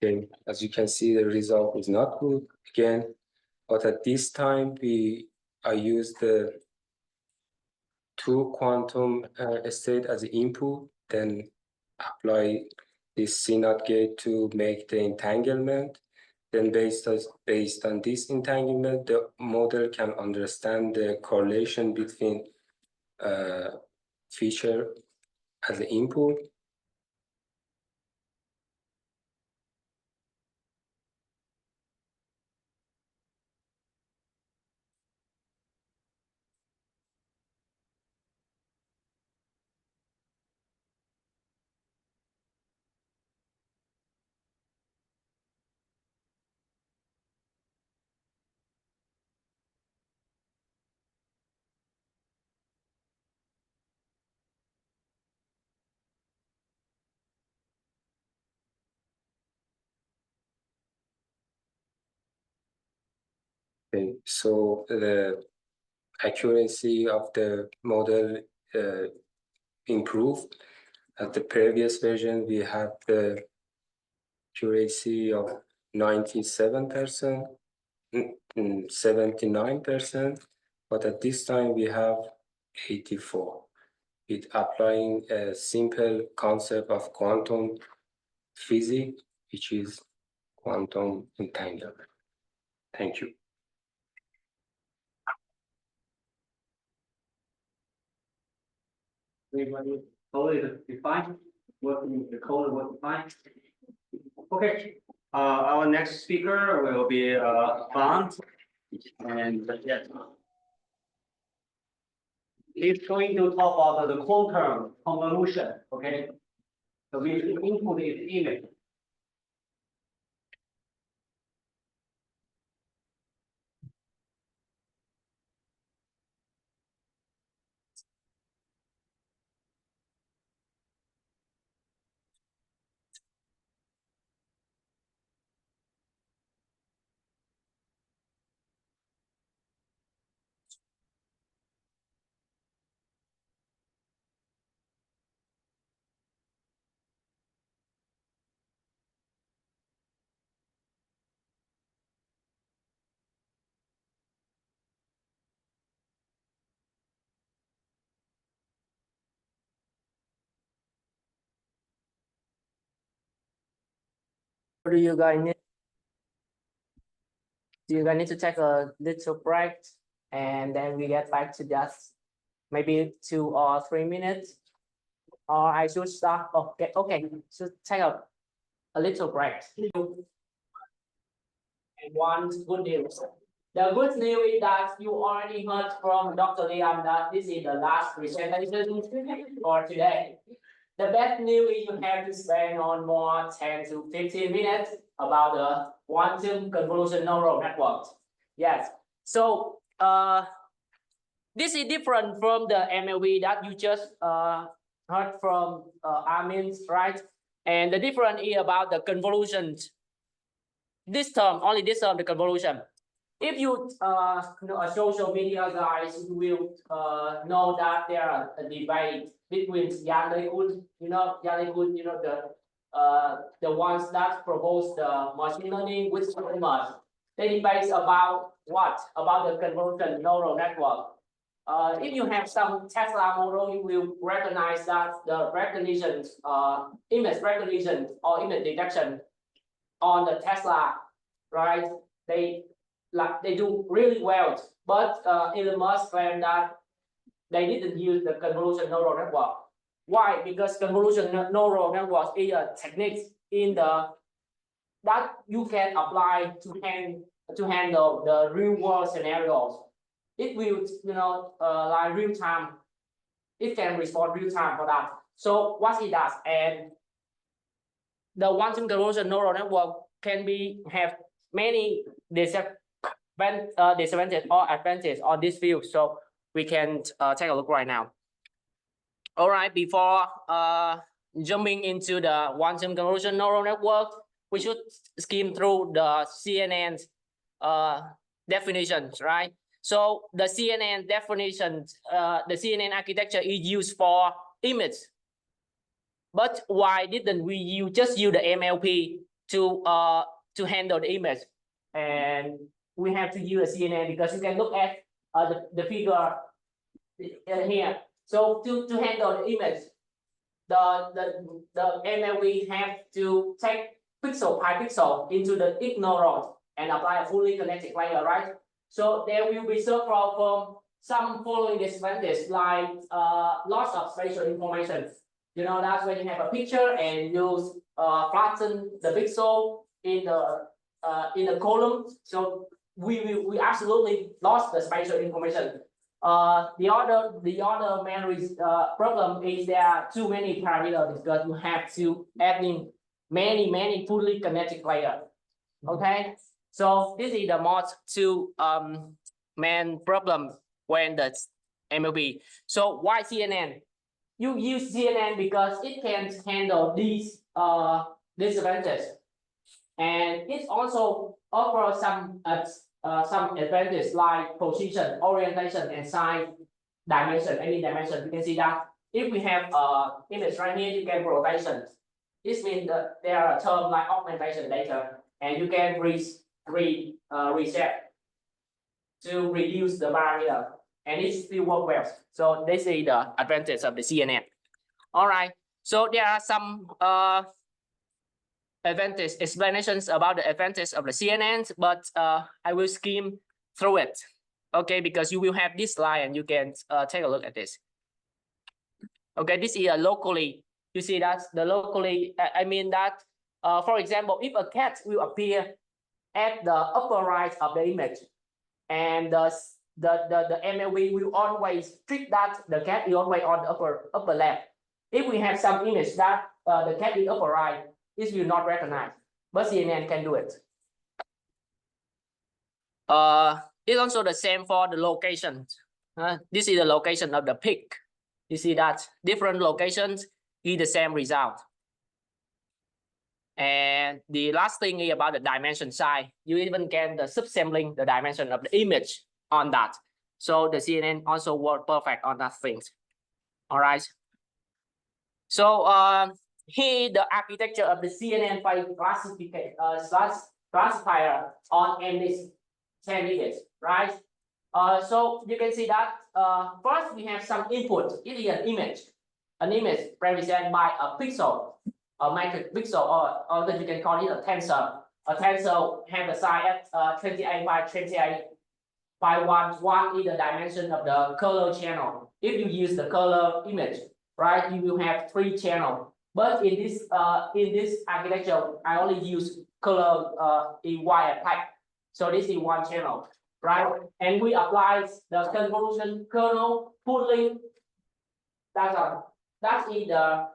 Okay, as you can see, the result is not good again, but at this time I use the 2 quantum state as input, then apply this CNOT gate to make the entanglement. Then based on this entanglement, the model can understand the correlation between feature as the input. Okay, so the accuracy of the model improved. At the previous version, we had the accuracy of 97%, 79%, but at this time we have 84. With applying a simple concept of quantum physics, which is quantum entanglement. Thank you. Everybody totally defined, working the code working fine. Okay, our next speaker will be Bond, and yes, he's going to talk about the quantum convolution. Okay, so we input his image. Do you guys need? Do you guys need to take a little break, and then we get back to just maybe 2 or 3 minutes, or I should start? Okay, okay. So take a little break. And one good news. The good news is that you already heard from Dr. Liang that this is the last presentation for today. The bad news is you have to spend on more 10 to 15 minutes about the quantum convolution neural network. Yes. So this is different from the MLV that you just heard from Armin, right? And the difference is about the convolution. This term, only this term, the convolution. If you know a social media guys, you will know that there are a debate between Yang, you know the ones that propose the machine learning with famous, they debate about what? About the convolutional neural network. If you have some Tesla model, you will recognize that the recognition, image recognition or image detection on the Tesla, right? They do really well, but Elon Musk claimed that they didn't use the convolutional neural network. Why? Because convolutional neural network is a technique in the that you can apply to handle the real world scenarios. It will, like real time. It can respond real time for that. So what it does, and the quantum convolutional neural network can have many disadvantage or advantage on this field. So we can take a look right now. All right, before jumping into the quantum convolutional neural network, we should skim through the CNN definitions, right? So the CNN definitions, the CNN architecture is used for image. But why didn't we just use the MLP to handle the image? And we have to use a CNN because you can look at the figure here. So to handle the image, the MLP have to take pixel by pixel into the ignorant and apply a fully connected layer, right? So there will be suffer from some following disadvantages like loss of spatial information. That's when you have a picture and you flatten the pixel in the column. So we absolutely lost the spatial information. The other main problem is there are too many parameters because you have to add in many fully connected layers. Okay, so this is the most two main problem when the MLP. So why CNN? You use CNN because it can handle these disadvantages, and it also offers some advantages like position, orientation, and size dimension. Any dimension, you can see that if we have image right here, you can rotation. This means that there are terms like augmentation later, and you can reset to reduce the parameter, and it still works well. So this is the advantage of the CNN. All right. So there are some explanations about the advantage of the CNN, but I will skim through it. Okay, because you will have this slide and you can take a look at this. Okay, this is locally. You see that the locally. I mean that, for example, if a cat will appear at the upper right of the image, and the MLP will always treat that the cat is always on the upper left. If we have some image that the cat is upper right, it will not recognize, but CNN can do it. It's also the same for the location. This is the location of the pig. You see that different locations give the same result. And the last thing is about the dimension size. You even can subsampling the dimension of the image on that. So the CNN also work perfect on that things. All right. So here the architecture of the CNN classifier on MNIST candidates, right? So you can see that first we have some input. It is an image represented by a pixel, a matrix pixel, or that you can call it a tensor. A tensor has a size at 28 by 28 by 1. 1 is the dimension of the color channel. If you use the color image, right, you will have 3 channels. But in this architecture, I only use color in white and black. So this is 1 channel, right? And we apply the convolution kernel pooling. That is the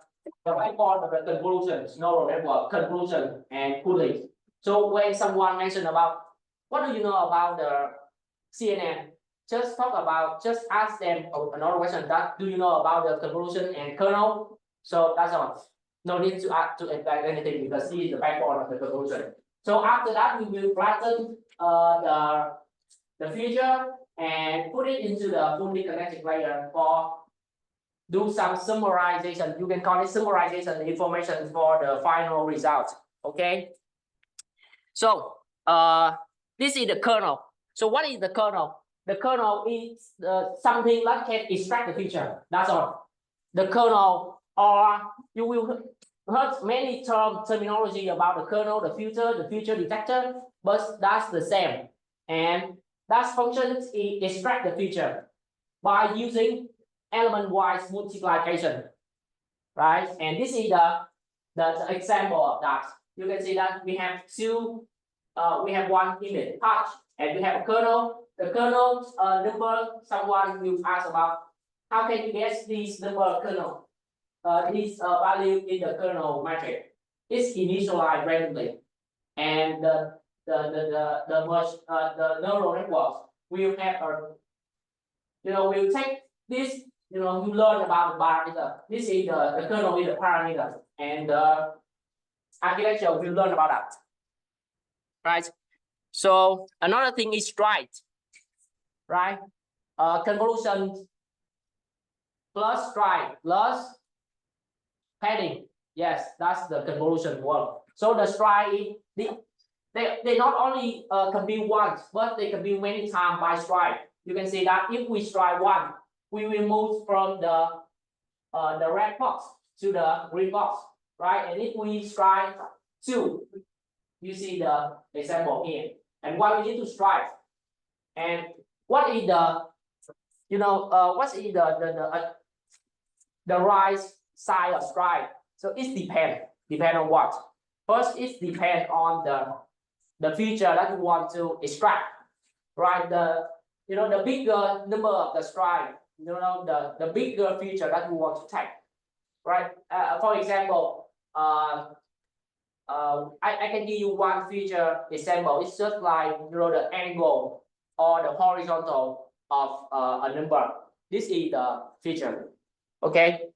backbone of the convolution neural network, convolution and pooling. So when someone mentioned about what do you know about the CNN, just ask them another question. That do you know about the convolution and kernel? So that's all. No need to add to explain anything because this is the backbone of the convolution. So after that, we will flatten the feature and put it into the fully connected layer for do some summarization. You can call it summarization information for the final result. Okay. So This is the kernel. So what is the kernel? The kernel is something that can extract the feature. That's all. The kernel, or you will heard many terminology about the kernel, the feature detector, but that's the same. And that function is extract the feature by using element-wise multiplication, right? And this is the example of that. You can see that we have two, we have one image patch, and we have a kernel. The kernel number, someone will ask about how can you guess this number kernel? This value in the kernel matrix is initialized randomly, and the neural networks will have a, will take this, you learn about the parameter. This is the kernel is the parameter, and the architecture will learn about that, right? So another thing is stride, right? Convolution plus stride plus padding. Yes, that's the convolution one. So the stride, they not only can be once, but they can be many times by stride. You can see that if we stride one, we will move from the red box to the green box, right? And if we stride two, you see the example here. And why we need to stride? And what is the, what is the right side of stride? So it depend on what? First, it depends on the feature that you want to extract, right? The bigger number of the stride, the bigger feature that you want to take, right? For example, I can give you one feature example. It's just like the angle or the horizontal of a number. This is the feature. Okay.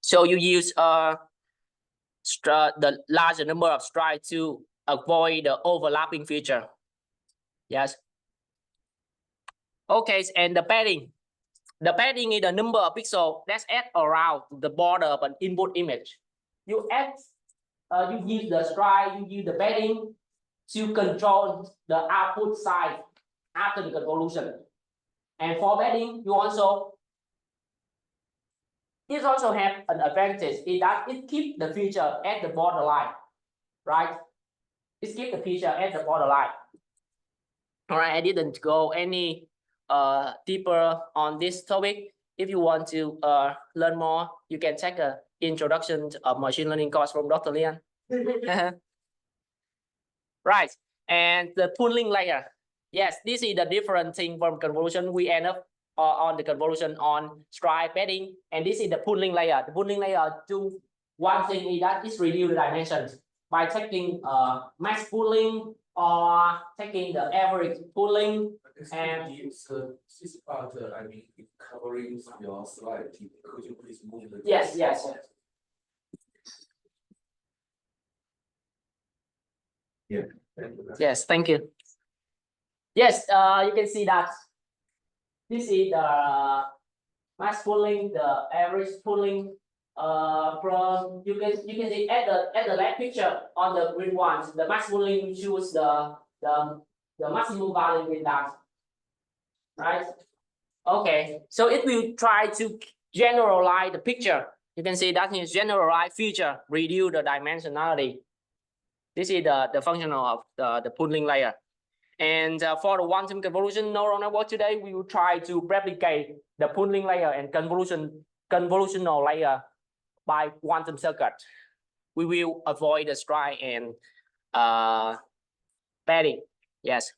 So you use the larger number of strides to avoid the overlapping feature. Yes. Okay, and the padding. The padding is the number of pixels that's add around the border of an input image. You add, you use the stride, you use the padding to control the output side after the convolution. And for padding, you also it also have an advantage in that it keeps the feature at the borderline, right? It keeps the feature at the borderline. All right, I didn't go any deeper on this topic. If you want to learn more, you can take an introduction of machine learning course from Dr. Liang. Right, and the pooling layer. Yes, this is the different thing from convolution. We end up on the convolution on stride padding, and this is the pooling layer. The pooling layer do one thing is that it reduce the dimensions by taking max pooling or taking the average pooling. And this part, I mean, covering your slide. Could you please move the? Yes. Yeah. Yes, thank you. Yes, you can see that this is the max pooling, the average pooling. From you can see at the left picture on the green ones, the max pooling choose the maximum value with that, right? Okay, so it will try to generalize the picture. You can see that is generalized feature, reduce the dimensionality. This is the functional of the pooling layer. And for the quantum convolution neural network today, we will try to replicate the pooling layer and convolutional layer by quantum circuit. We will avoid the stride and padding. Yes.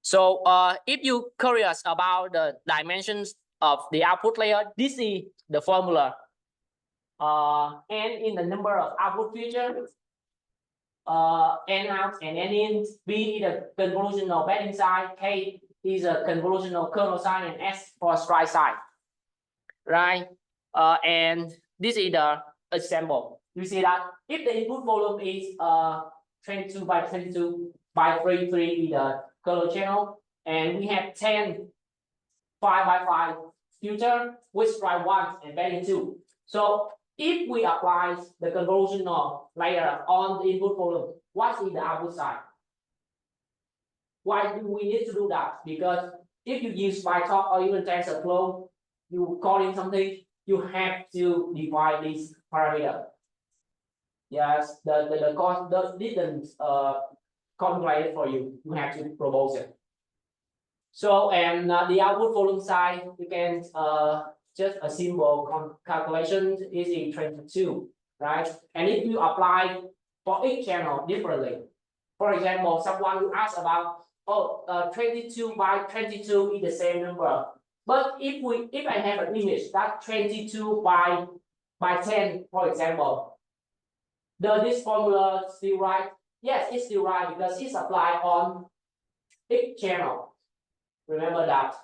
So if you're curious about the dimensions of the output layer, this is the formula. N in the number of output features. N out and N in. B is the convolutional padding side. K is a convolutional kernel side, and S for stride side. Right? And this is the example. You see that if the input volume is 22 by 22 by 33 is the kernel channel, and we have 10 5 by 5 filter with stride 1 and padding 2. So if we apply the convolutional layer on the input volume, what is the output side? Why do we need to do that? Because if you use PyTorch or even TensorFlow, you call in something, you have to define this parameter. Yes, the cost didn't contemplate for you. You have to propose it. So and the output following side, you can just a simple calculation is in 22, right? And if you apply for each channel differently, for example, someone will ask about 22 by 22 is the same number. But if I have an image that 22 by 10, for example, does this formula still right? Yes, it's still right because it's applied on each channel. Remember that.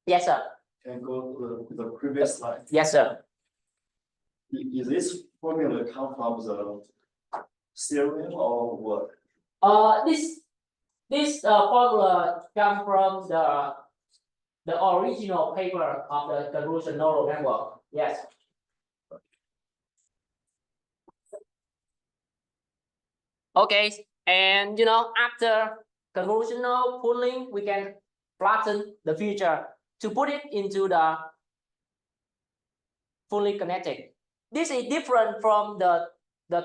Yes, sir. Can go to the previous slide. Yes, sir. Is this formula come from the theorem or what? This formula comes from the original paper of the convolutional neural network. Yes. Okay, and after convolutional pooling, we can flatten the feature to put it into the fully connected. This is different from the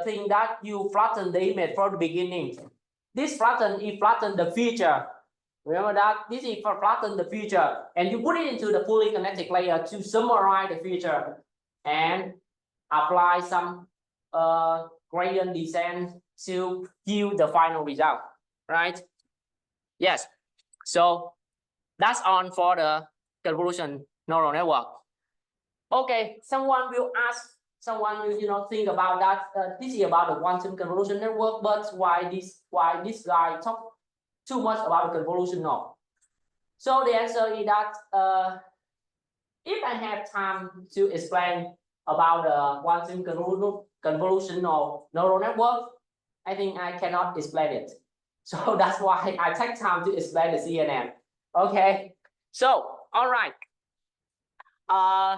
thing that you flatten the image from the beginning. This flatten the feature. Remember that this is for flatten the feature, and you put it into the fully connected layer to summarize the feature and apply some gradient descent to yield the final result, right? Yes. So that's on for the convolution neural network. Okay, someone will think about that. This is about the quantum convolution network, but why this guy talk too much about the convolutional? So the answer is that if I have time to explain about the quantum convolutional neural network, I think I cannot explain it. So that's why I take time to explain the CNN. Okay, so all right. I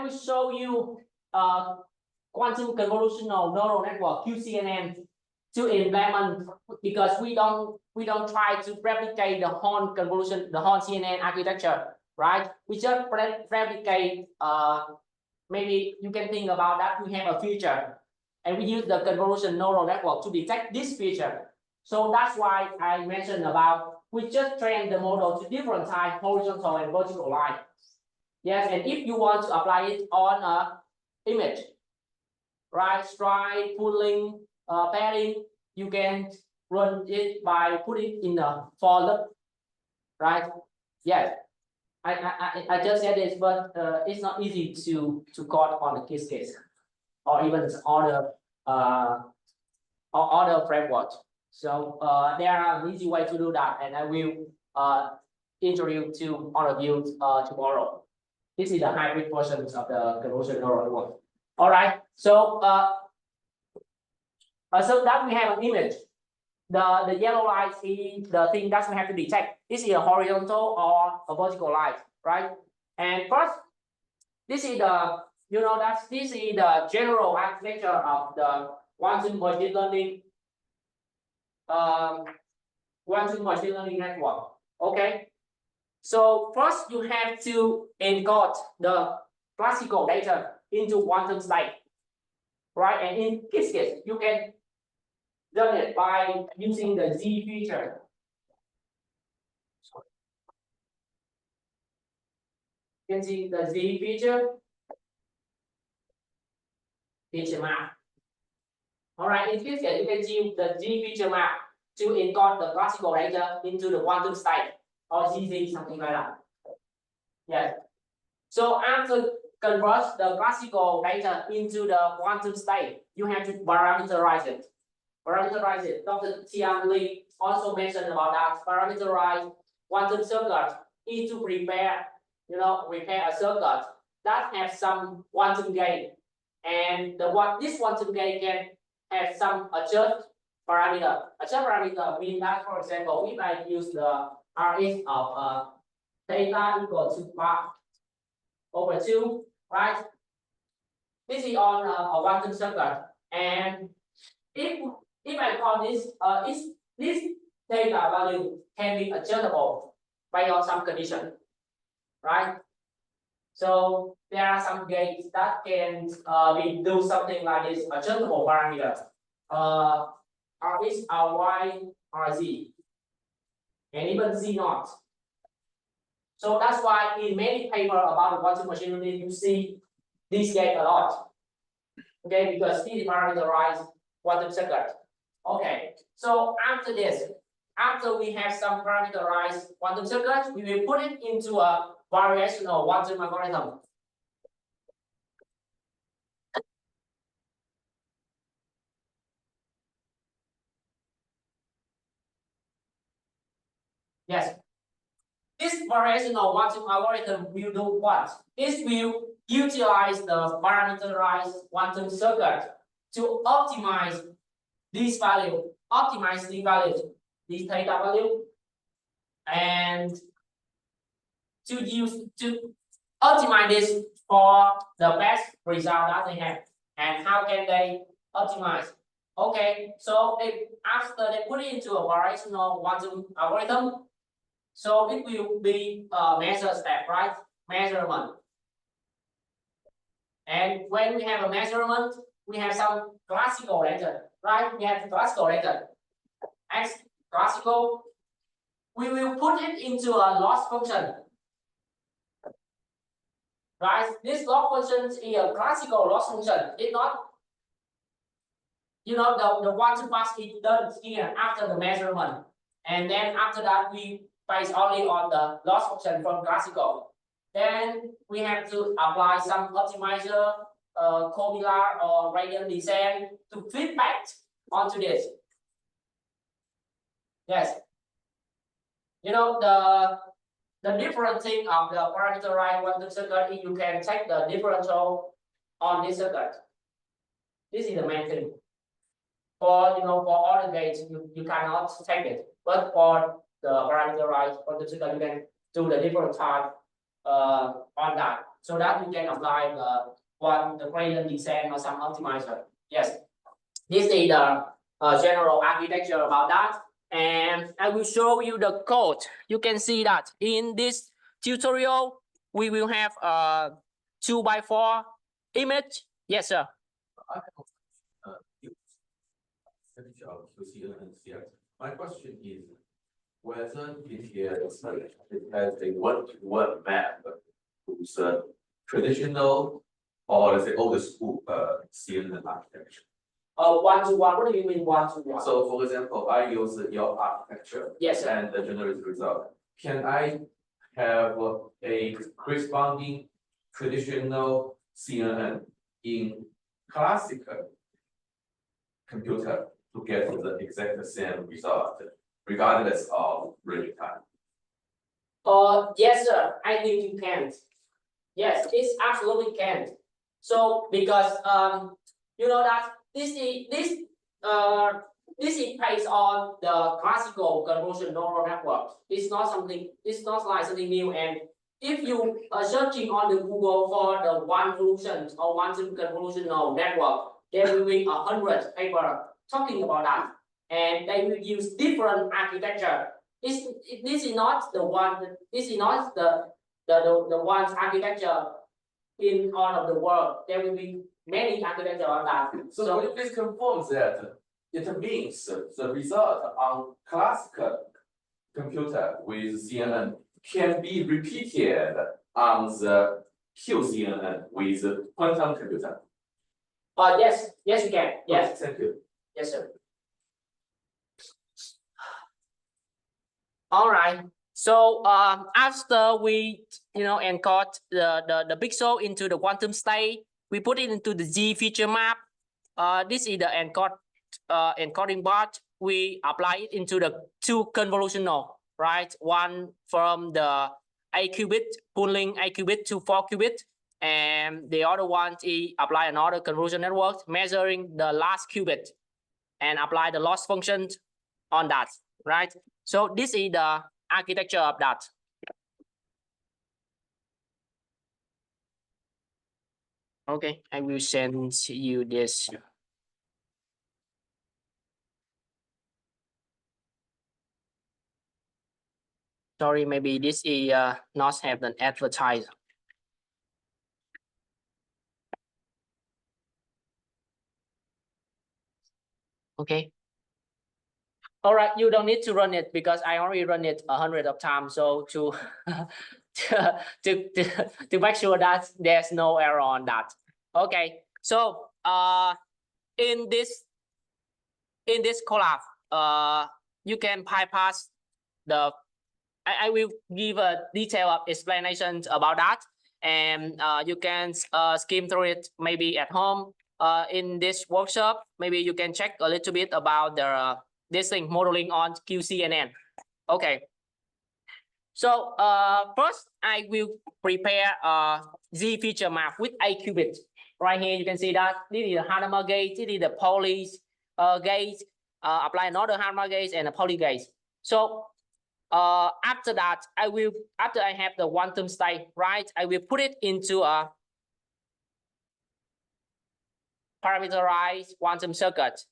will show you quantum convolutional neural network QCNN to implement, because we don't try to replicate the whole convolution, the whole CNN architecture, right? We just replicate. Maybe you can think about that. We have a feature, and we use the convolution neural network to detect this feature. So that's why I mentioned about we just train the model to different type, horizontal and vertical line. Yes, and if you want to apply it on a image, right, stride, pulling, pairing, you can run it by putting in a for loop, right? Yes, I just said this, but it's not easy to code on the Qiskit or even other framework. So there are an easy way to do that, and I will introduce to all of you tomorrow. This is the hybrid version of the convolutional neural network. All right, so so that we have an image. The yellow line is the thing that we have to detect. Is it a horizontal or a vertical line, right? And first, this is the this is the general architecture of the quantum machine learning network. Okay. So first you have to encode the classical data into quantum state, right? And in Qiskit, you can do it by using the Z feature. You can see the Z feature map. All right, in Qiskit, you can see the Z feature map to encode the classical data into the quantum state, or ZZ, something like that. Yes. So after convert the classical data into the quantum state, you have to parameterize it. Dr. Tian also mentioned about that. Parameterize quantum circuit is to prepare a circuit that has some quantum gate, and this quantum gate can have some adjust parameter. Adjust parameter means that, for example, if I use the Rs of theta equal to pi over 2, right? This is on a quantum circuit, and if if I call this, this data value can be adjustable based on some condition, right? So there are some gates that can be do something like this adjustable parameter. X, Y, or Z, and even Z naught. So that's why in many paper about the quantum machine learning, you see this gate a lot. Okay, because this parameterized quantum circuit. Okay, so after this, after we have some parameterized quantum circuit, we will put it into a variational quantum algorithm. Yes. This variational quantum algorithm will do what? This will utilize the parameterized quantum circuit to optimize this value, this theta value, and to optimize this for the best result that they have. And how can they optimize? Okay, so after they put it into a variational quantum algorithm, so it will be a measure step, right? Measurement. And when we have a measurement, we have some classical legend, right? We have classical legend. X classical, we will put it into a loss function. Right? This loss function is a classical loss function. It's not, the quantum pass is done here after the measurement. And then after that, we base only on the loss function from classical. Then we have to apply some optimizer, cobilar or radial descent to feedback onto this. Yes. The different thing of the parameterized quantum circuit is you can take the differential on this circuit. This is the main thing. For for all the gates, you cannot take it. But for the parameterized quantum circuit, you can do the different type on that, so that you can apply the gradient descent or some optimizer. Yes, this is the general architecture about that, and I will show you the code. You can see that in this tutorial we will have a 2x4 image. Yes, sir. My question is whether it has a one-to-one map who's traditional or let's say old school CNN architecture. One-to-one. What do you mean one-to-one? So, for example, I use your architecture. Yes, sir. And generate the result. Can I have a corresponding traditional CNN in classical computer to get the exact same result, regardless of running time? Yes, sir. I think you can. Yes, it's absolutely can. So because that this is based on the classical convolutional neural network. It's not like something new. And if you are searching on the Google for the convolution or quantum convolutional network, there will be 100 papers talking about that, and they will use different architecture. This is not the one. This is not the one architecture in all of the world. There will be many architecture on that. So would you please confirm that it means the result on classical computer with CNN can be repeated on the QCNN with quantum computer? Yes, you can. Yes. Okay, thank you. Yes, sir. All right. So after we encode the pixel into the quantum state, we put it into the Z feature map. This is the encoding part. We apply it into the two convolutional, right? One from the A qubit, pulling A qubit to 4 qubit, and the other one is apply another convolution network measuring the last qubit and apply the loss function on that, right? So this is the architecture of that. Okay, I will send you this. Sorry, maybe this is not have an advertiser. Okay. All right, you don't need to run it because I already run it 100 of times. So to to make sure that there's no error on that. Okay. So in this collab, you can bypass the. I will give a detailed explanation about that, and you can skim through it maybe at home. In this workshop, maybe you can check a little bit about the this thing modeling on QCNN. Okay. So first I will prepare a Z feature map with a qubit. Right here you can see that this is the Hadamard gate, this is the poly gate. Apply another Hadamard gate and a poly gate. So after that, after I have the quantum state, right, I will put it into a parameterized quantum circuit.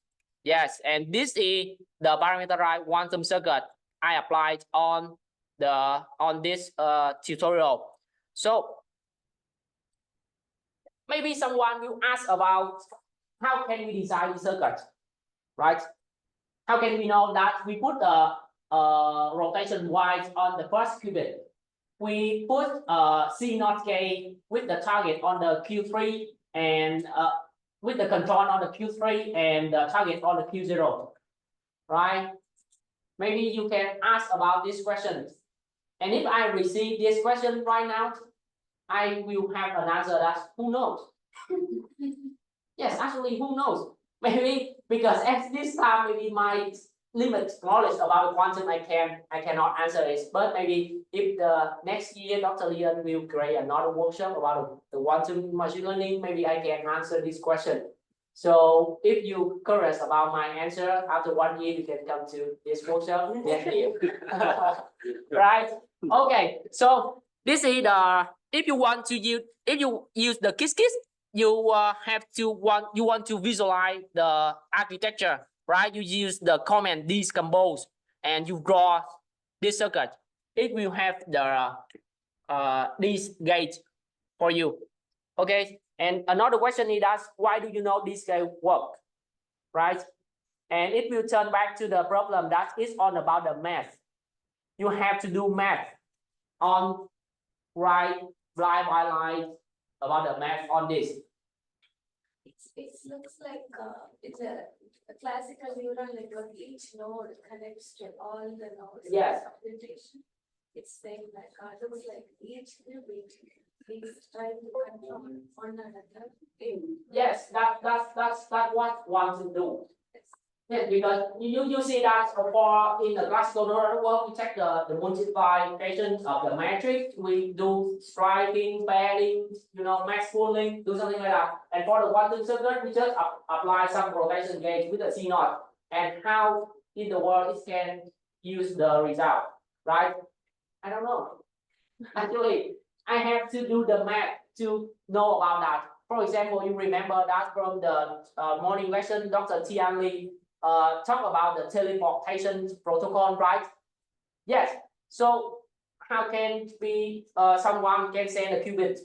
Yes, and this is the parameterized quantum circuit I applied on this tutorial. So maybe someone will ask about how can we design the circuit, right? How can we know that we put the rotation wise on the first qubit? We put C0 gate with the target on the Q3 and with the control on the Q3 and the target on the Q0, right? Maybe you can ask about this question. And if I receive this question right now, I will have an answer that who knows? Yes, actually, who knows? Maybe because at this time, maybe my limit knowledge about quantum, I cannot answer this. But maybe if the next year, Dr. Liang will create another workshop about the quantum machine learning, maybe I can answer this question. So if you curious about my answer, after 1 year, you can come to this workshop. Right? Okay. So this is the if you use the Qiskit, you want to visualize the architecture, right? You use the command decompose and you draw this circuit. It will have the this gate for you. Okay. And another question is that why do you know this gate work, right? And it will turn back to the problem that is all about the math. You have to do math on line by line about the math on this. It looks like it's a classical neural network. Each node connects to all the nodes. Yes. It's saying like looks like each qubit is trying to control one another. Yes, that's what want to do. Yes, because you see that for in the classical neural network, we check the multiplication of the matrix. We do striking, pairing, max pooling, do something like that. And for the quantum circuit, we just apply some rotation gauge with the C0 and how in the world it can use the result, right? I don't know. Actually, I have to do the math to know about that. For example, you remember that from the morning lesson, Dr. Tian talk about the teleportation protocol, right? Yes. So how can be someone can send a qubit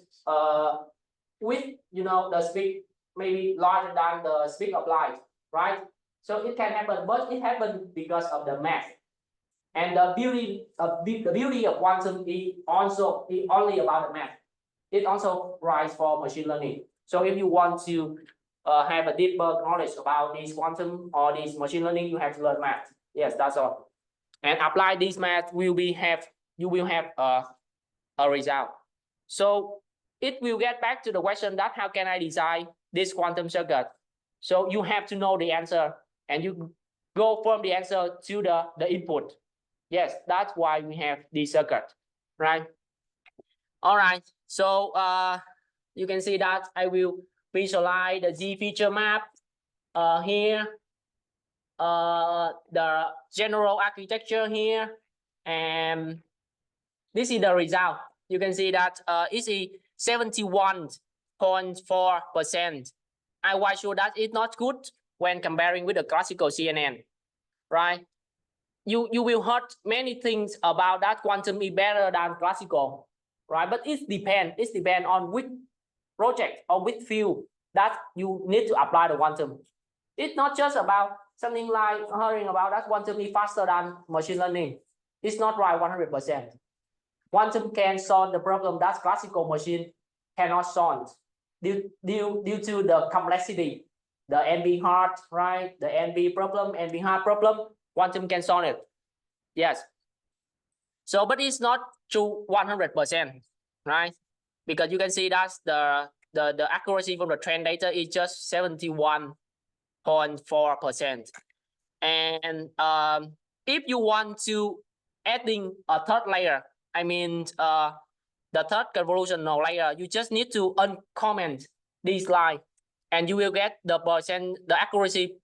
with the speed maybe larger than the speed of light, right? So it can happen, but it happens because of the math. And the beauty of quantum is only about the math. It also rise for machine learning. So if you want to have a deeper knowledge about this quantum or this machine learning, you have to learn math. Yes, that's all. And apply this math you will have a result. So it will get back to the question that how can I design this quantum circuit? So you have to know the answer and you go from the answer to the input. Yes, that's why we have this circuit, right? All right. So you can see that I will visualize the Z feature map here, the general architecture here, and this is the result. You can see that it's 71.4%. I was sure that it's not good when comparing with the classical CNN, right? you will heard many things about that quantum is better than classical, right? But it depends on which project or which field that you need to apply the quantum. It's not just about something like hearing about that quantum is faster than machine learning. It's not right 100%. Quantum can solve the problem that classical machine cannot solve due to the complexity, the NP hard, right? The NP problem, NP hard problem, quantum can solve it. Yes. So, but it's not true 100%, right? Because you can see that the accuracy from the trend data is just 71.4%. And if you want to adding a third layer, I mean the third convolutional layer, you just need to uncomment this line, and you will get the accuracy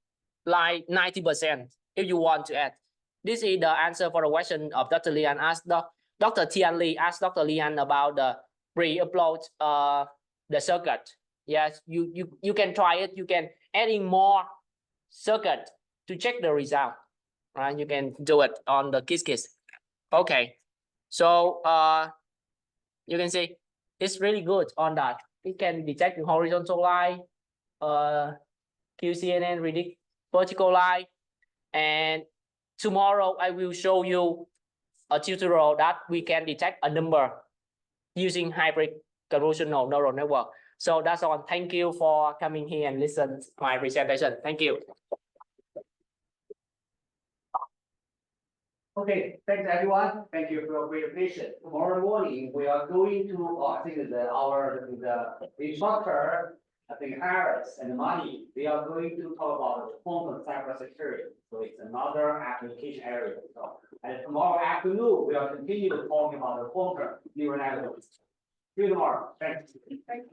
like 90% if you want to add. This is the answer for the question of Dr. Liang asked Dr. Tian Li asked Dr. Liang about the pre-upload the circuit. Yes, you can try it. You can adding more circuit to check the result. Right, you can do it on the Qiskit. Okay, so you can see it's really good on that. It can detect the horizontal line, QCNN predict vertical line, and tomorrow I will show you a tutorial that we can detect a number using hybrid convolutional neural network. So that's all. Thank you for coming here and listen to my presentation. Thank you. Okay, thanks everyone. Thank you for your patience. Tomorrow morning we are going to I think the instructor, I think Harris and Money, they are going to talk about the quantum cybersecurity. So it's another application area. So, and tomorrow afternoon we are continue talking about the quantum neural networks. See you tomorrow. Thanks. Thanks.